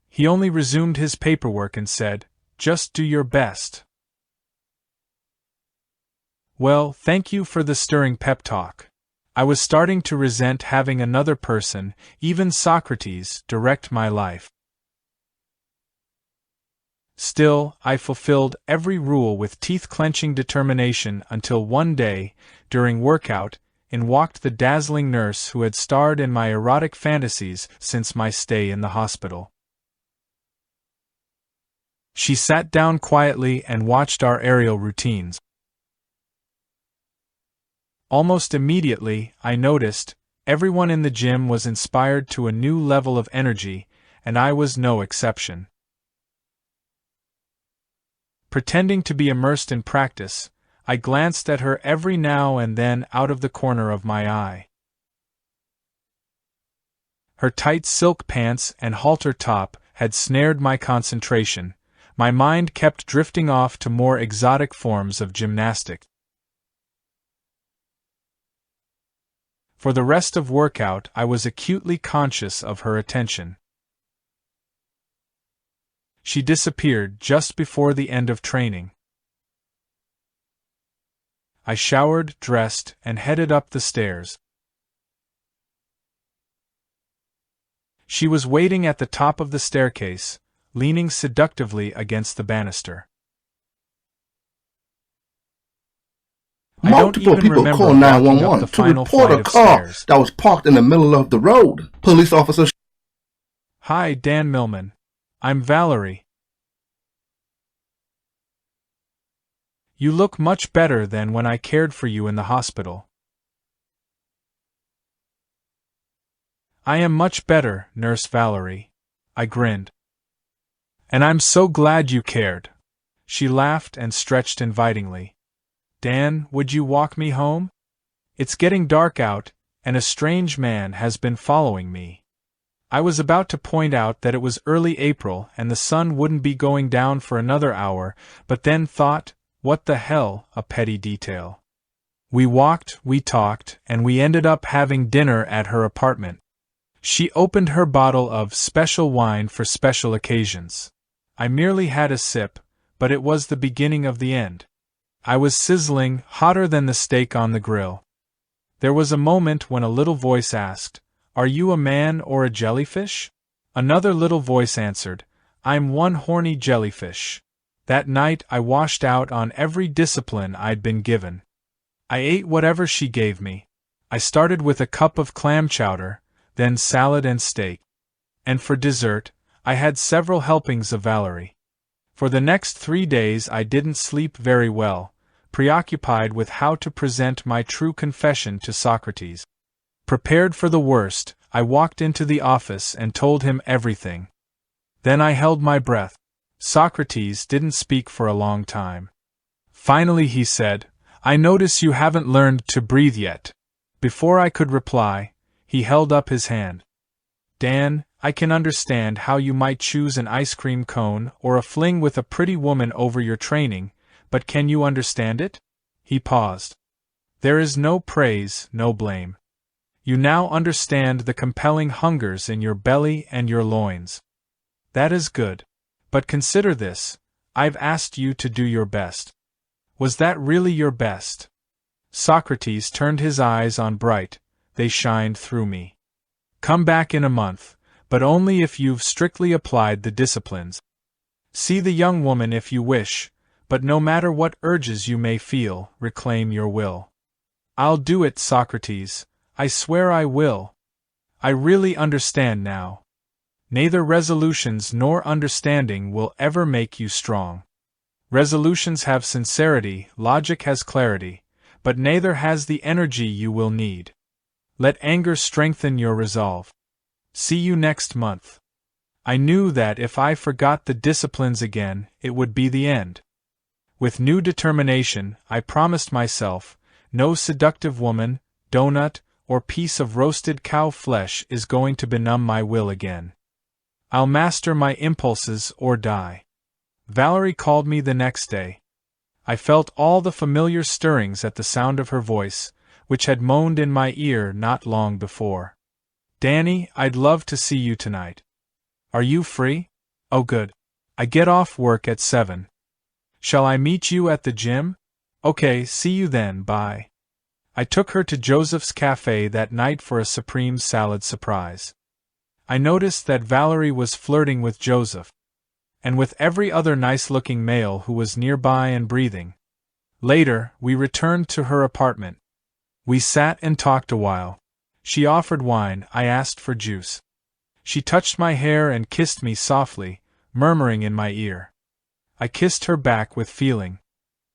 He only resumed his paperwork and said, "Just do your best." Well, thank you for the stirring pep talk. I was starting to resent having another person, even Socrates, direct my life. Still, I fulfilled every rule with teeth-clenching determination until one day, during workout, in walked the dazzling nurse who had starred in my erotic fantasies since my stay in the hospital. She sat down quietly and watched our aerial routines. Almost immediately, I noticed, everyone in the gym was inspired to a new level of energy, and I was no exception. Pretending to be immersed in practice, I glanced at her every now and then out of the corner of my eye. Her tight silk pants and halter top had snared my concentration. My mind kept drifting off to more exotic forms of gymnastic. For the rest of workout, I was acutely conscious of her attention. She disappeared just before the end of training. I showered, dressed, and headed up the stairs. She was waiting at the top of the staircase, leaning seductively against the banister. Multiple people called 911 to report a car that was parked in the middle of the road. Police officers. Hi, Dan Millman. I'm Valerie. You look much better than when I cared for you in the hospital. I am much better, Nurse Valerie. I grinned. And I'm so glad you cared. She laughed and stretched invitingly. Dan, would you walk me home? It's getting dark out, and a strange man has been following me. I was about to point out that it was early April and the sun wouldn't be going down for another hour, but then thought, what the hell, a petty detail. We walked, we talked, and we ended up having dinner at her apartment. She opened her bottle of special wine for special occasions. I merely had a sip, but it was the beginning of the end. I was sizzling, hotter than the steak on the grill. There was a moment when a little voice asked, "Are you a man or a jellyfish?" Another little voice answered, "I'm one horny jellyfish." That night I washed out on every discipline I'd been given. I ate whatever she gave me. I started with a cup of clam chowder, then salad and steak. And for dessert, I had several helpings of Valerie. For the next 3 days I didn't sleep very well, preoccupied with how to present my true confession to Socrates. Prepared for the worst, I walked into the office and told him everything. Then I held my breath. Socrates didn't speak for a long time. Finally he said, "I notice you haven't learned to breathe yet." Before I could reply, he held up his hand. "Dan, I can understand how you might choose an ice cream cone or a fling with a pretty woman over your training, but can you understand it?" He paused. "There is no praise, no blame. You now understand the compelling hungers in your belly and your loins. That is good. But consider this, I've asked you to do your best. Was that really your best?" Socrates turned his eyes on bright, they shined through me. "Come back in a month, but only if you've strictly applied the disciplines. See the young woman if you wish, but no matter what urges you may feel, reclaim your will." "I'll do it, Socrates, I swear I will. I really understand now. Neither resolutions nor understanding will ever make you strong. Resolutions have sincerity, logic has clarity, but neither has the energy you will need. Let anger strengthen your resolve. See you next month." I knew that if I forgot the disciplines again, it would be the end. With new determination, I promised myself, no seductive woman, donut, or piece of roasted cow flesh is going to benumb my will again. I'll master my impulses or die. Valerie called me the next day. I felt all the familiar stirrings at the sound of her voice, which had moaned in my ear not long before. "Danny, I'd love to see you tonight. Are you free?" "Oh good. I get off work at 7. Shall I meet you at the gym?" "Okay, see you then, bye." I took her to Joseph's Cafe that night for a supreme salad surprise. I noticed that Valerie was flirting with Joseph, and with every other nice-looking male who was nearby and breathing. Later, we returned to her apartment. We sat and talked a while. She offered wine, I asked for juice. She touched my hair and kissed me softly, murmuring in my ear. I kissed her back with feeling.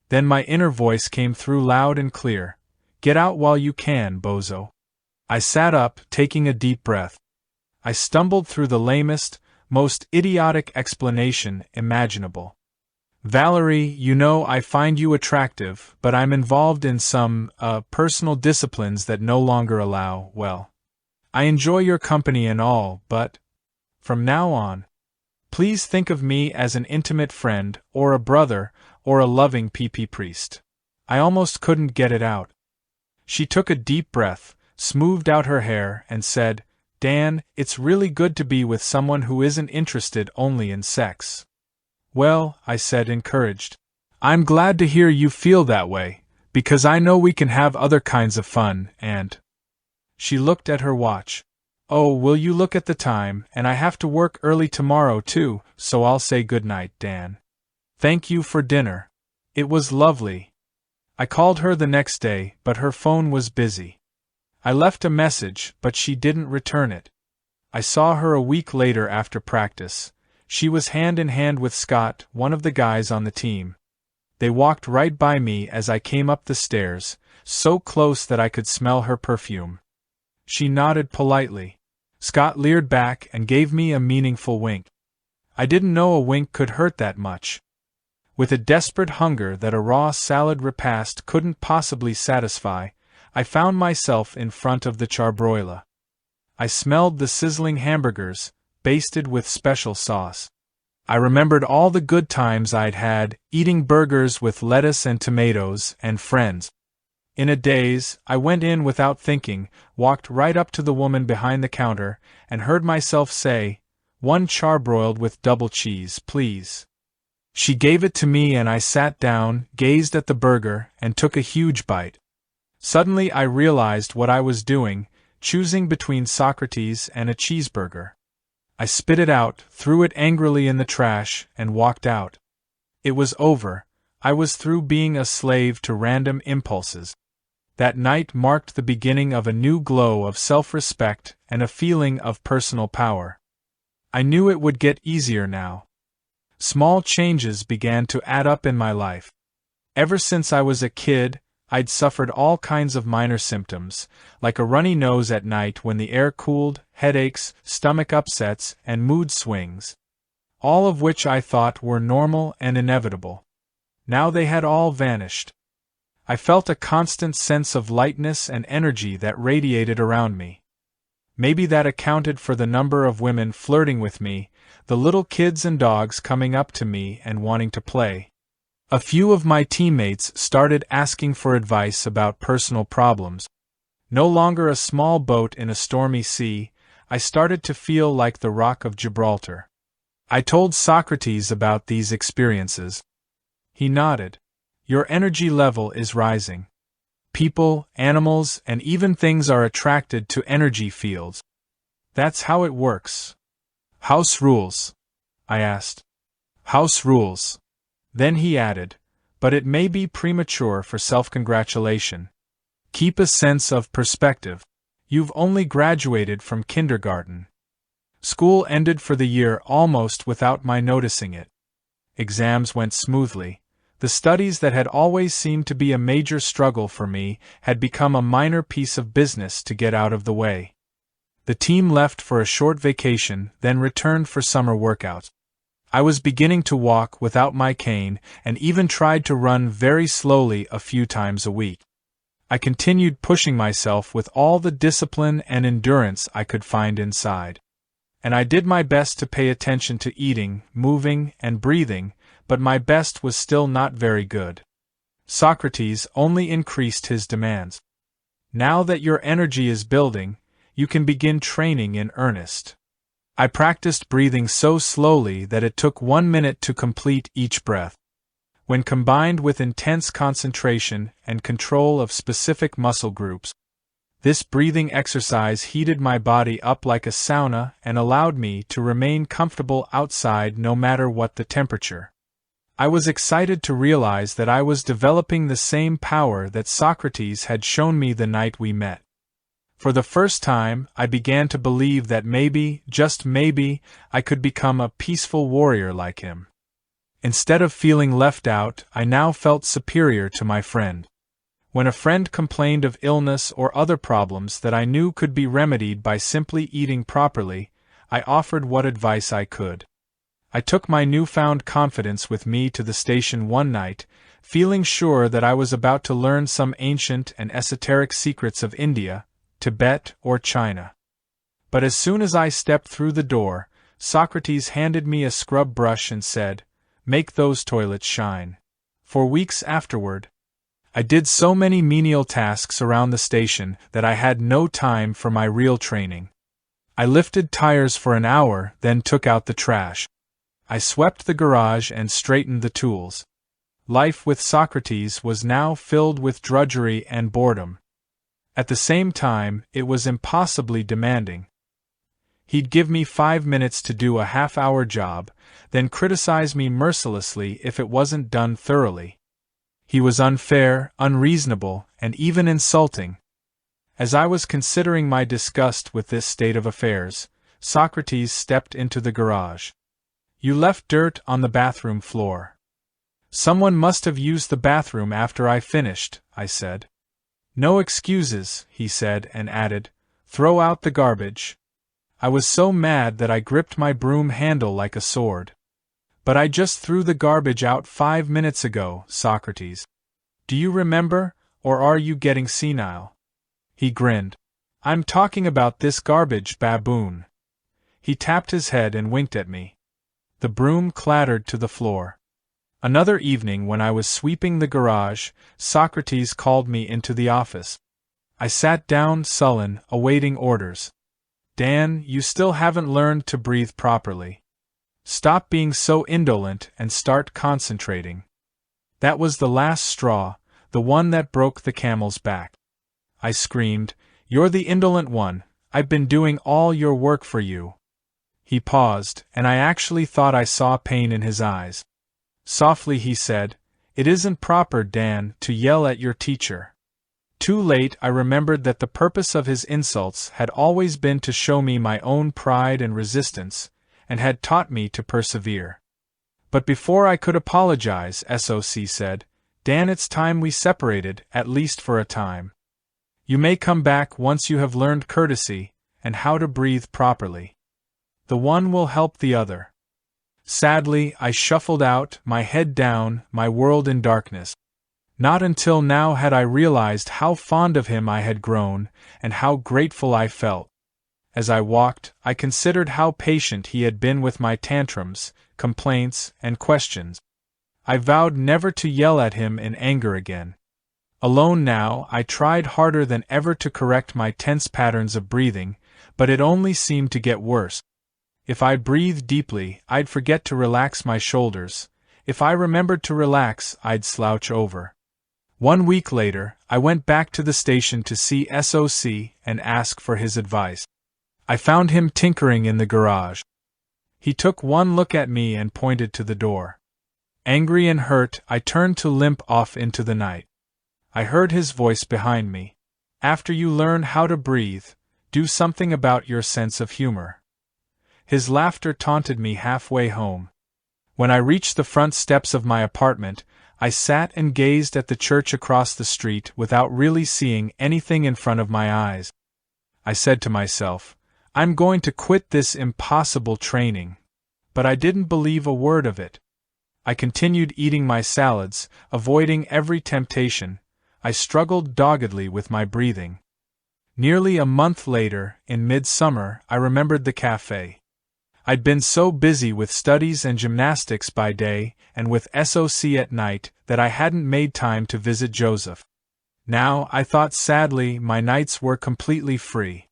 Then my inner voice came through loud and clear. "Get out while you can, bozo." I sat up, taking a deep breath. I stumbled through the lamest, most idiotic explanation imaginable. "Valerie, you know I find you attractive, but I'm involved in some, personal disciplines that no longer allow, well, I enjoy your company and all, but, from now on, please think of me as an intimate friend, or a brother, or a loving PP priest. I almost couldn't get it out. She took a deep breath, smoothed out her hair, and said, Dan, it's really good to be with someone who isn't interested only in sex. Well, I said, encouraged. I'm glad to hear you feel that way, because I know we can have other kinds of fun, and… She looked at her watch. Oh, will you look at the time, and I have to work early tomorrow too, so I'll say good night, Dan. Thank you for dinner. It was lovely. I called her the next day, but her phone was busy. I left a message, but she didn't return it. I saw her a week later after practice. She was hand in hand with Scott, one of the guys on the team. They walked right by me as I came up the stairs, so close that I could smell her perfume. She nodded politely. Scott leered back and gave me a meaningful wink. I didn't know a wink could hurt that much. With a desperate hunger that a raw salad repast couldn't possibly satisfy, I found myself in front of the charbroiler. I smelled the sizzling hamburgers, basted with special sauce. I remembered all the good times I'd had, eating burgers with lettuce and tomatoes, and friends. In a daze, I went in without thinking, walked right up to the woman behind the counter, and heard myself say, "1 charbroiled with double cheese, please." She gave it to me and I sat down, gazed at the burger, and took a huge bite. Suddenly I realized what I was doing, choosing between Socrates and a cheeseburger. I spit it out, threw it angrily in the trash, and walked out. It was over. I was through being a slave to random impulses. That night marked the beginning of a new glow of self-respect and a feeling of personal power. I knew it would get easier now. Small changes began to add up in my life. Ever since I was a kid, I'd suffered all kinds of minor symptoms, like a runny nose at night when the air cooled, headaches, stomach upsets, and mood swings. All of which I thought were normal and inevitable. Now they had all vanished. I felt a constant sense of lightness and energy that radiated around me. Maybe that accounted for the number of women flirting with me, the little kids and dogs coming up to me and wanting to play. A few of my teammates started asking for advice about personal problems. No longer a small boat in a stormy sea, I started to feel like the Rock of Gibraltar. I told Socrates about these experiences. He nodded. Your energy level is rising. People, animals, and even things are attracted to energy fields. That's how it works. House rules? I asked. House rules. Then he added, but it may be premature for self-congratulation. Keep a sense of perspective. You've only graduated from kindergarten. School ended for the year almost without my noticing it. Exams went smoothly. The studies that had always seemed to be a major struggle for me had become a minor piece of business to get out of the way. The team left for a short vacation, then returned for summer workouts. I was beginning to walk without my cane and even tried to run very slowly a few times a week. I continued pushing myself with all the discipline and endurance I could find inside. And I did my best to pay attention to eating, moving, and breathing, but my best was still not very good. Socrates only increased his demands. Now that your energy is building, you can begin training in earnest. I practiced breathing so slowly that it took 1 minute to complete each breath. When combined with intense concentration and control of specific muscle groups, this breathing exercise heated my body up like a sauna and allowed me to remain comfortable outside no matter what the temperature. I was excited to realize that I was developing the same power that Socrates had shown me the night we met. For the first time, I began to believe that maybe, just maybe, I could become a peaceful warrior like him. Instead of feeling left out, I now felt superior to my friend. When a friend complained of illness or other problems that I knew could be remedied by simply eating properly, I offered what advice I could. I took my newfound confidence with me to the station one night, feeling sure that I was about to learn some ancient and esoteric secrets of India, Tibet, or China. But as soon as I stepped through the door, Socrates handed me a scrub brush and said, "Make those toilets shine." For weeks afterward, I did so many menial tasks around the station that I had no time for my real training. I lifted tires for an hour, then took out the trash. I swept the garage and straightened the tools. Life with Socrates was now filled with drudgery and boredom. At the same time, it was impossibly demanding. He'd give me 5 minutes to do a half-hour job, then criticize me mercilessly if it wasn't done thoroughly. He was unfair, unreasonable, and even insulting. As I was considering my disgust with this state of affairs, Socrates stepped into the garage. "You left dirt on the bathroom floor." "Someone must have used the bathroom after I finished," I said. "No excuses," he said and added, "Throw out the garbage." I was so mad that I gripped my broom handle like a sword. "But I just threw the garbage out 5 minutes ago, Socrates. Do you remember, or are you getting senile?" He grinned. "I'm talking about this garbage, baboon." He tapped his head and winked at me. The broom clattered to the floor. Another evening when I was sweeping the garage, Socrates called me into the office. I sat down sullen, awaiting orders. "Dan, you still haven't learned to breathe properly. Stop being so indolent and start concentrating." That was the last straw, the one that broke the camel's back. I screamed, "You're the indolent one, I've been doing all your work for you." He paused, and I actually thought I saw pain in his eyes. Softly he said, "It isn't proper, Dan, to yell at your teacher." Too late I remembered that the purpose of his insults had always been to show me my own pride and resistance, and had taught me to persevere. But before I could apologize, SOC said, "Dan, it's time we separated, at least for a time. You may come back once you have learned courtesy, and how to breathe properly. The one will help the other." Sadly, I shuffled out, my head down, my world in darkness. Not until now had I realized how fond of him I had grown, and how grateful I felt. As I walked, I considered how patient he had been with my tantrums, complaints, and questions. I vowed never to yell at him in anger again. Alone now, I tried harder than ever to correct my tense patterns of breathing, but it only seemed to get worse. If I breathed deeply, I'd forget to relax my shoulders. If I remembered to relax, I'd slouch over. 1 week later, I went back to the station to see SOC and ask for his advice. I found him tinkering in the garage. He took one look at me and pointed to the door. Angry and hurt, I turned to limp off into the night. I heard his voice behind me. "After you learn how to breathe, do something about your sense of humor." His laughter taunted me halfway home. When I reached the front steps of my apartment, I sat and gazed at the church across the street without really seeing anything in front of my eyes. I said to myself, "I'm going to quit this impossible training." But I didn't believe a word of it. I continued eating my salads, avoiding every temptation. I struggled doggedly with my breathing. Nearly a month later, in midsummer, I remembered the cafe. I'd been so busy with studies and gymnastics by day, and with SOC at night, that I hadn't made time to visit Joseph. Now, I thought sadly, my nights were completely free.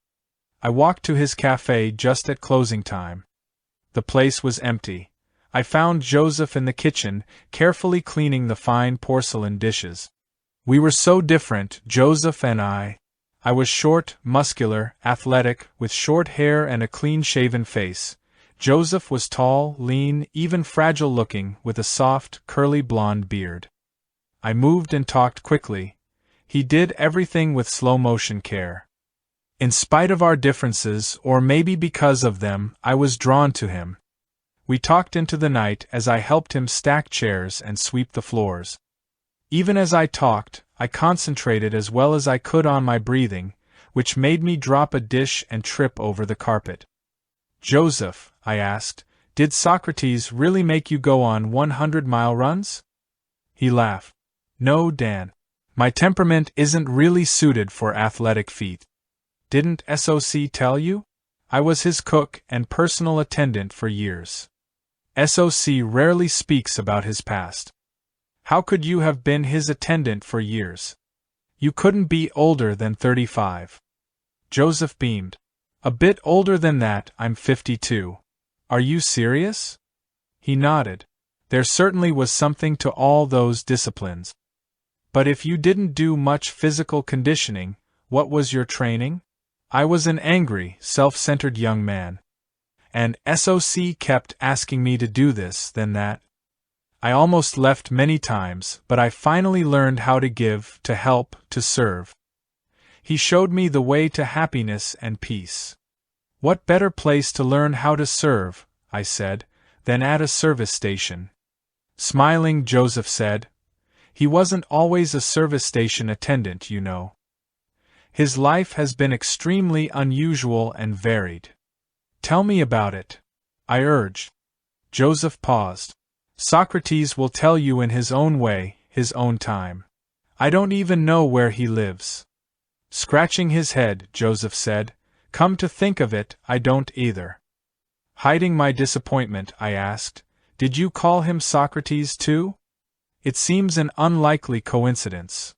I walked to his cafe just at closing time. The place was empty. I found Joseph in the kitchen, carefully cleaning the fine porcelain dishes. We were so different, Joseph and I. I was short, muscular, athletic, with short hair and a clean-shaven face. Joseph was tall, lean, even fragile-looking, with a soft, curly blonde beard. I moved and talked quickly. He did everything with slow-motion care. In spite of our differences, or maybe because of them, I was drawn to him. We talked into the night as I helped him stack chairs and sweep the floors. Even as I talked, I concentrated as well as I could on my breathing, which made me drop a dish and trip over the carpet. "Joseph," I asked, "did Socrates really make you go on 100-mile runs?" He laughed. "No, Dan. My temperament isn't really suited for athletic feat." "Didn't SOC tell you?" I was his cook and personal attendant for years. SOC rarely speaks about his past. How could you have been his attendant for years? You couldn't be older than 35. Joseph beamed. A bit older than that, I'm 52. Are you serious? He nodded. There certainly was something to all those disciplines. But if you didn't do much physical conditioning, what was your training? I was an angry, self-centered young man. And SOC kept asking me to do this, then that. I almost left many times, but I finally learned how to give, to help, to serve. He showed me the way to happiness and peace. What better place to learn how to serve, I said, than at a service station? Smiling, Joseph said, he wasn't always a service station attendant, you know. His life has been extremely unusual and varied. Tell me about it, I urged. Joseph paused. Socrates will tell you in his own way, his own time. I don't even know where he lives. Scratching his head, Joseph said, come to think of it, I don't either. Hiding my disappointment, I asked, did you call him Socrates too? It seems an unlikely coincidence.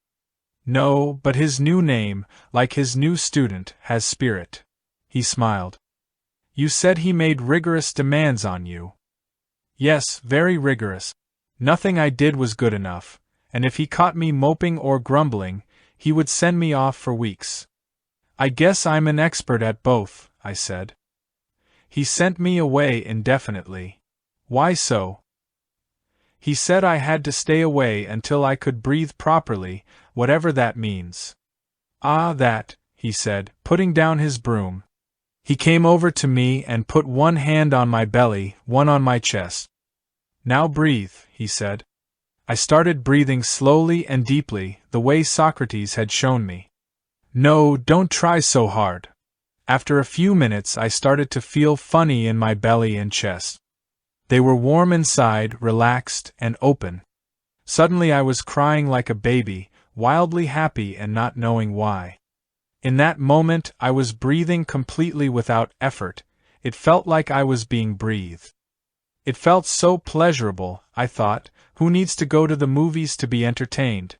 No, but his new name, like his new student, has spirit. He smiled. You said he made rigorous demands on you. Yes, very rigorous. Nothing I did was good enough, and if he caught me moping or grumbling, he would send me off for weeks. I guess I'm an expert at both, I said. He sent me away indefinitely. Why so? He said I had to stay away until I could breathe properly, whatever that means. Ah, that, he said, putting down his broom. He came over to me and put one hand on my belly, one on my chest. Now breathe, he said. I started breathing slowly and deeply, the way Socrates had shown me. No, don't try so hard. After a few minutes I started to feel funny in my belly and chest. They were warm inside, relaxed, and open. Suddenly I was crying like a baby, wildly happy and not knowing why. In that moment I was breathing completely without effort. It felt like I was being breathed. It felt so pleasurable, I thought, who needs to go to the movies to be entertained?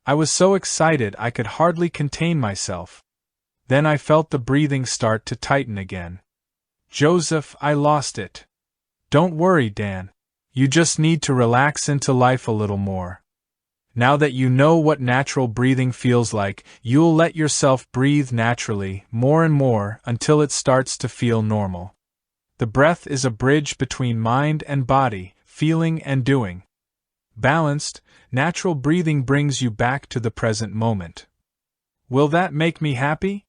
I was so excited I could hardly contain myself. Then I felt the breathing start to tighten again. Joseph, I lost it. Don't worry, Dan. You just need to relax into life a little more. Now that you know what natural breathing feels like, you'll let yourself breathe naturally, more and more, until it starts to feel normal. The breath is a bridge between mind and body, feeling and doing. Balanced, natural breathing brings you back to the present moment. Will that make me happy?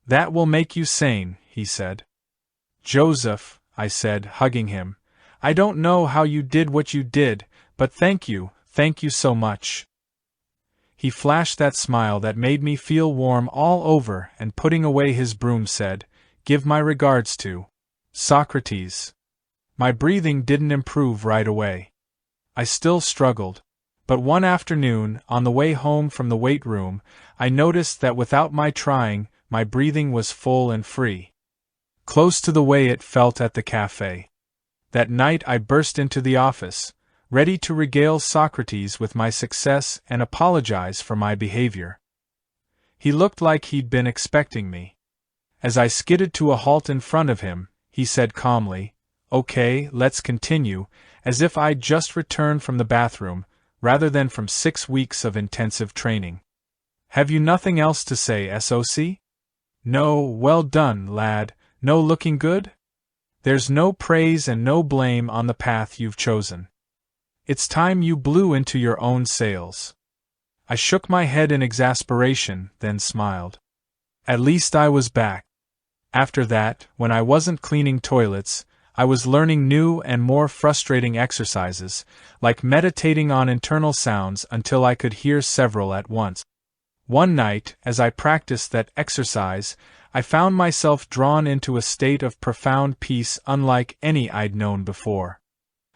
That will make you sane, he said. Joseph, I said, hugging him, I don't know how you did what you did, but thank you so much. He flashed that smile that made me feel warm all over and putting away his broom said, give my regards to Socrates. My breathing didn't improve right away. I still struggled. But one afternoon, on the way home from the weight room, I noticed that without my trying, my breathing was full and free. Close to the way it felt at the cafe. That night I burst into the office, ready to regale Socrates with my success and apologize for my behavior. He looked like he'd been expecting me. As I skidded to a halt in front of him, he said calmly, "Okay, let's continue," as if I'd just returned from the bathroom, rather than from 6 weeks of intensive training. "Have you nothing else to say, SOC? No, well done, lad, no looking good? There's no praise and no blame on the path you've chosen. It's time you blew into your own sails." I shook my head in exasperation, then smiled. At least I was back. After that, when I wasn't cleaning toilets, I was learning new and more frustrating exercises, like meditating on internal sounds until I could hear several at once. One night, as I practiced that exercise, I found myself drawn into a state of profound peace unlike any I'd known before.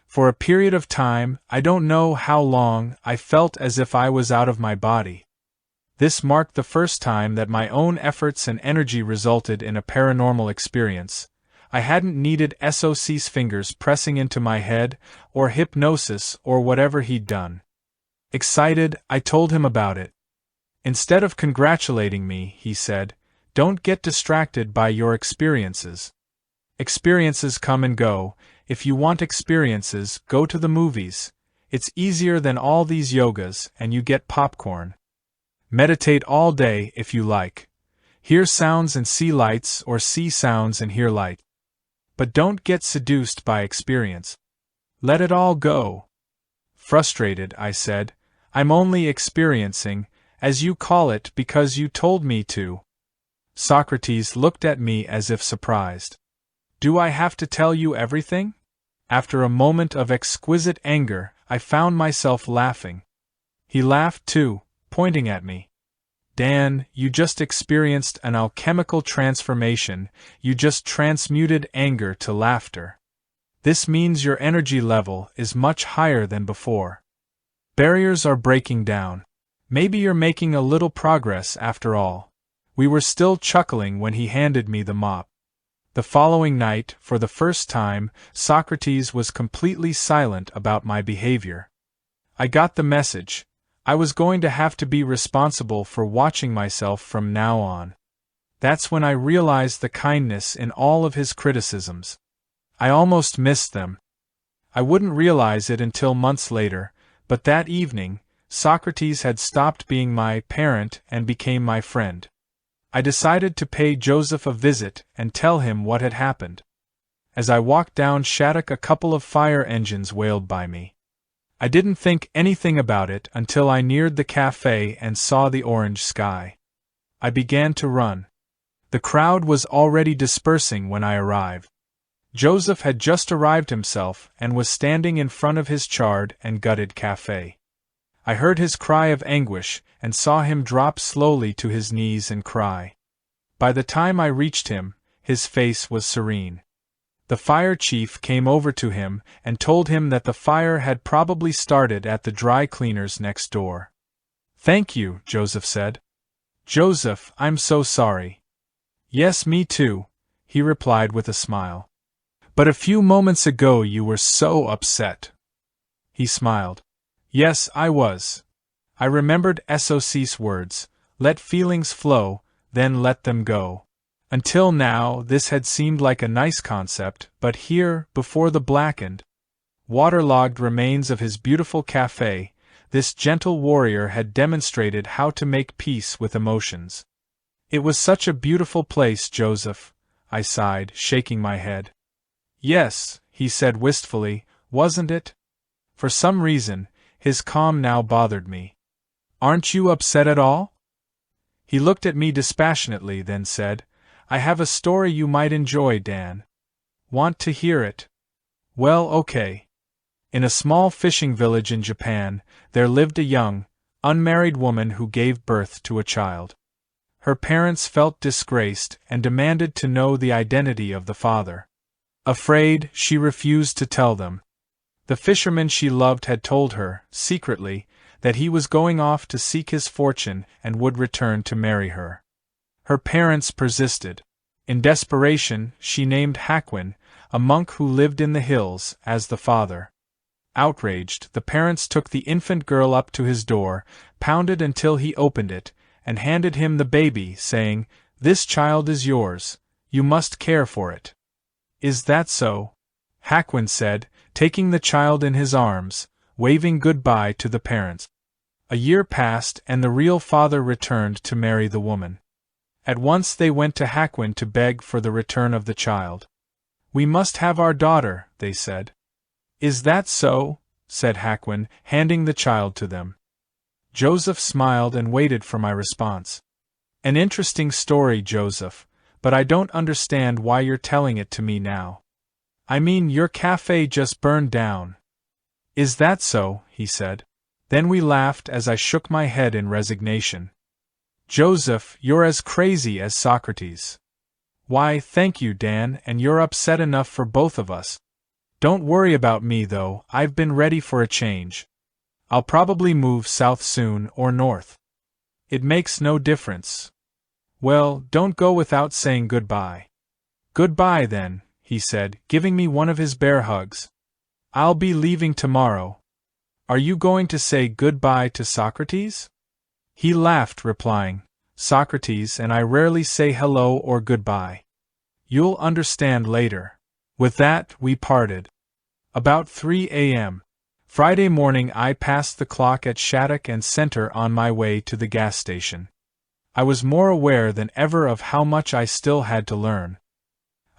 For a period of time, I don't know how long, I felt as if I was out of my body. This marked the first time that my own efforts and energy resulted in a paranormal experience. I hadn't needed Soc's fingers pressing into my head, or hypnosis, or whatever he'd done. Excited, I told him about it. Instead of congratulating me, he said, "Don't get distracted by your experiences. Experiences come and go. If you want experiences, go to the movies. It's easier than all these yogas, and you get popcorn. Meditate all day if you like. Hear sounds and see lights, or see sounds and hear light. But don't get seduced by experience. Let it all go." Frustrated, I said, "I'm only experiencing, as you call it, because you told me to." Socrates looked at me as if surprised. "Do I have to tell you everything?" After a moment of exquisite anger, I found myself laughing. He laughed too, pointing at me. "Dan, you just experienced an alchemical transformation, you just transmuted anger to laughter. This means your energy level is much higher than before. Barriers are breaking down. Maybe you're making a little progress after all." We were still chuckling when he handed me the mop. The following night, for the first time, Socrates was completely silent about my behavior. I got the message. I was going to have to be responsible for watching myself from now on. That's when I realized the kindness in all of his criticisms. I almost missed them. I wouldn't realize it until months later, but that evening, Socrates had stopped being my parent and became my friend. I decided to pay Joseph a visit and tell him what had happened. As I walked down Shattuck, a couple of fire engines wailed by me. I didn't think anything about it until I neared the cafe and saw the orange sky. I began to run. The crowd was already dispersing when I arrived. Joseph had just arrived himself and was standing in front of his charred and gutted cafe. I heard his cry of anguish and saw him drop slowly to his knees and cry. By the time I reached him, his face was serene. The fire chief came over to him and told him that the fire had probably started at the dry cleaners next door. "Thank you," Joseph said. "Joseph, I'm so sorry." "Yes, me too," he replied with a smile. "But a few moments ago you were so upset." He smiled. "Yes, I was. I remembered Soc's words, 'Let feelings flow, then let them go.' Until now, this had seemed like a nice concept, but here, before the blackened, waterlogged remains of his beautiful cafe, this gentle warrior had demonstrated how to make peace with emotions. "It was such a beautiful place, Joseph," I sighed, shaking my head. "Yes," he said wistfully, "wasn't it?" For some reason, his calm now bothered me. "Aren't you upset at all?" He looked at me dispassionately, then said, "I have a story you might enjoy, Dan. Want to hear it?" "Well, okay." In a small fishing village in Japan, there lived a young, unmarried woman who gave birth to a child. Her parents felt disgraced and demanded to know the identity of the father. Afraid, she refused to tell them. The fisherman she loved had told her, secretly, that he was going off to seek his fortune and would return to marry her. Her parents persisted. In desperation, she named Haquin, a monk who lived in the hills, as the father. Outraged, the parents took the infant girl up to his door, pounded until he opened it, and handed him the baby, saying, "This child is yours. You must care for it." "Is that so?" Haquin said, taking the child in his arms, waving goodbye to the parents. A year passed and the real father returned to marry the woman. At once they went to Haquin to beg for the return of the child. "We must have our daughter," they said. "Is that so?" said Haquin, handing the child to them. Joseph smiled and waited for my response. "An interesting story, Joseph, but I don't understand why you're telling it to me now. I mean, your cafe just burned down." "Is that so?" he said. Then we laughed as I shook my head in resignation. "Joseph, you're as crazy as Socrates." "Why, thank you, Dan, and you're upset enough for both of us. Don't worry about me though, I've been ready for a change. I'll probably move south soon or north. It makes no difference. Well, don't go without saying goodbye. Goodbye then, he said, giving me one of his bear hugs. I'll be leaving tomorrow. Are you going to say goodbye to Socrates? He laughed, replying, Socrates and I rarely say hello or goodbye. You'll understand later. With that, we parted. About 3 a.m. Friday morning I passed the clock at Shattuck and Center on my way to the gas station. I was more aware than ever of how much I still had to learn.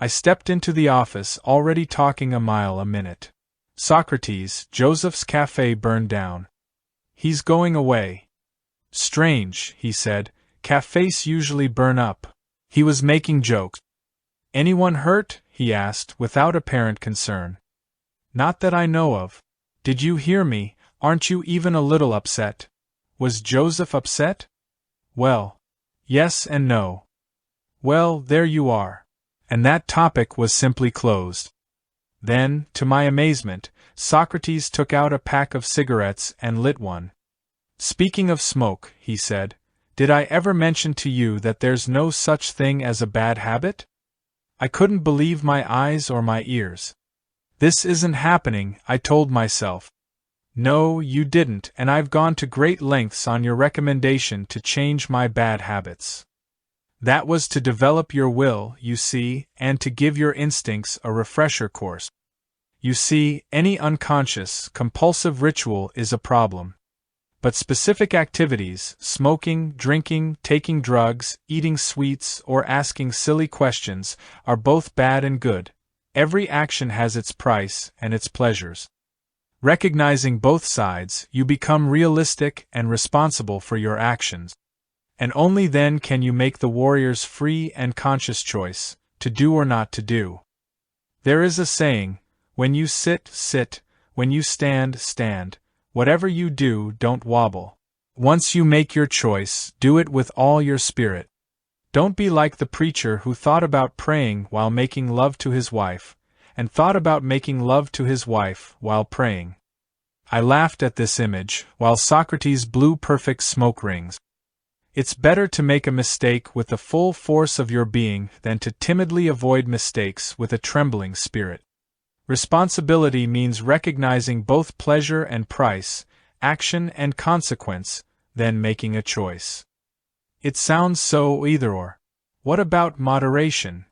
I stepped into the office, already talking a mile a minute. Socrates, Joseph's cafe burned down. He's going away. Strange, he said, cafes usually burn up. He was making jokes. Anyone hurt? He asked, without apparent concern. Not that I know of. Did you hear me? Aren't you even a little upset? Was Joseph upset? Well, yes and no. Well, there you are. And that topic was simply closed. Then, to my amazement, Socrates took out a pack of cigarettes and lit one. Speaking of smoke, he said, did I ever mention to you that there's no such thing as a bad habit? I couldn't believe my eyes or my ears. This isn't happening, I told myself. No, you didn't, and I've gone to great lengths on your recommendation to change my bad habits. That was to develop your will, you see, and to give your instincts a refresher course. You see, any unconscious, compulsive ritual is a problem. But specific activities, smoking, drinking, taking drugs, eating sweets, or asking silly questions, are both bad and good. Every action has its price and its pleasures. Recognizing both sides, you become realistic and responsible for your actions. And only then can you make the warrior's free and conscious choice, to do or not to do. There is a saying, when you sit, sit, when you stand, stand. Whatever you do, don't wobble. Once you make your choice, do it with all your spirit. Don't be like the preacher who thought about praying while making love to his wife, and thought about making love to his wife while praying. I laughed at this image, while Socrates blew perfect smoke rings. It's better to make a mistake with the full force of your being than to timidly avoid mistakes with a trembling spirit. Responsibility means recognizing both pleasure and price, action and consequence, then making a choice. It sounds so either-or. What about moderation?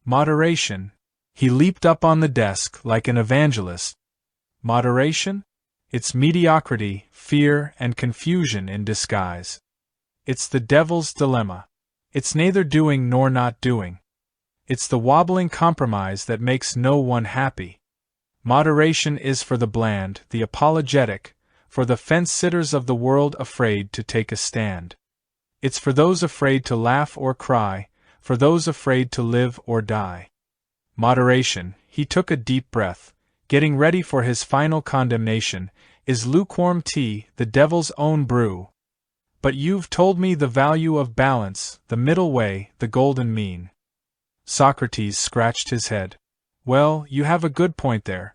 Moderation? He leaped up on the desk like an evangelist. Moderation? It's mediocrity, fear, and confusion in disguise. It's the devil's dilemma. It's neither doing nor not doing. It's the wobbling compromise that makes no one happy. Moderation is for the bland, the apologetic, for the fence-sitters of the world afraid to take a stand. It's for those afraid to laugh or cry, for those afraid to live or die. Moderation, he took a deep breath, getting ready for his final condemnation, is lukewarm tea, the devil's own brew. But you've told me the value of balance, the middle way, the golden mean. Socrates scratched his head. Well, you have a good point there.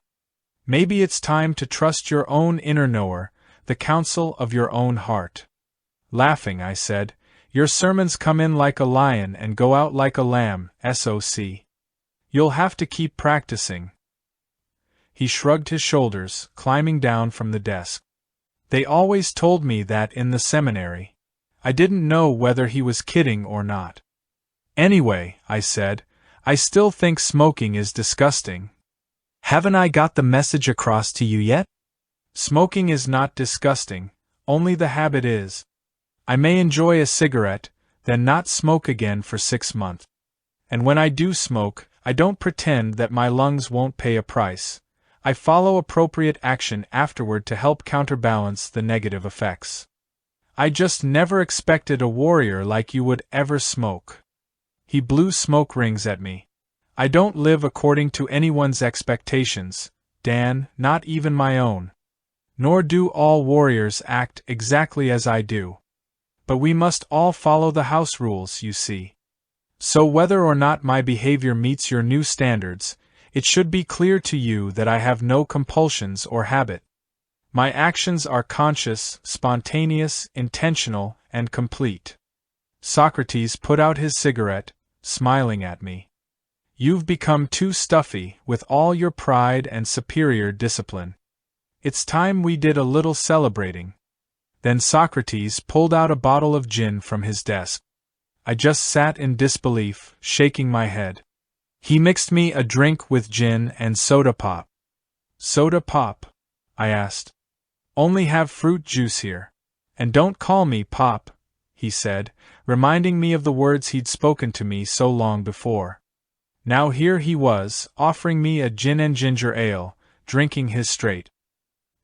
Maybe it's time to trust your own inner knower, the counsel of your own heart. Laughing, I said, your sermons come in like a lion and go out like a lamb, SOC. You'll have to keep practicing. He shrugged his shoulders, climbing down from the desk. They always told me that in the seminary. I didn't know whether he was kidding or not. Anyway, I said, I still think smoking is disgusting. Haven't I got the message across to you yet? Smoking is not disgusting, only the habit is. I may enjoy a cigarette, then not smoke again for 6 months. And when I do smoke, I don't pretend that my lungs won't pay a price. I follow appropriate action afterward to help counterbalance the negative effects. I just never expected a warrior like you would ever smoke. He blew smoke rings at me. I don't live according to anyone's expectations, Dan, not even my own. Nor do all warriors act exactly as I do. But we must all follow the house rules, you see. So whether or not my behavior meets your new standards, it should be clear to you that I have no compulsions or habit. My actions are conscious, spontaneous, intentional, and complete. Socrates put out his cigarette, smiling at me. You've become too stuffy with all your pride and superior discipline. It's time we did a little celebrating. Then Socrates pulled out a bottle of gin from his desk. I just sat in disbelief, shaking my head. He mixed me a drink with gin and soda pop. Soda pop? I asked. Only have fruit juice here. And don't call me Pop, he said, reminding me of the words he'd spoken to me so long before. Now here he was, offering me a gin and ginger ale, drinking his straight.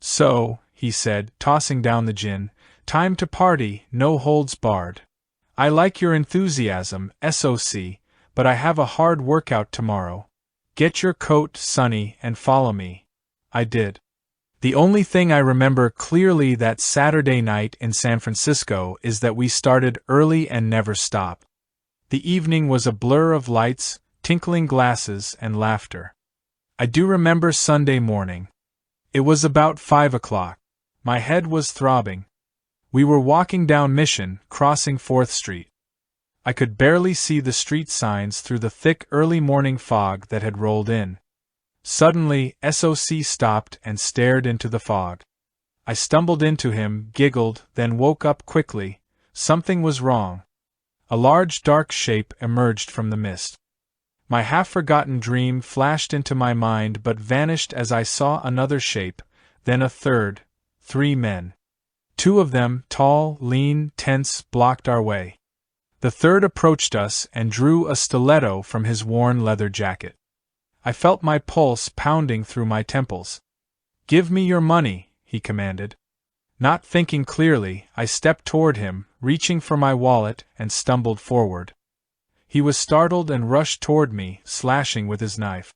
So, he said, tossing down the gin, time to party, no holds barred. I like your enthusiasm, SOC, but I have a hard workout tomorrow. Get your coat, Sonny, and follow me. I did. The only thing I remember clearly that Saturday night in San Francisco is that we started early and never stopped. The evening was a blur of lights, tinkling glasses, and laughter. I do remember Sunday morning. It was about 5 o'clock. My head was throbbing. We were walking down Mission, crossing 4th Street. I could barely see the street signs through the thick early morning fog that had rolled in. Suddenly, SOC stopped and stared into the fog. I stumbled into him, giggled, then woke up quickly. Something was wrong. A large dark shape emerged from the mist. My half-forgotten dream flashed into my mind but vanished as I saw another shape, then a third, 3 men. 2 of them, tall, lean, tense, blocked our way. The third approached us and drew a stiletto from his worn leather jacket. I felt my pulse pounding through my temples. "Give me your money," he commanded. Not thinking clearly, I stepped toward him, reaching for my wallet, and stumbled forward. He was startled and rushed toward me, slashing with his knife.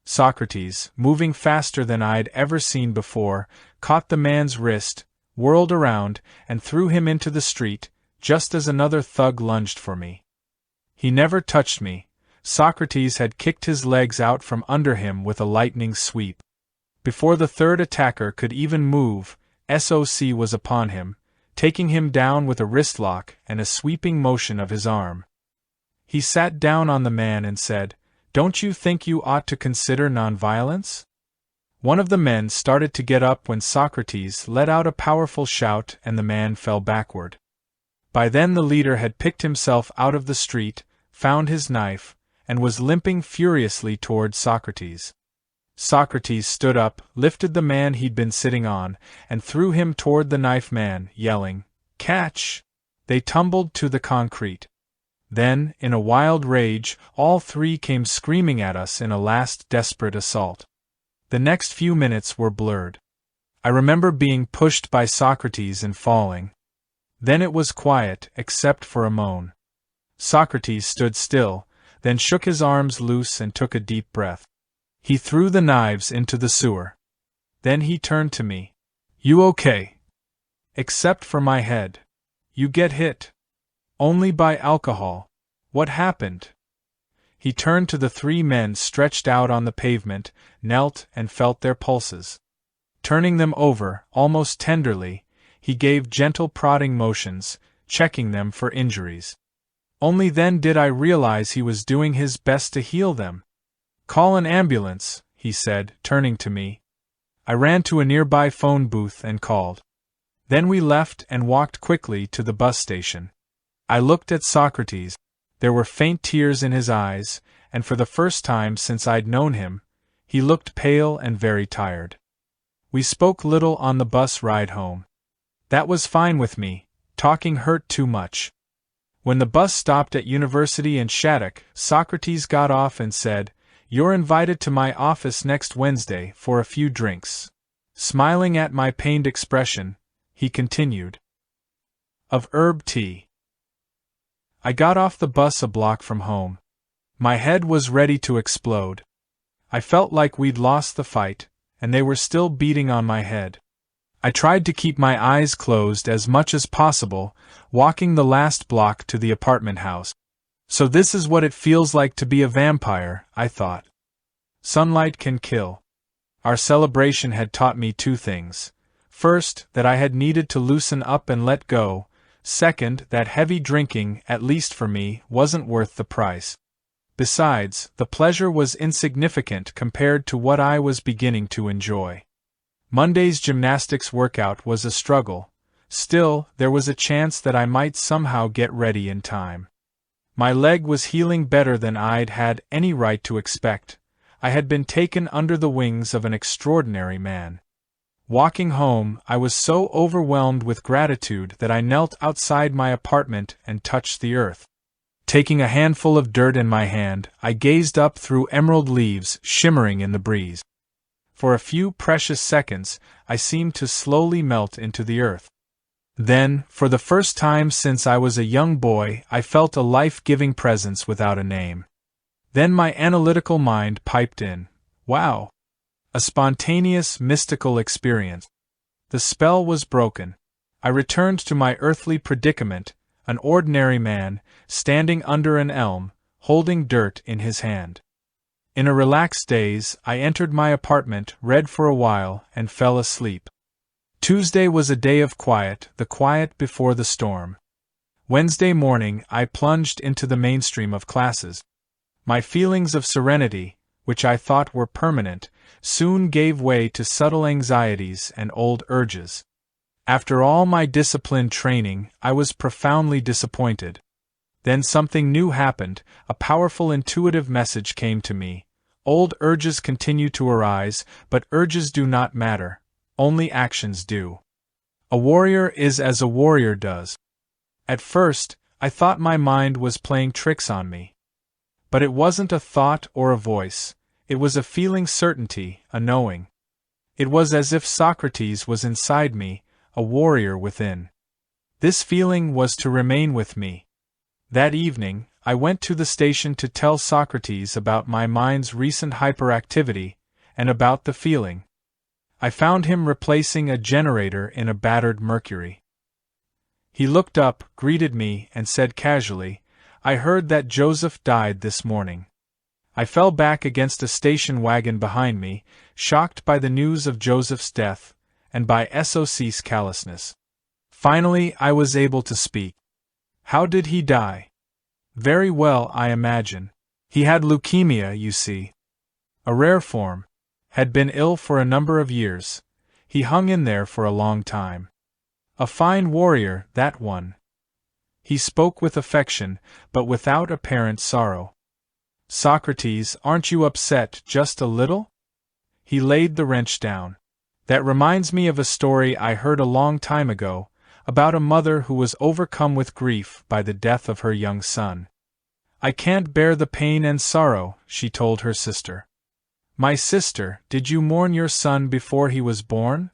Socrates, moving faster than I'd ever seen before, caught the man's wrist, whirled around, and threw him into the street, just as another thug lunged for me. He never touched me. Socrates had kicked his legs out from under him with a lightning sweep. Before the third attacker could even move, SOC was upon him, taking him down with a wristlock and a sweeping motion of his arm. He sat down on the man and said, "Don't you think you ought to consider nonviolence?" One of the men started to get up when Socrates let out a powerful shout and the man fell backward. By then the leader had picked himself out of the street, found his knife, and was limping furiously toward Socrates. Socrates stood up, lifted the man he'd been sitting on, and threw him toward the knife man, yelling, "Catch!" They tumbled to the concrete. Then, in a wild rage, all 3 came screaming at us in a last desperate assault. The next few minutes were blurred. I remember being pushed by Socrates and falling. Then it was quiet, except for a moan. Socrates stood still, then shook his arms loose and took a deep breath. He threw the knives into the sewer. Then he turned to me. "You okay?" "Except for my head." "You get hit." "Only by alcohol." "What happened?" He turned to the 3 men stretched out on the pavement, knelt and felt their pulses. Turning them over, almost tenderly, he gave gentle prodding motions, checking them for injuries. Only then did I realize he was doing his best to heal them. "Call an ambulance," he said, turning to me. I ran to a nearby phone booth and called. Then we left and walked quickly to the bus station. I looked at Socrates. There were faint tears in his eyes, and for the first time since I'd known him, he looked pale and very tired. We spoke little on the bus ride home. That was fine with me, talking hurt too much. When the bus stopped at University in Shattuck, Socrates got off and said, "You're invited to my office next Wednesday for a few drinks." Smiling at my pained expression, he continued, "Of herb tea." I got off the bus a block from home. My head was ready to explode. I felt like we'd lost the fight, and they were still beating on my head. I tried to keep my eyes closed as much as possible, walking the last block to the apartment house. So this is what it feels like to be a vampire, I thought. Sunlight can kill. Our celebration had taught me 2 things. First, that I had needed to loosen up and let go. Second, that heavy drinking, at least for me, wasn't worth the price. Besides, the pleasure was insignificant compared to what I was beginning to enjoy. Monday's gymnastics workout was a struggle. Still, there was a chance that I might somehow get ready in time. My leg was healing better than I'd had any right to expect. I had been taken under the wings of an extraordinary man. Walking home, I was so overwhelmed with gratitude that I knelt outside my apartment and touched the earth. Taking a handful of dirt in my hand, I gazed up through emerald leaves shimmering in the breeze. For a few precious seconds, I seemed to slowly melt into the earth. Then, for the first time since I was a young boy, I felt a life-giving presence without a name. Then my analytical mind piped in, "Wow! A spontaneous, mystical experience." The spell was broken. I returned to my earthly predicament, an ordinary man, standing under an elm, holding dirt in his hand. In a relaxed daze, I entered my apartment, read for a while, and fell asleep. Tuesday was a day of quiet, the quiet before the storm. Wednesday morning, I plunged into the mainstream of classes. My feelings of serenity, which I thought were permanent, soon gave way to subtle anxieties and old urges. After all my disciplined training, I was profoundly disappointed. Then something new happened, a powerful intuitive message came to me. Old urges continue to arise, but urges do not matter, only actions do. A warrior is as a warrior does. At first, I thought my mind was playing tricks on me. But it wasn't a thought or a voice, it was a feeling certainty, a knowing. It was as if Socrates was inside me, a warrior within. This feeling was to remain with me. That evening, I went to the station to tell Socrates about my mind's recent hyperactivity, and about the feeling. I found him replacing a generator in a battered Mercury. He looked up, greeted me, and said casually, "I heard that Joseph died this morning." I fell back against a station wagon behind me, shocked by the news of Joseph's death, and by Soc's callousness. Finally, I was able to speak. "How did he die?" "Very well, I imagine. He had leukemia, you see. A rare form. Had been ill for a number of years. He hung in there for a long time. A fine warrior, that one." He spoke with affection, but without apparent sorrow. "Socrates, aren't you upset just a little?" He laid the wrench down. "That reminds me of a story I heard a long time ago, about a mother who was overcome with grief by the death of her young son. 'I can't bear the pain and sorrow,' she told her sister. 'My sister, did you mourn your son before he was born?'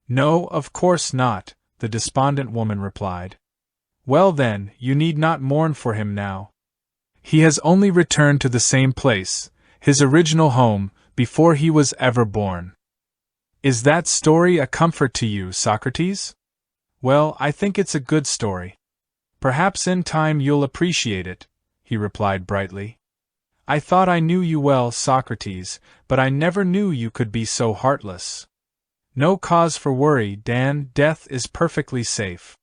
'No, of course not,' the despondent woman replied. 'Well then, you need not mourn for him now. He has only returned to the same place, his original home, before he was ever born.' Is that story a comfort to you, Socrates?" "Well, I think it's a good story. Perhaps in time you'll appreciate it," he replied brightly. "I thought I knew you well, Socrates, but I never knew you could be so heartless. No cause for worry, Dan, death is perfectly safe.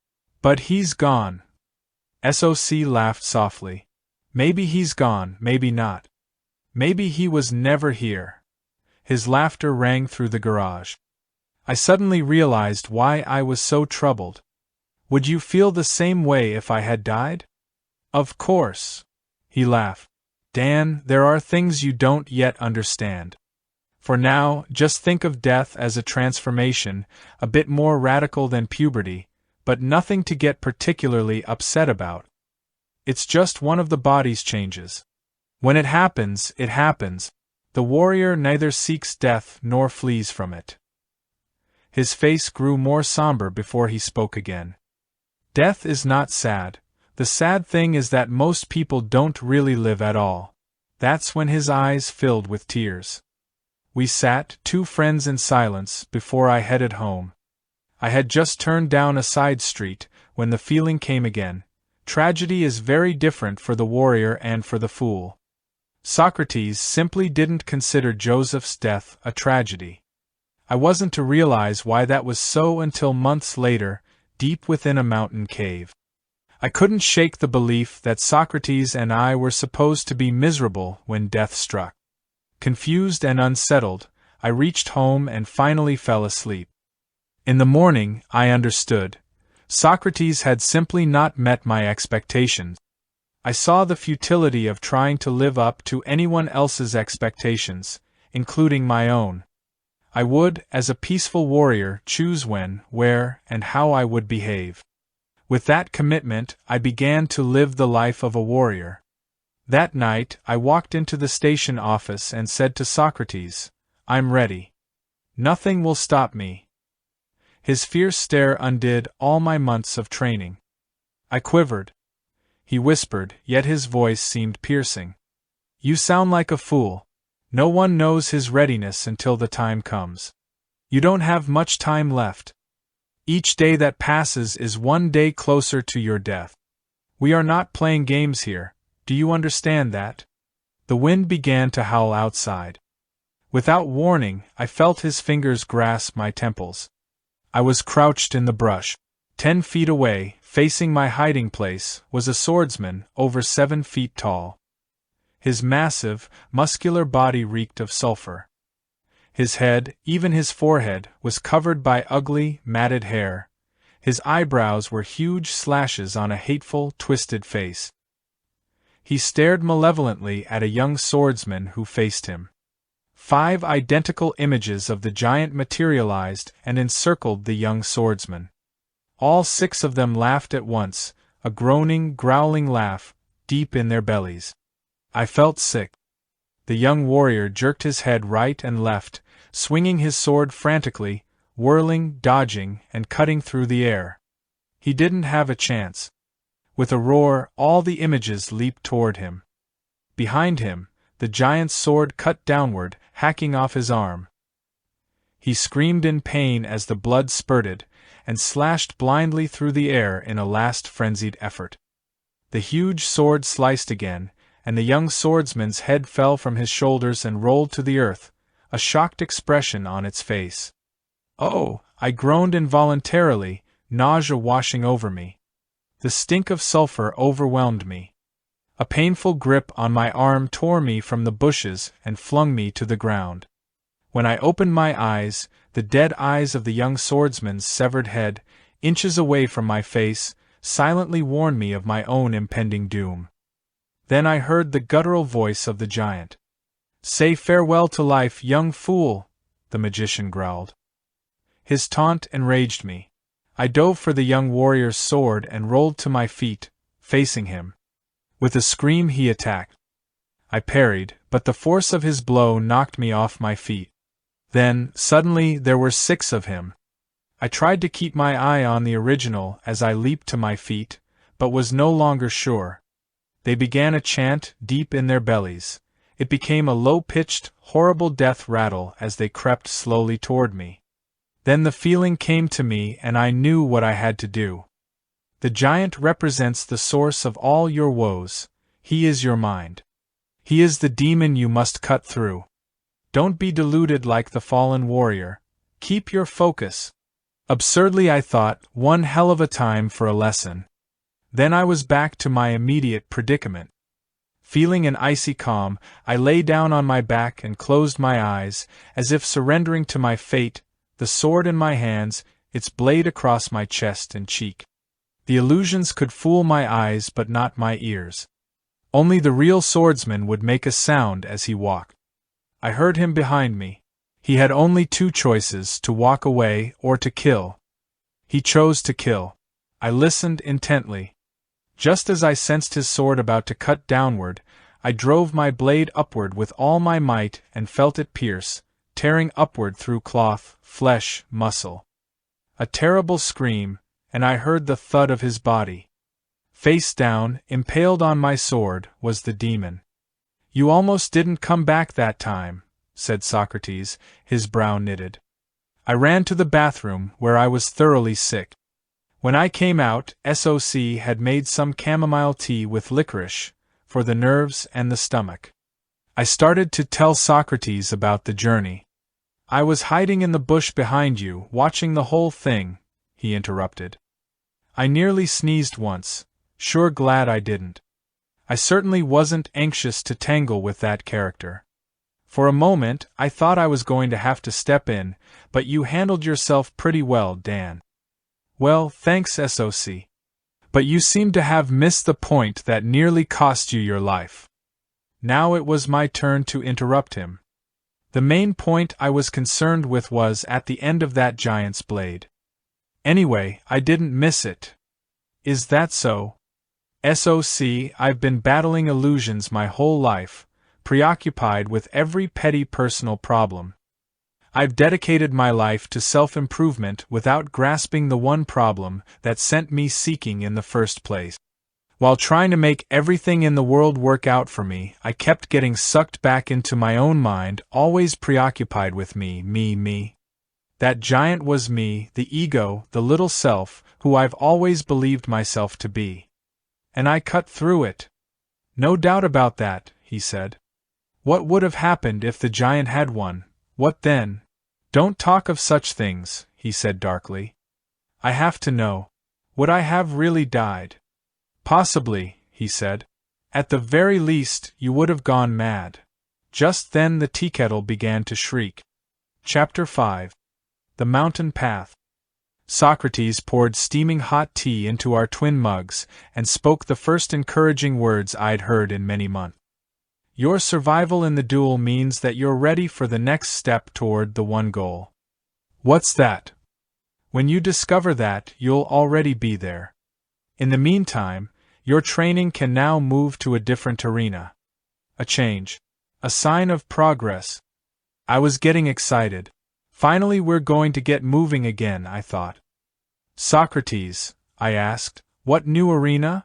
But he's gone." Soc laughed softly. "Maybe he's gone, maybe not. Maybe he was never here." His laughter rang through the garage. I suddenly realized why I was so troubled. "Would you feel the same way if I had died?" "Of course." He laughed. "Dan, there are things you don't yet understand. For now, just think of death as a transformation, a bit more radical than puberty, but nothing to get particularly upset about. It's just one of the body's changes. When it happens, it happens. The warrior neither seeks death nor flees from it." His face grew more somber before he spoke again. "Death is not sad. The sad thing is that most people don't really live at all." That's when his eyes filled with tears. We sat, two friends in silence, before I headed home. I had just turned down a side street, when the feeling came again. Tragedy is very different for the warrior and for the fool. Socrates simply didn't consider Joseph's death a tragedy. I wasn't to realize why that was so until months later, deep within a mountain cave. I couldn't shake the belief that Socrates and I were supposed to be miserable when death struck. Confused and unsettled, I reached home and finally fell asleep. In the morning, I understood. Socrates had simply not met my expectations. I saw the futility of trying to live up to anyone else's expectations, including my own. I would, as a peaceful warrior, choose when, where, and how I would behave. With that commitment, I began to live the life of a warrior. That night, I walked into the station office and said to Socrates, "I'm ready. Nothing will stop me." His fierce stare undid all my months of training. I quivered. He whispered, yet his voice seemed piercing. "You sound like a fool. No one knows his readiness until the time comes. You don't have much time left. Each day that passes is one day closer to your death. We are not playing games here, do you understand that?" The wind began to howl outside. Without warning, I felt his fingers grasp my temples. I was crouched in the brush. 10 feet away, facing my hiding place, was a swordsman over 7 feet tall. His massive, muscular body reeked of sulfur. His head, even his forehead, was covered by ugly, matted hair. His eyebrows were huge slashes on a hateful, twisted face. He stared malevolently at a young swordsman who faced him. 5 identical images of the giant materialized and encircled the young swordsman. All 6 of them laughed at once, a groaning, growling laugh, deep in their bellies. I felt sick. The young warrior jerked his head right and left, swinging his sword frantically, whirling, dodging, and cutting through the air. He didn't have a chance. With a roar, all the images leaped toward him. Behind him, the giant's sword cut downward, hacking off his arm. He screamed in pain as the blood spurted, and slashed blindly through the air in a last frenzied effort. The huge sword sliced again, and the young swordsman's head fell from his shoulders and rolled to the earth, a shocked expression on its face. "Oh!" I groaned involuntarily, nausea washing over me. The stink of sulfur overwhelmed me. A painful grip on my arm tore me from the bushes and flung me to the ground. When I opened my eyes, the dead eyes of the young swordsman's severed head, inches away from my face, silently warned me of my own impending doom. Then I heard the guttural voice of the giant. "Say farewell to life, young fool," the magician growled. His taunt enraged me. I dove for the young warrior's sword and rolled to my feet, facing him. With a scream he attacked. I parried, but the force of his blow knocked me off my feet. Then, suddenly, there were 6 of him. I tried to keep my eye on the original as I leaped to my feet, but was no longer sure. They began a chant deep in their bellies. It became a low-pitched, horrible death rattle as they crept slowly toward me. Then the feeling came to me and I knew what I had to do. The giant represents the source of all your woes. He is your mind. He is the demon you must cut through. Don't be deluded like the fallen warrior. Keep your focus. Absurdly I thought, one hell of a time for a lesson. Then I was back to my immediate predicament. Feeling an icy calm, I lay down on my back and closed my eyes, as if surrendering to my fate, the sword in my hands, its blade across my chest and cheek. The illusions could fool my eyes but not my ears. Only the real swordsman would make a sound as he walked. I heard him behind me. He had only 2 choices, to walk away or to kill. He chose to kill. I listened intently. Just as I sensed his sword about to cut downward, I drove my blade upward with all my might and felt it pierce, tearing upward through cloth, flesh, muscle. A terrible scream, and I heard the thud of his body. Face down, impaled on my sword, was the demon. "You almost didn't come back that time," said Socrates, his brow knitted. I ran to the bathroom, where I was thoroughly sick. When I came out, SOC had made some chamomile tea with licorice, for the nerves and the stomach. I started to tell Socrates about the journey. "I was hiding in the bush behind you, watching the whole thing," he interrupted. I nearly sneezed once. Sure glad I didn't. I certainly wasn't anxious to tangle with that character. For a moment, I thought I was going to have to step in, but you handled yourself pretty well, Dan. Well, thanks, SOC. But you seem to have missed the point that nearly cost you your life. Now it was my turn to interrupt him. The main point I was concerned with was at the end of that giant's blade. Anyway, I didn't miss it. Is that so? SOC, I've been battling illusions my whole life, preoccupied with every petty personal problem. I've dedicated my life to self-improvement without grasping the one problem that sent me seeking in the first place. While trying to make everything in the world work out for me, I kept getting sucked back into my own mind, always preoccupied with me. That giant was me, the ego, the little self, who I've always believed myself to be. And I cut through it. No doubt about that, he said. What would have happened if the giant had won? What then? Don't talk of such things, he said darkly. I have to know. Would I have really died? Possibly, he said. At the very least, you would have gone mad. Just then the teakettle began to shriek. Chapter 5. The Mountain Path. Socrates poured steaming hot tea into our twin mugs and spoke the first encouraging words I'd heard in many months. Your survival in the duel means that you're ready for the next step toward the one goal. What's that? When you discover that, you'll already be there. In the meantime, your training can now move to a different arena. A change. A sign of progress. I was getting excited. Finally, we're going to get moving again, I thought. Socrates, I asked, what new arena?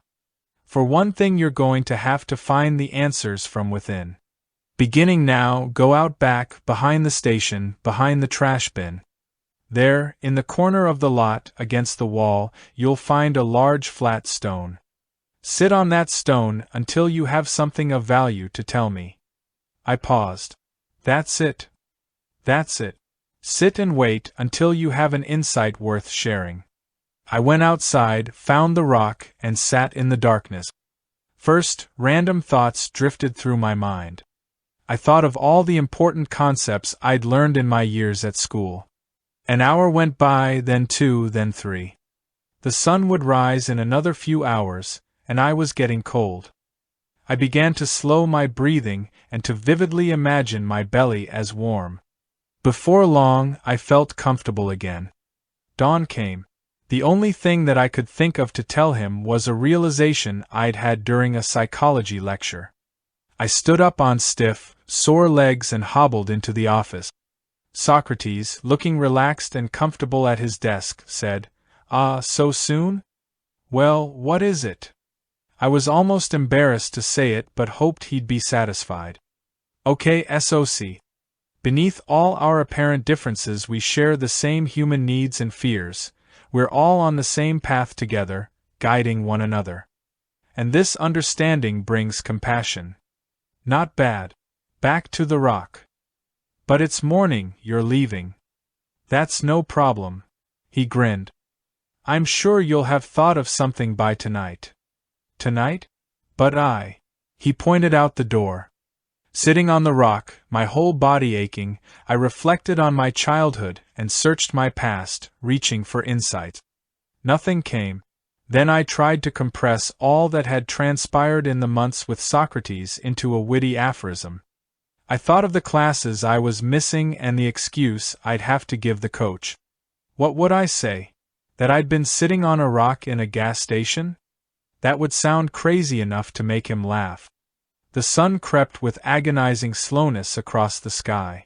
For one thing, you're going to have to find the answers from within. Beginning now, go out back, behind the station, behind the trash bin. There, in the corner of the lot, against the wall, you'll find a large flat stone. Sit on that stone until you have something of value to tell me. I paused. That's it. That's it. Sit and wait until you have an insight worth sharing. I went outside, found the rock, and sat in the darkness. First, random thoughts drifted through my mind. I thought of all the important concepts I'd learned in my years at school. An hour went by, then 2, then 3. The sun would rise in another few hours, and I was getting cold. I began to slow my breathing and to vividly imagine my belly as warm. Before long, I felt comfortable again. Dawn came. The only thing that I could think of to tell him was a realization I'd had during a psychology lecture. I stood up on stiff, sore legs and hobbled into the office. Socrates, looking relaxed and comfortable at his desk, said, "Ah, so soon? Well, what is it?" I was almost embarrassed to say it but hoped he'd be satisfied. Okay, SOC. Beneath all our apparent differences we share the same human needs and fears. We're all on the same path together, guiding one another. And this understanding brings compassion. Not bad. Back to the rock. But it's morning, you're leaving. That's no problem. He grinned. I'm sure you'll have thought of something by tonight. Tonight? But He pointed out the door. Sitting on the rock, my whole body aching, I reflected on my childhood and searched my past, reaching for insight. Nothing came. Then I tried to compress all that had transpired in the months with Socrates into a witty aphorism. I thought of the classes I was missing and the excuse I'd have to give the coach. What would I say? That I'd been sitting on a rock in a gas station? That would sound crazy enough to make him laugh. The sun crept with agonizing slowness across the sky.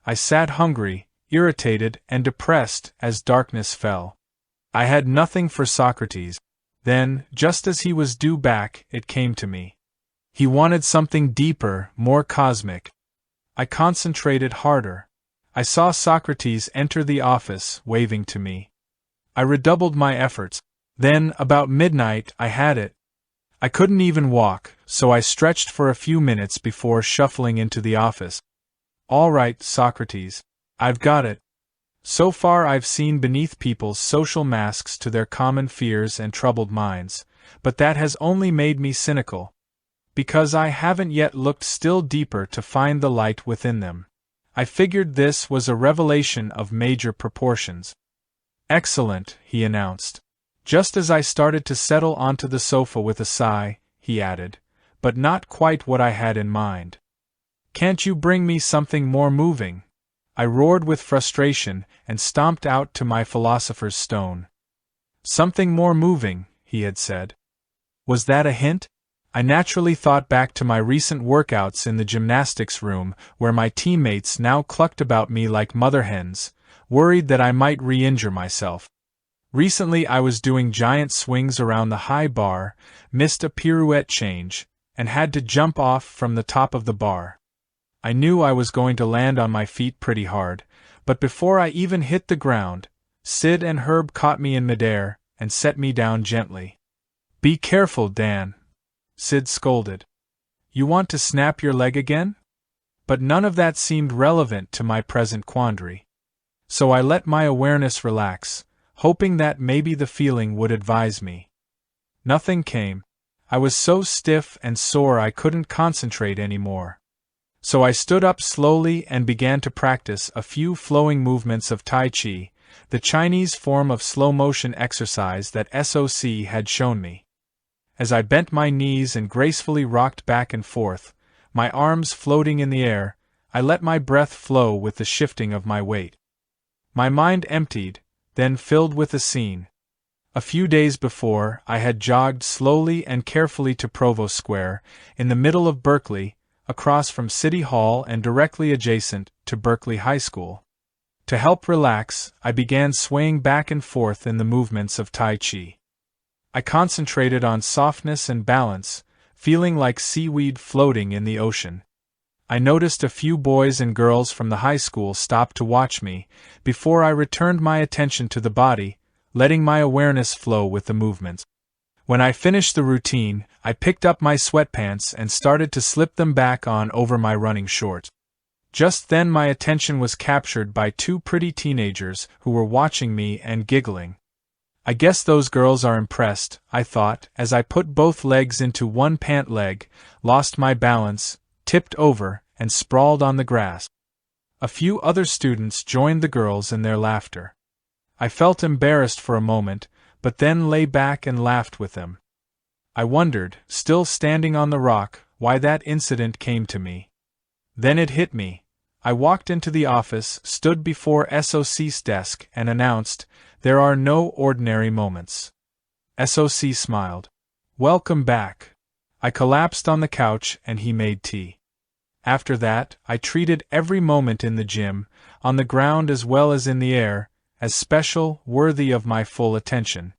I sat hungry, irritated, and depressed as darkness fell. I had nothing for Socrates. Then, just as he was due back, it came to me. He wanted something deeper, more cosmic. I concentrated harder. I saw Socrates enter the office, waving to me. I redoubled my efforts. Then, about midnight, I had it. I couldn't even walk, so I stretched for a few minutes before shuffling into the office. All right, Socrates. I've got it. So far I've seen beneath people's social masks to their common fears and troubled minds, but that has only made me cynical. Because I haven't yet looked still deeper to find the light within them. I figured this was a revelation of major proportions. Excellent, he announced. Just as I started to settle onto the sofa with a sigh, he added, but not quite what I had in mind. Can't you bring me something more moving? I roared with frustration and stomped out to my philosopher's stone. Something more moving, he had said. Was that a hint? I naturally thought back to my recent workouts in the gymnastics room, where my teammates now clucked about me like mother hens, worried that I might re-injure myself. Recently I was doing giant swings around the high bar, missed a pirouette change, and had to jump off from the top of the bar. I knew I was going to land on my feet pretty hard, but before I even hit the ground, Sid and Herb caught me in midair and set me down gently. Be careful, Dan, Sid scolded. You want to snap your leg again? But none of that seemed relevant to my present quandary. So I let my awareness relax, hoping that maybe the feeling would advise me. Nothing came. I was so stiff and sore I couldn't concentrate anymore. So I stood up slowly and began to practice a few flowing movements of Tai Chi, the Chinese form of slow-motion exercise that SOC had shown me. As I bent my knees and gracefully rocked back and forth, my arms floating in the air, I let my breath flow with the shifting of my weight. My mind emptied, then filled with a scene. A few days before, I had jogged slowly and carefully to Provost Square, in the middle of Berkeley, across from City Hall and directly adjacent to Berkeley High School. To help relax, I began swaying back and forth in the movements of Tai Chi. I concentrated on softness and balance, feeling like seaweed floating in the ocean. I noticed a few boys and girls from the high school stop to watch me, before I returned my attention to the body, letting my awareness flow with the movements. When I finished the routine, I picked up my sweatpants and started to slip them back on over my running shorts. Just then my attention was captured by two pretty teenagers who were watching me and giggling. I guess those girls are impressed, I thought, as I put both legs into one pant leg, lost my balance, tipped over, and sprawled on the grass. A few other students joined the girls in their laughter. I felt embarrassed for a moment, but then lay back and laughed with them. I wondered, still standing on the rock, why that incident came to me. Then it hit me. I walked into the office, stood before SOC's desk, and announced, "There are no ordinary moments." SOC smiled. "Welcome back." I collapsed on the couch and he made tea. After that, I treated every moment in the gym, on the ground as well as in the air, as special, worthy of my full attention.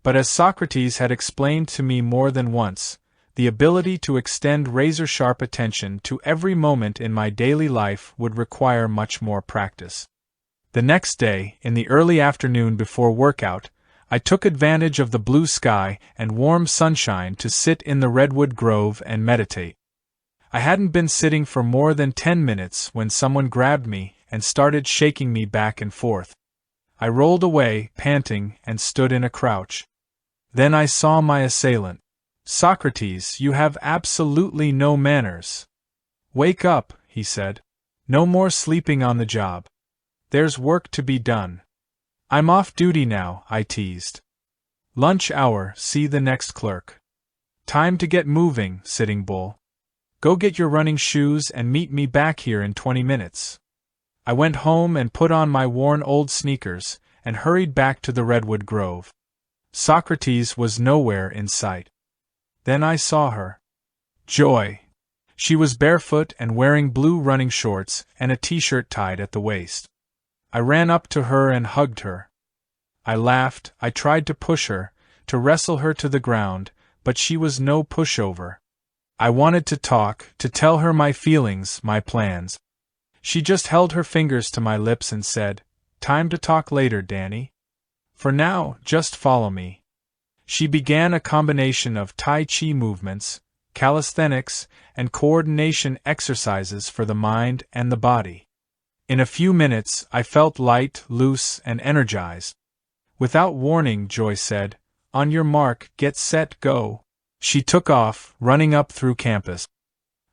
But as Socrates had explained to me more than once, the ability to extend razor-sharp attention to every moment in my daily life would require much more practice. The next day, in the early afternoon before workout, I took advantage of the blue sky and warm sunshine to sit in the redwood grove and meditate. I hadn't been sitting for more than 10 minutes when someone grabbed me and started shaking me back and forth. I rolled away, panting, and stood in a crouch. Then I saw my assailant. "Socrates, you have absolutely no manners." "Wake up," he said. "No more sleeping on the job. There's work to be done." "I'm off duty now," I teased. "Lunch hour, see the next clerk." "Time to get moving, Sitting Bull. Go get your running shoes and meet me back here in 20 minutes. I went home and put on my worn old sneakers, and hurried back to the redwood grove. Socrates was nowhere in sight. Then I saw her. Joy! She was barefoot and wearing blue running shorts and a t-shirt tied at the waist. I ran up to her and hugged her. I laughed, I tried to push her, to wrestle her to the ground, but she was no pushover. I wanted to talk, to tell her my feelings, my plans. She just held her fingers to my lips and said, "Time to talk later, Danny. For now, just follow me." She began a combination of Tai Chi movements, calisthenics, and coordination exercises for the mind and the body. In a few minutes, I felt light, loose, and energized. "Without warning," Joy said, On your mark, get set, go. She took off, running up through campus.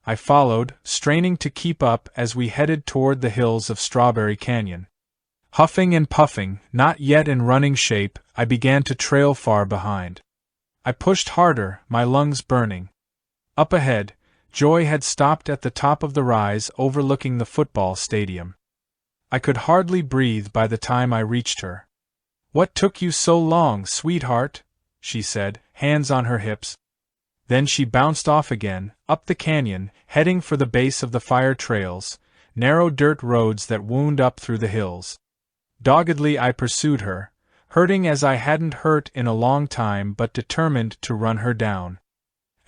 I followed, straining to keep up as we headed toward the hills of Strawberry Canyon. Huffing and puffing, not yet in running shape, I began to trail far behind. I pushed harder, my lungs burning. Up ahead, Joy had stopped at the top of the rise overlooking the football stadium. I could hardly breathe by the time I reached her. "What took you so long, sweetheart?" she said, hands on her hips. Then she bounced off again, up the canyon, heading for the base of the fire trails, narrow dirt roads that wound up through the hills. Doggedly I pursued her, hurting as I hadn't hurt in a long time but determined to run her down.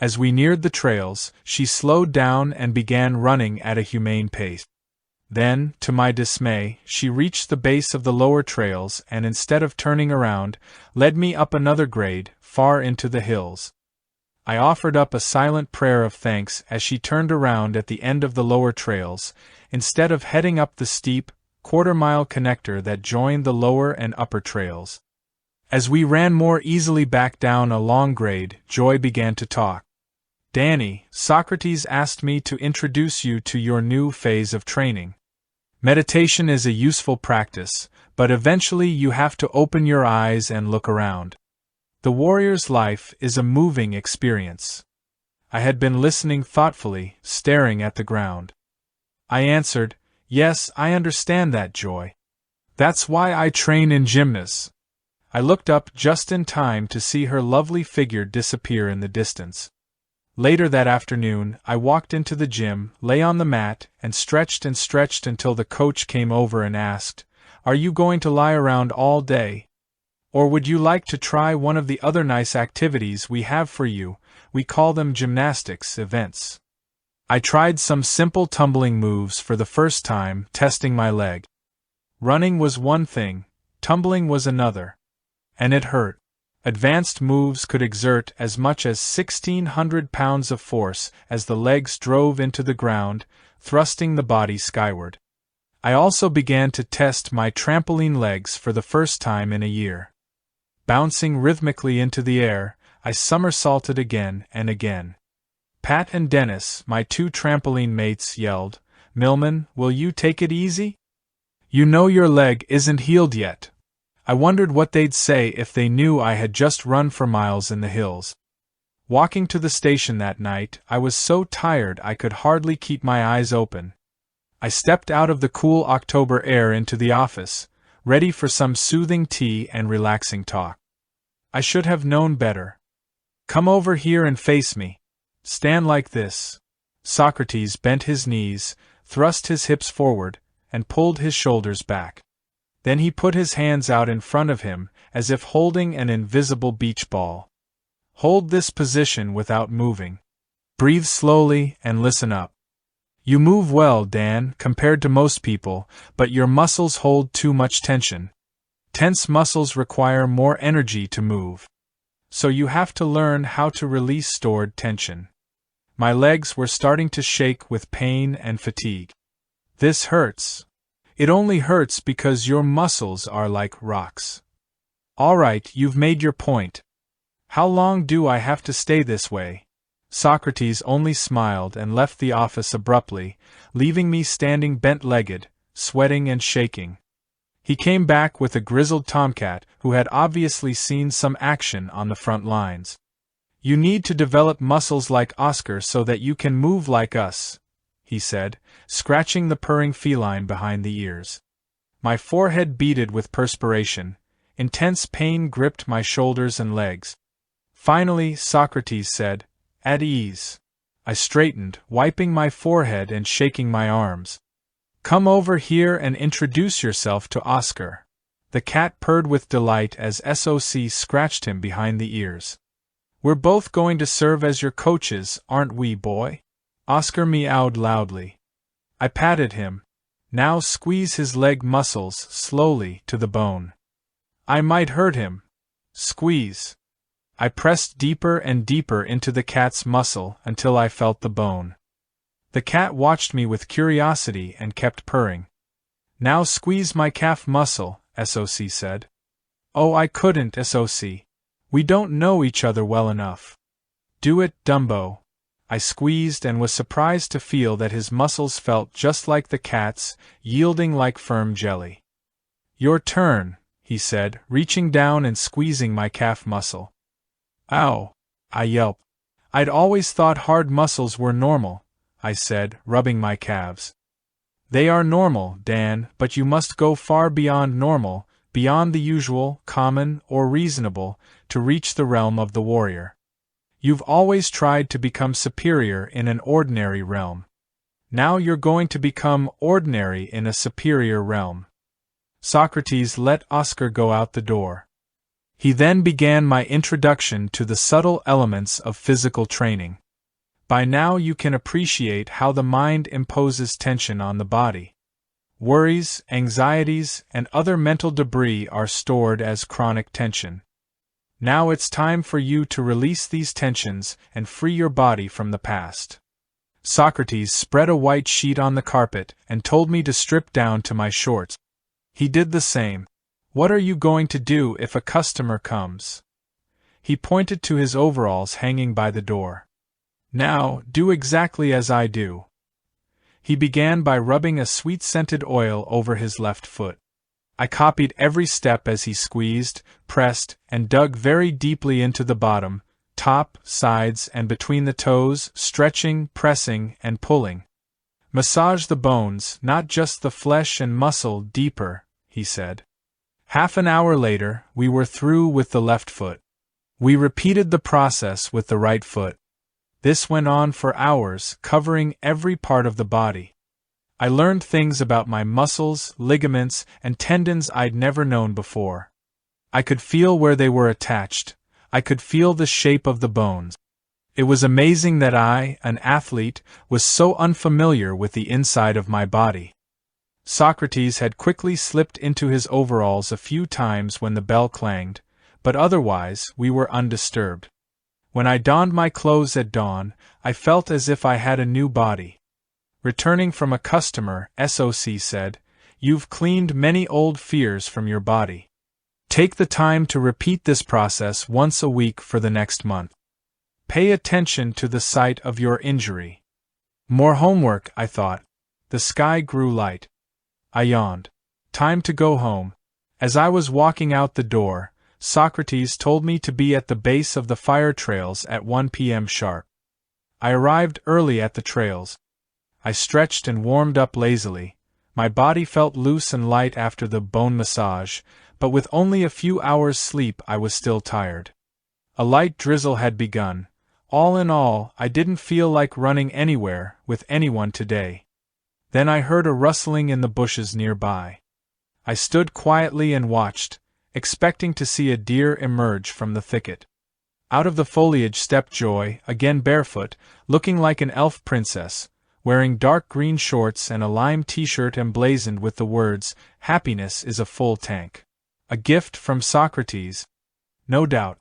As we neared the trails, she slowed down and began running at a humane pace. Then, to my dismay, she reached the base of the lower trails and instead of turning around, led me up another grade, far into the hills. I offered up a silent prayer of thanks as she turned around at the end of the lower trails, instead of heading up the steep, quarter-mile connector that joined the lower and upper trails. As we ran more easily back down a long grade, Joy began to talk. "Danny, Socrates asked me to introduce you to your new phase of training. Meditation is a useful practice, but eventually you have to open your eyes and look around. The warrior's life is a moving experience." I had been listening thoughtfully, staring at the ground. I answered, "Yes, I understand that, Joy. That's why I train in gymnast." I looked up just in time to see her lovely figure disappear in the distance. Later that afternoon, I walked into the gym, lay on the mat, and stretched until the coach came over and asked, "Are you going to lie around all day? Or would you like to try one of the other nice activities we have for you? We call them gymnastics events." I tried some simple tumbling moves for the first time, testing my leg. Running was one thing, tumbling was another. And it hurt. Advanced moves could exert as much as 1,600 pounds of force as the legs drove into the ground, thrusting the body skyward. I also began to test my trampoline legs for the first time in a year. Bouncing rhythmically into the air, I somersaulted again and again. Pat and Dennis, my two trampoline mates, yelled, "Millman, will you take it easy? You know your leg isn't healed yet." I wondered what they'd say if they knew I had just run for miles in the hills. Walking to the station that night, I was so tired I could hardly keep my eyes open. I stepped out of the cool October air into the office, ready for some soothing tea and relaxing talk. I should have known better. "Come over here and face me. Stand like this." Socrates bent his knees, thrust his hips forward, and pulled his shoulders back. Then he put his hands out in front of him, as if holding an invisible beach ball. "Hold this position without moving. Breathe slowly and listen up. You move well, Dan, compared to most people, but your muscles hold too much tension. Tense muscles require more energy to move. So you have to learn how to release stored tension." My legs were starting to shake with pain and fatigue. "This hurts." "It only hurts because your muscles are like rocks." "All right, you've made your point. How long do I have to stay this way?" Socrates only smiled and left the office abruptly, leaving me standing bent-legged, sweating and shaking. He came back with a grizzled tomcat who had obviously seen some action on the front lines. "You need to develop muscles like Oscar so that you can move like us," he said, scratching the purring feline behind the ears. My forehead beaded with perspiration. Intense pain gripped my shoulders and legs. Finally, Socrates said, "At ease." I straightened, wiping my forehead and shaking my arms. "Come over here and introduce yourself to Oscar." The cat purred with delight as SOC scratched him behind the ears. "We're both going to serve as your coaches, aren't we, boy?" Oscar meowed loudly. I patted him. "Now squeeze his leg muscles slowly to the bone. I might hurt him. Squeeze." I pressed deeper and deeper into the cat's muscle until I felt the bone. The cat watched me with curiosity and kept purring. "Now squeeze my calf muscle," SOC said. "Oh, I couldn't, SOC. We don't know each other well enough. Do it, Dumbo. I squeezed and was surprised to feel that his muscles felt just like the cat's, yielding like firm jelly. Your turn, he said, reaching down and squeezing my calf muscle. Ow! I yelped. I'd always thought hard muscles were normal, I said, rubbing my calves. They are normal, Dan, but you must go far beyond normal, beyond the usual, common, or reasonable, to reach the realm of the warrior. You've always tried to become superior in an ordinary realm. Now you're going to become ordinary in a superior realm. Socrates let Oscar go out the door. He then began my introduction to the subtle elements of physical training. By now you can appreciate how the mind imposes tension on the body. Worries, anxieties, and other mental debris are stored as chronic tension. Now it's time for you to release these tensions and free your body from the past. Socrates spread a white sheet on the carpet and told me to strip down to my shorts. He did the same. What are you going to do if a customer comes? He pointed to his overalls hanging by the door. Now, do exactly as I do. He began by rubbing a sweet-scented oil over his left foot. I copied every step as he squeezed, pressed, and dug very deeply into the bottom, top, sides, and between the toes, stretching, pressing, and pulling. Massage the bones, not just the flesh and muscle, deeper, he said. Half an hour later, we were through with the left foot. We repeated the process with the right foot. This went on for hours, covering every part of the body. I learned things about my muscles, ligaments, and tendons I'd never known before. I could feel where they were attached. I could feel the shape of the bones. It was amazing that I, an athlete, was so unfamiliar with the inside of my body. Socrates had quickly slipped into his overalls a few times when the bell clanged, but otherwise we were undisturbed. When I donned my clothes at dawn, I felt as if I had a new body. Returning from a customer, SOC said, "You've cleaned many old fears from your body. Take the time to repeat this process once a week for the next month. Pay attention to the site of your injury." More homework, I thought. The sky grew light. I yawned. Time to go home. As I was walking out the door, Socrates told me to be at the base of the fire trails at 1 p.m. sharp. I arrived early at the trails. I stretched and warmed up lazily. My body felt loose and light after the bone massage, but with only a few hours' sleep I was still tired. A light drizzle had begun. All in all, I didn't feel like running anywhere with anyone today. Then I heard a rustling in the bushes nearby. I stood quietly and watched, expecting to see a deer emerge from the thicket. Out of the foliage stepped Joy, again barefoot, looking like an elf princess, wearing dark green shorts and a lime t-shirt emblazoned with the words, "Happiness is a full tank." A gift from Socrates. No doubt.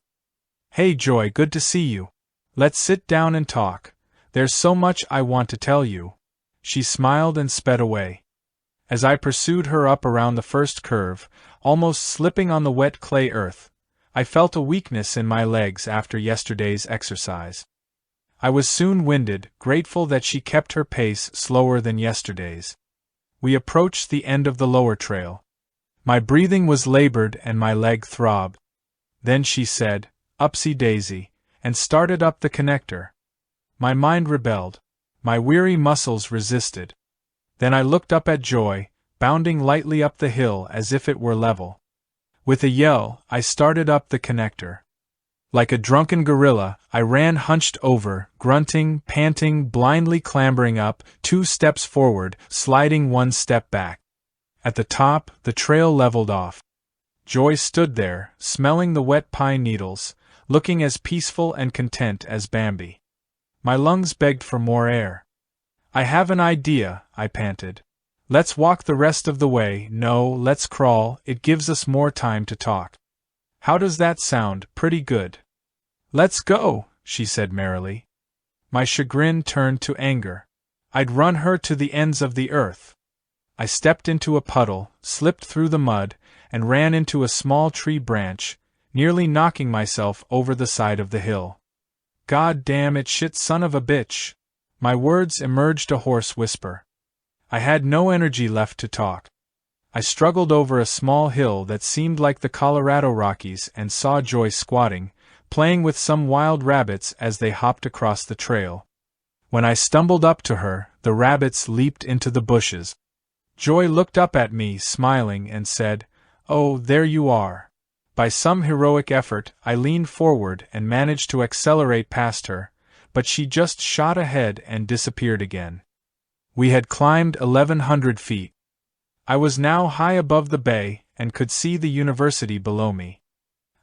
"Hey Joy, good to see you. Let's sit down and talk. There's so much I want to tell you." She smiled and sped away. As I pursued her up around the first curve, almost slipping on the wet clay earth, I felt a weakness in my legs after yesterday's exercise. I was soon winded, grateful that she kept her pace slower than yesterday's. We approached the end of the lower trail. My breathing was labored and my leg throbbed. Then she said, "Upsy-daisy," and started up the connector. My mind rebelled. My weary muscles resisted. Then I looked up at Joy, bounding lightly up the hill as if it were level. With a yell, I started up the connector. Like a drunken gorilla, I ran hunched over, grunting, panting, blindly clambering up, 2 steps forward, sliding 1 step back. At the top, the trail leveled off. Joy stood there, smelling the wet pine needles, looking as peaceful and content as Bambi. My lungs begged for more air. "I have an idea," I panted. "Let's walk the rest of the way. No, let's crawl, it gives us more time to talk." "How does that sound? Pretty good." "Let's go," she said merrily. My chagrin turned to anger. I'd run her to the ends of the earth. I stepped into a puddle, slipped through the mud, and ran into a small tree branch, nearly knocking myself over the side of the hill. "God damn it, shit son of a bitch!" My words emerged a hoarse whisper. I had no energy left to talk. I struggled over a small hill that seemed like the Colorado Rockies and saw Joy squatting, playing with some wild rabbits as they hopped across the trail. When I stumbled up to her, the rabbits leaped into the bushes. Joy looked up at me, smiling, and said, "Oh, there you are." By some heroic effort, I leaned forward and managed to accelerate past her, but she just shot ahead and disappeared again. We had climbed 1,100 feet. I was now high above the bay and could see the university below me.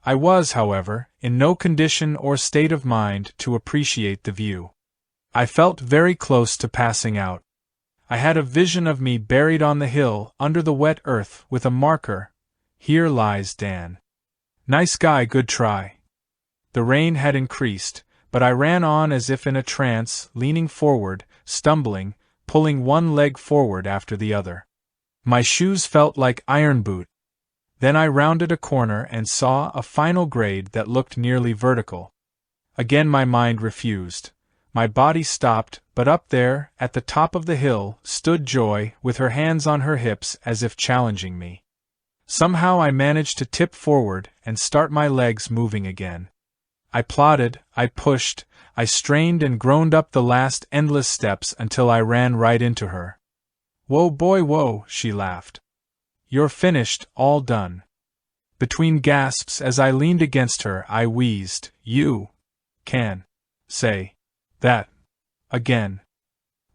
I was, however, in no condition or state of mind to appreciate the view. I felt very close to passing out. I had a vision of me buried on the hill under the wet earth with a marker, "Here lies Dan." Nice guy, good try. The rain had increased, but I ran on as if in a trance, leaning forward, stumbling, pulling one leg forward after the other. My shoes felt like iron boot. Then I rounded a corner and saw a final grade that looked nearly vertical. Again my mind refused. My body stopped, but up there, at the top of the hill, stood Joy, with her hands on her hips as if challenging me. Somehow I managed to tip forward and start my legs moving again. I plodded, I pushed, I strained and groaned up the last endless steps until I ran right into her. "Whoa, boy, whoa," she laughed. "You're finished, all done." Between gasps as I leaned against her, I wheezed, "You can say that again."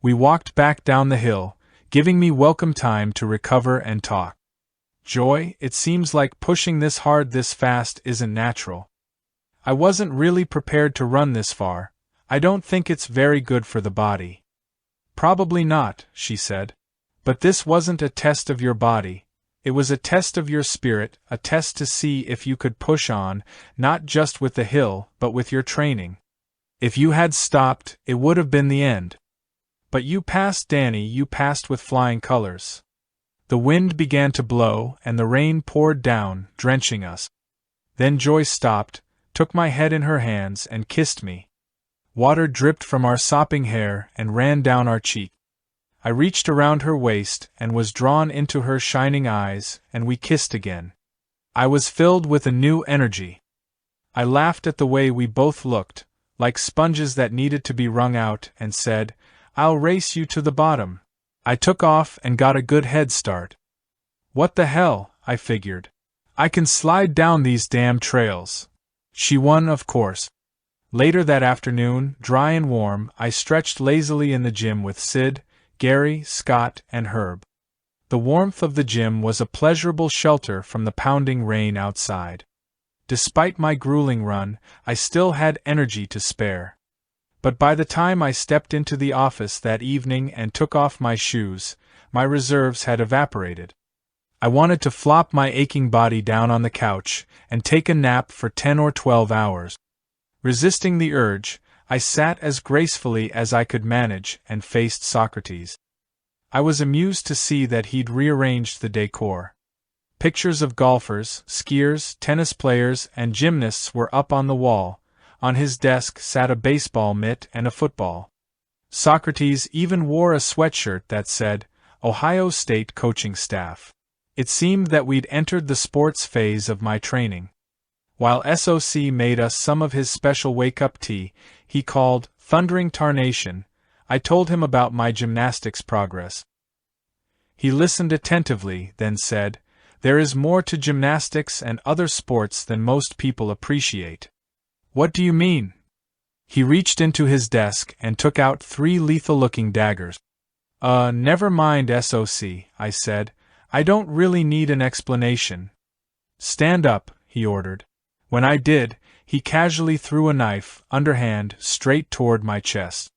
We walked back down the hill, giving me welcome time to recover and talk. "Joy, it seems like pushing this hard this fast isn't natural. I wasn't really prepared to run this far. I don't think it's very good for the body." "Probably not," she said. "But this wasn't a test of your body. It was a test of your spirit, a test to see if you could push on, not just with the hill, but with your training. If you had stopped, it would have been the end. But you passed, Danny, you passed with flying colors." The wind began to blow, and the rain poured down, drenching us. Then Joy stopped, took my head in her hands, and kissed me. Water dripped from our sopping hair and ran down our cheek. I reached around her waist and was drawn into her shining eyes, and we kissed again. I was filled with a new energy. I laughed at the way we both looked, like sponges that needed to be wrung out, and said, "I'll race you to the bottom." I took off and got a good head start. "What the hell," I figured. "I can slide down these damn trails." She won, of course. Later that afternoon, dry and warm, I stretched lazily in the gym with Sid, Gary, Scott, and Herb. The warmth of the gym was a pleasurable shelter from the pounding rain outside. Despite my grueling run, I still had energy to spare. But by the time I stepped into the office that evening and took off my shoes, my reserves had evaporated. I wanted to flop my aching body down on the couch and take a nap for 10 or 12 hours. Resisting the urge, I sat as gracefully as I could manage and faced Socrates. I was amused to see that he'd rearranged the decor. Pictures of golfers, skiers, tennis players, and gymnasts were up on the wall. On his desk sat a baseball mitt and a football. Socrates even wore a sweatshirt that said, "Ohio State Coaching Staff." It seemed that we'd entered the sports phase of my training. While SOC made us some of his special wake-up tea, he called Thundering Tarnation, I told him about my gymnastics progress. He listened attentively, then said, "There is more to gymnastics and other sports than most people appreciate." "What do you mean?" He reached into his desk and took out 3 lethal-looking daggers. Never mind, SOC, I said. "I don't really need an explanation." "Stand up," he ordered. When I did, he casually threw a knife, underhand, straight toward my chest.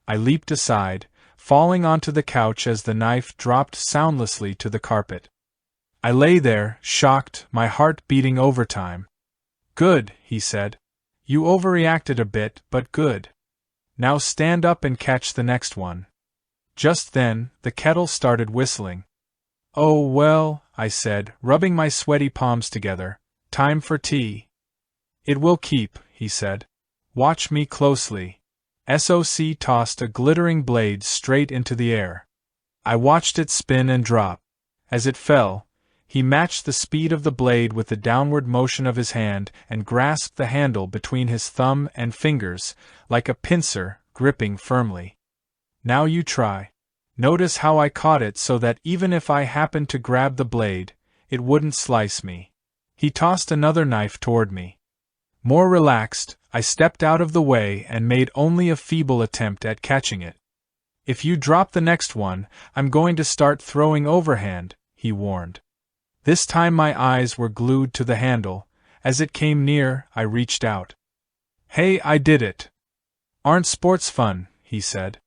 I leaped aside, falling onto the couch as the knife dropped soundlessly to the carpet. I lay there, shocked, my heart beating overtime. "Good," he said. "You overreacted a bit, but good. Now stand up and catch the next one." Just then, the kettle started whistling. "Oh well," I said, rubbing my sweaty palms together, "time for tea." It will keep, he said. Watch me closely. SOC tossed a glittering blade straight into the air. I watched it spin and drop. As it fell, he matched the speed of the blade with the downward motion of his hand and grasped the handle between his thumb and fingers, like a pincer, gripping firmly. Now you try. Notice how I caught it so that even if I happened to grab the blade, it wouldn't slice me. He tossed another knife toward me. More relaxed, I stepped out of the way and made only a feeble attempt at catching it. If you drop the next one, I'm going to start throwing overhand, he warned. This time my eyes were glued to the handle. As it came near, I reached out. Hey, I did it. Aren't sports fun, he said.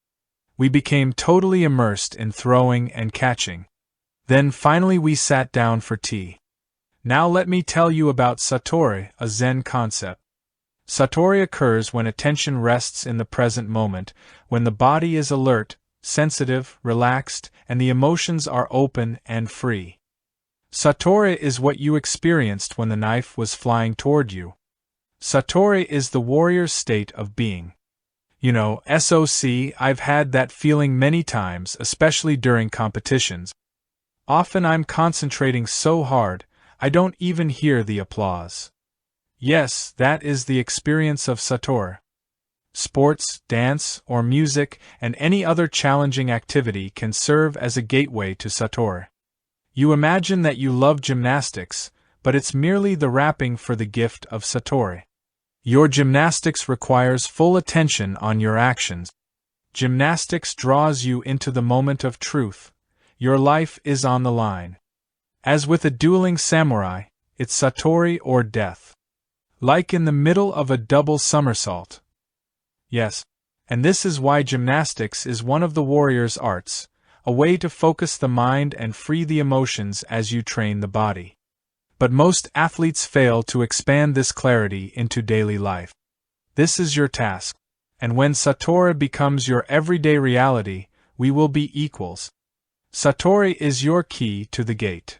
We became totally immersed in throwing and catching. Then finally we sat down for tea. Now let me tell you about Satori, a Zen concept. Satori occurs when attention rests in the present moment, when the body is alert, sensitive, relaxed, and the emotions are open and free. Satori is what you experienced when the knife was flying toward you. Satori is the warrior's state of being. You know, SOC, I've had that feeling many times, especially during competitions. Often I'm concentrating so hard, I don't even hear the applause. Yes, that is the experience of Satori. Sports, dance, or music, and any other challenging activity can serve as a gateway to Satori. You imagine that you love gymnastics, but it's merely the wrapping for the gift of Satori. Your gymnastics requires full attention on your actions. Gymnastics draws you into the moment of truth. Your life is on the line. As with a dueling samurai, it's Satori or death. Like in the middle of a double somersault. Yes, and this is why gymnastics is one of the warrior's arts, a way to focus the mind and free the emotions as you train the body. But most athletes fail to expand this clarity into daily life. This is your task, and when Satori becomes your everyday reality, we will be equals. Satori is your key to the gate.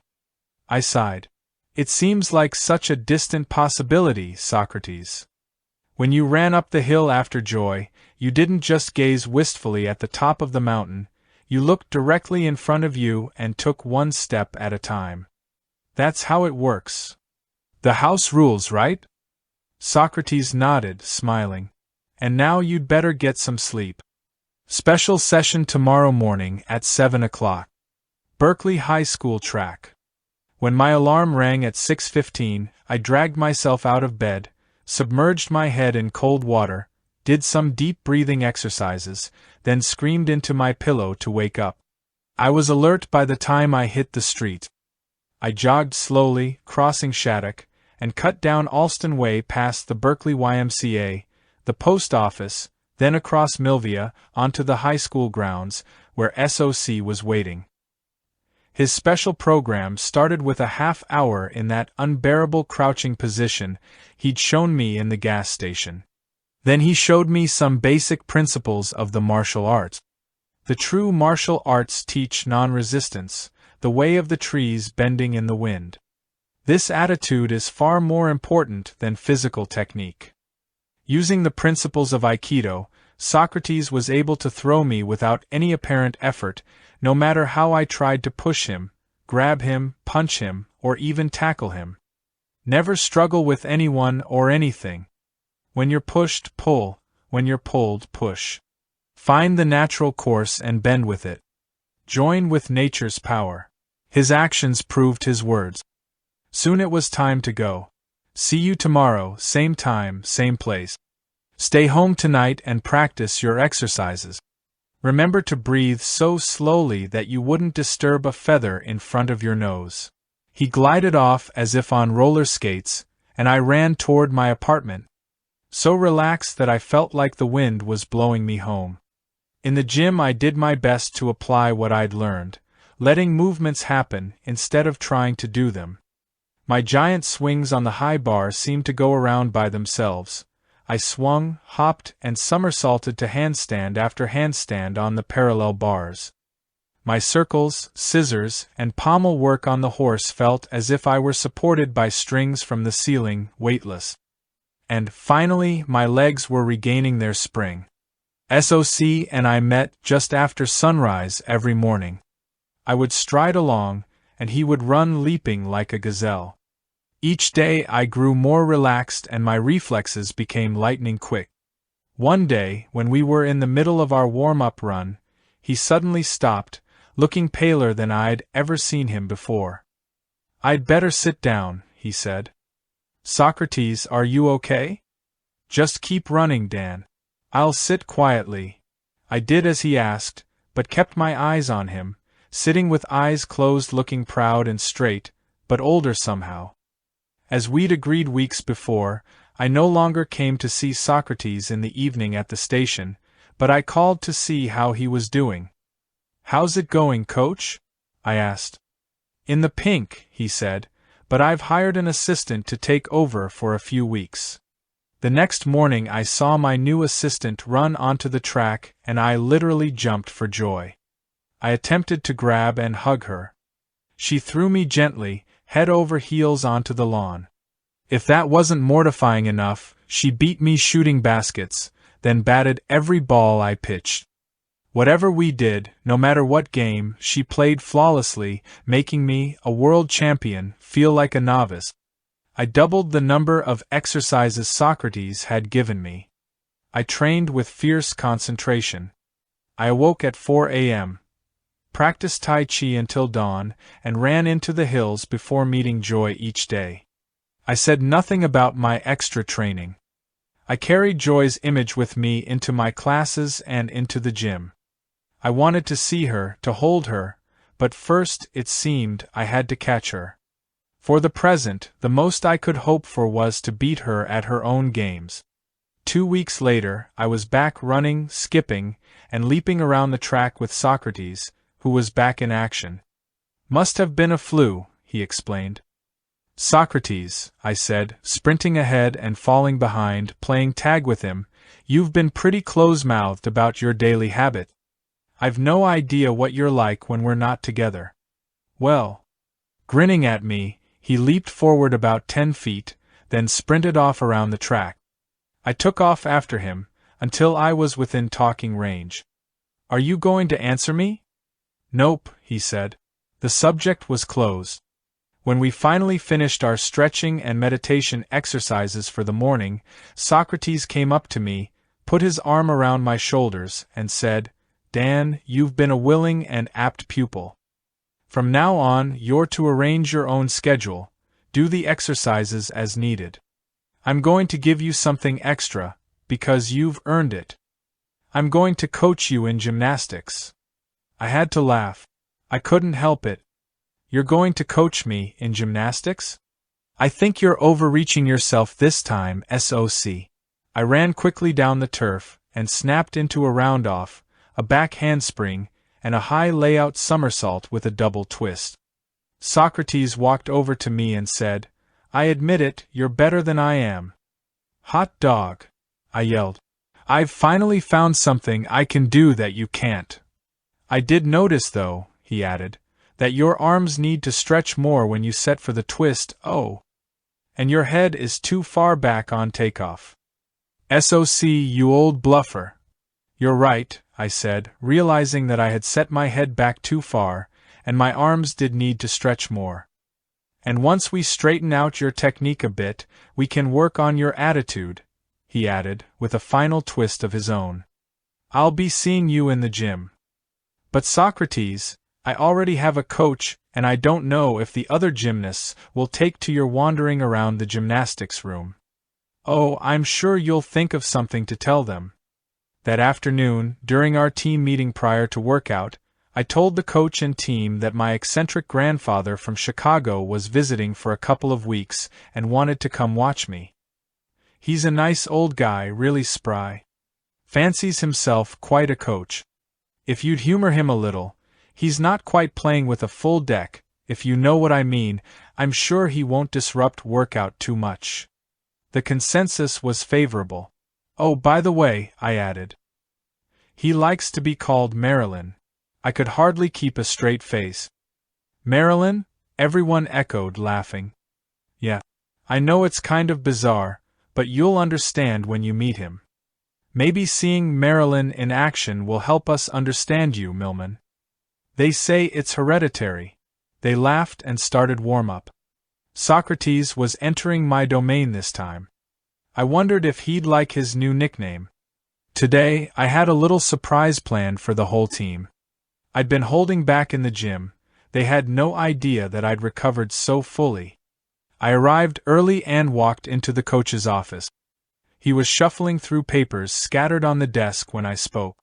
I sighed. It seems like such a distant possibility, Socrates. When you ran up the hill after joy, you didn't just gaze wistfully at the top of the mountain, you looked directly in front of you and took one step at a time. That's how it works. The house rules, right? Socrates nodded, smiling. And now you'd better get some sleep. Special session tomorrow morning at 7 o'clock. Berkeley High School track. When my alarm rang at 6:15, I dragged myself out of bed, submerged my head in cold water, did some deep breathing exercises, then screamed into my pillow to wake up. I was alert by the time I hit the street. I jogged slowly, crossing Shattuck, and cut down Alston Way past the Berkeley YMCA, the post office, then across Milvia, onto the high school grounds, where SOC was waiting. His special program started with a half-hour in that unbearable crouching position he'd shown me in the gas station. Then he showed me some basic principles of the martial arts. The true martial arts teach non-resistance, the way of the trees bending in the wind. This attitude is far more important than physical technique. Using the principles of Aikido, Socrates was able to throw me without any apparent effort, no matter how I tried to push him, grab him, punch him, or even tackle him. Never struggle with anyone or anything. When you're pushed, pull. When you're pulled, push. Find the natural course and bend with it. Join with nature's power. His actions proved his words. Soon it was time to go. See you tomorrow, same time, same place. Stay home tonight and practice your exercises. Remember to breathe so slowly that you wouldn't disturb a feather in front of your nose. He glided off as if on roller skates, and I ran toward my apartment, so relaxed that I felt like the wind was blowing me home. In the gym I did my best to apply what I'd learned, letting movements happen instead of trying to do them. My giant swings on the high bar seemed to go around by themselves. I swung, hopped, and somersaulted to handstand after handstand on the parallel bars. My circles, scissors, and pommel work on the horse felt as if I were supported by strings from the ceiling, weightless. and, finally, my legs were regaining their spring. SOC and I met just after sunrise every morning. I would stride along, and he would run leaping like a gazelle. Each day I grew more relaxed and my reflexes became lightning quick. One day, when we were in the middle of our warm-up run, he suddenly stopped, looking paler than I'd ever seen him before. "I'd better sit down," he said. "Socrates, are you okay?" "Just keep running, Dan. I'll sit quietly." I did as he asked, but kept my eyes on him, sitting with eyes closed, looking proud and straight, but older somehow. As we'd agreed weeks before, I no longer came to see Socrates in the evening at the station, but I called to see how he was doing. "How's it going, coach?" I asked. "In the pink," he said, "but I've hired an assistant to take over for a few weeks." The next morning I saw my new assistant run onto the track and I literally jumped for joy. I attempted to grab and hug her. She threw me gently, head over heels onto the lawn. If that wasn't mortifying enough, she beat me shooting baskets, then batted every ball I pitched. Whatever we did, no matter what game, she played flawlessly, making me, a world champion, feel like a novice. I doubled the number of exercises Socrates had given me. I trained with fierce concentration. I awoke at 4 a.m., practiced Tai Chi until dawn, and ran into the hills before meeting Joy each day. I said nothing about my extra training. I carried Joy's image with me into my classes and into the gym. I wanted to see her, to hold her, but first, it seemed, I had to catch her. For the present, the most I could hope for was to beat her at her own games. 2 weeks later, I was back running, skipping, and leaping around the track with Socrates, who was back in action. "Must have been a flu," he explained. "Socrates," I said, sprinting ahead and falling behind, playing tag with him, "you've been pretty close-mouthed about your daily habit. I've no idea what you're like when we're not together." "Well," grinning at me, he leaped forward about 10 feet, then sprinted off around the track. I took off after him, until I was within talking range. "Are you going to answer me?" "Nope," he said. The subject was closed. When we finally finished our stretching and meditation exercises for the morning, Socrates came up to me, put his arm around my shoulders, and said, "Dan, you've been a willing and apt pupil. From now on, you're to arrange your own schedule, do the exercises as needed. I'm going to give you something extra, because you've earned it. I'm going to coach you in gymnastics." I had to laugh. I couldn't help it. "You're going to coach me in gymnastics? I think you're overreaching yourself this time, SOC. I ran quickly down the turf, and snapped into a round-off, a back handspring, and a high layout somersault with a double twist. Socrates walked over to me and said, "I admit it, you're better than I am." "Hot dog!" I yelled. "I've finally found something I can do that you can't. I did notice, though," he added, "that your arms need to stretch more when you set for the twist, oh. And your head is too far back on takeoff. SOC, you old bluffer." "You're right," I said, realizing that I had set my head back too far, and my arms did need to stretch more. "And once we straighten out your technique a bit, we can work on your attitude," he added, with a final twist of his own. "I'll be seeing you in the gym." "But Socrates, I already have a coach, and I don't know if the other gymnasts will take to your wandering around the gymnastics room." "Oh, I'm sure you'll think of something to tell them." That afternoon, during our team meeting prior to workout, I told the coach and team that my eccentric grandfather from Chicago was visiting for a couple of weeks and wanted to come watch me. He's a nice old guy, really spry. Fancies himself quite a coach. If you'd humor him a little, he's not quite playing with a full deck, if you know what I mean. I'm sure he won't disrupt workout too much. The consensus was favorable. "Oh, by the way," I added, "he likes to be called Marilyn." I could hardly keep a straight face. "Marilyn?" everyone echoed, laughing. "Yeah. I know it's kind of bizarre, but you'll understand when you meet him. Maybe seeing Marilyn in action will help us understand you, Millman. They say it's hereditary. They laughed and started warm-up. Socrates was entering my domain this time. I wondered if he'd like his new nickname. Today, I had a little surprise planned for the whole team. I'd been holding back in the gym. They had no idea that I'd recovered so fully. I arrived early and walked into the coach's office. He was shuffling through papers scattered on the desk when I spoke.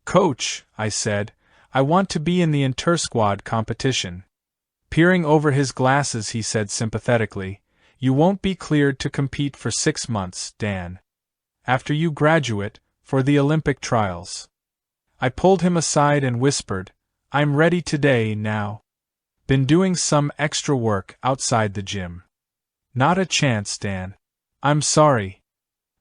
"Coach," I said, "I want to be in the inter-squad competition." Peering over his glasses, he said sympathetically, "You won't be cleared to compete for 6 months, Dan. After you graduate, for the Olympic trials." I pulled him aside and whispered, "I'm ready today now. Been doing some extra work outside the gym." "Not a chance, Dan. I'm sorry."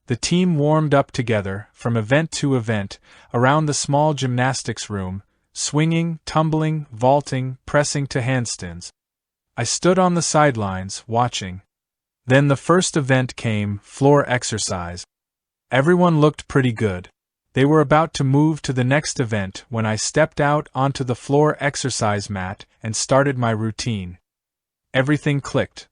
The team warmed up together, from event to event, around the small gymnastics room, swinging, tumbling, vaulting, pressing to handstands. I stood on the sidelines, watching. Then the first event came, floor exercise. Everyone looked pretty good. They were about to move to the next event when I stepped out onto the floor exercise mat and started my routine. Everything clicked.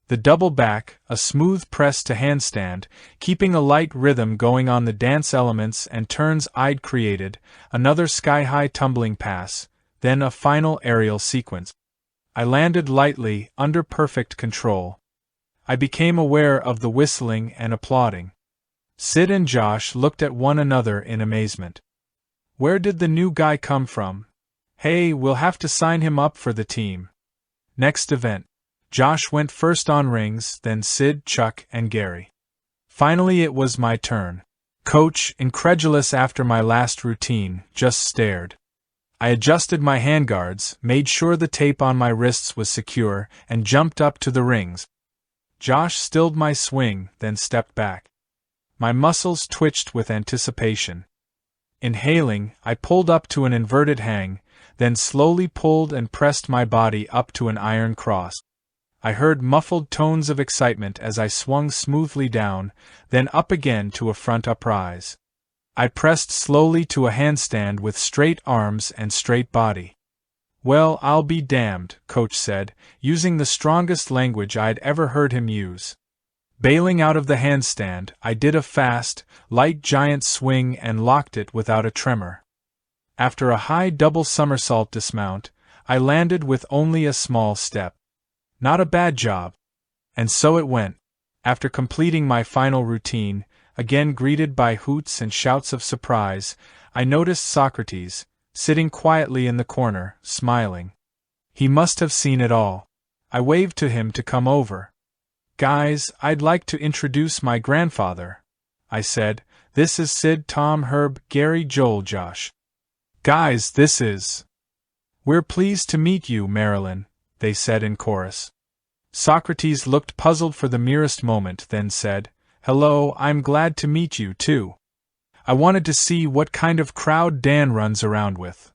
The double back, a smooth press to handstand, keeping a light rhythm going on the dance elements and turns I'd created, another sky-high tumbling pass, then a final aerial sequence. I landed lightly, under perfect control. I became aware of the whistling and applauding. Sid and Josh looked at one another in amazement. "Where did the new guy come from? Hey, we'll have to sign him up for the team." Next event. Josh went first on rings, then Sid, Chuck, and Gary. Finally it was my turn. Coach, incredulous after my last routine, just stared. I adjusted my handguards, made sure the tape on my wrists was secure, and jumped up to the rings. Josh stilled my swing, then stepped back. My muscles twitched with anticipation. Inhaling, I pulled up to an inverted hang, then slowly pulled and pressed my body up to an iron cross. I heard muffled tones of excitement as I swung smoothly down, then up again to a front uprise. I pressed slowly to a handstand with straight arms and straight body. "Well, I'll be damned," Coach said, using the strongest language I'd ever heard him use. Bailing out of the handstand, I did a fast, light giant swing and locked it without a tremor. After a high double somersault dismount, I landed with only a small step. Not a bad job. And so it went. After completing my final routine, again greeted by hoots and shouts of surprise, I noticed Socrates, sitting quietly in the corner, smiling. He must have seen it all. I waved to him to come over. "Guys, I'd like to introduce my grandfather," I said. "This is Sid, Tom, Herb, Gary, Joel, Josh. Guys, this is..." "We're pleased to meet you, Marilyn," they said in chorus. Socrates looked puzzled for the merest moment, then said, "Hello, I'm glad to meet you, too. I wanted to see what kind of crowd Dan runs around with."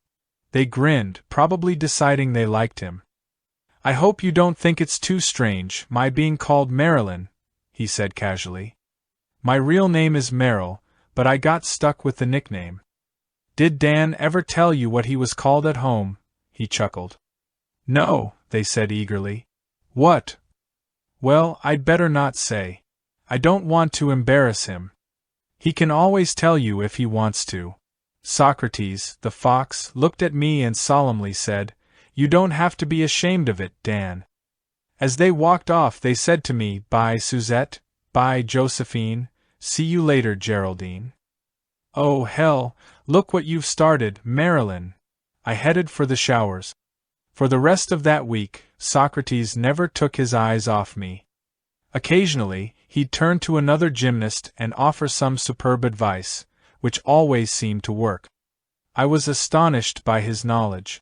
They grinned, probably deciding they liked him. "I hope you don't think it's too strange, my being called Marilyn," he said casually. "My real name is Merrill, but I got stuck with the nickname." "Did Dan ever tell you what he was called at home?" he chuckled. "No," they said eagerly. "What?" "Well, I'd better not say. I don't want to embarrass him. He can always tell you if he wants to." Socrates, the fox, looked at me and solemnly said, "You don't have to be ashamed of it, Dan." As they walked off they said to me, "Bye, Suzette, bye, Josephine, see you later, Geraldine." "Oh, hell, look what you've started, Marilyn." I headed for the showers. For the rest of that week, Socrates never took his eyes off me. Occasionally, he'd turn to another gymnast and offer some superb advice, which always seemed to work. I was astonished by his knowledge.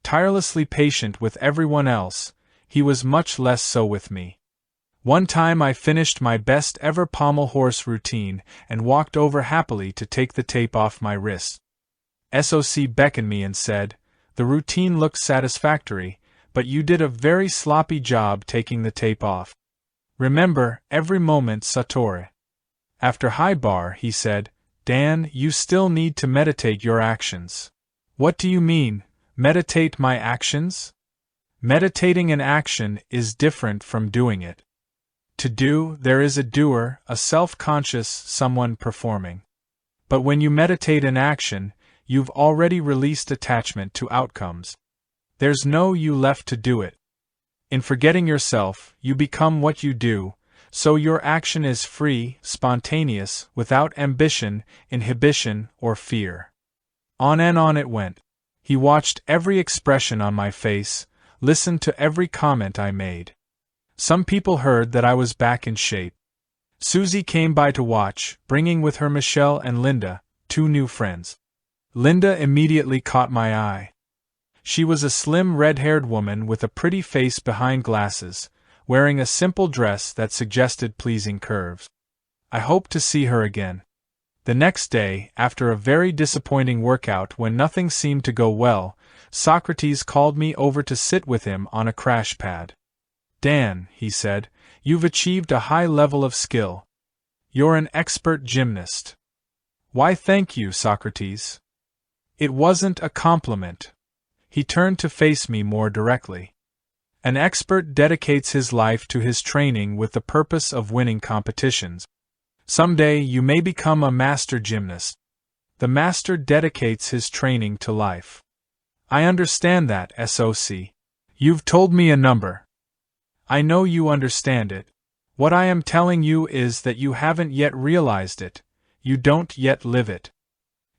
Tirelessly patient with everyone else, he was much less so with me. One time I finished my best ever pommel horse routine and walked over happily to take the tape off my wrist. SOC beckoned me and said, "The routine looked satisfactory, but you did a very sloppy job taking the tape off." Remember, every moment Satori. After high bar, he said, Dan, you still need to meditate your actions. What do you mean, meditate my actions? Meditating an action is different from doing it. To do, there is a doer, a self-conscious someone performing. But when you meditate an action, you've already released attachment to outcomes. There's no you left to do it. In forgetting yourself, you become what you do, so your action is free, spontaneous, without ambition, inhibition, or fear. On and on it went. He watched every expression on my face, listened to every comment I made. Some people heard that I was back in shape. Susie came by to watch, bringing with her Michelle and Linda, 2 new friends. Linda immediately caught my eye. She was a slim red-haired woman with a pretty face behind glasses, wearing a simple dress that suggested pleasing curves. I hoped to see her again. The next day, after a very disappointing workout when nothing seemed to go well, Socrates called me over to sit with him on a crash pad. Dan, he said, you've achieved a high level of skill. You're an expert gymnast. Why thank you, Socrates. It wasn't a compliment. He turned to face me more directly. An expert dedicates his life to his training with the purpose of winning competitions. Someday you may become a master gymnast. The master dedicates his training to life. I understand that, SOC. You've told me a number. I know you understand it. What I am telling you is that you haven't yet realized it. You don't yet live it.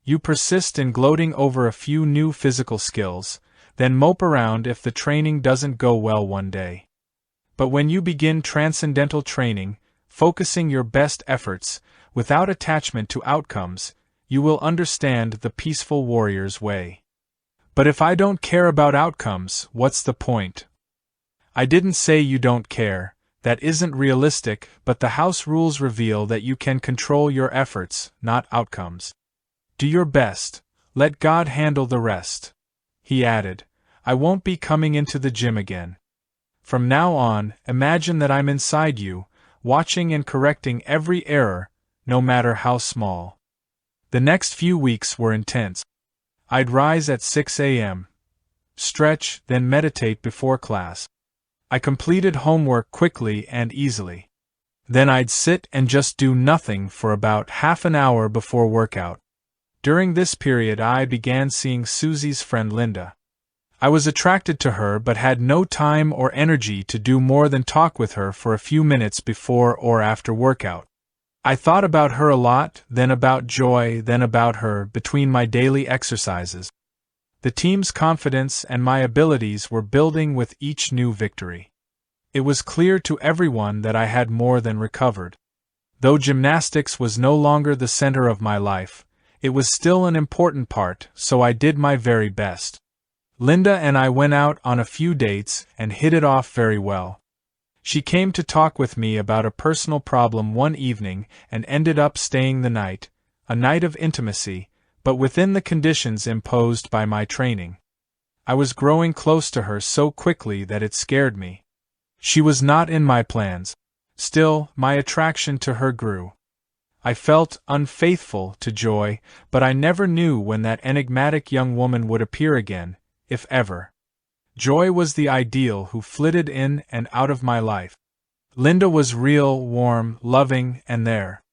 You persist in gloating over a few new physical skills, then mope around if the training doesn't go well one day. But when you begin transcendental training, focusing your best efforts, without attachment to outcomes, you will understand the peaceful warrior's way. But if I don't care about outcomes, what's the point? I didn't say you don't care, that isn't realistic, but the house rules reveal that you can control your efforts, not outcomes. Do your best, let God handle the rest. He added, I won't be coming into the gym again. From now on, imagine that I'm inside you, watching and correcting every error, no matter how small. The next few weeks were intense. I'd rise at 6 a.m., stretch, then meditate before class. I completed homework quickly and easily. Then I'd sit and just do nothing for about half an hour before workout. During this period I began seeing Susie's friend Linda. I was attracted to her but had no time or energy to do more than talk with her for a few minutes before or after workout. I thought about her a lot, then about Joy, then about her, between my daily exercises. The team's confidence and my abilities were building with each new victory. It was clear to everyone that I had more than recovered. Though gymnastics was no longer the center of my life, it was still an important part, so I did my very best. Linda and I went out on a few dates and hit it off very well. She came to talk with me about a personal problem one evening and ended up staying the night, a night of intimacy, but within the conditions imposed by my training. I was growing close to her so quickly that it scared me. She was not in my plans. Still, my attraction to her grew. I felt unfaithful to Joy, but I never knew when that enigmatic young woman would appear again, if ever. Joy was the ideal who flitted in and out of my life. Linda was real, warm, loving, and there.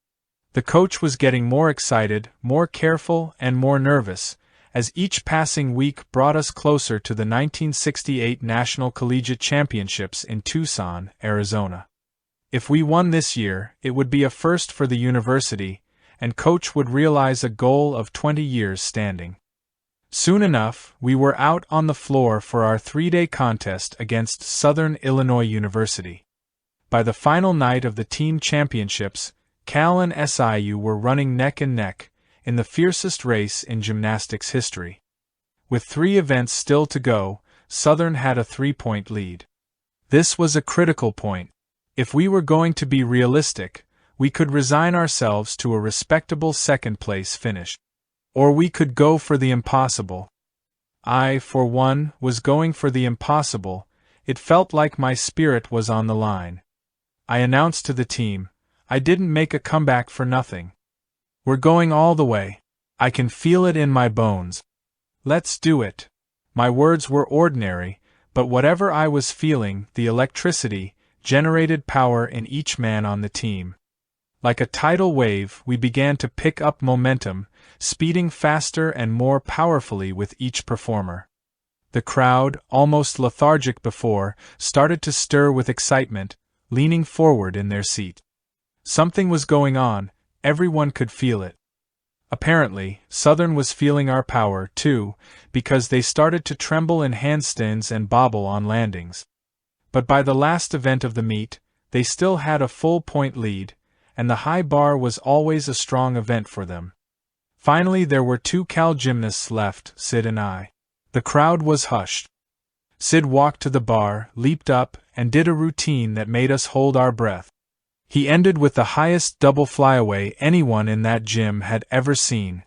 The coach was getting more excited, more careful, and more nervous, as each passing week brought us closer to the 1968 National Collegiate Championships in Tucson, Arizona. If we won this year, it would be a first for the university, and coach would realize a goal of 20 years standing. Soon enough, we were out on the floor for our 3-day contest against Southern Illinois University. By the final night of the team championships, Cal and SIU were running neck and neck, in the fiercest race in gymnastics history. With 3 events still to go, Southern had a 3-point lead. This was a critical point. If we were going to be realistic, we could resign ourselves to a respectable second-place finish. Or we could go for the impossible. I, for one, was going for the impossible. It felt like my spirit was on the line. I announced to the team. I didn't make a comeback for nothing. We're going all the way. I can feel it in my bones. Let's do it. My words were ordinary, but whatever I was feeling, the electricity, generated power in each man on the team. Like a tidal wave, we began to pick up momentum, speeding faster and more powerfully with each performer. The crowd, almost lethargic before, started to stir with excitement, leaning forward in their seat. Something was going on, everyone could feel it. Apparently, Southern was feeling our power, too, because they started to tremble in handstands and bobble on landings. But by the last event of the meet, they still had a full-point lead, and the high bar was always a strong event for them. Finally there were 2 Cal gymnasts left, Sid and I. The crowd was hushed. Sid walked to the bar, leaped up, and did a routine that made us hold our breath. He ended with the highest double flyaway anyone in that gym had ever seen.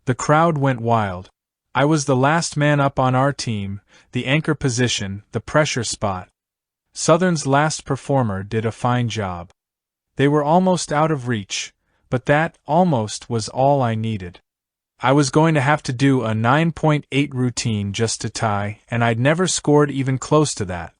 The crowd went wild. I was the last man up on our team, the anchor position, the pressure spot. Southern's last performer did a fine job. They were almost out of reach, but that almost was all I needed. I was going to have to do a 9.8 routine just to tie, and I'd never scored even close to that.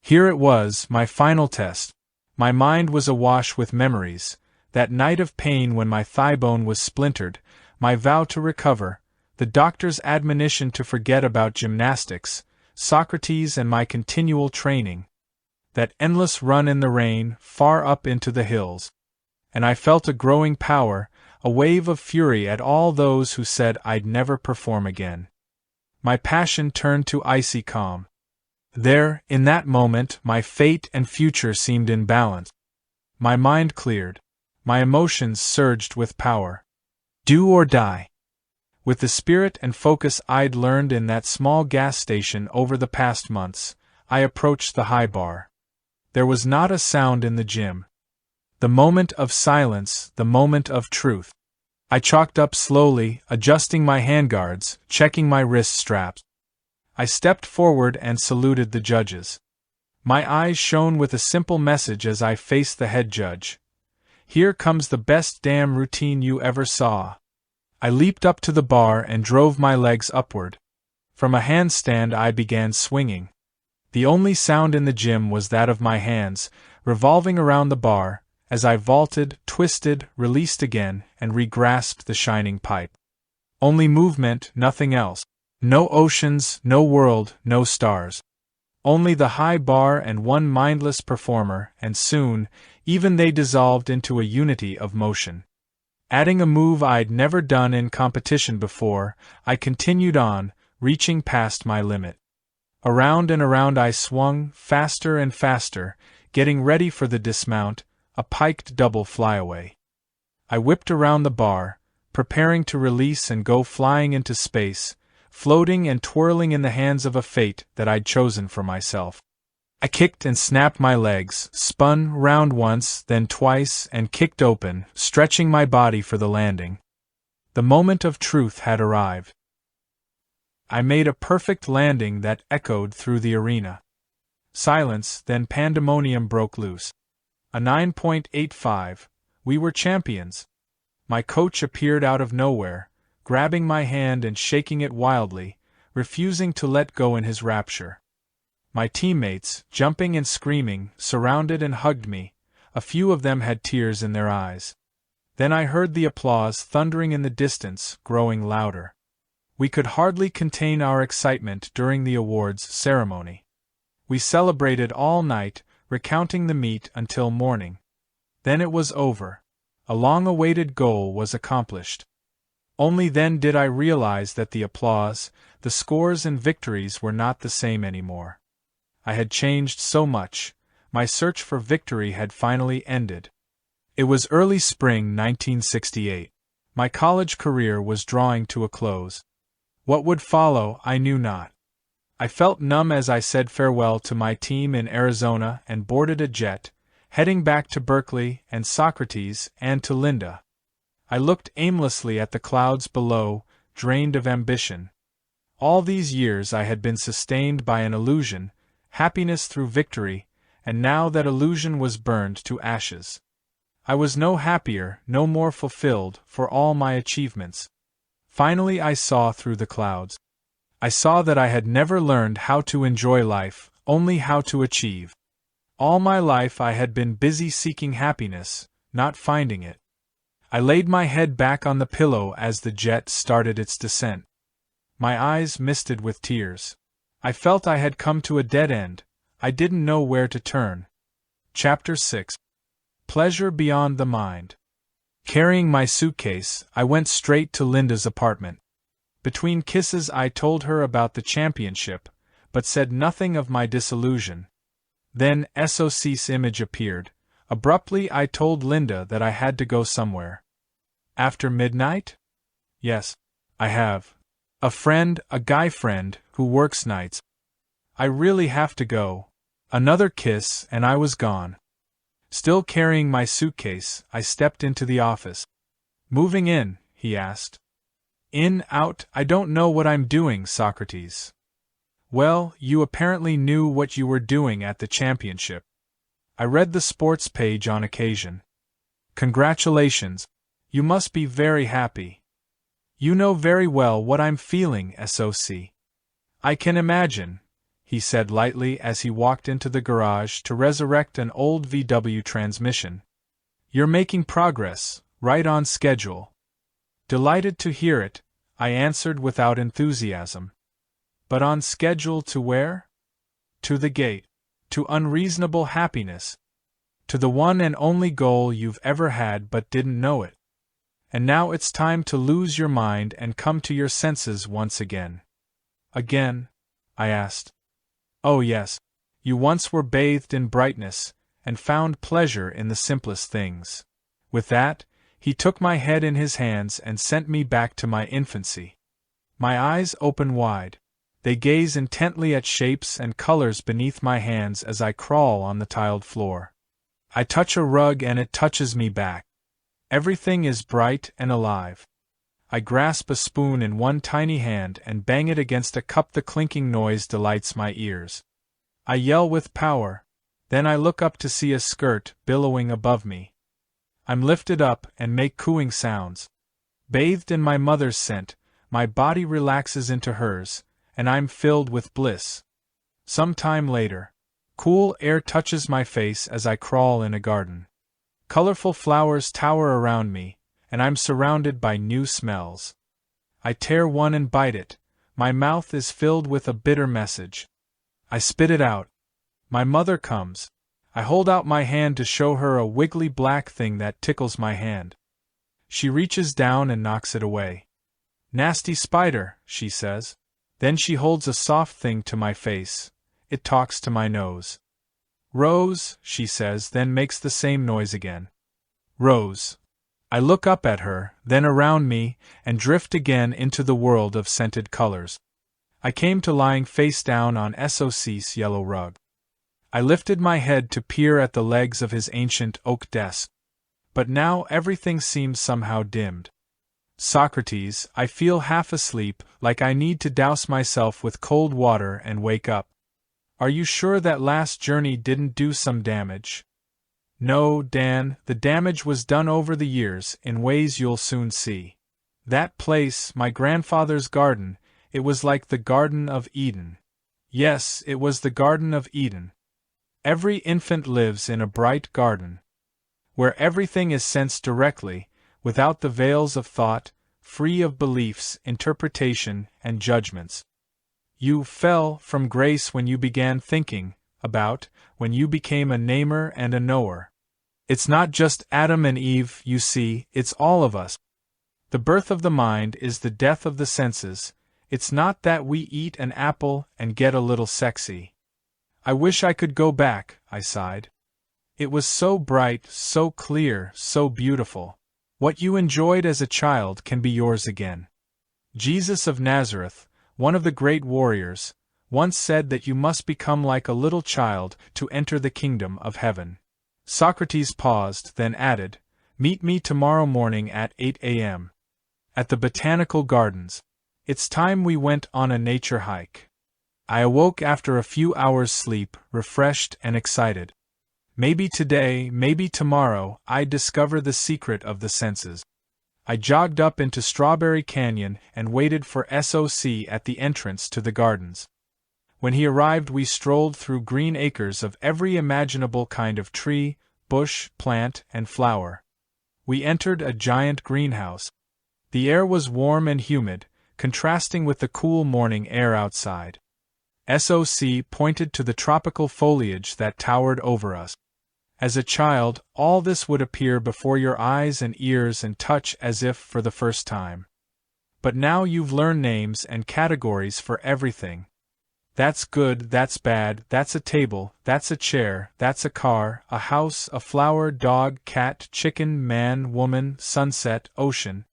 Here it was, my final test. My mind was awash with memories, that night of pain when my thigh bone was splintered, my vow to recover, the doctor's admonition to forget about gymnastics, Socrates and my continual training, that endless run in the rain, far up into the hills. And I felt a growing power, a wave of fury at all those who said I'd never perform again. My passion turned to icy calm. There, in that moment, my fate and future seemed in balance. My mind cleared. My emotions surged with power. Do or die. With the spirit and focus I'd learned in that small gas station over the past months, I approached the high bar. There was not a sound in the gym. The moment of silence, the moment of truth. I chalked up slowly, adjusting my handguards, checking my wrist straps. I stepped forward and saluted the judges. My eyes shone with a simple message as I faced the head judge. Here comes the best damn routine you ever saw. I leaped up to the bar and drove my legs upward. From a handstand I began swinging. The only sound in the gym was that of my hands, revolving around the bar, as I vaulted, twisted, released again, and re-grasped the shining pipe. Only movement, nothing else. No oceans, no world, no stars. Only the high bar and one mindless performer, and soon, even they dissolved into a unity of motion. Adding a move I'd never done in competition before, I continued on, reaching past my limit. Around and around I swung, faster and faster, getting ready for the dismount, a piked double flyaway. I whipped around the bar, preparing to release and go flying into space, floating and twirling in the hands of a fate that I'd chosen for myself. I kicked and snapped my legs, spun round once, then twice, and kicked open, stretching my body for the landing. The moment of truth had arrived. I made a perfect landing that echoed through the arena. Silence, then pandemonium broke loose. A 9.85. We were champions. My coach appeared out of nowhere, grabbing my hand and shaking it wildly, refusing to let go in his rapture. My teammates, jumping and screaming, surrounded and hugged me. A few of them had tears in their eyes. Then I heard the applause thundering in the distance, growing louder. We could hardly contain our excitement during the awards ceremony. We celebrated all night, recounting the meet until morning. Then it was over. A long-awaited goal was accomplished. Only then did I realize that the applause, the scores and victories were not the same anymore. I had changed so much. My search for victory had finally ended. It was early spring 1968. My college career was drawing to a close. What would follow, I knew not. I felt numb as I said farewell to my team in Arizona and boarded a jet, heading back to Berkeley and Socrates and to Linda. I looked aimlessly at the clouds below, drained of ambition. All these years I had been sustained by an illusion, happiness through victory, and now that illusion was burned to ashes. I was no happier, no more fulfilled, for all my achievements. Finally I saw through the clouds. I saw that I had never learned how to enjoy life, only how to achieve. All my life I had been busy seeking happiness, not finding it. I laid my head back on the pillow as the jet started its descent. My eyes misted with tears. I felt I had come to a dead end. I didn't know where to turn. Chapter 6. Pleasure Beyond the Mind. Carrying my suitcase, I went straight to Linda's apartment. Between kisses I told her about the championship, but said nothing of my disillusion. Then Socrates' image appeared. Abruptly I told Linda that I had to go somewhere. After midnight? Yes, I have. A friend, a guy friend, who works nights. I really have to go. Another kiss, and I was gone. Still carrying my suitcase, I stepped into the office. Moving in? He asked. In, out, I don't know what I'm doing, Socrates. Well, you apparently knew what you were doing at the championship. I read the sports page on occasion. Congratulations. You must be very happy. You know very well what I'm feeling, SOC. I can imagine, he said lightly as he walked into the garage to resurrect an old VW transmission. You're making progress, right on schedule. Delighted to hear it, I answered without enthusiasm. But on schedule to where? To the gate. To unreasonable happiness. To the one and only goal you've ever had but didn't know it. And now it's time to lose your mind and come to your senses once again. Again? I asked. Oh yes, you once were bathed in brightness, and found pleasure in the simplest things. With that, he took my head in his hands and sent me back to my infancy. My eyes open wide. They gaze intently at shapes and colors beneath my hands as I crawl on the tiled floor. I touch a rug and it touches me back. Everything is bright and alive. I grasp a spoon in one tiny hand and bang it against a cup. The clinking noise delights my ears. I yell with power. Then I look up to see a skirt billowing above me. I'm lifted up and make cooing sounds. Bathed in my mother's scent, my body relaxes into hers, and I'm filled with bliss. Some time later, cool air touches my face as I crawl in a garden. Colorful flowers tower around me, and I'm surrounded by new smells. I tear one and bite it. My mouth is filled with a bitter message. I spit it out. My mother comes. I hold out my hand to show her a wiggly black thing that tickles my hand. She reaches down and knocks it away. Nasty spider, she says. Then she holds a soft thing to my face. It talks to my nose. Rose, she says, then makes the same noise again. Rose. I look up at her, then around me, and drift again into the world of scented colors. I came to lying face down on Soc's yellow rug. I lifted my head to peer at the legs of his ancient oak desk. But now everything seems somehow dimmed. Socrates, I feel half asleep, like I need to douse myself with cold water and wake up. Are you sure that last journey didn't do some damage? No, Dan, the damage was done over the years, in ways you'll soon see. That place, my grandfather's garden, it was like the Garden of Eden. Yes, it was the Garden of Eden. Every infant lives in a bright garden, where everything is sensed directly, without the veils of thought, free of beliefs, interpretation, and judgments. You fell from grace when you began thinking about, when you became a namer and a knower. It's not just Adam and Eve, you see, it's all of us. The birth of the mind is the death of the senses. It's not that we eat an apple and get a little sexy. I wish I could go back, I sighed. It was so bright, so clear, so beautiful. What you enjoyed as a child can be yours again. Jesus of Nazareth, one of the great warriors, once said that you must become like a little child to enter the kingdom of heaven. Socrates paused, then added, "Meet me tomorrow morning at 8 a.m. at the Botanical Gardens. It's time we went on a nature hike." I awoke after a few hours' sleep, refreshed and excited. Maybe today, maybe tomorrow, I'd discover the secret of the senses. I jogged up into Strawberry Canyon and waited for SOC at the entrance to the gardens. When he arrived, we strolled through green acres of every imaginable kind of tree, bush, plant, and flower. We entered a giant greenhouse. The air was warm and humid, contrasting with the cool morning air outside. SOC pointed to the tropical foliage that towered over us. As a child, all this would appear before your eyes and ears and touch as if for the first time. But now you've learned names and categories for everything. That's good, that's bad, that's a table, that's a chair, that's a car, a house, a flower, dog, cat, chicken, man, woman, sunset, ocean,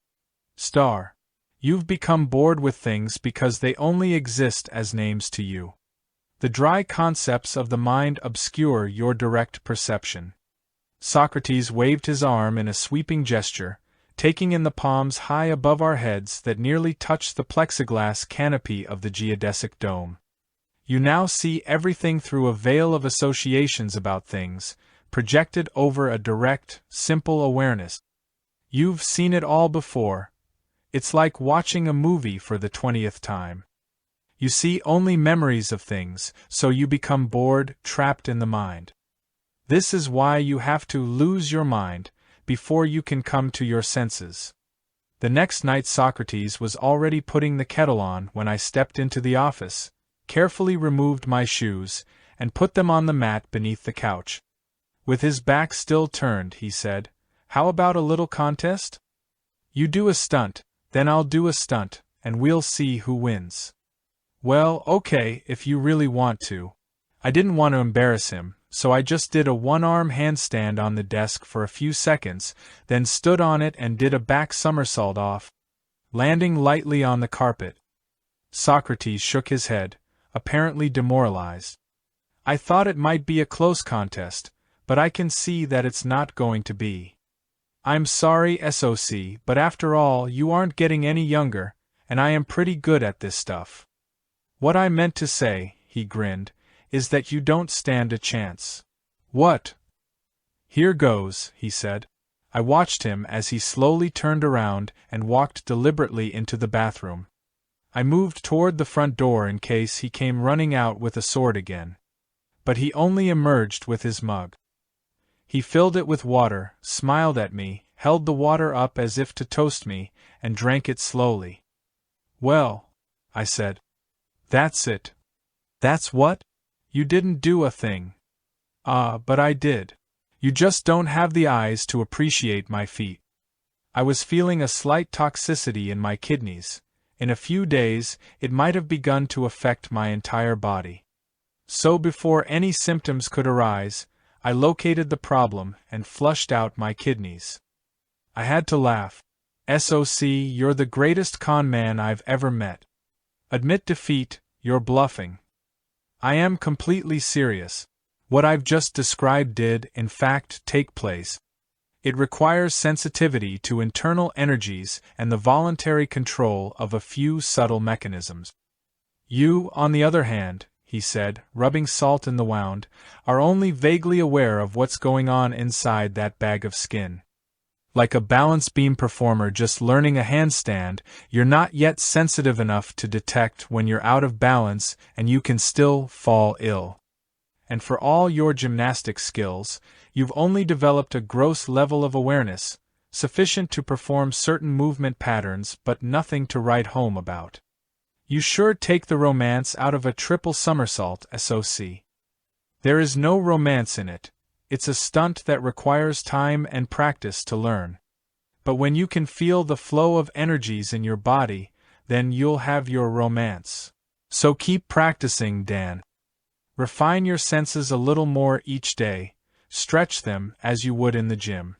star. You've become bored with things because they only exist as names to you. The dry concepts of the mind obscure your direct perception. Socrates waved his arm in a sweeping gesture, taking in the palms high above our heads that nearly touched the plexiglass canopy of the geodesic dome. You now see everything through a veil of associations about things, projected over a direct, simple awareness. You've seen it all before. It's like watching a movie for the 20th time. You see only memories of things, so you become bored, trapped in the mind. This is why you have to lose your mind before you can come to your senses. The next night Socrates was already putting the kettle on when I stepped into the office, carefully removed my shoes, and put them on the mat beneath the couch. With his back still turned, he said, "How about a little contest? You do a stunt, then I'll do a stunt, and we'll see who wins." Well, okay, if you really want to. I didn't want to embarrass him, so I just did a one-arm handstand on the desk for a few seconds, then stood on it and did a back somersault off, landing lightly on the carpet. Socrates shook his head, apparently demoralized. I thought it might be a close contest, but I can see that it's not going to be. I'm sorry, SOC, but after all, you aren't getting any younger, and I am pretty good at this stuff. What I meant to say, he grinned, is that you don't stand a chance. What? Here goes, he said. I watched him as he slowly turned around and walked deliberately into the bathroom. I moved toward the front door in case he came running out with a sword again. But he only emerged with his mug. He filled it with water, smiled at me, held the water up as if to toast me, and drank it slowly. Well, I said. That's it. That's what? You didn't do a thing. But I did. You just don't have the eyes to appreciate my feat. I was feeling a slight toxicity in my kidneys. In a few days, it might have begun to affect my entire body. So before any symptoms could arise, I located the problem and flushed out my kidneys. I had to laugh. SOC, you're the greatest con man I've ever met. Admit defeat, you're bluffing. I am completely serious. What I've just described did, in fact, take place. It requires sensitivity to internal energies and the voluntary control of a few subtle mechanisms. You, on the other hand, he said, rubbing salt in the wound, are only vaguely aware of what's going on inside that bag of skin. Like a balance beam performer just learning a handstand, you're not yet sensitive enough to detect when you're out of balance and you can still fall ill. And for all your gymnastic skills, you've only developed a gross level of awareness, sufficient to perform certain movement patterns but nothing to write home about. You sure take the romance out of a triple somersault, SOC. There is no romance in it. It's a stunt that requires time and practice to learn. But when you can feel the flow of energies in your body, then you'll have your romance. So keep practicing, Dan. Refine your senses a little more each day, stretch them as you would in the gym.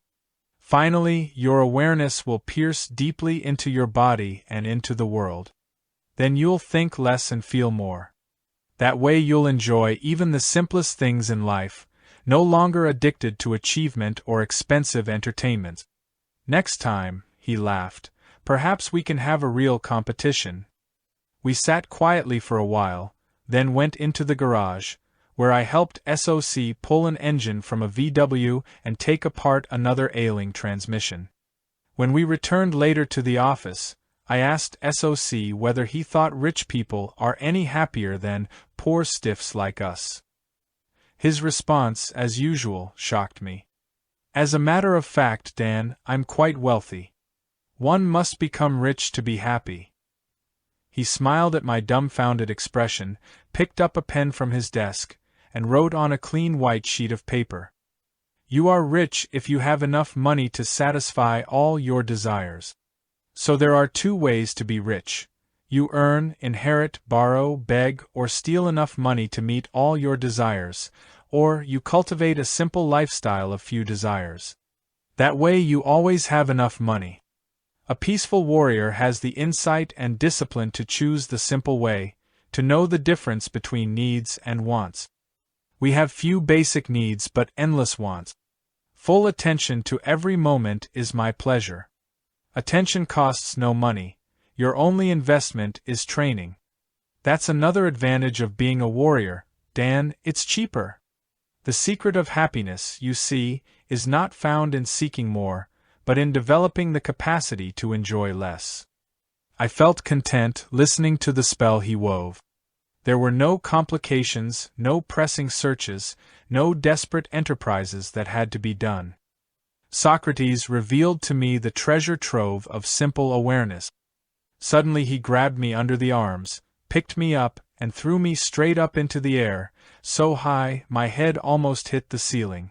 Finally, your awareness will pierce deeply into your body and into the world. Then you'll think less and feel more. That way you'll enjoy even the simplest things in life, no longer addicted to achievement or expensive entertainment. Next time, he laughed, perhaps we can have a real competition. We sat quietly for a while, then went into the garage, where I helped SOC pull an engine from a VW and take apart another ailing transmission. When we returned later to the office, I asked SOC whether he thought rich people are any happier than poor stiffs like us. His response, as usual, shocked me. As a matter of fact, Dan, I'm quite wealthy. One must become rich to be happy. He smiled at my dumbfounded expression, picked up a pen from his desk, and wrote on a clean white sheet of paper. You are rich if you have enough money to satisfy all your desires. So there are two ways to be rich. You earn, inherit, borrow, beg, or steal enough money to meet all your desires, or you cultivate a simple lifestyle of few desires. That way you always have enough money. A peaceful warrior has the insight and discipline to choose the simple way, to know the difference between needs and wants. We have few basic needs but endless wants. Full attention to every moment is my pleasure. Attention costs no money, your only investment is training. That's another advantage of being a warrior, Dan, it's cheaper. The secret of happiness, you see, is not found in seeking more, but in developing the capacity to enjoy less. I felt content listening to the spell he wove. There were no complications, no pressing searches, no desperate enterprises that had to be done. Socrates revealed to me the treasure trove of simple awareness. Suddenly he grabbed me under the arms, picked me up, and threw me straight up into the air, so high my head almost hit the ceiling.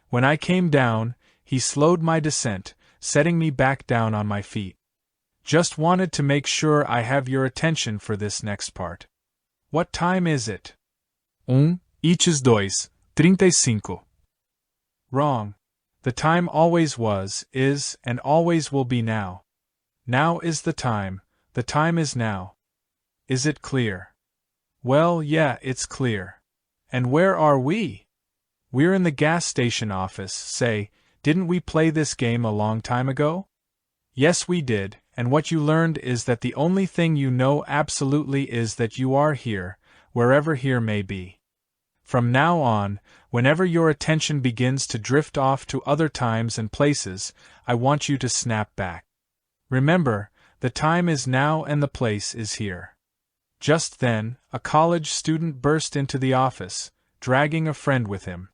When I came down, he slowed my descent, setting me back down on my feet. Just wanted to make sure I have your attention for this next part. What time is it? 2:35. Wrong. The time always was, is, and always will be now. Now is the time is now. Is it clear? Well, yeah, it's clear. And where are we? We're in the gas station office, say, didn't we play this game a long time ago? Yes, we did, and what you learned is that the only thing you know absolutely is that you are here, wherever here may be. From now on, whenever your attention begins to drift off to other times and places, I want you to snap back. Remember, the time is now and the place is here. Just then, a college student burst into the office, dragging a friend with him.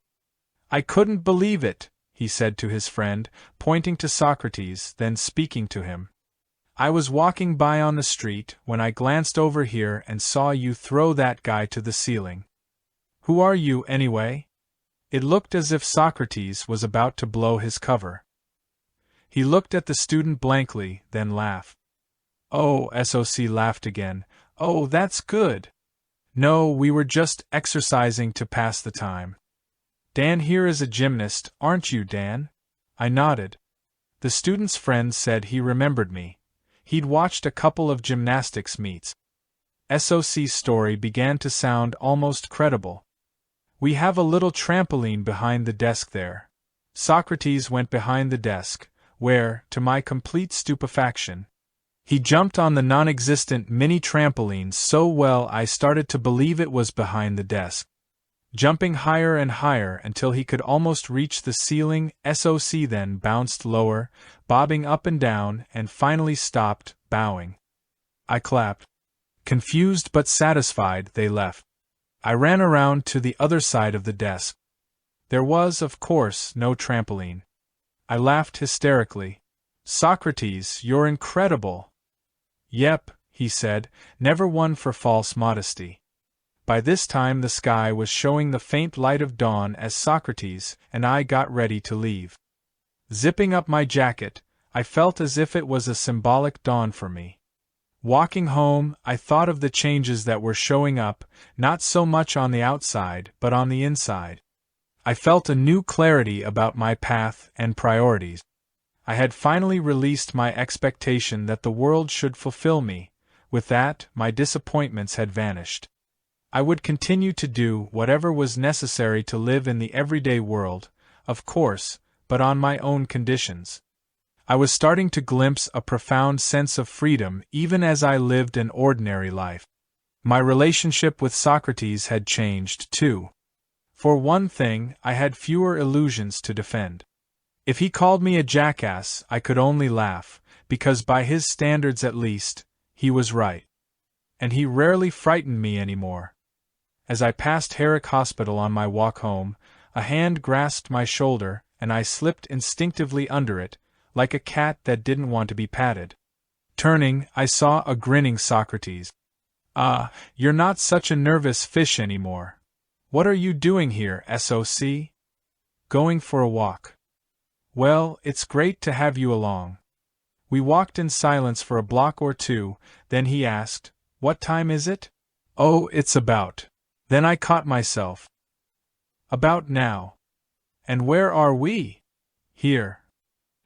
I couldn't believe it, he said to his friend, pointing to Socrates, then speaking to him. I was walking by on the street when I glanced over here and saw you throw that guy to the ceiling. Who are you, anyway? It looked as if Socrates was about to blow his cover. He looked at the student blankly, then laughed. Oh, SOC laughed again. Oh, that's good. No, we were just exercising to pass the time. Dan here is a gymnast, aren't you, Dan? I nodded. The student's friend said he remembered me. He'd watched a couple of gymnastics meets. SOC's story began to sound almost credible. We have a little trampoline behind the desk there. Socrates went behind the desk, where, to my complete stupefaction, he jumped on the non-existent mini trampoline so well I started to believe it was behind the desk. Jumping higher and higher until he could almost reach the ceiling, SOC then bounced lower, bobbing up and down, and finally stopped, bowing. I clapped. Confused but satisfied, they left. I ran around to the other side of the desk. There was, of course, no trampoline. I laughed hysterically. Socrates, you're incredible. Yep, he said, never one for false modesty. By this time the sky was showing the faint light of dawn as Socrates and I got ready to leave. Zipping up my jacket, I felt as if it was a symbolic dawn for me. Walking home, I thought of the changes that were showing up, not so much on the outside, but on the inside. I felt a new clarity about my path and priorities. I had finally released my expectation that the world should fulfill me. With that, my disappointments had vanished. I would continue to do whatever was necessary to live in the everyday world, of course, but on my own conditions. I was starting to glimpse a profound sense of freedom even as I lived an ordinary life. My relationship with Socrates had changed, too. For one thing, I had fewer illusions to defend. If he called me a jackass, I could only laugh, because by his standards at least, he was right. And he rarely frightened me anymore. As I passed Herrick Hospital on my walk home, a hand grasped my shoulder, and I slipped instinctively under it, like a cat that didn't want to be patted. Turning, I saw a grinning Socrates. "Ah, you're not such a nervous fish anymore. What are you doing here, SOC?" "Going for a walk." "Well, it's great to have you along." We walked in silence for a block or two, then he asked, "What time is it?" "Oh, it's about." Then I caught myself. "About now." "And where are we?" "Here."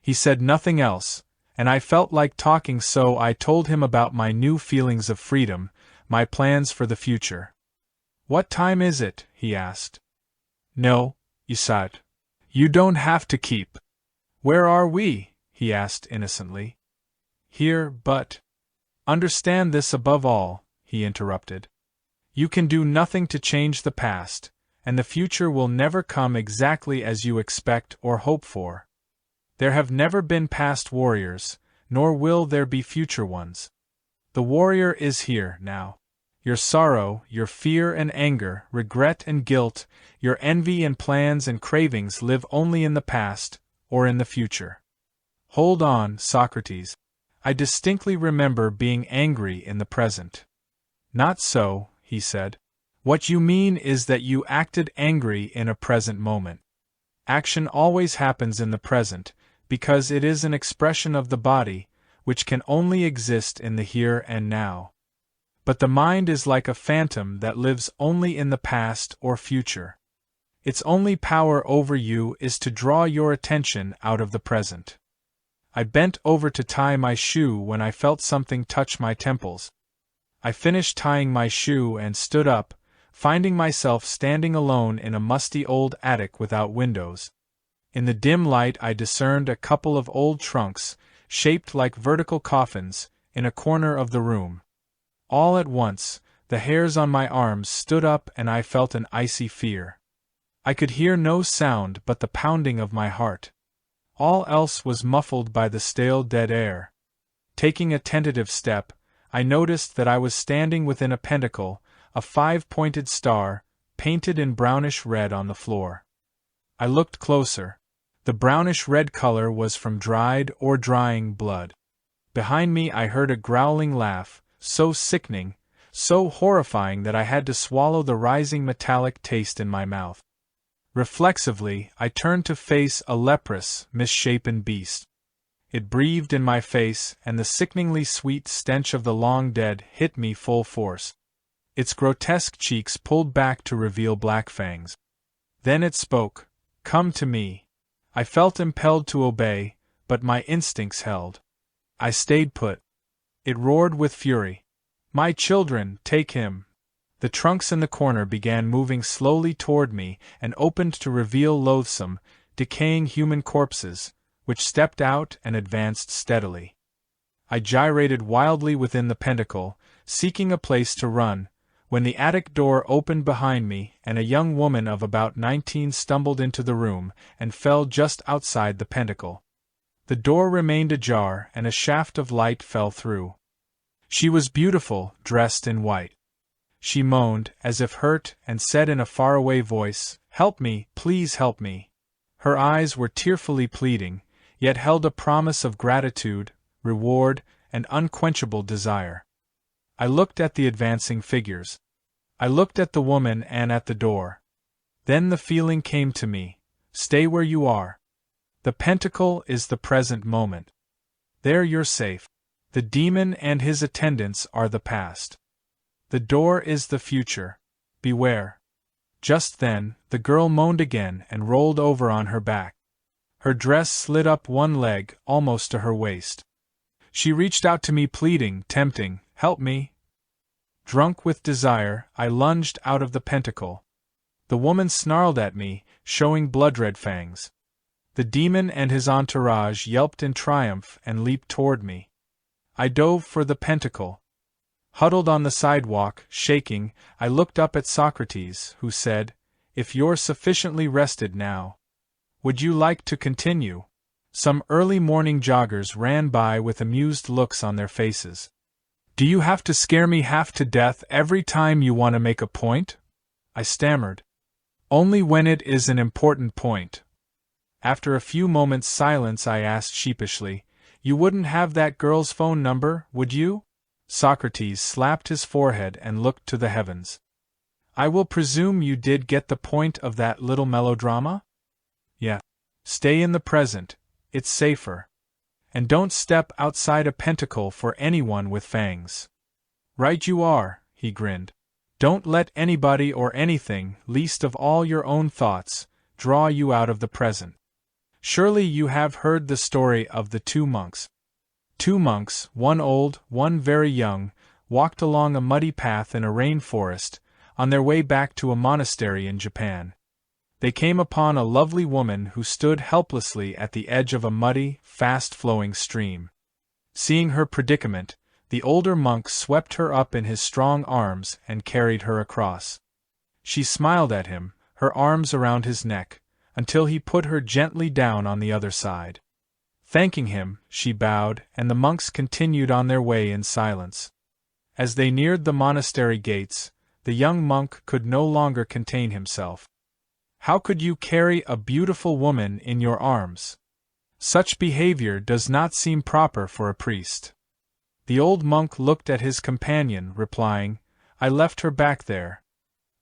He said nothing else, and I felt like talking, so I told him about my new feelings of freedom, my plans for the future. "What time is it?" he asked. "No, you said. You don't have to keep." "Where are we?" he asked innocently. "Here, but—" "Understand this above all," he interrupted. "You can do nothing to change the past, and the future will never come exactly as you expect or hope for. There have never been past warriors, nor will there be future ones. The warrior is here, now. Your sorrow, your fear and anger, regret and guilt, your envy and plans and cravings live only in the past, or in the future. Hold on, Socrates. I distinctly remember being angry in the present." "Not so," he said. "What you mean is that you acted angry in a present moment. Action always happens in the present, because it is an expression of the body, which can only exist in the here and now. But the mind is like a phantom that lives only in the past or future. Its only power over you is to draw your attention out of the present." I bent over to tie my shoe when I felt something touch my temples. I finished tying my shoe and stood up, finding myself standing alone in a musty old attic without windows. In the dim light I discerned a couple of old trunks, shaped like vertical coffins, in a corner of the room. All at once, the hairs on my arms stood up and I felt an icy fear. I could hear no sound but the pounding of my heart. All else was muffled by the stale dead air. Taking a tentative step, I noticed that I was standing within a pentacle, a five-pointed star, painted in brownish red on the floor. I looked closer. The brownish-red color was from dried or drying blood. Behind me I heard a growling laugh, so sickening, so horrifying that I had to swallow the rising metallic taste in my mouth. Reflexively, I turned to face a leprous, misshapen beast. It breathed in my face, and the sickeningly sweet stench of the long dead hit me full force. Its grotesque cheeks pulled back to reveal black fangs. Then it spoke, "Come to me." I felt impelled to obey, but my instincts held. I stayed put. It roared with fury. "My children, take him." The trunks in the corner began moving slowly toward me and opened to reveal loathsome, decaying human corpses, which stepped out and advanced steadily. I gyrated wildly within the pentacle, seeking a place to run, when the attic door opened behind me and a young woman of about 19 stumbled into the room and fell just outside the pentacle. The door remained ajar and a shaft of light fell through. She was beautiful, dressed in white. She moaned, as if hurt, and said in a faraway voice, "Help me, please help me." Her eyes were tearfully pleading, yet held a promise of gratitude, reward, and unquenchable desire. I looked at the advancing figures. I looked at the woman and at the door. Then the feeling came to me, "Stay where you are. The pentacle is the present moment. There you're safe. The demon and his attendants are the past. The door is the future. Beware." Just then, the girl moaned again and rolled over on her back. Her dress slid up one leg, almost to her waist. She reached out to me pleading, tempting, "Help me." Drunk with desire, I lunged out of the pentacle. The woman snarled at me, showing blood-red fangs. The demon and his entourage yelped in triumph and leaped toward me. I dove for the pentacle. Huddled on the sidewalk, shaking, I looked up at Socrates, who said, if you're sufficiently rested now. Would you like to continue? Some early morning joggers ran by with amused looks on their faces. Do you have to scare me half to death every time you want to make a point? I stammered. Only when it is an important point. After a few moments' silence I asked sheepishly, You wouldn't have that girl's phone number, would you? Socrates slapped his forehead and looked to the heavens. I will presume you did get the point of that little melodrama? Yeah. Stay in the present, it's safer. And don't step outside a pentacle for anyone with fangs. Right you are, he grinned. Don't let anybody or anything, least of all your own thoughts, draw you out of the present. Surely you have heard the story of the two monks. Two monks, one old, one very young, walked along a muddy path in a rainforest, on their way back to a monastery in Japan. They came upon a lovely woman who stood helplessly at the edge of a muddy, fast-flowing stream. Seeing her predicament, the older monk swept her up in his strong arms and carried her across. She smiled at him, her arms around his neck, until he put her gently down on the other side. Thanking him, she bowed, and the monks continued on their way in silence. As they neared the monastery gates, the young monk could no longer contain himself. How could you carry a beautiful woman in your arms? Such behavior does not seem proper for a priest. The old monk looked at his companion, replying, I left her back there.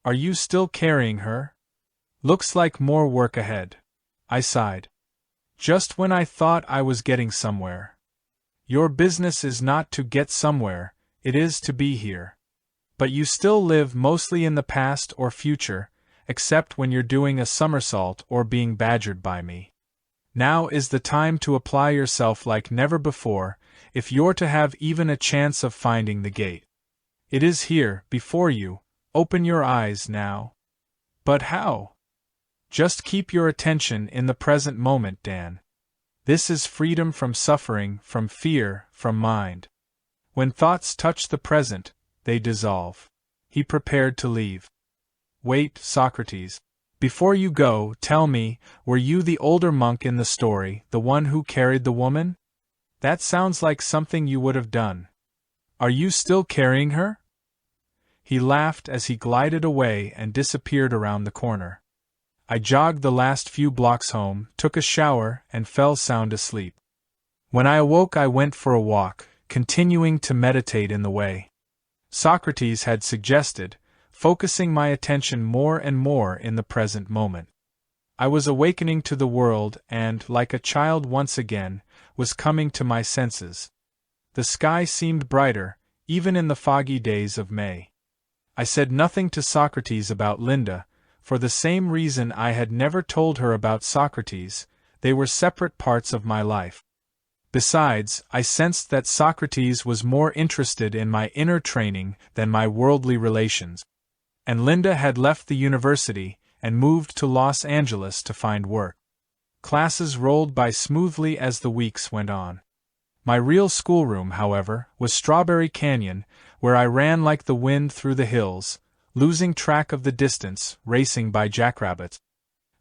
Are you still carrying her? Looks like more work ahead. I sighed. Just when I thought I was getting somewhere. Your business is not to get somewhere, it is to be here. But you still live mostly in the past or future, except when you're doing a somersault or being badgered by me. Now is the time to apply yourself like never before, if you're to have even a chance of finding the gate. It is here, before you, open your eyes now. But how? Just keep your attention in the present moment, Dan. This is freedom from suffering, from fear, from mind. When thoughts touch the present, they dissolve. He prepared to leave. Wait, Socrates. Before you go, tell me, were you the older monk in the story, the one who carried the woman? That sounds like something you would have done. Are you still carrying her? He laughed as he glided away and disappeared around the corner. I jogged the last few blocks home, took a shower, and fell sound asleep. When I awoke, I went for a walk, continuing to meditate in the way Socrates had suggested, focusing my attention more and more in the present moment. I was awakening to the world and, like a child once again, was coming to my senses. The sky seemed brighter, even in the foggy days of May. I said nothing to Socrates about Linda, for the same reason I had never told her about Socrates. They were separate parts of my life. Besides, I sensed that Socrates was more interested in my inner training than my worldly relations. And Linda had left the university and moved to Los Angeles to find work. Classes rolled by smoothly as the weeks went on. My real schoolroom, however, was Strawberry Canyon, where I ran like the wind through the hills, losing track of the distance, racing by jackrabbits.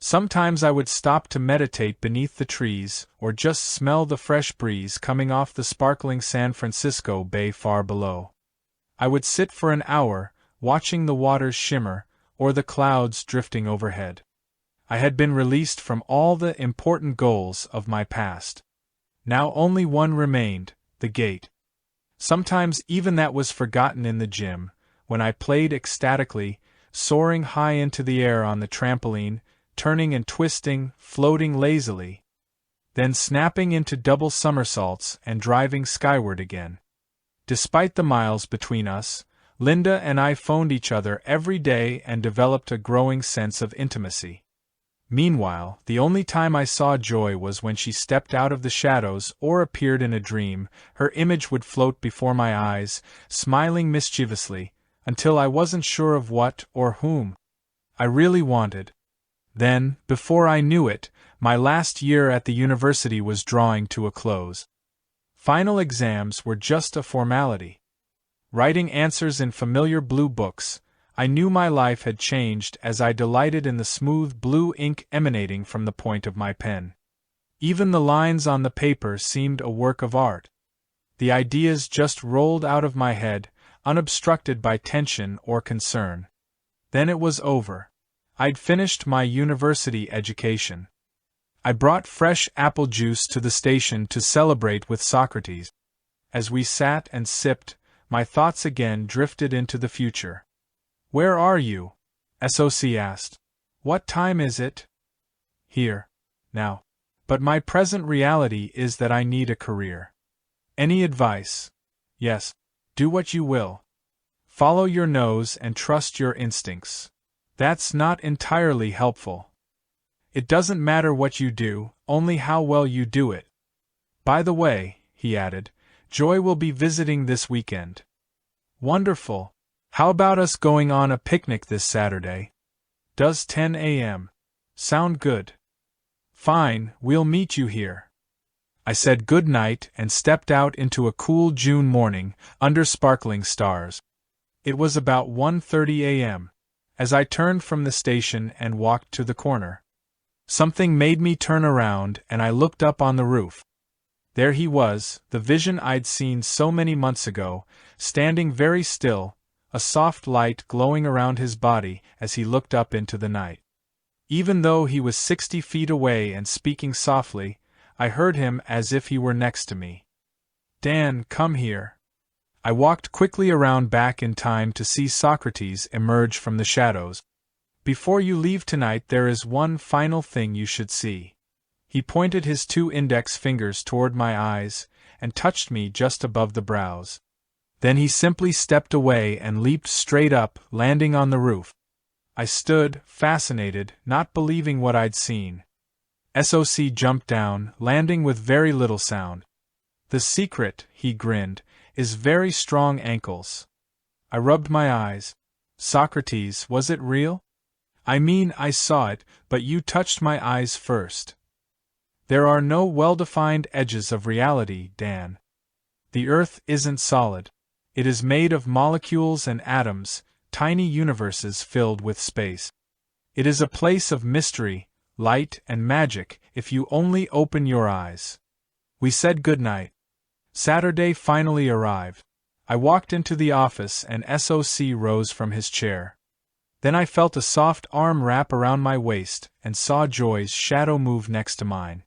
Sometimes I would stop to meditate beneath the trees, or just smell the fresh breeze coming off the sparkling San Francisco Bay far below. I would sit for an hour, watching the waters shimmer, or the clouds drifting overhead. I had been released from all the important goals of my past. Now only one remained, the gate. Sometimes even that was forgotten in the gym, when I played ecstatically, soaring high into the air on the trampoline, turning and twisting, floating lazily, then snapping into double somersaults and driving skyward again. Despite the miles between us, Linda and I phoned each other every day and developed a growing sense of intimacy. Meanwhile, the only time I saw joy was when she stepped out of the shadows or appeared in a dream. Her image would float before my eyes, smiling mischievously, until I wasn't sure of what or whom I really wanted. Then, before I knew it, my last year at the university was drawing to a close. Final exams were just a formality. Writing answers in familiar blue books, I knew my life had changed as I delighted in the smooth blue ink emanating from the point of my pen. Even the lines on the paper seemed a work of art. The ideas just rolled out of my head, unobstructed by tension or concern. Then it was over. I'd finished my university education. I brought fresh apple juice to the station to celebrate with Socrates. As we sat and sipped, my thoughts again drifted into the future. "Where are you?" SOC asked. "What time is it?" "Here. Now. But my present reality is that I need a career." "Any advice?" "Yes. Do what you will. Follow your nose and trust your instincts." "That's not entirely helpful." "It doesn't matter what you do, only how well you do it. By the way," he added, "Joy will be visiting this weekend." "Wonderful. How about us going on a picnic this Saturday? Does 10 a.m. sound good?" "Fine, we'll meet you here." I said good night and stepped out into a cool June morning, under sparkling stars. It was about 1:30 a.m. as I turned from the station and walked to the corner. Something made me turn around and I looked up on the roof. There he was, the vision I'd seen so many months ago, standing very still, a soft light glowing around his body as he looked up into the night. Even though he was 60 feet away and speaking softly, I heard him as if he were next to me. "Dan, come here." I walked quickly around back in time to see Socrates emerge from the shadows. "Before you leave tonight there is one final thing you should see." He pointed his 2 index fingers toward my eyes, and touched me just above the brows. Then he simply stepped away and leaped straight up, landing on the roof. I stood, fascinated, not believing what I'd seen. SOC jumped down, landing with very little sound. "The secret," he grinned, "is very strong ankles." I rubbed my eyes. "Socrates, was it real?" "I mean, I saw it, but you touched my eyes first." "There are no well-defined edges of reality, Dan. The Earth isn't solid. It is made of molecules and atoms, tiny universes filled with space. It is a place of mystery, light, and magic if you only open your eyes." We said goodnight. Saturday finally arrived. I walked into the office and SOC rose from his chair. Then I felt a soft arm wrap around my waist and saw Joy's shadow move next to mine.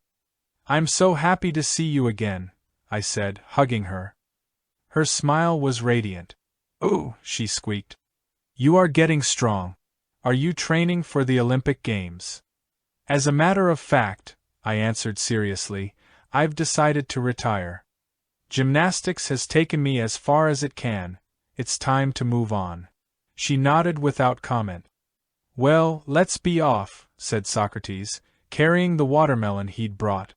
"I'm so happy to see you again," I said, hugging her. Her smile was radiant. "Ooh," she squeaked. "You are getting strong. Are you training for the Olympic Games?" "As a matter of fact," I answered seriously, "I've decided to retire. Gymnastics has taken me as far as it can. It's time to move on." She nodded without comment. "Well, let's be off," said Socrates, carrying the watermelon he'd brought.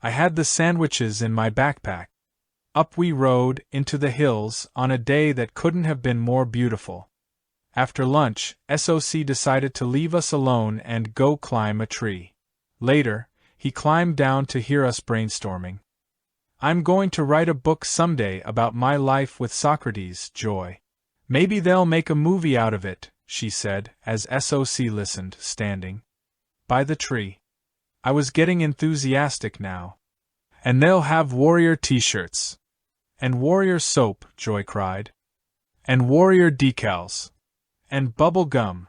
I had the sandwiches in my backpack. Up we rode, into the hills, on a day that couldn't have been more beautiful. After lunch, SOC decided to leave us alone and go climb a tree. Later, he climbed down to hear us brainstorming. "I'm going to write a book someday about my life with Socrates, Joy. Maybe they'll make a movie out of it," she said, as SOC listened, standing by the tree. I was getting enthusiastic now. "And they'll have warrior t-shirts." "And warrior soap," Joy cried. "And warrior decals." "And bubble gum."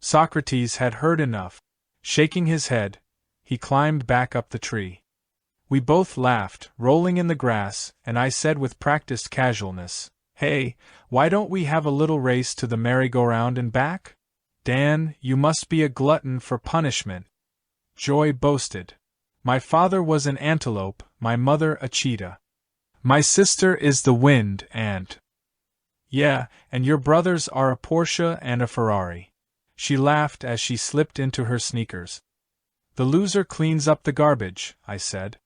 Socrates had heard enough. Shaking his head, he climbed back up the tree. We both laughed, rolling in the grass, and I said with practiced casualness, "Hey, why don't we have a little race to the merry-go-round and back?" "Dan, you must be a glutton for punishment," Joy boasted. "My father was an antelope, my mother a cheetah. My sister is the wind and—" "Yeah, and your brothers are a Porsche and a Ferrari." She laughed as she slipped into her sneakers. "The loser cleans up the garbage," I said.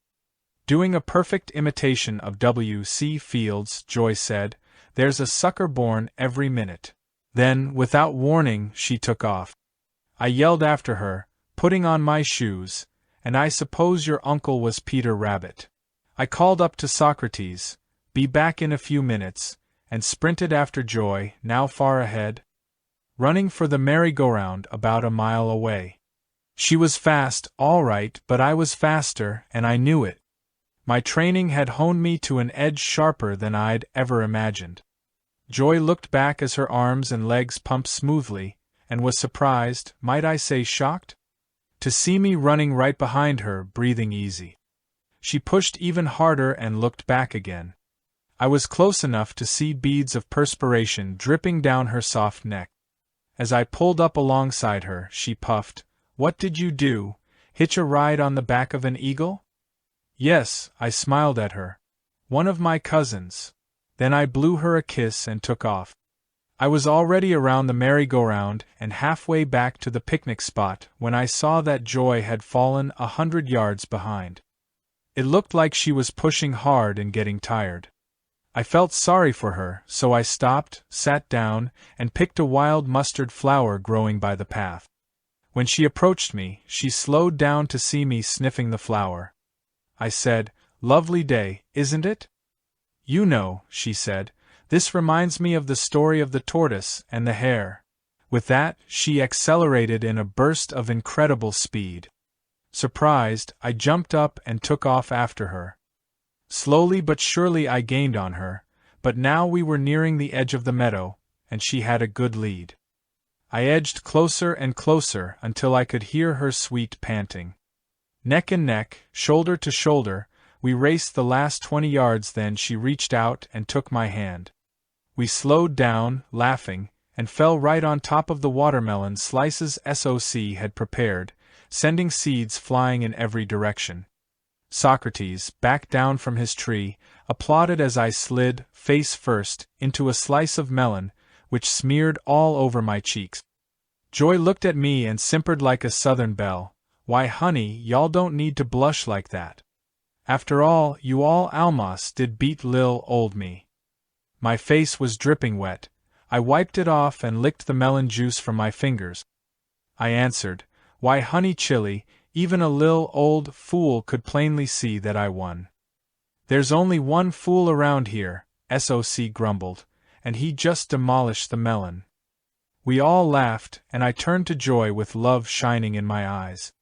Doing a perfect imitation of W.C. Fields, Joy said, "There's a sucker born every minute." Then, without warning, she took off. I yelled after her, putting on my shoes, "And I suppose your uncle was Peter Rabbit." I called up to Socrates, "Be back in a few minutes," and sprinted after Joy, now far ahead. running for the merry-go-round about a mile away. She was fast, all right, but I was faster, and I knew it. My training had honed me to an edge sharper than I'd ever imagined. Joy looked back as her arms and legs pumped smoothly, and was surprised, might I say shocked, to see me running right behind her, breathing easy. She pushed even harder and looked back again. I was close enough to see beads of perspiration dripping down her soft neck. As I pulled up alongside her, she puffed, "What did you do? Hitch a ride on the back of an eagle?" "Yes," I smiled at her. "One of my cousins." Then I blew her a kiss and took off. I was already around the merry-go-round and halfway back to the picnic spot when I saw that Joy had fallen 100 yards behind. It looked like she was pushing hard and getting tired. I felt sorry for her, so I stopped, sat down, and picked a wild mustard flower growing by the path. When she approached me, she slowed down to see me sniffing the flower. I said, "Lovely day, isn't it?" "You know," she said, "this reminds me of the story of the tortoise and the hare." With that, she accelerated in a burst of incredible speed. Surprised, I jumped up and took off after her. Slowly but surely I gained on her, but now we were nearing the edge of the meadow, and she had a good lead. I edged closer and closer until I could hear her sweet panting. Neck and neck, shoulder to shoulder, we raced the last 20 yards, then she reached out and took my hand. We slowed down, laughing, and fell right on top of the watermelon slices SOC had prepared, sending seeds flying in every direction. Socrates, back down from his tree, applauded as I slid, face first, into a slice of melon, which smeared all over my cheeks. Joy looked at me and simpered like a southern belle. "Why, honey, y'all don't need to blush like that. After all, you all almost did beat lil old me." My face was dripping wet. I wiped it off and licked the melon juice from my fingers. I answered, "Why, honey chili, even a lil old fool could plainly see that I won." "There's only one fool around here," SOC grumbled, "and he just demolished the melon." We all laughed, and I turned to Joy with love shining in my eyes.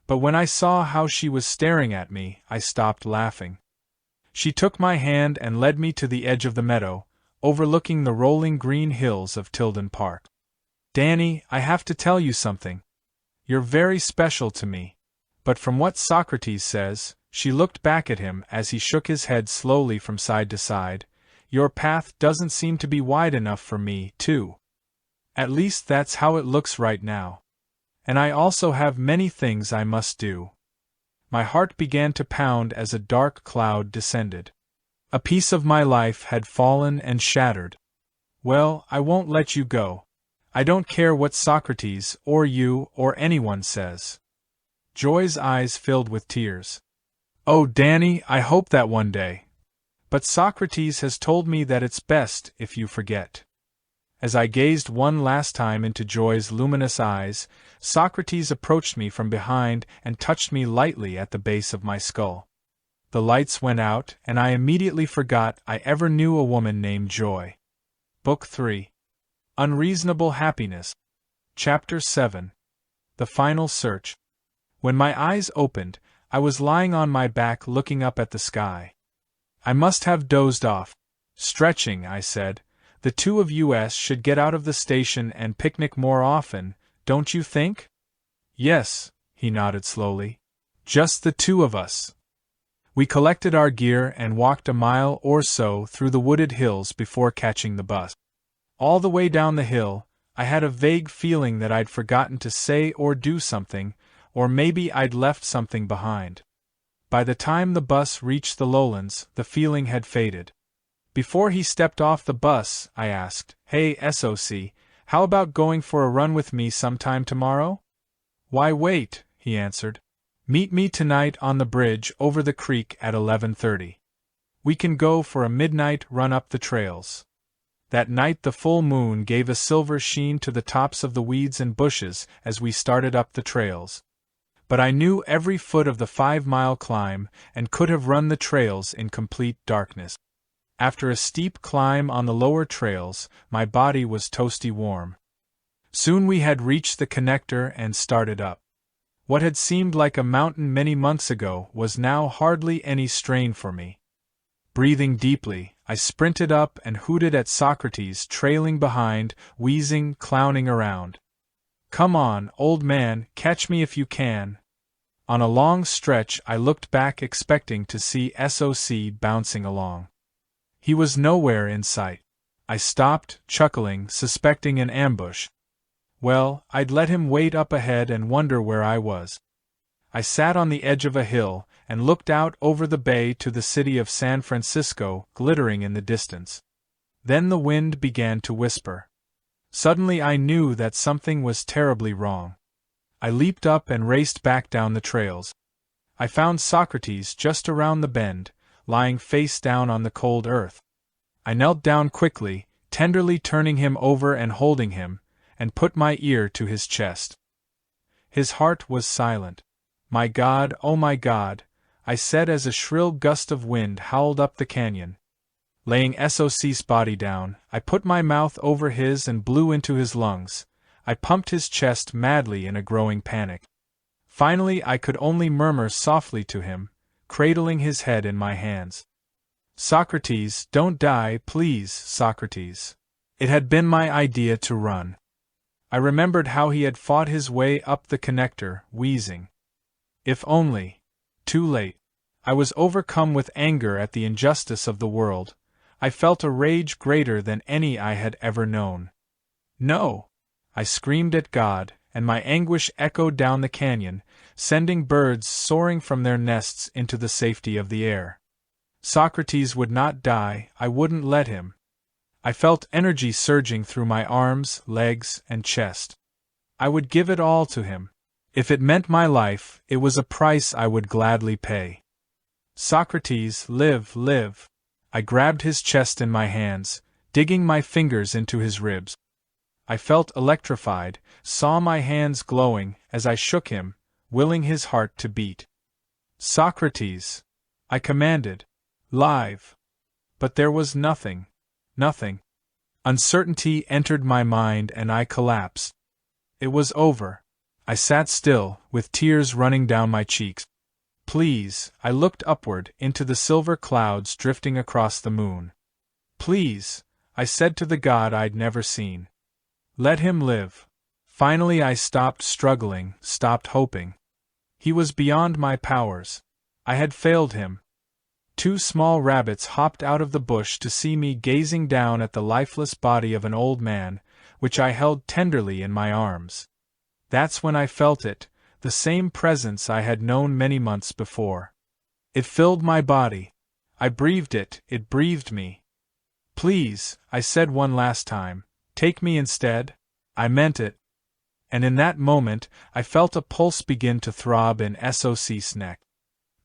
But when I saw how she was staring at me, I stopped laughing. She took my hand and led me to the edge of the meadow, overlooking the rolling green hills of Tilden Park. "Danny, I have to tell you something. You're very special to me. But from what Socrates says," she looked back at him as he shook his head slowly from side to side, "your path doesn't seem to be wide enough for me, too. At least that's how it looks right now. And I also have many things I must do." My heart began to pound as a dark cloud descended. A piece of my life had fallen and shattered. "Well, I won't let you go. I don't care what Socrates, or you, or anyone says." Joy's eyes filled with tears. "Oh, Danny, I hope that one day. But Socrates has told me that it's best if you forget." As I gazed one last time into Joy's luminous eyes, Socrates approached me from behind and touched me lightly at the base of my skull. The lights went out, and I immediately forgot I ever knew a woman named Joy. Book 3. Unreasonable Happiness. Chapter 7. The Final Search. When my eyes opened, I was lying on my back looking up at the sky. I must have dozed off. "Stretching," I said. "The two of us should get out of the station and picnic more often, don't you think?" "Yes," he nodded slowly. "Just the two of us." We collected our gear and walked a mile or so through the wooded hills before catching the bus. All the way down the hill, I had a vague feeling that I'd forgotten to say or do something, or maybe I'd left something behind. By the time the bus reached the lowlands, the feeling had faded. Before he stepped off the bus, I asked, "Hey, SOC, how about going for a run with me sometime tomorrow?" "Why wait," he answered. "Meet me tonight on the bridge over the creek at 11:30. We can go for a midnight run up the trails." That night the full moon gave a silver sheen to the tops of the weeds and bushes as we started up the trails. But I knew every foot of the 5-mile climb and could have run the trails in complete darkness. After a steep climb on the lower trails, my body was toasty warm. Soon we had reached the connector and started up. What had seemed like a mountain many months ago was now hardly any strain for me. Breathing deeply, I sprinted up and hooted at Socrates trailing behind, wheezing, clowning around. "Come on, old man, catch me if you can." On a long stretch I looked back expecting to see SOC bouncing along. He was nowhere in sight. I stopped, chuckling, suspecting an ambush. Well, I'd let him wait up ahead and wonder where I was. I sat on the edge of a hill and looked out over the bay to the city of San Francisco glittering in the distance. Then the wind began to whisper. Suddenly I knew that something was terribly wrong. I leaped up and raced back down the trails. I found Socrates just around the bend, lying face down on the cold earth. I knelt down quickly, tenderly turning him over and holding him, and put my ear to his chest. His heart was silent. "My God, oh my God," I said as a shrill gust of wind howled up the canyon. Laying SOC's body down, I put my mouth over his and blew into his lungs. I pumped his chest madly in a growing panic. Finally I could only murmur softly to him, cradling his head in my hands. "Socrates, don't die, please, Socrates." It had been my idea to run. I remembered how he had fought his way up the connector, wheezing. If only. Too late. I was overcome with anger at the injustice of the world. I felt a rage greater than any I had ever known. "No!" I screamed at God, and my anguish echoed down the canyon, sending birds soaring from their nests into the safety of the air. Socrates would not die, I wouldn't let him. I felt energy surging through my arms, legs, and chest. I would give it all to him. If it meant my life, it was a price I would gladly pay. "Socrates, live, live." I grabbed his chest in my hands, digging my fingers into his ribs. I felt electrified, saw my hands glowing as I shook him, willing his heart to beat. "Socrates," I commanded. "Live." But there was nothing. Nothing. Uncertainty entered my mind and I collapsed. It was over. I sat still, with tears running down my cheeks. "Please," I looked upward, into the silver clouds drifting across the moon. "Please," I said to the God I'd never seen. "Let him live." Finally I stopped struggling, stopped hoping. He was beyond my powers. I had failed him. 2 small rabbits hopped out of the bush to see me gazing down at the lifeless body of an old man, which I held tenderly in my arms. That's when I felt it, the same presence I had known many months before. It filled my body. I breathed it, it breathed me. "Please," I said one last time, "take me instead." I meant it. And in that moment, I felt a pulse begin to throb in SOC's neck.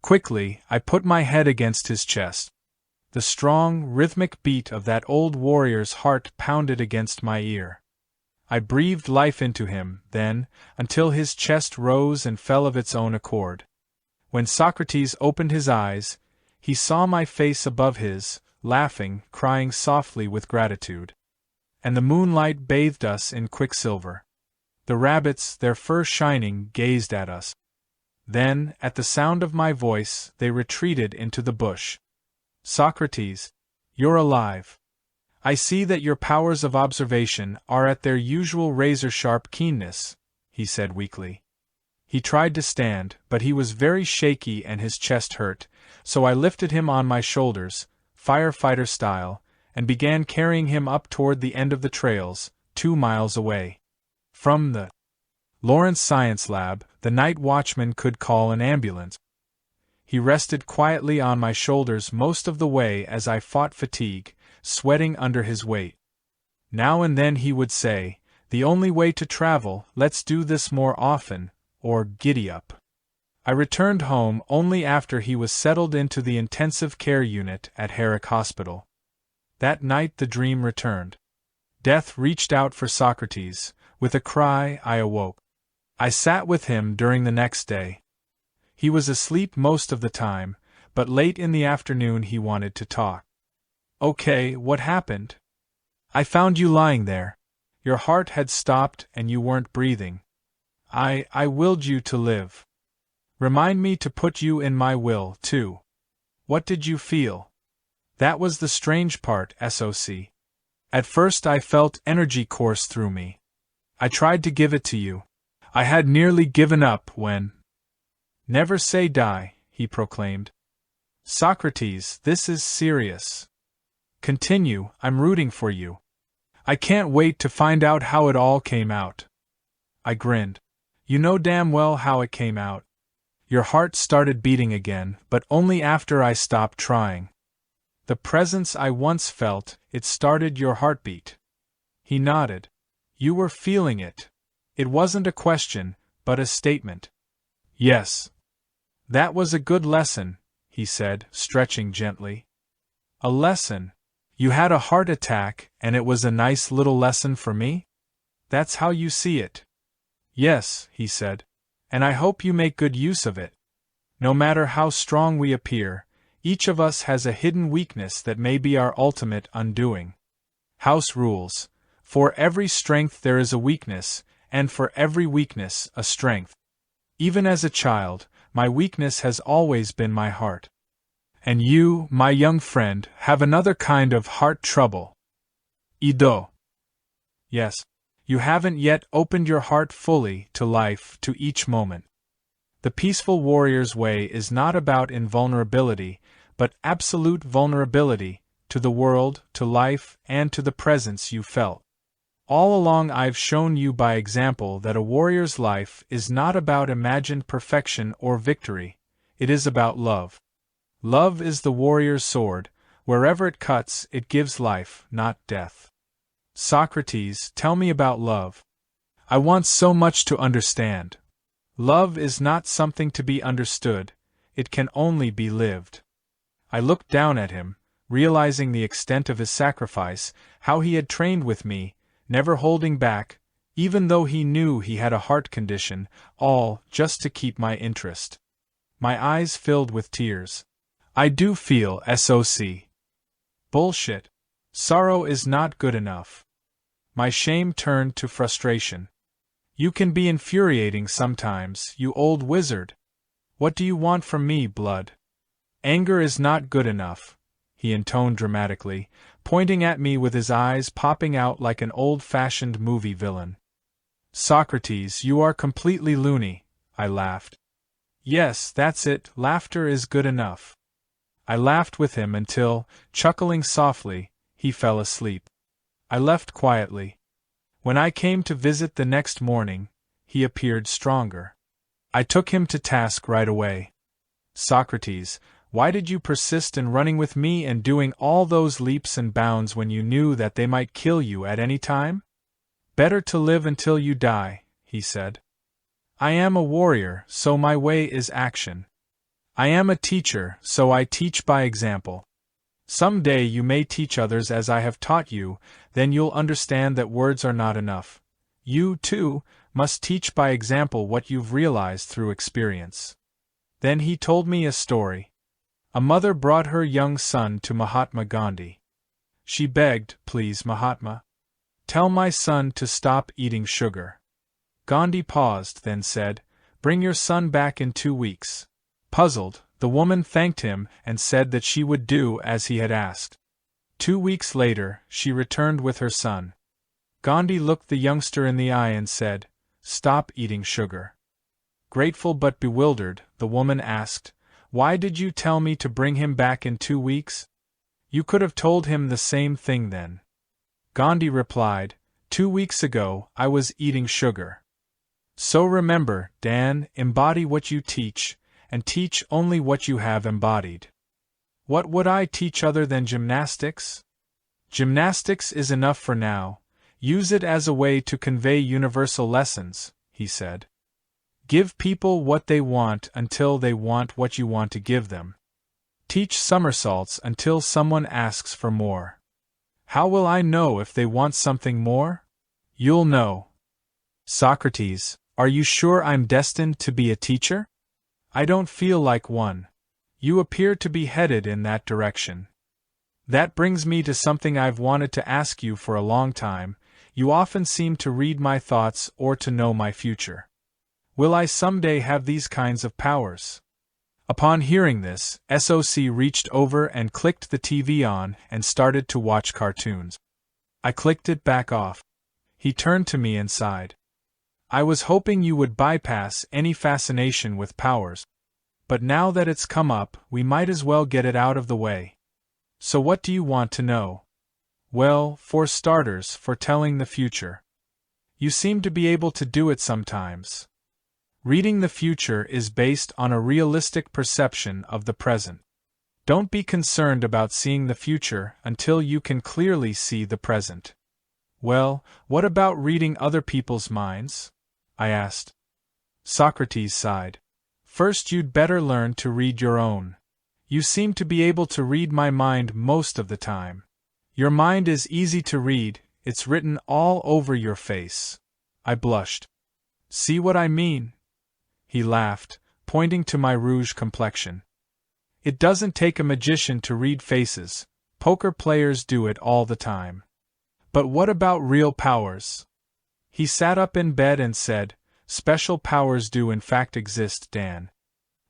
Quickly, I put my head against his chest. The strong, rhythmic beat of that old warrior's heart pounded against my ear. I breathed life into him, then, until his chest rose and fell of its own accord. When Socrates opened his eyes, he saw my face above his, laughing, crying softly with gratitude. And the moonlight bathed us in quicksilver. The rabbits, their fur shining, gazed at us. Then, at the sound of my voice, they retreated into the bush. "Socrates, you're alive. I see that your powers of observation are at their usual razor-sharp keenness," he said weakly. He tried to stand, but he was very shaky and his chest hurt, so I lifted him on my shoulders, firefighter style, and began carrying him up toward the end of the trails, 2 miles away. From the Lawrence Science Lab, the night watchman could call an ambulance. He rested quietly on my shoulders most of the way as I fought fatigue, sweating under his weight. Now and then he would say, "The only way to travel, let's do this more often," or "Giddy up." I returned home only after he was settled into the intensive care unit at Herrick Hospital. That night the dream returned. Death reached out for Socrates. With a cry, I awoke. I sat with him during the next day. He was asleep most of the time, but late in the afternoon he wanted to talk. "Okay, what happened?" "I found you lying there. Your heart had stopped and you weren't breathing. I willed you to live. Remind me to put you in my will, too. What did you feel? That was the strange part, SOC. At first I felt energy course through me. I tried to give it to you. I had nearly given up when... Never say die, he proclaimed. Socrates, this is serious. Continue, I'm rooting for you. I can't wait to find out how it all came out. I grinned. You know damn well how it came out. Your heart started beating again, but only after I stopped trying. The presence I once felt, it started your heartbeat. He nodded. You were feeling it. It wasn't a question, but a statement. Yes. That was a good lesson, he said, stretching gently. A lesson? You had a heart attack, and it was a nice little lesson for me? That's how you see it. Yes, he said. And I hope you make good use of it. No matter how strong we appear, each of us has a hidden weakness that may be our ultimate undoing. House rules. For every strength there is a weakness, and for every weakness a strength. Even as a child, my weakness has always been my heart. And you, my young friend, have another kind of heart trouble. Ido. Yes. You haven't yet opened your heart fully to life, to each moment. The peaceful warrior's way is not about invulnerability, but absolute vulnerability, to the world, to life, and to the presence you felt. All along I've shown you by example that a warrior's life is not about imagined perfection or victory, it is about love. Love is the warrior's sword, wherever it cuts it gives life, not death. Socrates, tell me about love. I want so much to understand. Love is not something to be understood, it can only be lived. I looked down at him, realizing the extent of his sacrifice, how he had trained with me, never holding back, even though he knew he had a heart condition, all just to keep my interest. My eyes filled with tears. I do feel SOC. Bullshit. Sorrow is not good enough. My shame turned to frustration. You can be infuriating sometimes, you old wizard. What do you want from me, blood? Anger is not good enough, he intoned dramatically, pointing at me with his eyes popping out like an old-fashioned movie villain. Socrates, you are completely loony, I laughed. Yes, that's it, laughter is good enough. I laughed with him until, chuckling softly, he fell asleep. I left quietly. When I came to visit the next morning, he appeared stronger. I took him to task right away. Socrates, why did you persist in running with me and doing all those leaps and bounds when you knew that they might kill you at any time? Better to live until you die, he said. I am a warrior, so my way is action. I am a teacher, so I teach by example. Some day you may teach others as I have taught you, then you'll understand that words are not enough. You, too, must teach by example what you've realized through experience. Then he told me a story. A mother brought her young son to Mahatma Gandhi. She begged, please Mahatma, tell my son to stop eating sugar. Gandhi paused, then said, bring your son back in 2 weeks. Puzzled, the woman thanked him and said that she would do as he had asked. 2 weeks later, she returned with her son. Gandhi looked the youngster in the eye and said, stop eating sugar. Grateful but bewildered, the woman asked, why did you tell me to bring him back in 2 weeks? You could have told him the same thing then. Gandhi replied, 2 weeks ago, I was eating sugar. So remember, Dan, embody what you teach, and teach only what you have embodied. What would I teach other than gymnastics? Gymnastics is enough for now. Use it as a way to convey universal lessons, he said. Give people what they want until they want what you want to give them. Teach somersaults until someone asks for more. How will I know if they want something more? You'll know. Socrates, are you sure I'm destined to be a teacher? I don't feel like one. You appear to be headed in that direction. That brings me to something I've wanted to ask you for a long time. You often seem to read my thoughts or to know my future. Will I someday have these kinds of powers? Upon hearing this, SOC reached over and clicked the TV on and started to watch cartoons. I clicked it back off. He turned to me and sighed. I was hoping you would bypass any fascination with powers. But now that it's come up, we might as well get it out of the way. So what do you want to know? Well, for starters, foretelling the future. You seem to be able to do it sometimes. Reading the future is based on a realistic perception of the present. Don't be concerned about seeing the future until you can clearly see the present. Well, what about reading other people's minds? I asked. Socrates sighed. First, you'd better learn to read your own. You seem to be able to read my mind most of the time. Your mind is easy to read, it's written all over your face. I blushed. See what I mean? He laughed, pointing to my rouge complexion. It doesn't take a magician to read faces, poker players do it all the time. But what about real powers? He sat up in bed and said, Special powers do in fact exist, Dan.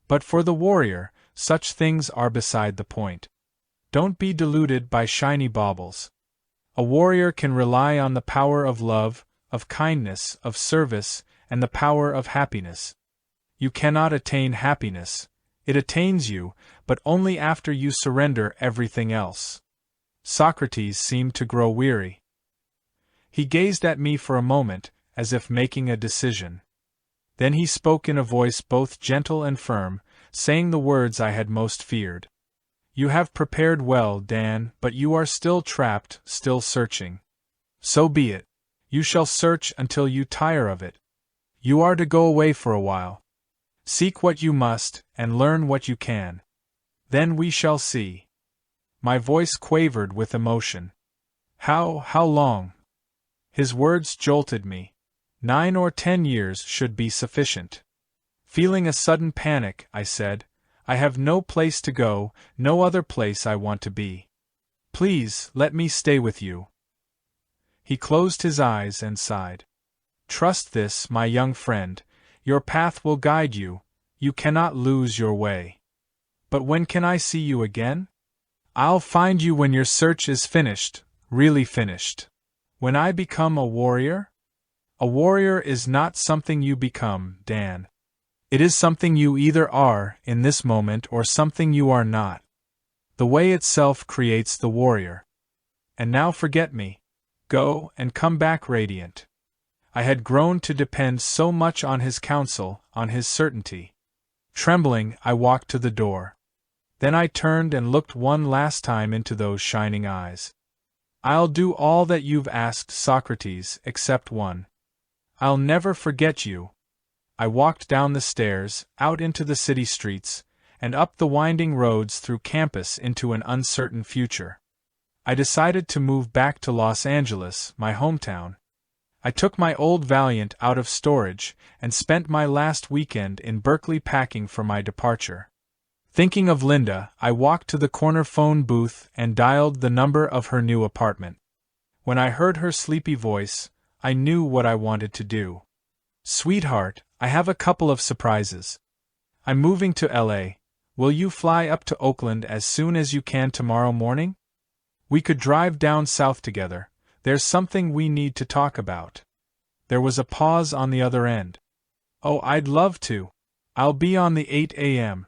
But for the warrior, such things are beside the point. Don't be deluded by shiny baubles. A warrior can rely on the power of love, of kindness, of service, and the power of happiness. You cannot attain happiness. It attains you, but only after you surrender everything else. Socrates seemed to grow weary. He gazed at me for a moment, as if making a decision. Then he spoke in a voice both gentle and firm, saying the words I had most feared. You have prepared well, Dan, but you are still trapped, still searching. So be it. You shall search until you tire of it. You are to go away for a while. Seek what you must, and learn what you can. Then we shall see. My voice quavered with emotion. How long? His words jolted me. 9 or 10 years should be sufficient. Feeling a sudden panic, I said, I have no place to go, no other place I want to be. Please, let me stay with you. He closed his eyes and sighed. Trust this, my young friend, your path will guide you, you cannot lose your way. But when can I see you again? I'll find you when your search is finished, really finished. When I become a warrior? A warrior is not something you become, Dan. It is something you either are, in this moment, or something you are not. The way itself creates the warrior. And now forget me. Go, and come back radiant. I had grown to depend so much on his counsel, on his certainty. Trembling, I walked to the door. Then I turned and looked one last time into those shining eyes. I'll do all that you've asked, Socrates, except one. I'll never forget you. I walked down the stairs, out into the city streets, and up the winding roads through campus into an uncertain future. I decided to move back to Los Angeles, my hometown. I took my old Valiant out of storage and spent my last weekend in Berkeley packing for my departure. Thinking of Linda, I walked to the corner phone booth and dialed the number of her new apartment. When I heard her sleepy voice, I knew what I wanted to do. Sweetheart, I have a couple of surprises. I'm moving to LA. Will you fly up to Oakland as soon as you can tomorrow morning? We could drive down south together. There's something we need to talk about. There was a pause on the other end. Oh, I'd love to. I'll be on the 8 a.m.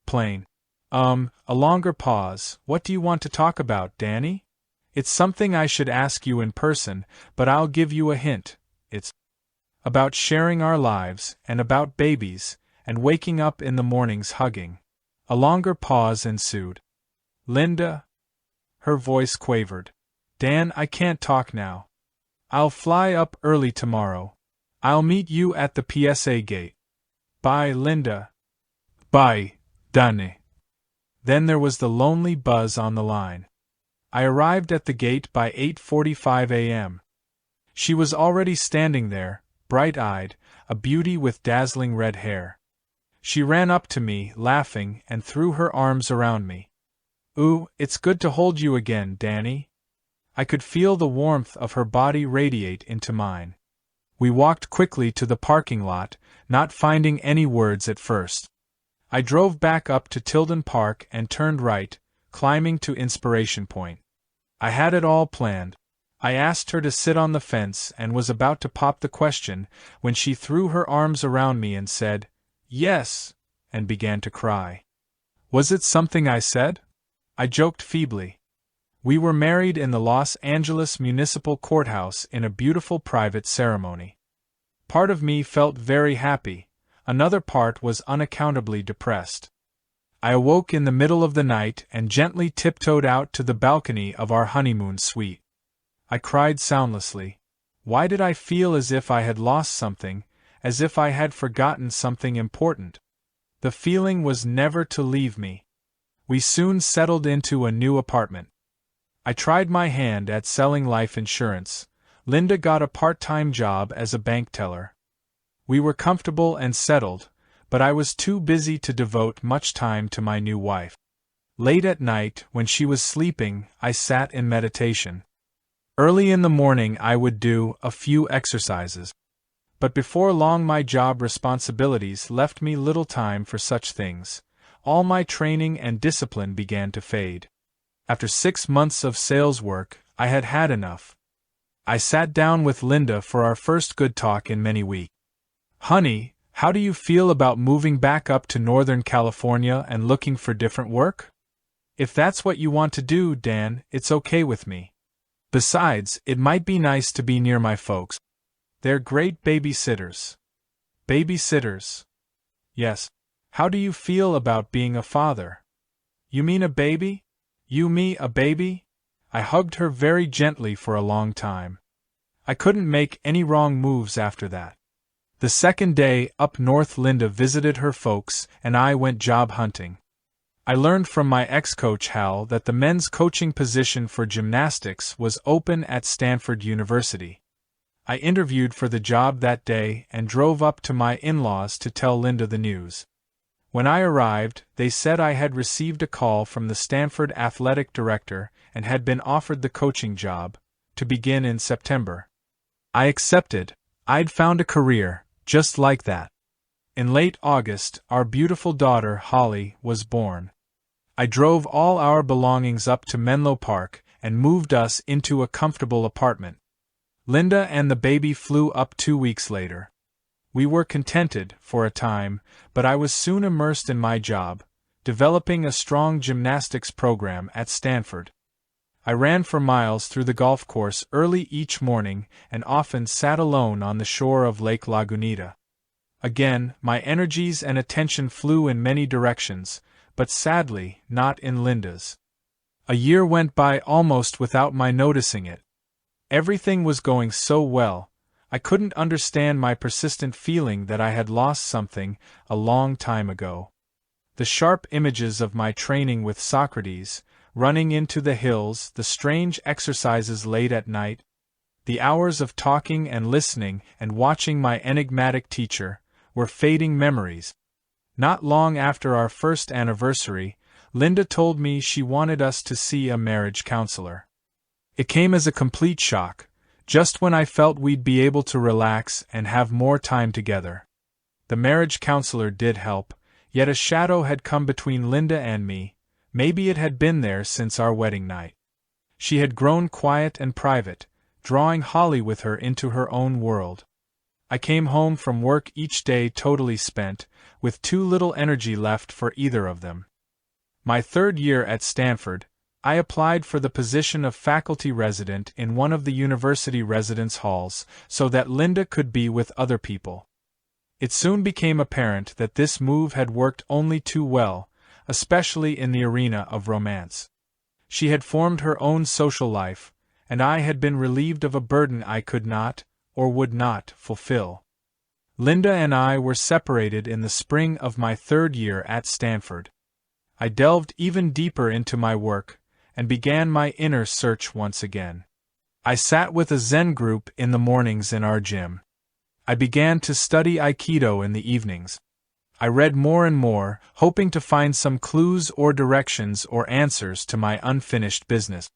plane. A longer pause. What do you want to talk about, Danny? It's something I should ask you in person, but I'll give you a hint. It's about sharing our lives, and about babies, and waking up in the mornings hugging. A longer pause ensued. Linda? Her voice quavered. Dan, I can't talk now. I'll fly up early tomorrow. I'll meet you at the PSA gate. Bye, Linda. Bye, Danny. Then there was the lonely buzz on the line. I arrived at the gate by 8:45 a.m. She was already standing there, bright-eyed, a beauty with dazzling red hair. She ran up to me, laughing, and threw her arms around me. Ooh, it's good to hold you again, Danny. I could feel the warmth of her body radiate into mine. We walked quickly to the parking lot, not finding any words at first. I drove back up to Tilden Park and turned right, climbing to Inspiration Point. I had it all planned. I asked her to sit on the fence and was about to pop the question when she threw her arms around me and said, "Yes," and began to cry. Was it something I said? I joked feebly. We were married in the Los Angeles Municipal Courthouse in a beautiful private ceremony. Part of me felt very happy, another part was unaccountably depressed. I awoke in the middle of the night and gently tiptoed out to the balcony of our honeymoon suite. I cried soundlessly. Why did I feel as if I had lost something, as if I had forgotten something important? The feeling was never to leave me. We soon settled into a new apartment. I tried my hand at selling life insurance. Linda got a part-time job as a bank teller. We were comfortable and settled, but I was too busy to devote much time to my new wife. Late at night, when she was sleeping, I sat in meditation. Early in the morning I would do a few exercises. But before long my job responsibilities left me little time for such things. All my training and discipline began to fade. After 6 months of sales work, I had had enough. I sat down with Linda for our first good talk in many weeks. "Honey, how do you feel about moving back up to Northern California and looking for different work?" "If that's what you want to do, Dan, it's okay with me. Besides, it might be nice to be near my folks. They're great babysitters." "Babysitters?" "Yes. How do you feel about being a father?" "You mean a baby? You me a baby?" I hugged her very gently for a long time. I couldn't make any wrong moves after that. The second day up north Linda visited her folks and I went job hunting. I learned from my ex-coach Hal that the men's coaching position for gymnastics was open at Stanford University. I interviewed for the job that day and drove up to my in-laws to tell Linda the news. When I arrived, they said I had received a call from the Stanford athletic director and had been offered the coaching job, to begin in September. I accepted. I'd found a career, just like that. In late August, our beautiful daughter, Holly, was born. I drove all our belongings up to Menlo Park and moved us into a comfortable apartment. Linda and the baby flew up 2 weeks later. We were contented, for a time, but I was soon immersed in my job, developing a strong gymnastics program at Stanford. I ran for miles through the golf course early each morning and often sat alone on the shore of Lake Lagunita. Again, my energies and attention flew in many directions, but sadly, not in Linda's. A year went by almost without my noticing it. Everything was going so well, I couldn't understand my persistent feeling that I had lost something a long time ago. The sharp images of my training with Socrates, running into the hills, the strange exercises late at night, the hours of talking and listening and watching my enigmatic teacher, were fading memories. Not long after our first anniversary, Linda told me she wanted us to see a marriage counselor. It came as a complete shock, just when I felt we'd be able to relax and have more time together. The marriage counselor did help, yet a shadow had come between Linda and me. Maybe it had been there since our wedding night. She had grown quiet and private, drawing Holly with her into her own world. I came home from work each day totally spent, with too little energy left for either of them. My third year at Stanford, I applied for the position of faculty resident in one of the university residence halls so that Linda could be with other people. It soon became apparent that this move had worked only too well, especially in the arena of romance. She had formed her own social life, and I had been relieved of a burden I could not, or would not, fulfill. Linda and I were separated in the spring of my third year at Stanford. I delved even deeper into my work, and began my inner search once again. I sat with a Zen group in the mornings in our gym. I began to study Aikido in the evenings. I read more and more, hoping to find some clues or directions or answers to my unfinished business.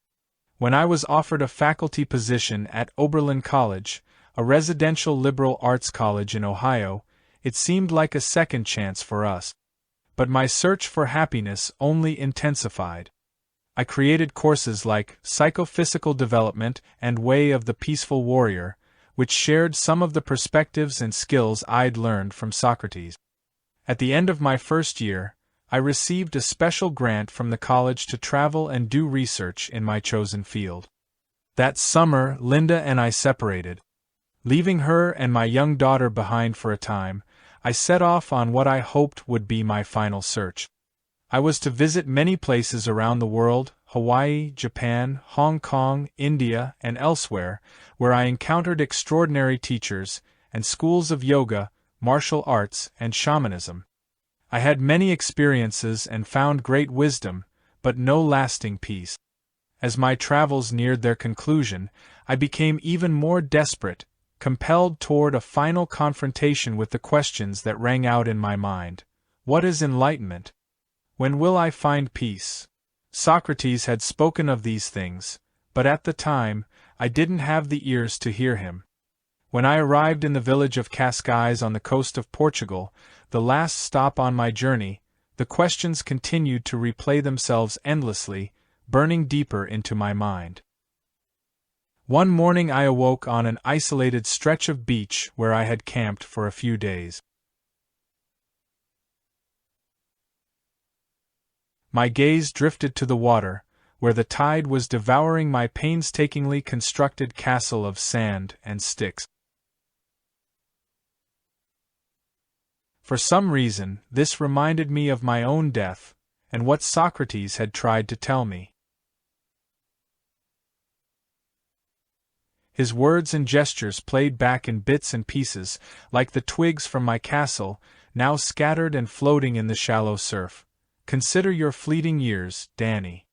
When I was offered a faculty position at Oberlin College, a residential liberal arts college in Ohio, it seemed like a second chance for us. But my search for happiness only intensified. I created courses like Psychophysical Development and Way of the Peaceful Warrior, which shared some of the perspectives and skills I'd learned from Socrates. At the end of my first year, I received a special grant from the college to travel and do research in my chosen field. That summer, Linda and I separated. Leaving her and my young daughter behind for a time, I set off on what I hoped would be my final search. I was to visit many places around the world, Hawaii, Japan, Hong Kong, India, and elsewhere, where I encountered extraordinary teachers, and schools of yoga, martial arts, and shamanism. I had many experiences and found great wisdom, but no lasting peace. As my travels neared their conclusion, I became even more desperate, compelled toward a final confrontation with the questions that rang out in my mind. What is enlightenment? When will I find peace? Socrates had spoken of these things, but at the time, I didn't have the ears to hear him. When I arrived in the village of Cascais on the coast of Portugal, the last stop on my journey, the questions continued to replay themselves endlessly, burning deeper into my mind. One morning I awoke on an isolated stretch of beach where I had camped for a few days. My gaze drifted to the water, where the tide was devouring my painstakingly constructed castle of sand and sticks. For some reason, this reminded me of my own death, and what Socrates had tried to tell me. His words and gestures played back in bits and pieces, like the twigs from my castle, now scattered and floating in the shallow surf. Consider your fleeting years, Danny.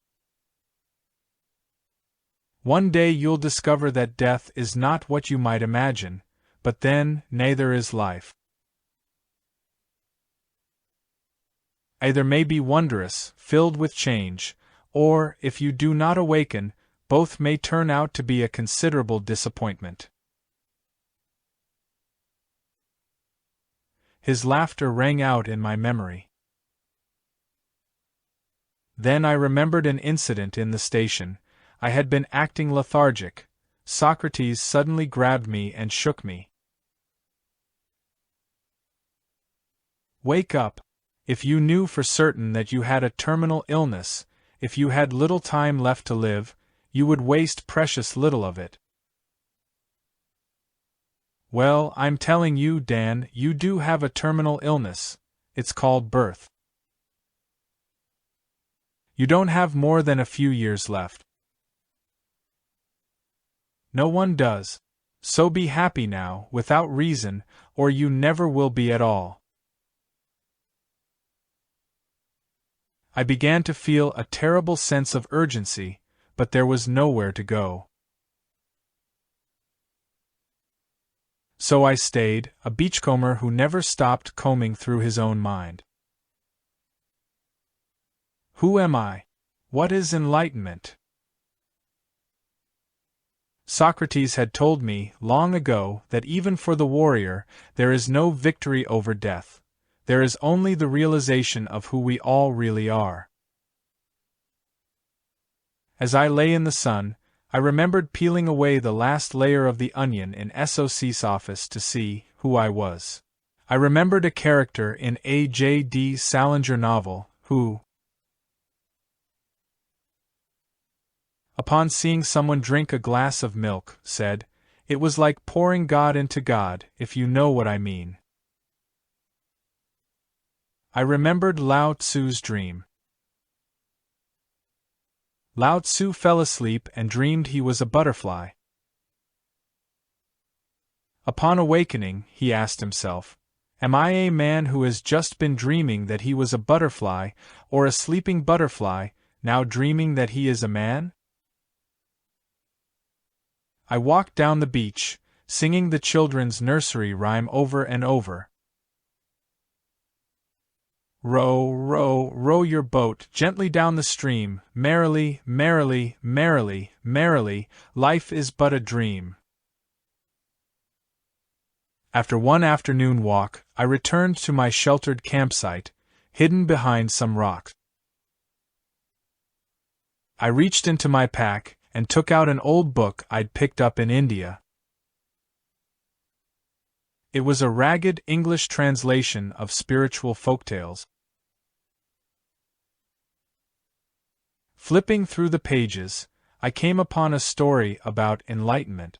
One day you'll discover that death is not what you might imagine, but then, neither is life. Either may be wondrous, filled with change, or, if you do not awaken, both may turn out to be a considerable disappointment. His laughter rang out in my memory. Then I remembered an incident in the station. I had been acting lethargic. Socrates suddenly grabbed me and shook me. Wake up! If you knew for certain that you had a terminal illness, if you had little time left to live, you would waste precious little of it. Well, I'm telling you, Dan, you do have a terminal illness. It's called birth. You don't have more than a few years left. No one does. So be happy now, without reason, or you never will be at all. I began to feel a terrible sense of urgency, but there was nowhere to go. So I stayed, a beachcomber who never stopped combing through his own mind. Who am I? What is enlightenment? Socrates had told me, long ago, that even for the warrior, there is no victory over death. There is only the realization of who we all really are. As I lay in the sun, I remembered peeling away the last layer of the onion in SOC's office to see who I was. I remembered a character in a J.D. Salinger novel who, upon seeing someone drink a glass of milk, said, "It was like pouring God into God, if you know what I mean." I remembered Lao Tzu's dream. Lao Tzu fell asleep and dreamed he was a butterfly. Upon awakening, he asked himself, "Am I a man who has just been dreaming that he was a butterfly, or a sleeping butterfly, now dreaming that he is a man?" I walked down the beach, singing the children's nursery rhyme over and over. Row, row, row your boat gently down the stream, merrily, merrily, merrily, merrily, life is but a dream. After one afternoon walk, I returned to my sheltered campsite, hidden behind some rocks. I reached into my pack and took out an old book I'd picked up in India. It was a ragged English translation of spiritual folktales. Flipping through the pages, I came upon a story about enlightenment.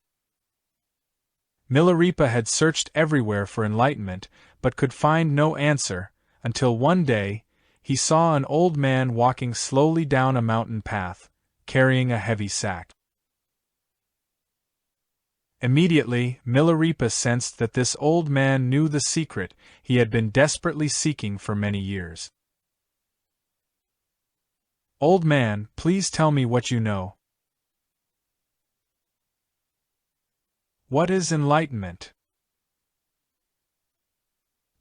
Milarepa had searched everywhere for enlightenment, but could find no answer, until one day, he saw an old man walking slowly down a mountain path, carrying a heavy sack. Immediately, Milarepa sensed that this old man knew the secret he had been desperately seeking for many years. "Old man, please tell me what you know. What is enlightenment?"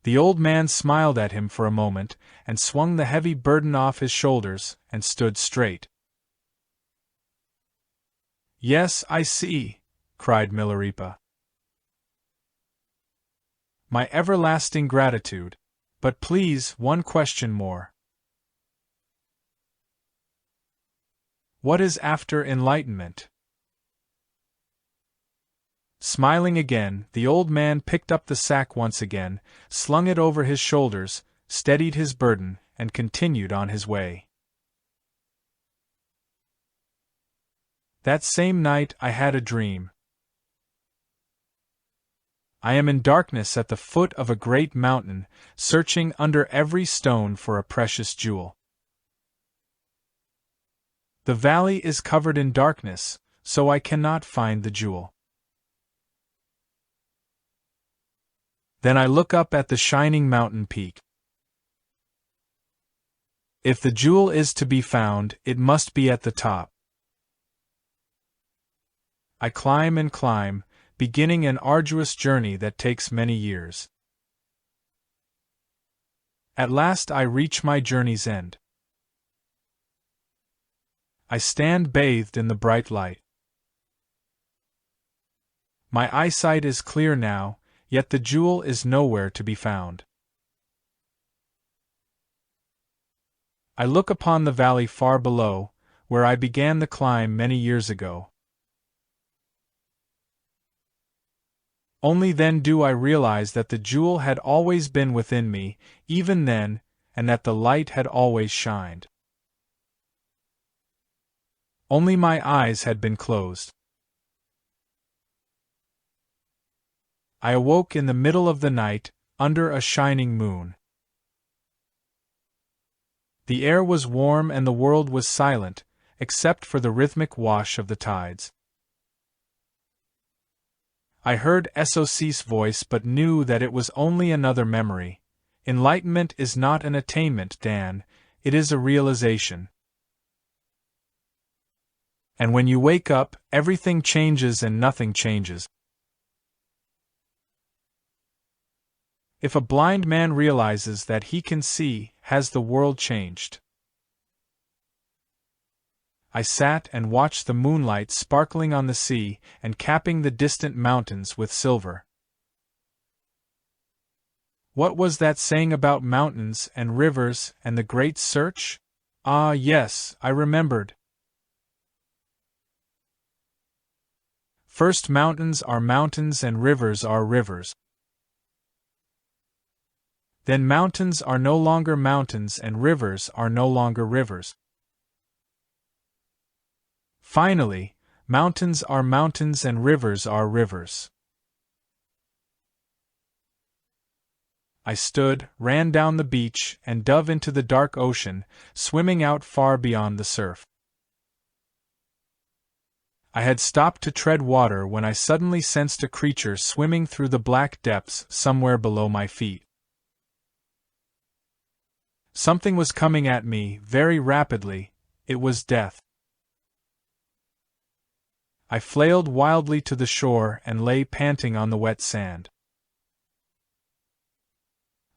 The old man smiled at him for a moment, and swung the heavy burden off his shoulders, and stood straight. "Yes, I see," cried Milarepa. "My everlasting gratitude. But please, one question more. What is after enlightenment?" Smiling again, the old man picked up the sack once again, slung it over his shoulders, steadied his burden, and continued on his way. That same night I had a dream. I am in darkness at the foot of a great mountain, searching under every stone for a precious jewel. The valley is covered in darkness, so I cannot find the jewel. Then I look up at the shining mountain peak. If the jewel is to be found, it must be at the top. I climb and climb, beginning an arduous journey that takes many years. At last I reach my journey's end. I stand bathed in the bright light. My eyesight is clear now, yet the jewel is nowhere to be found. I look upon the valley far below, where I began the climb many years ago. Only then do I realize that the jewel had always been within me, even then, and that the light had always shined. Only my eyes had been closed. I awoke in the middle of the night, under a shining moon. The air was warm and the world was silent, except for the rhythmic wash of the tides. I heard Socrates' voice but knew that it was only another memory. Enlightenment is not an attainment, Dan, it is a realization. And when you wake up, everything changes and nothing changes. If a blind man realizes that he can see, has the world changed? I sat and watched the moonlight sparkling on the sea and capping the distant mountains with silver. What was that saying about mountains and rivers and the great search? Ah, yes, I remembered. First mountains are mountains and rivers are rivers. Then mountains are no longer mountains and rivers are no longer rivers. Finally, mountains are mountains and rivers are rivers. I stood, ran down the beach, and dove into the dark ocean, swimming out far beyond the surf. I had stopped to tread water when I suddenly sensed a creature swimming through the black depths somewhere below my feet. Something was coming at me, very rapidly. It was death. I flailed wildly to the shore and lay panting on the wet sand.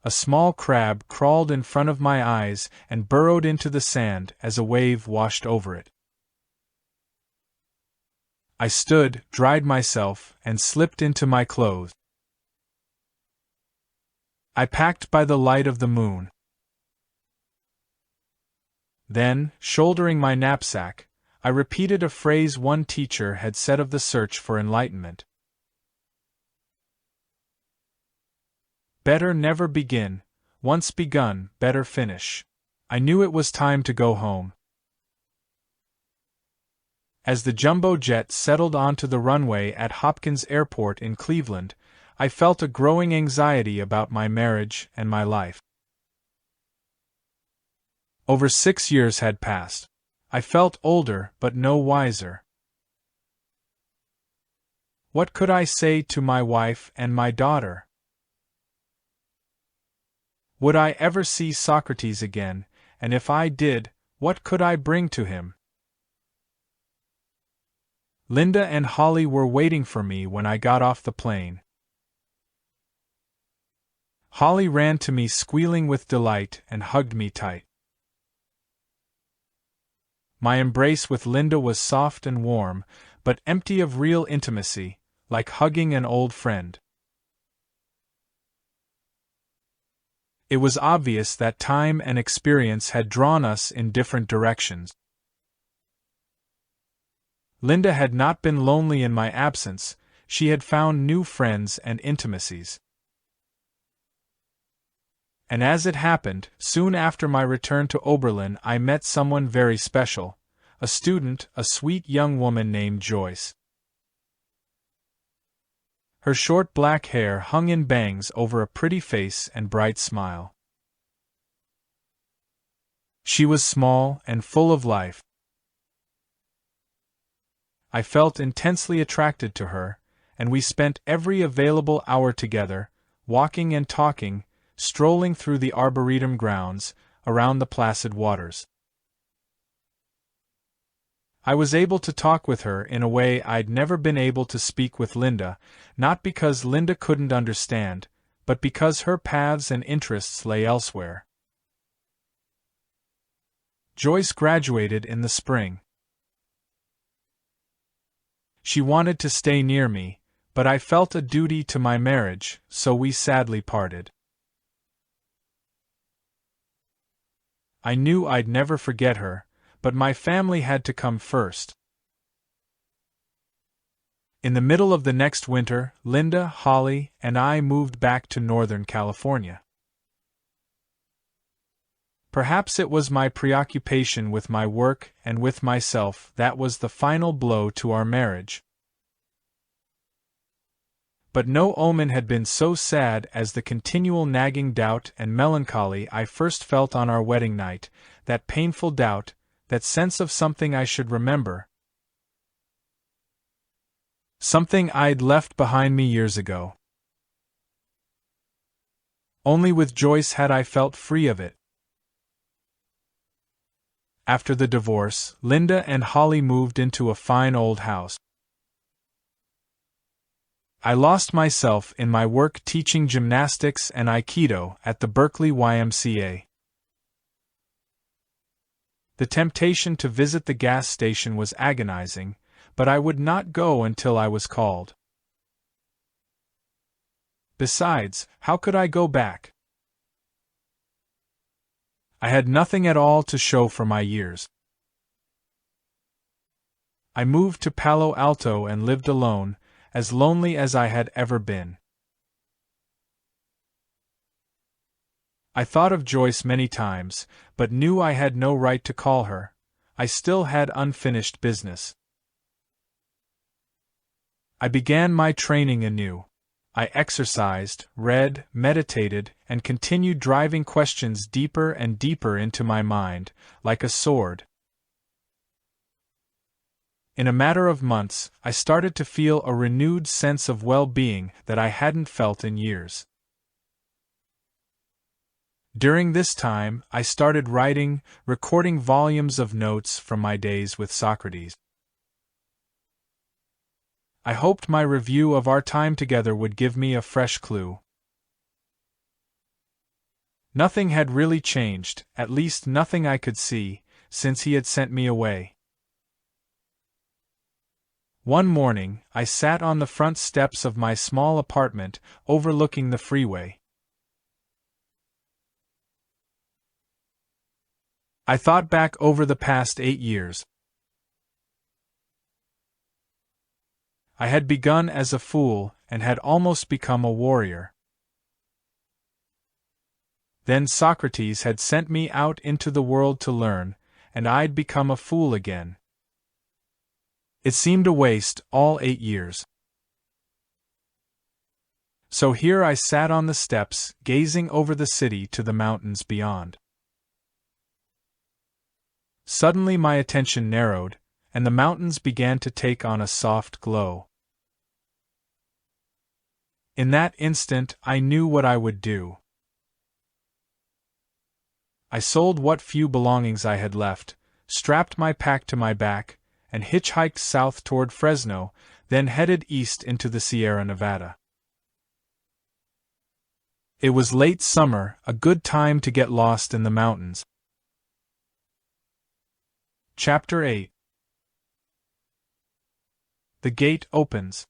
A small crab crawled in front of my eyes and burrowed into the sand as a wave washed over it. I stood, dried myself, and slipped into my clothes. I packed by the light of the moon. Then, shouldering my knapsack, I repeated a phrase one teacher had said of the search for enlightenment. Better never begin, once begun, better finish. I knew it was time to go home. As the jumbo jet settled onto the runway at Hopkins Airport in Cleveland, I felt a growing anxiety about my marriage and my life. Over 6 years had passed. I felt older but no wiser. What could I say to my wife and my daughter? Would I ever see Socrates again, and if I did, what could I bring to him? Linda and Holly were waiting for me when I got off the plane. Holly ran to me squealing with delight and hugged me tight. My embrace with Linda was soft and warm, but empty of real intimacy, like hugging an old friend. It was obvious that time and experience had drawn us in different directions. Linda had not been lonely in my absence, she had found new friends and intimacies. And as it happened, soon after my return to Oberlin I met someone very special, a student, a sweet young woman named Joyce. Her short black hair hung in bangs over a pretty face and bright smile. She was small and full of life. I felt intensely attracted to her, and we spent every available hour together, walking and talking, strolling through the Arboretum grounds, around the placid waters. I was able to talk with her in a way I'd never been able to speak with Linda, not because Linda couldn't understand, but because her paths and interests lay elsewhere. Joyce graduated in the spring. She wanted to stay near me, but I felt a duty to my marriage, so we sadly parted. I knew I'd never forget her, but my family had to come first. In the middle of the next winter, Linda, Holly, and I moved back to Northern California. Perhaps it was my preoccupation with my work and with myself that was the final blow to our marriage. But no omen had been so sad as the continual nagging doubt and melancholy I first felt on our wedding night, that painful doubt, that sense of something I should remember. Something I'd left behind me years ago. Only with Joyce had I felt free of it. After the divorce, Linda and Holly moved into a fine old house. I lost myself in my work teaching gymnastics and Aikido at the Berkeley YMCA. The temptation to visit the gas station was agonizing, but I would not go until I was called. Besides, how could I go back? I had nothing at all to show for my years. I moved to Palo Alto and lived alone, as lonely as I had ever been. I thought of Joyce many times, but knew I had no right to call her. I still had unfinished business. I began my training anew. I exercised, read, meditated, and continued driving questions deeper and deeper into my mind, like a sword. In a matter of months, I started to feel a renewed sense of well-being that I hadn't felt in years. During this time, I started writing, recording volumes of notes from my days with Socrates. I hoped my review of our time together would give me a fresh clue. Nothing had really changed, at least nothing I could see, since he had sent me away. One morning, I sat on the front steps of my small apartment, overlooking the freeway. I thought back over the past 8 years. I had begun as a fool, and had almost become a warrior. Then Socrates had sent me out into the world to learn, and I'd become a fool again. It seemed a waste, all 8 years. So here I sat on the steps, gazing over the city to the mountains beyond. Suddenly my attention narrowed, and the mountains began to take on a soft glow. In that instant I knew what I would do. I sold what few belongings I had left, strapped my pack to my back, and hitchhiked south toward Fresno, then headed east into the Sierra Nevada. It was late summer, a good time to get lost in the mountains. Chapter 8. The gate opens.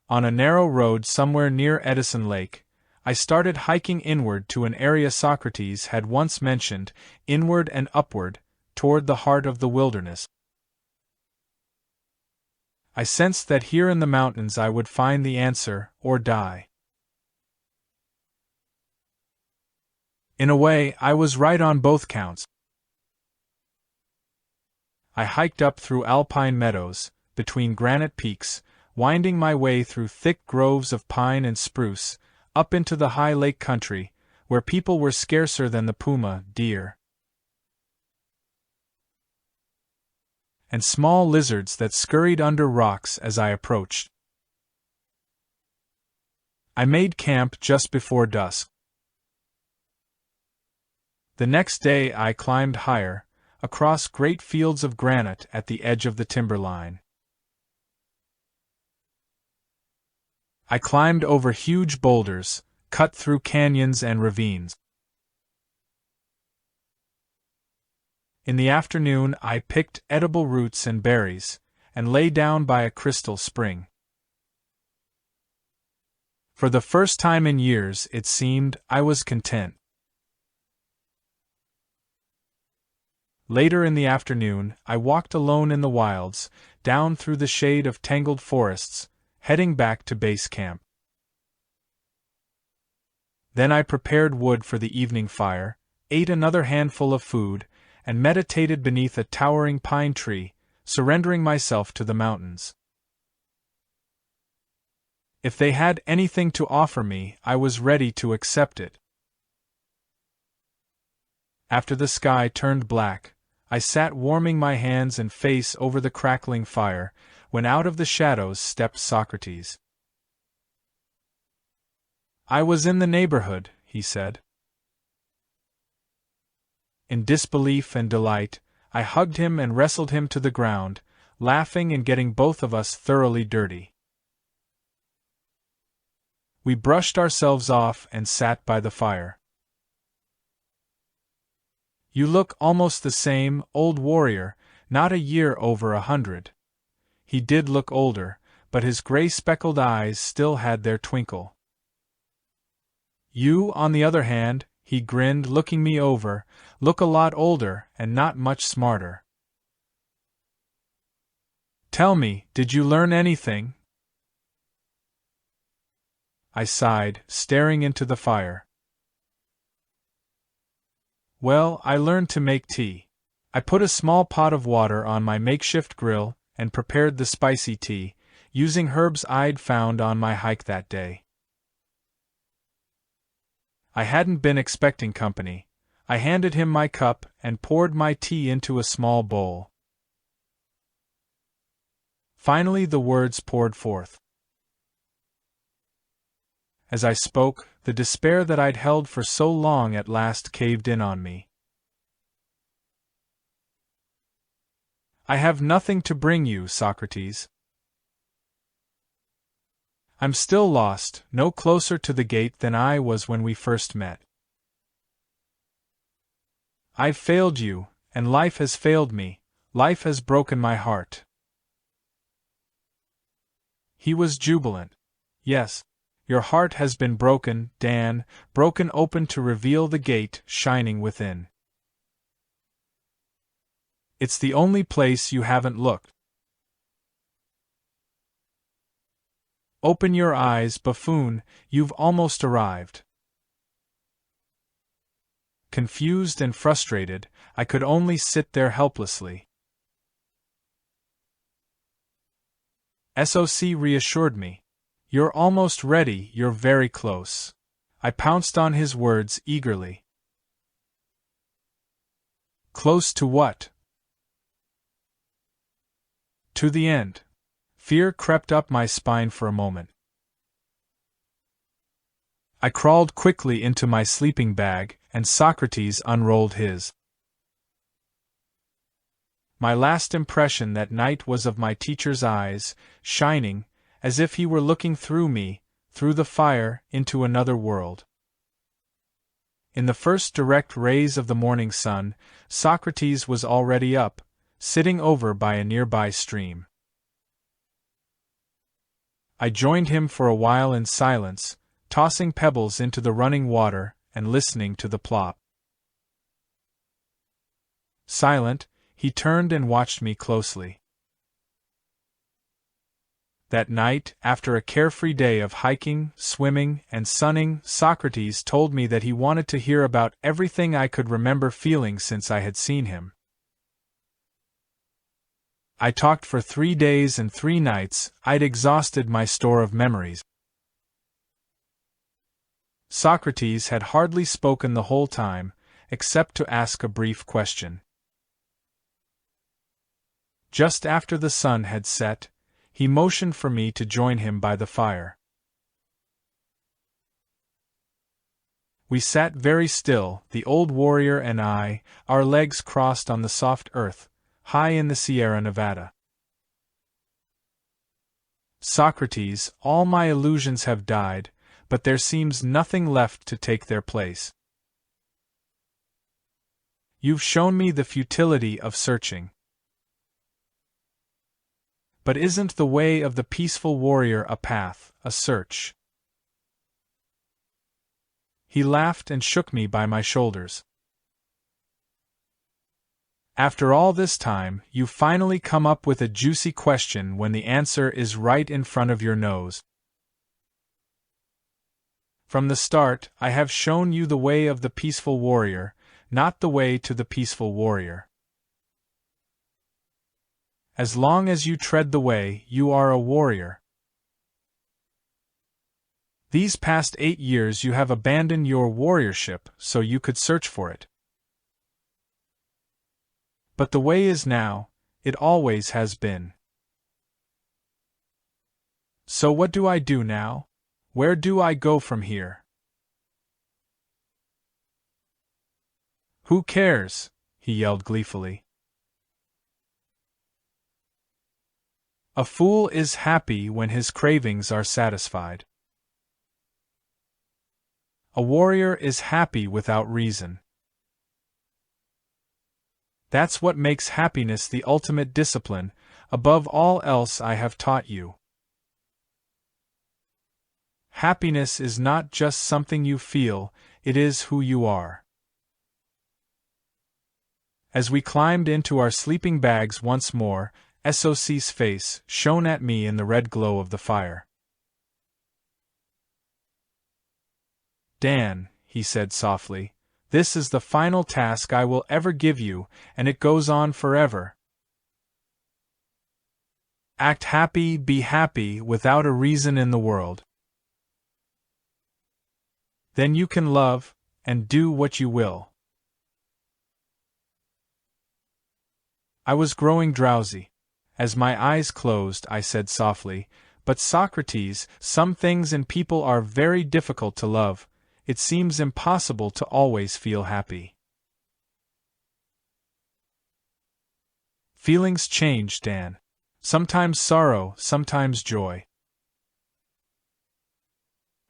On a narrow road somewhere near Edison Lake, I started hiking inward to an area Socrates had once mentioned, inward and upward, toward the heart of the wilderness. I sensed that here in the mountains I would find the answer, or die. In a way, I was right on both counts. I hiked up through alpine meadows, between granite peaks, winding my way through thick groves of pine and spruce, up into the high lake country, where people were scarcer than the puma, deer, and small lizards that scurried under rocks as I approached. I made camp just before dusk. The next day I climbed higher, across great fields of granite at the edge of the timberline. I climbed over huge boulders, cut through canyons and ravines. In the afternoon I picked edible roots and berries, and lay down by a crystal spring. For the first time in years, it seemed, I was content. Later in the afternoon, I walked alone in the wilds, down through the shade of tangled forests, heading back to base camp. Then I prepared wood for the evening fire, ate another handful of food, and meditated beneath a towering pine tree, surrendering myself to the mountains. If they had anything to offer me, I was ready to accept it. After the sky turned black, I sat warming my hands and face over the crackling fire, when out of the shadows stepped Socrates. "I was in the neighborhood," he said. In disbelief and delight, I hugged him and wrestled him to the ground, laughing and getting both of us thoroughly dirty. We brushed ourselves off and sat by the fire. "You look almost the same, old warrior, not a year over 100. He did look older, but his gray-speckled eyes still had their twinkle. "You, on the other hand," he grinned, looking me over, "look a lot older and not much smarter. Tell me, did you learn anything?" I sighed, staring into the fire. "Well, I learned to make tea. I put a small pot of water on my makeshift grill and prepared the spicy tea, using herbs I'd found on my hike that day. I hadn't been expecting company. I handed him my cup and poured my tea into a small bowl. Finally the words poured forth. As I spoke, the despair that I'd held for so long at last caved in on me. "I have nothing to bring you, Socrates." I'm still lost, no closer to the gate than I was when we first met. I've failed you, and life has failed me, life has broken my heart. He was jubilant. Yes, your heart has been broken, Dan, broken open to reveal the gate shining within. It's the only place you haven't looked. Open your eyes, buffoon, you've almost arrived. Confused and frustrated, I could only sit there helplessly. SOC reassured me. You're almost ready, you're very close. I pounced on his words eagerly. Close to what? To the end. Fear crept up my spine for a moment. I crawled quickly into my sleeping bag, and Socrates unrolled his. My last impression that night was of my teacher's eyes, shining, as if he were looking through me, through the fire, into another world. In the first direct rays of the morning sun, Socrates was already up, sitting over by a nearby stream. I joined him for a while in silence, tossing pebbles into the running water and listening to the plop. Silent, he turned and watched me closely. That night, after a carefree day of hiking, swimming, and sunning, Socrates told me that he wanted to hear about everything I could remember feeling since I had seen him. I talked for 3 days and 3 nights. I'd exhausted my store of memories. Socrates had hardly spoken the whole time, except to ask a brief question. Just after the sun had set, he motioned for me to join him by the fire. We sat very still, the old warrior and I, our legs crossed on the soft earth, high in the Sierra Nevada. Socrates, all my illusions have died, but there seems nothing left to take their place. You've shown me the futility of searching. But isn't the way of the peaceful warrior a path, a search? He laughed and shook me by my shoulders. After all this time, you finally come up with a juicy question when the answer is right in front of your nose. From the start, I have shown you the way of the peaceful warrior, not the way to the peaceful warrior. As long as you tread the way, you are a warrior. These past 8 years you have abandoned your warriorship so you could search for it. But the way is now, it always has been. So what do I do now? Where do I go from here? Who cares? He yelled gleefully. A fool is happy when his cravings are satisfied. A warrior is happy without reason. That's what makes happiness the ultimate discipline, above all else I have taught you. Happiness is not just something you feel, it is who you are. As we climbed into our sleeping bags once more, SOC's face shone at me in the red glow of the fire. Dan, he said softly, this is the final task I will ever give you, and it goes on forever. Act happy, be happy, without a reason in the world. Then you can love, and do what you will. I was growing drowsy. As my eyes closed, I said softly, but Socrates, some things and people are very difficult to love. It seems impossible to always feel happy. Feelings change, Dan. Sometimes sorrow, sometimes joy.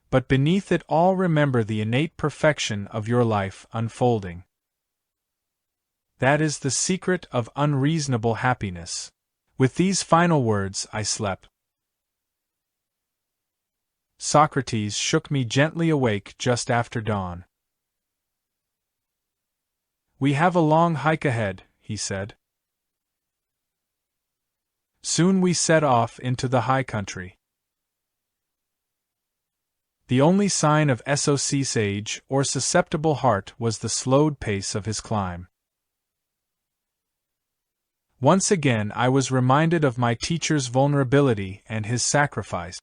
but beneath it all remember the innate perfection of your life unfolding. That is the secret of unreasonable happiness. With these final words I slept. Socrates shook me gently awake just after dawn. We have a long hike ahead, he said. Soon we set off into the high country. The only sign of Socrates' age or susceptible heart was the slowed pace of his climb. Once again I was reminded of my teacher's vulnerability and his sacrifice.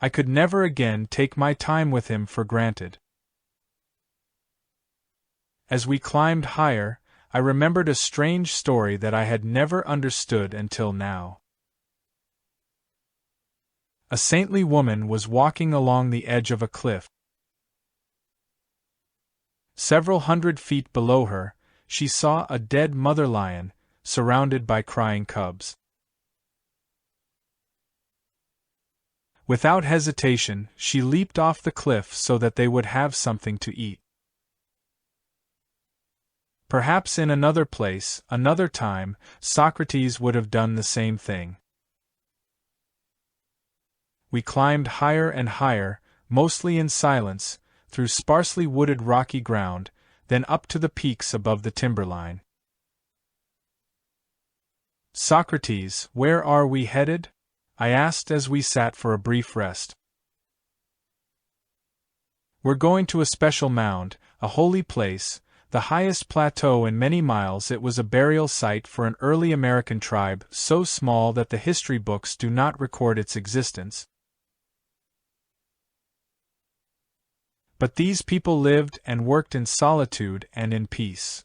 I could never again take my time with him for granted. As we climbed higher, I remembered a strange story that I had never understood until now. A saintly woman was walking along the edge of a cliff. Several hundred feet below her, she saw a dead mother lion, surrounded by crying cubs. Without hesitation, she leaped off the cliff so that they would have something to eat. Perhaps in another place, another time, Socrates would have done the same thing. We climbed higher and higher, mostly in silence, through sparsely wooded rocky ground, then up to the peaks above the timberline. Socrates, where are we headed? I asked as we sat for a brief rest. We're going to a special mound, a holy place, the highest plateau in many miles. It was a burial site for an early American tribe so small that the history books do not record its existence. But these people lived and worked in solitude and in peace.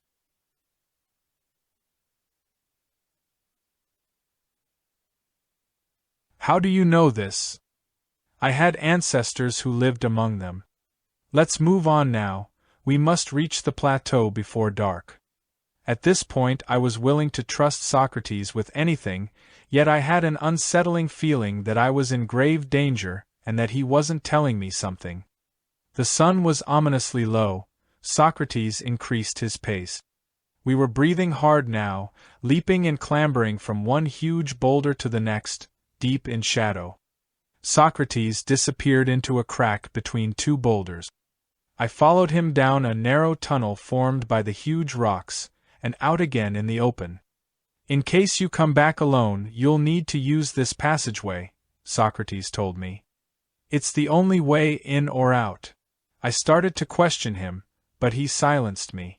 How do you know this? I had ancestors who lived among them. Let's move on now, we must reach the plateau before dark. At this point I was willing to trust Socrates with anything, yet I had an unsettling feeling that I was in grave danger and that he wasn't telling me something. The sun was ominously low. Socrates increased his pace. We were breathing hard now, leaping and clambering from one huge boulder to the next, deep in shadow. Socrates disappeared into a crack between two boulders. I followed him down a narrow tunnel formed by the huge rocks, and out again in the open. In case you come back alone, you'll need to use this passageway, Socrates told me. It's the only way in or out. I started to question him, but he silenced me.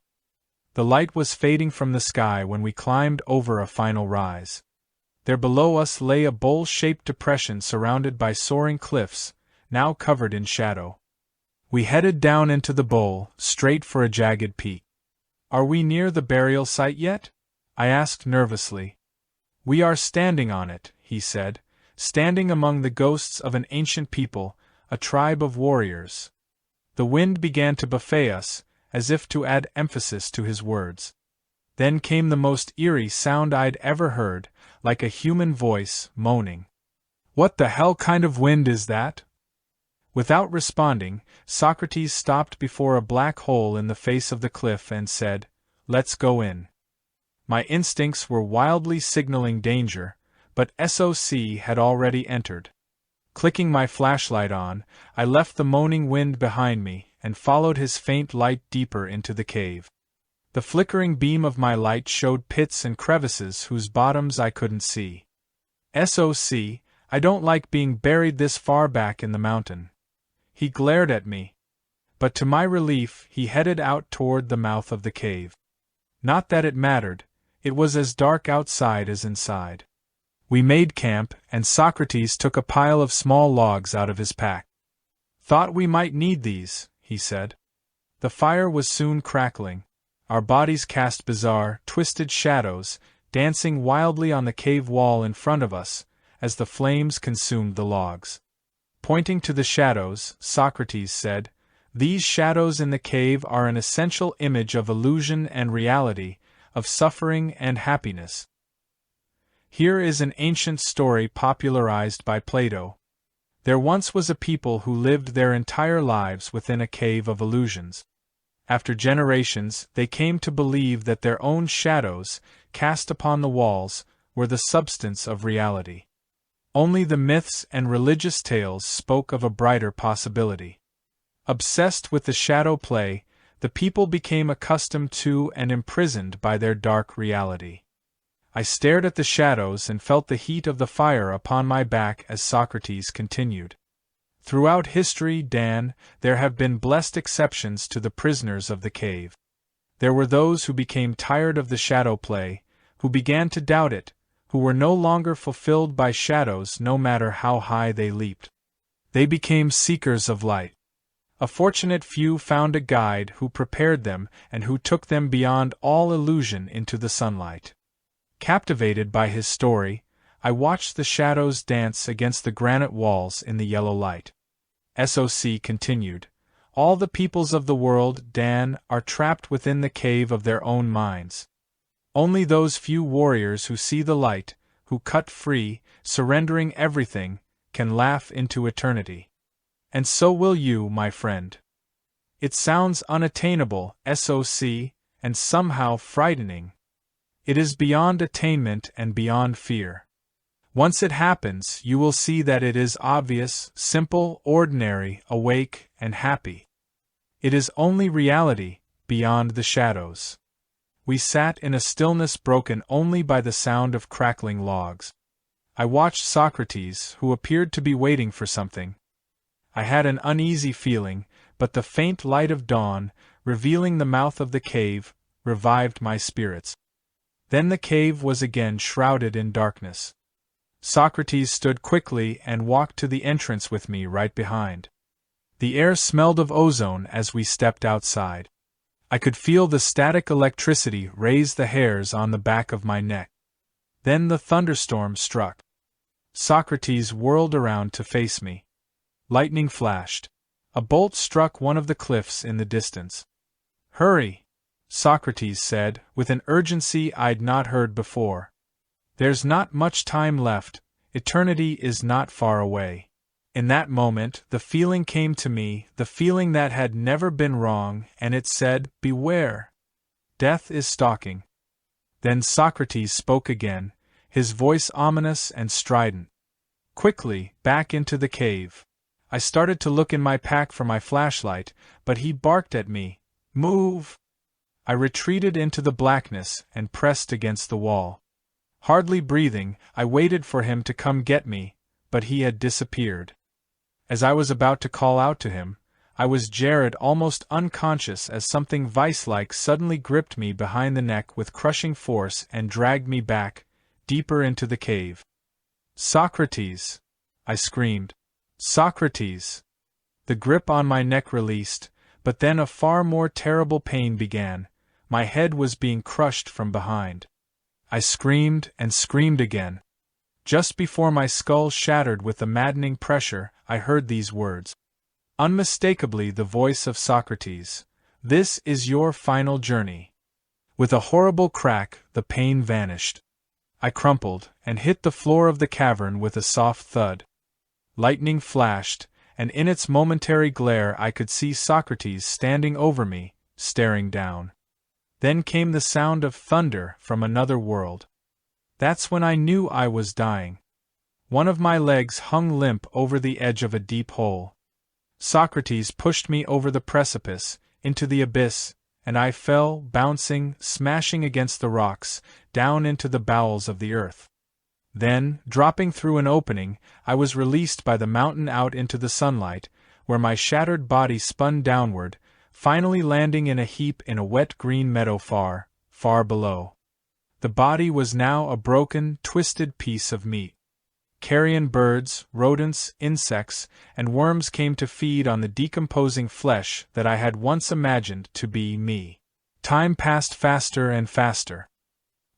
The light was fading from the sky when we climbed over a final rise. There below us lay a bowl-shaped depression surrounded by soaring cliffs, now covered in shadow. We headed down into the bowl, straight for a jagged peak. Are we near the burial site yet? I asked nervously. We are standing on it, he said, standing among the ghosts of an ancient people, a tribe of warriors. The wind began to buffet us, as if to add emphasis to his words. Then came the most eerie sound I'd ever heard, like a human voice, moaning. What the hell kind of wind is that? Without responding, Socrates stopped before a black hole in the face of the cliff and said, "Let's go in." My instincts were wildly signaling danger, but SOC had already entered. Clicking my flashlight on, I left the moaning wind behind me and followed his faint light deeper into the cave. The flickering beam of my light showed pits and crevices whose bottoms I couldn't see. SOC, I don't like being buried this far back in the mountain. He glared at me. But to my relief, he headed out toward the mouth of the cave. Not that it mattered, it was as dark outside as inside. We made camp, and Socrates took a pile of small logs out of his pack. Thought we might need these, he said. The fire was soon crackling. Our bodies cast bizarre, twisted shadows, dancing wildly on the cave wall in front of us, as the flames consumed the logs. Pointing to the shadows, Socrates said, "These shadows in the cave are an essential image of illusion and reality, of suffering and happiness. Here is an ancient story popularized by Plato. There once was a people who lived their entire lives within a cave of illusions. After generations, they came to believe that their own shadows, cast upon the walls, were the substance of reality. Only the myths and religious tales spoke of a brighter possibility. Obsessed with the shadow play, the people became accustomed to and imprisoned by their dark reality. I stared at the shadows and felt the heat of the fire upon my back as Socrates continued. Throughout history, Dan, there have been blessed exceptions to the prisoners of the cave. There were those who became tired of the shadow play, who began to doubt it, who were no longer fulfilled by shadows no matter how high they leaped. They became seekers of light. A fortunate few found a guide who prepared them and who took them beyond all illusion into the sunlight. Captivated by his story, I watched the shadows dance against the granite walls in the yellow light. Soc continued, all the peoples of the world, Dan, are trapped within the cave of their own minds. Only those few warriors who see the light, who cut free, surrendering everything, can laugh into eternity. And so will you, my friend. It sounds unattainable, Soc, and somehow frightening. It is beyond attainment and beyond fear. Once it happens, you will see that it is obvious, simple, ordinary, awake, and happy. It is only reality, beyond the shadows. We sat in a stillness broken only by the sound of crackling logs. I watched Socrates, who appeared to be waiting for something. I had an uneasy feeling, but the faint light of dawn, revealing the mouth of the cave, revived my spirits. Then the cave was again shrouded in darkness. Socrates stood quickly and walked to the entrance with me right behind. The air smelled of ozone as we stepped outside. I could feel the static electricity raise the hairs on the back of my neck. Then the thunderstorm struck. Socrates whirled around to face me. Lightning flashed. A bolt struck one of the cliffs in the distance. "Hurry," Socrates said, with an urgency I'd not heard before. "There's not much time left, eternity is not far away." In that moment, the feeling came to me, the feeling that had never been wrong, and it said, "Beware! Death is stalking." Then Socrates spoke again, his voice ominous and strident. Quickly, back into the cave. I started to look in my pack for my flashlight, but he barked at me, "Move!" I retreated into the blackness and pressed against the wall. Hardly breathing, I waited for him to come get me, but he had disappeared. As I was about to call out to him, I was jarred almost unconscious as something vice-like suddenly gripped me behind the neck with crushing force and dragged me back, deeper into the cave. "Socrates!" I screamed. "Socrates!" The grip on my neck released, but then a far more terrible pain began. My head was being crushed from behind. I screamed and screamed again. Just before my skull shattered with the maddening pressure, I heard these words. Unmistakably the voice of Socrates. "This is your final journey." With a horrible crack, the pain vanished. I crumpled, and hit the floor of the cavern with a soft thud. Lightning flashed, and in its momentary glare I could see Socrates standing over me, staring down. Then came the sound of thunder from another world. That's when I knew I was dying. One of my legs hung limp over the edge of a deep hole. Socrates pushed me over the precipice, into the abyss, and I fell, bouncing, smashing against the rocks, down into the bowels of the earth. Then, dropping through an opening, I was released by the mountain out into the sunlight, where my shattered body spun downward, finally landing in a heap in a wet green meadow far, far below. The body was now a broken, twisted piece of meat. Carrion birds, rodents, insects, and worms came to feed on the decomposing flesh that I had once imagined to be me. Time passed faster and faster.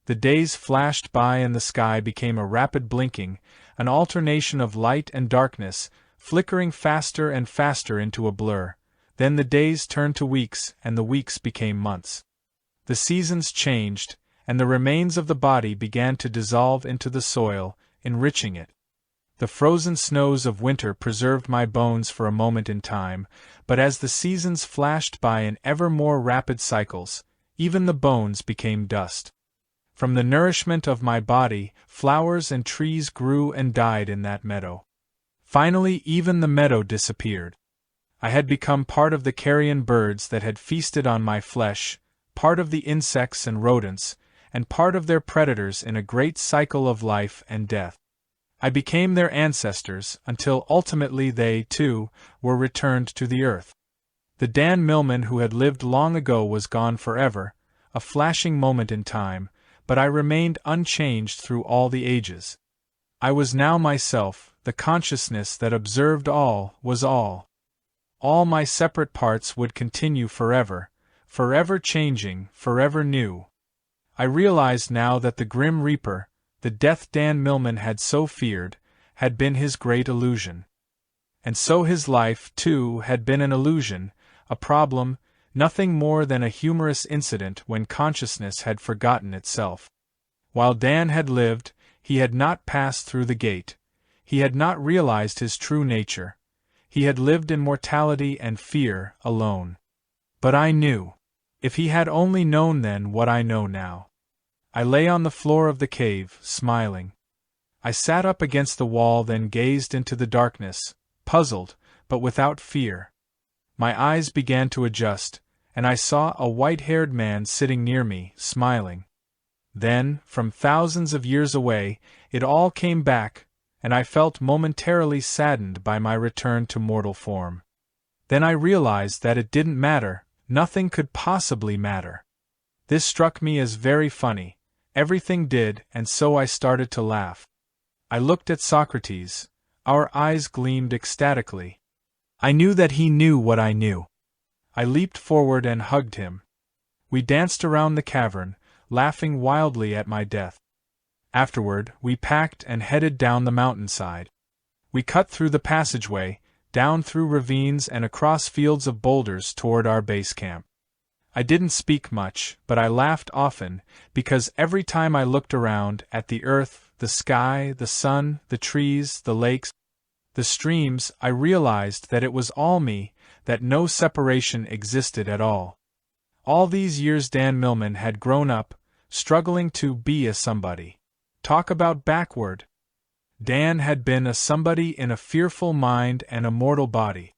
The days flashed by and the sky became a rapid blinking, an alternation of light and darkness, flickering faster and faster into a blur. Then the days turned to weeks, and the weeks became months. The seasons changed, and the remains of the body began to dissolve into the soil, enriching it. The frozen snows of winter preserved my bones for a moment in time, but as the seasons flashed by in ever more rapid cycles, even the bones became dust. From the nourishment of my body, flowers and trees grew and died in that meadow. Finally, even the meadow disappeared. I had become part of the carrion birds that had feasted on my flesh, part of the insects and rodents, and part of their predators in a great cycle of life and death. I became their ancestors, until ultimately they, too, were returned to the earth. The Dan Millman who had lived long ago was gone forever, a flashing moment in time, but I remained unchanged through all the ages. I was now myself, the consciousness that observed all, was all. All my separate parts would continue forever, forever changing, forever new. I realized now that the grim reaper, the death Dan Millman had so feared, had been his great illusion. And so his life, too, had been an illusion, a problem, nothing more than a humorous incident when consciousness had forgotten itself. While Dan had lived, he had not passed through the gate. He had not realized his true nature. He had lived in mortality and fear alone. But I knew. If he had only known then what I know now. I lay on the floor of the cave, smiling. I sat up against the wall, then gazed into the darkness, puzzled, but without fear. My eyes began to adjust, and I saw a white-haired man sitting near me, smiling. Then, from thousands of years away, it all came back, and I felt momentarily saddened by my return to mortal form. Then I realized that it didn't matter, nothing could possibly matter. This struck me as very funny, everything did, and so I started to laugh. I looked at Socrates, our eyes gleamed ecstatically. I knew that he knew what I knew. I leaped forward and hugged him. We danced around the cavern, laughing wildly at my death. Afterward, we packed and headed down the mountainside. We cut through the passageway, down through ravines and across fields of boulders toward our base camp. I didn't speak much, but I laughed often, because every time I looked around, at the earth, the sky, the sun, the trees, the lakes, the streams, I realized that it was all me, that no separation existed at all. All these years Dan Millman had grown up, struggling to be a somebody. Talk about backward. Dan had been a somebody in a fearful mind and a mortal body.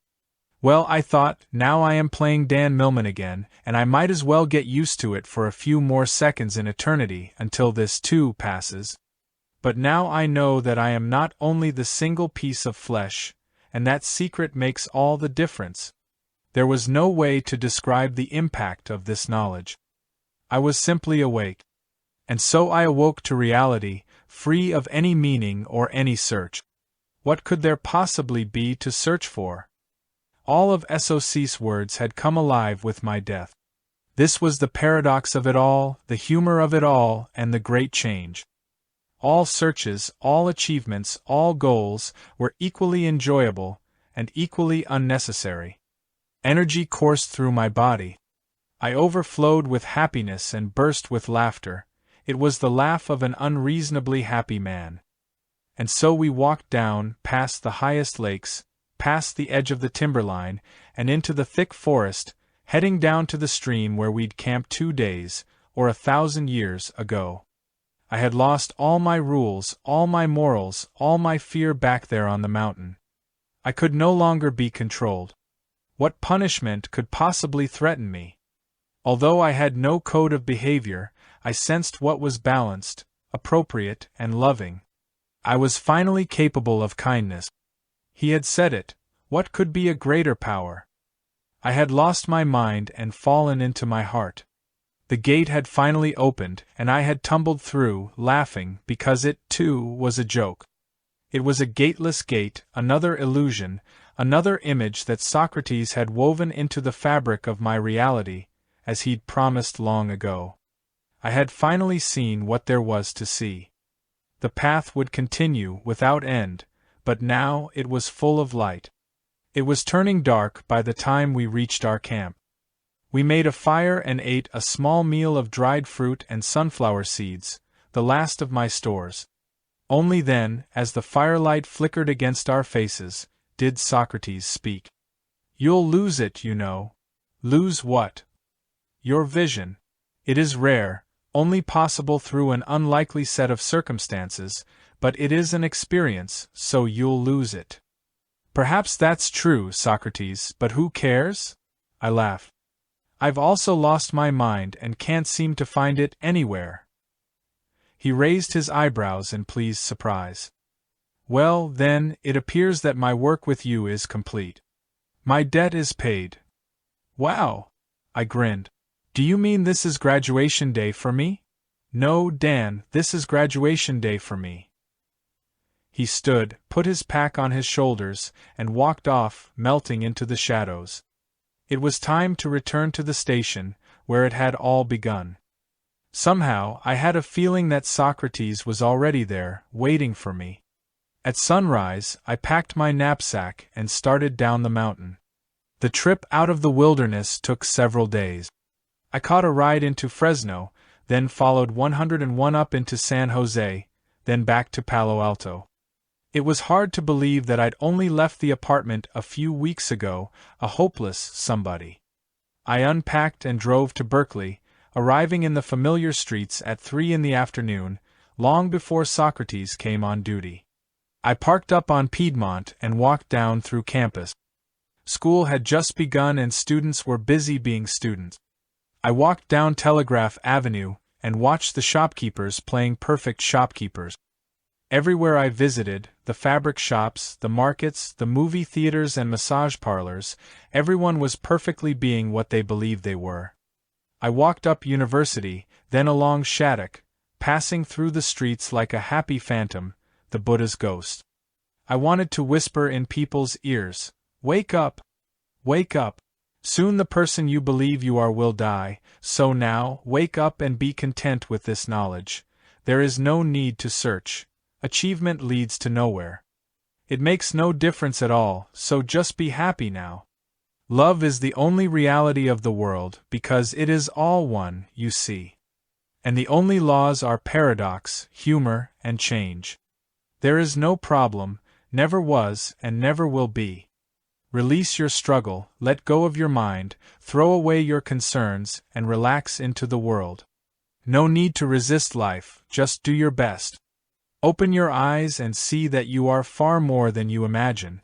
Well, I thought, now I am playing Dan Millman again, and I might as well get used to it for a few more seconds in eternity until this too passes. But now I know that I am not only the single piece of flesh, and that secret makes all the difference. There was no way to describe the impact of this knowledge. I was simply awake. And so I awoke to reality, free of any meaning or any search. What could there possibly be to search for? All of Socrates' words had come alive with my death. This was the paradox of it all, the humor of it all, and the great change. All searches, all achievements, all goals, were equally enjoyable, and equally unnecessary. Energy coursed through my body. I overflowed with happiness and burst with laughter. It was the laugh of an unreasonably happy man. And so we walked down, past the highest lakes, past the edge of the timberline, and into the thick forest, heading down to the stream where we'd camped 2 days, or 1,000 years, ago. I had lost all my rules, all my morals, all my fear back there on the mountain. I could no longer be controlled. What punishment could possibly threaten me? Although I had no code of behavior, I sensed what was balanced, appropriate, and loving. I was finally capable of kindness. He had said it, what could be a greater power? I had lost my mind and fallen into my heart. The gate had finally opened, and I had tumbled through, laughing, because it, too, was a joke. It was a gateless gate, another illusion, another image that Socrates had woven into the fabric of my reality, as he'd promised long ago. I had finally seen what there was to see. The path would continue without end, but now it was full of light. It was turning dark by the time we reached our camp. We made a fire and ate a small meal of dried fruit and sunflower seeds, the last of my stores. Only then, as the firelight flickered against our faces, did Socrates speak. "You'll lose it, you know." "Lose what?" "Your vision. It is rare, only possible through an unlikely set of circumstances, but it is an experience, so you'll lose it." "Perhaps that's true, Socrates, but who cares?" I laughed. "I've also lost my mind and can't seem to find it anywhere." He raised his eyebrows in pleased surprise. "Well, then, it appears that my work with you is complete. My debt is paid." "Wow!" I grinned. "Do you mean this is graduation day for me?" "No, Dan, this is graduation day for me." He stood, put his pack on his shoulders, and walked off, melting into the shadows. It was time to return to the station, where it had all begun. Somehow, I had a feeling that Socrates was already there, waiting for me. At sunrise, I packed my knapsack and started down the mountain. The trip out of the wilderness took several days. I caught a ride into Fresno, then followed 101 up into San Jose, then back to Palo Alto. It was hard to believe that I'd only left the apartment a few weeks ago, a hopeless somebody. I unpacked and drove to Berkeley, arriving in the familiar streets at 3 in the afternoon, long before Socrates came on duty. I parked up on Piedmont and walked down through campus. School had just begun and students were busy being students. I walked down Telegraph Avenue and watched the shopkeepers playing perfect shopkeepers. Everywhere I visited, the fabric shops, the markets, the movie theaters and massage parlors, everyone was perfectly being what they believed they were. I walked up University, then along Shattuck, passing through the streets like a happy phantom, the Buddha's ghost. I wanted to whisper in people's ears, "Wake up! Wake up! Soon the person you believe you are will die, so now, wake up and be content with this knowledge. There is no need to search. Achievement leads to nowhere. It makes no difference at all, so just be happy now. Love is the only reality of the world, because it is all one, you see. And the only laws are paradox, humor, and change. There is no problem, never was, and never will be. Release your struggle, let go of your mind, throw away your concerns, and relax into the world. No need to resist life, just do your best. Open your eyes and see that you are far more than you imagine.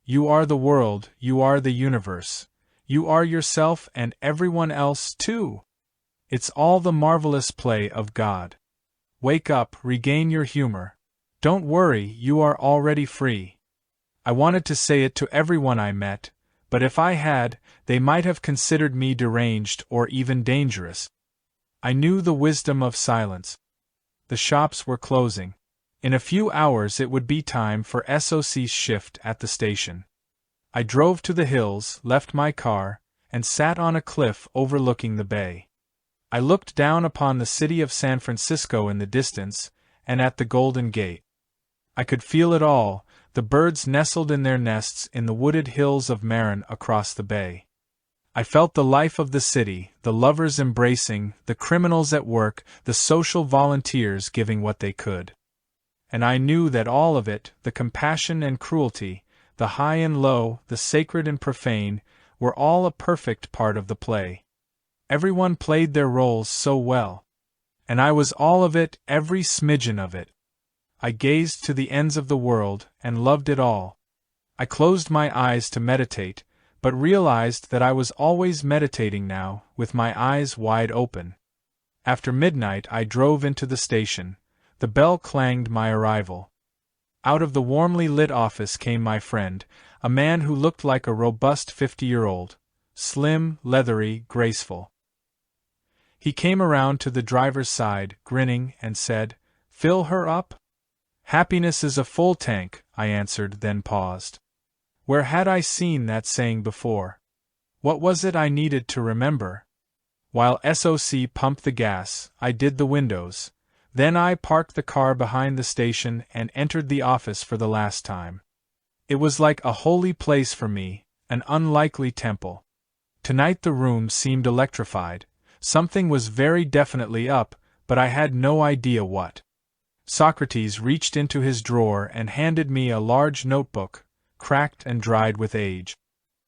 You are the world, you are the universe. You are yourself and everyone else too. It's all the marvelous play of God. Wake up, regain your humor. Don't worry, you are already free. I wanted to say it to everyone I met, but if I had, they might have considered me deranged or even dangerous. I knew the wisdom of silence. The shops were closing. In a few hours it would be time for SOC's shift at the station. I drove to the hills, left my car, and sat on a cliff overlooking the bay. I looked down upon the city of San Francisco in the distance, and at the Golden Gate. I could feel it all, the birds nestled in their nests in the wooded hills of Marin across the bay. I felt the life of the city, the lovers embracing, the criminals at work, the social volunteers giving what they could. And I knew that all of it, the compassion and cruelty, the high and low, the sacred and profane, were all a perfect part of the play. Everyone played their roles so well. And I was all of it, every smidgen of it. I gazed to the ends of the world, and loved it all. I closed my eyes to meditate, but realized that I was always meditating now, with my eyes wide open. After midnight I drove into the station. The bell clanged my arrival. Out of the warmly lit office came my friend, a man who looked like a robust 50-year-old, slim, leathery, graceful. He came around to the driver's side, grinning, and said, "Fill her up?" "Happiness is a full tank," I answered, then paused. Where had I seen that saying before? What was it I needed to remember? While SOC pumped the gas, I did the windows. Then I parked the car behind the station and entered the office for the last time. It was like a holy place for me, an unlikely temple. Tonight the room seemed electrified. Something was very definitely up, but I had no idea what. Socrates reached into his drawer and handed me a large notebook, cracked and dried with age.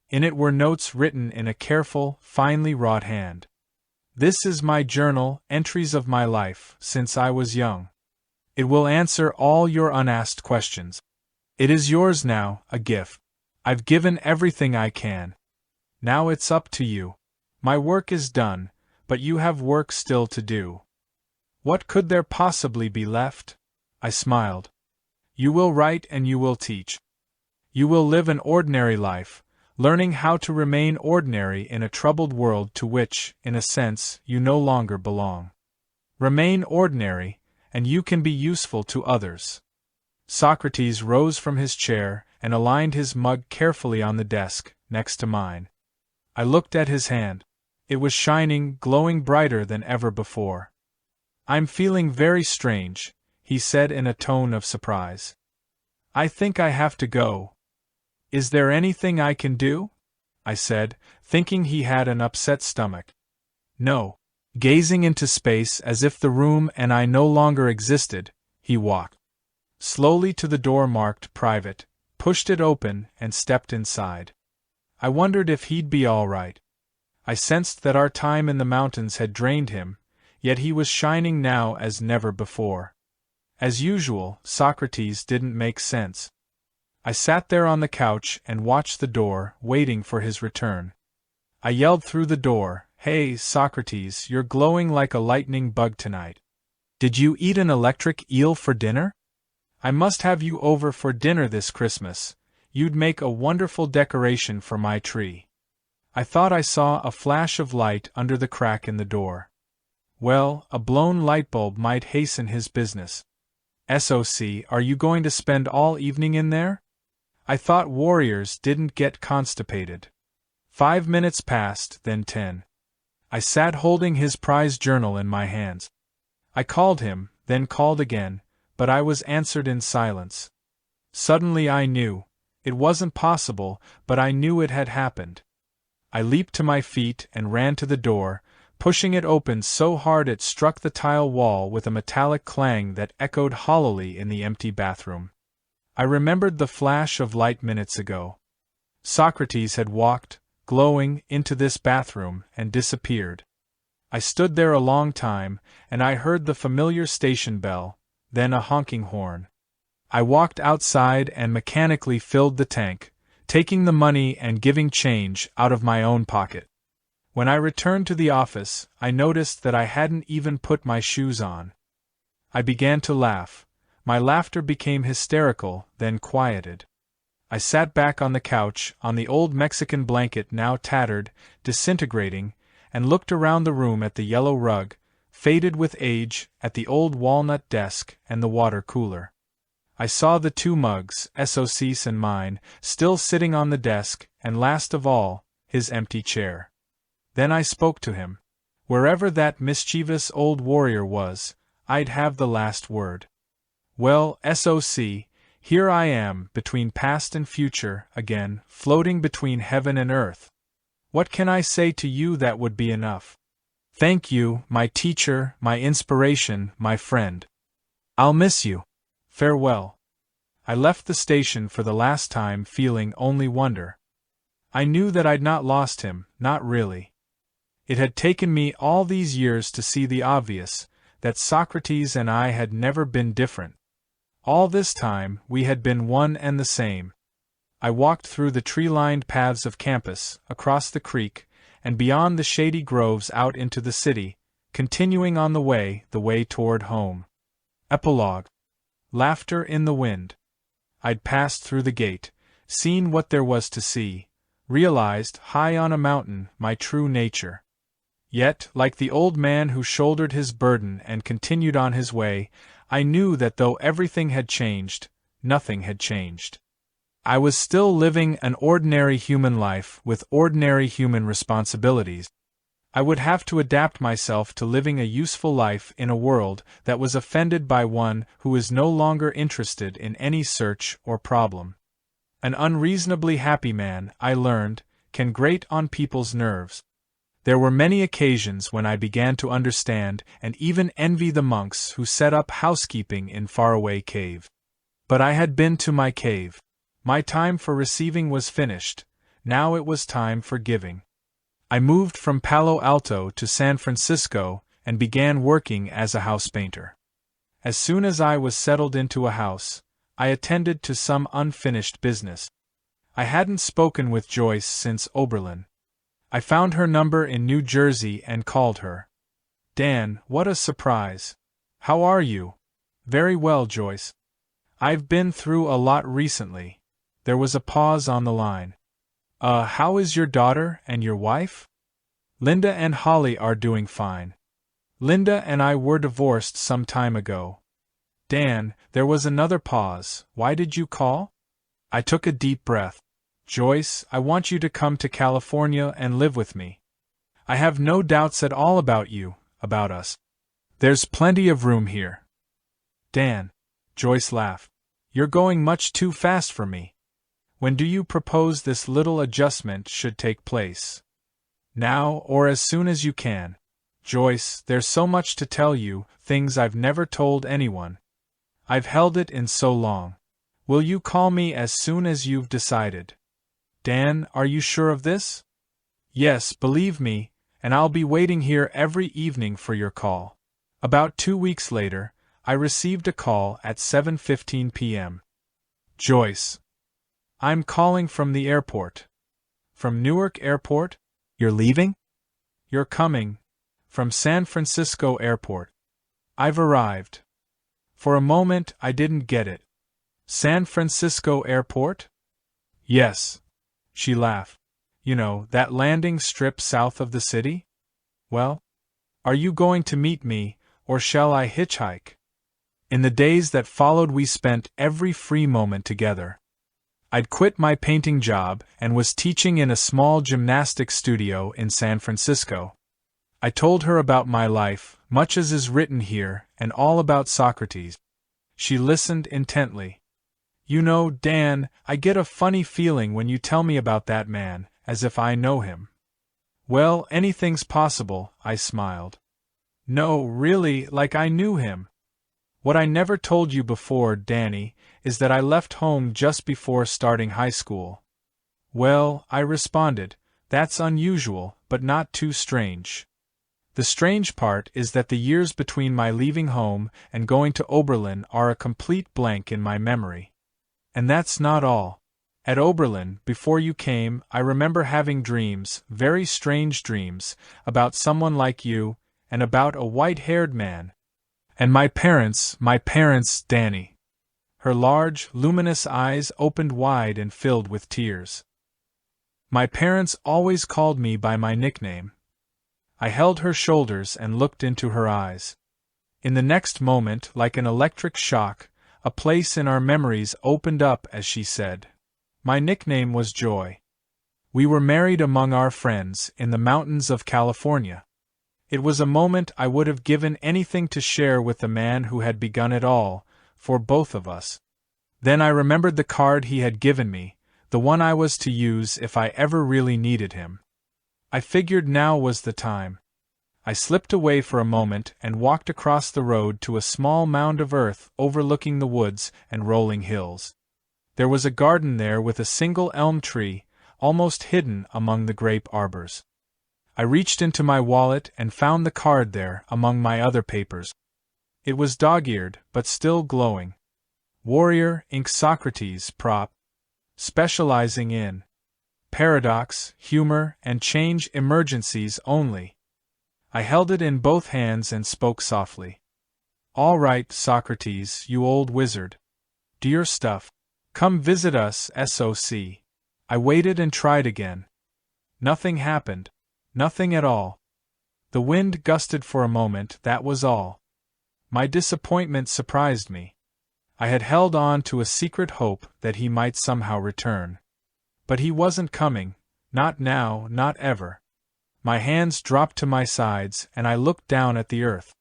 In it were notes written in a careful, finely wrought hand. This is my journal, entries of my life, since I was young. It will answer all your unasked questions. It is yours now, a gift. I've given everything I can. Now it's up to you. My work is done, but you have work still to do. What could there possibly be left? I smiled. You will write and you will teach. You will live an ordinary life, learning how to remain ordinary in a troubled world to which, in a sense, you no longer belong. Remain ordinary, and you can be useful to others. Socrates rose from his chair and aligned his mug carefully on the desk, next to mine. I looked at his hand. It was shining, glowing brighter than ever before. I'm feeling very strange, he said in a tone of surprise. I think I have to go. Is there anything I can do? I said, thinking he had an upset stomach. No. Gazing into space as if the room and I no longer existed, he walked slowly to the door marked private, pushed it open, and stepped inside. I wondered if he'd be all right. I sensed that our time in the mountains had drained him, yet he was shining now as never before. As usual, Socrates didn't make sense. I sat there on the couch and watched the door, waiting for his return. I yelled through the door, "Hey, Socrates, you're glowing like a lightning bug tonight. Did you eat an electric eel for dinner? I must have you over for dinner this Christmas. You'd make a wonderful decoration for my tree." I thought I saw a flash of light under the crack in the door. Well, a blown light bulb might hasten his business. "SOC, are you going to spend all evening in there? I thought warriors didn't get constipated." 5 minutes passed, then 10. I sat holding his prize journal in my hands. I called him, then called again, but I was answered in silence. Suddenly I knew. It wasn't possible, but I knew it had happened. I leaped to my feet and ran to the door, pushing it open so hard it struck the tile wall with a metallic clang that echoed hollowly in the empty bathroom. I remembered the flash of light minutes ago. Socrates had walked, glowing, into this bathroom and disappeared. I stood there a long time, and I heard the familiar station bell, then a honking horn. I walked outside and mechanically filled the tank, taking the money and giving change out of my own pocket. When I returned to the office, I noticed that I hadn't even put my shoes on. I began to laugh. My laughter became hysterical, then quieted. I sat back on the couch, on the old Mexican blanket now tattered, disintegrating, and looked around the room at the yellow rug, faded with age, at the old walnut desk and the water cooler. I saw the 2 mugs, SOC's and mine, still sitting on the desk, and last of all, his empty chair. Then I spoke to him. Wherever that mischievous old warrior was, I'd have the last word. "Well, SOC, here I am, between past and future, again, floating between heaven and earth. What can I say to you that would be enough? Thank you, my teacher, my inspiration, my friend. I'll miss you. Farewell." I left the station for the last time feeling only wonder. I knew that I'd not lost him, not really. It had taken me all these years to see the obvious, that Socrates and I had never been different. All this time, we had been one and the same. I walked through the tree-lined paths of campus, across the creek, and beyond the shady groves out into the city, continuing on the way toward home. Epilogue. Laughter in the wind. I'd passed through the gate, seen what there was to see, realized, high on a mountain, my true nature. Yet, like the old man who shouldered his burden and continued on his way, I knew that though everything had changed, nothing had changed. I was still living an ordinary human life with ordinary human responsibilities. I would have to adapt myself to living a useful life in a world that was offended by one who is no longer interested in any search or problem. An unreasonably happy man, I learned, can grate on people's nerves. There were many occasions when I began to understand and even envy the monks who set up housekeeping in faraway cave. But I had been to my cave. My time for receiving was finished, now it was time for giving. I moved from Palo Alto to San Francisco and began working as a house painter. As soon as I was settled into a house, I attended to some unfinished business. I hadn't spoken with Joyce since Oberlin. I found her number in New Jersey and called her. Dan, what a surprise. How are you? Very well, Joyce. I've been through a lot recently. There was a pause on the line. How is your daughter and your wife? Linda and Holly are doing fine. Linda and I were divorced some time ago. Dan, there was another pause. Why did you call? I took a deep breath. Joyce, I want you to come to California and live with me. I have no doubts at all about you, about us. There's plenty of room here. Dan, Joyce laughed. You're going much too fast for me. When do you propose this little adjustment should take place? Now, or as soon as you can. Joyce, there's so much to tell you, things I've never told anyone. I've held it in so long. Will you call me as soon as you've decided? Dan, are you sure of this? Yes, believe me, and I'll be waiting here every evening for your call. About 2 weeks later, I received a call at 7:15 p.m. Joyce. I'm calling from the airport. From Newark Airport? You're leaving? You're coming. From San Francisco Airport. I've arrived. For a moment I didn't get it. San Francisco Airport? Yes. She laughed. You know, that landing strip south of the city? Well? Are you going to meet me, or shall I hitchhike? In the days that followed we spent every free moment together. I'd quit my painting job and was teaching in a small gymnastics studio in San Francisco. I told her about my life, much as is written here, and all about Socrates. She listened intently. You know, Dan, I get a funny feeling when you tell me about that man, as if I know him. Well, anything's possible, I smiled. No, really, like I knew him. What I never told you before, Danny, is that I left home just before starting high school. Well, I responded, that's unusual, but not too strange. The strange part is that the years between my leaving home and going to Oberlin are a complete blank in my memory. And that's not all. At Oberlin, before you came, I remember having dreams, very strange dreams, about someone like you, and about a white-haired man. And my parents, Danny. Her large, luminous eyes opened wide and filled with tears. My parents always called me by my nickname. I held her shoulders and looked into her eyes. In the next moment, like an electric shock, a place in our memories opened up as she said, my nickname was Joy. We were married among our friends in the mountains of California. It was a moment I would have given anything to share with the man who had begun it all, for both of us. Then I remembered the card he had given me, the one I was to use if I ever really needed him. I figured now was the time. I slipped away for a moment and walked across the road to a small mound of earth overlooking the woods and rolling hills. There was a garden there with a single elm tree, almost hidden among the grape arbors. I reached into my wallet and found the card there among my other papers. It was dog-eared, but still glowing. Warrior, Inc. Socrates, Prop. Specializing in paradox, humor, and change emergencies only. I held it in both hands and spoke softly. All right, Socrates, you old wizard. Do your stuff. Come visit us, SOC. I waited and tried again. Nothing happened. Nothing at all. The wind gusted for a moment, that was all. My disappointment surprised me. I had held on to a secret hope that he might somehow return. But he wasn't coming, not now, not ever. My hands dropped to my sides and I looked down at the earth.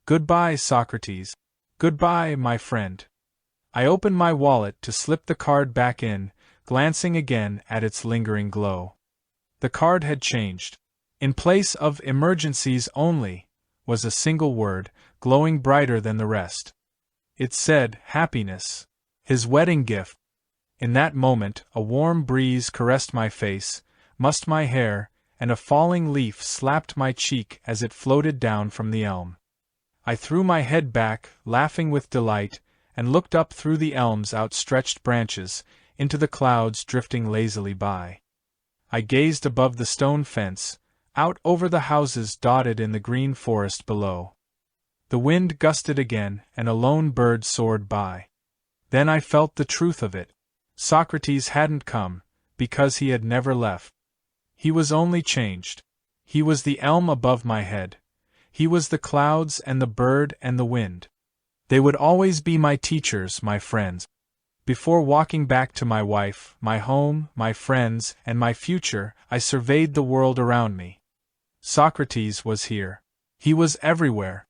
Goodbye, Socrates. Goodbye, my friend. I opened my wallet to slip the card back in, glancing again at its lingering glow. The card had changed. In place of emergencies only, was a single word, glowing brighter than the rest. It said, happiness. His wedding gift. In that moment, a warm breeze caressed my face, mussed my hair, and a falling leaf slapped my cheek as it floated down from the elm. I threw my head back, laughing with delight, and looked up through the elm's outstretched branches, into the clouds drifting lazily by. I gazed above the stone fence, out over the houses dotted in the green forest below. The wind gusted again, and a lone bird soared by. Then I felt the truth of it. Socrates hadn't come, because he had never left. He was only changed. He was the elm above my head. He was the clouds and the bird and the wind. They would always be my teachers, my friends. Before walking back to my wife, my home, my friends, and my future, I surveyed the world around me. Socrates was here. He was everywhere.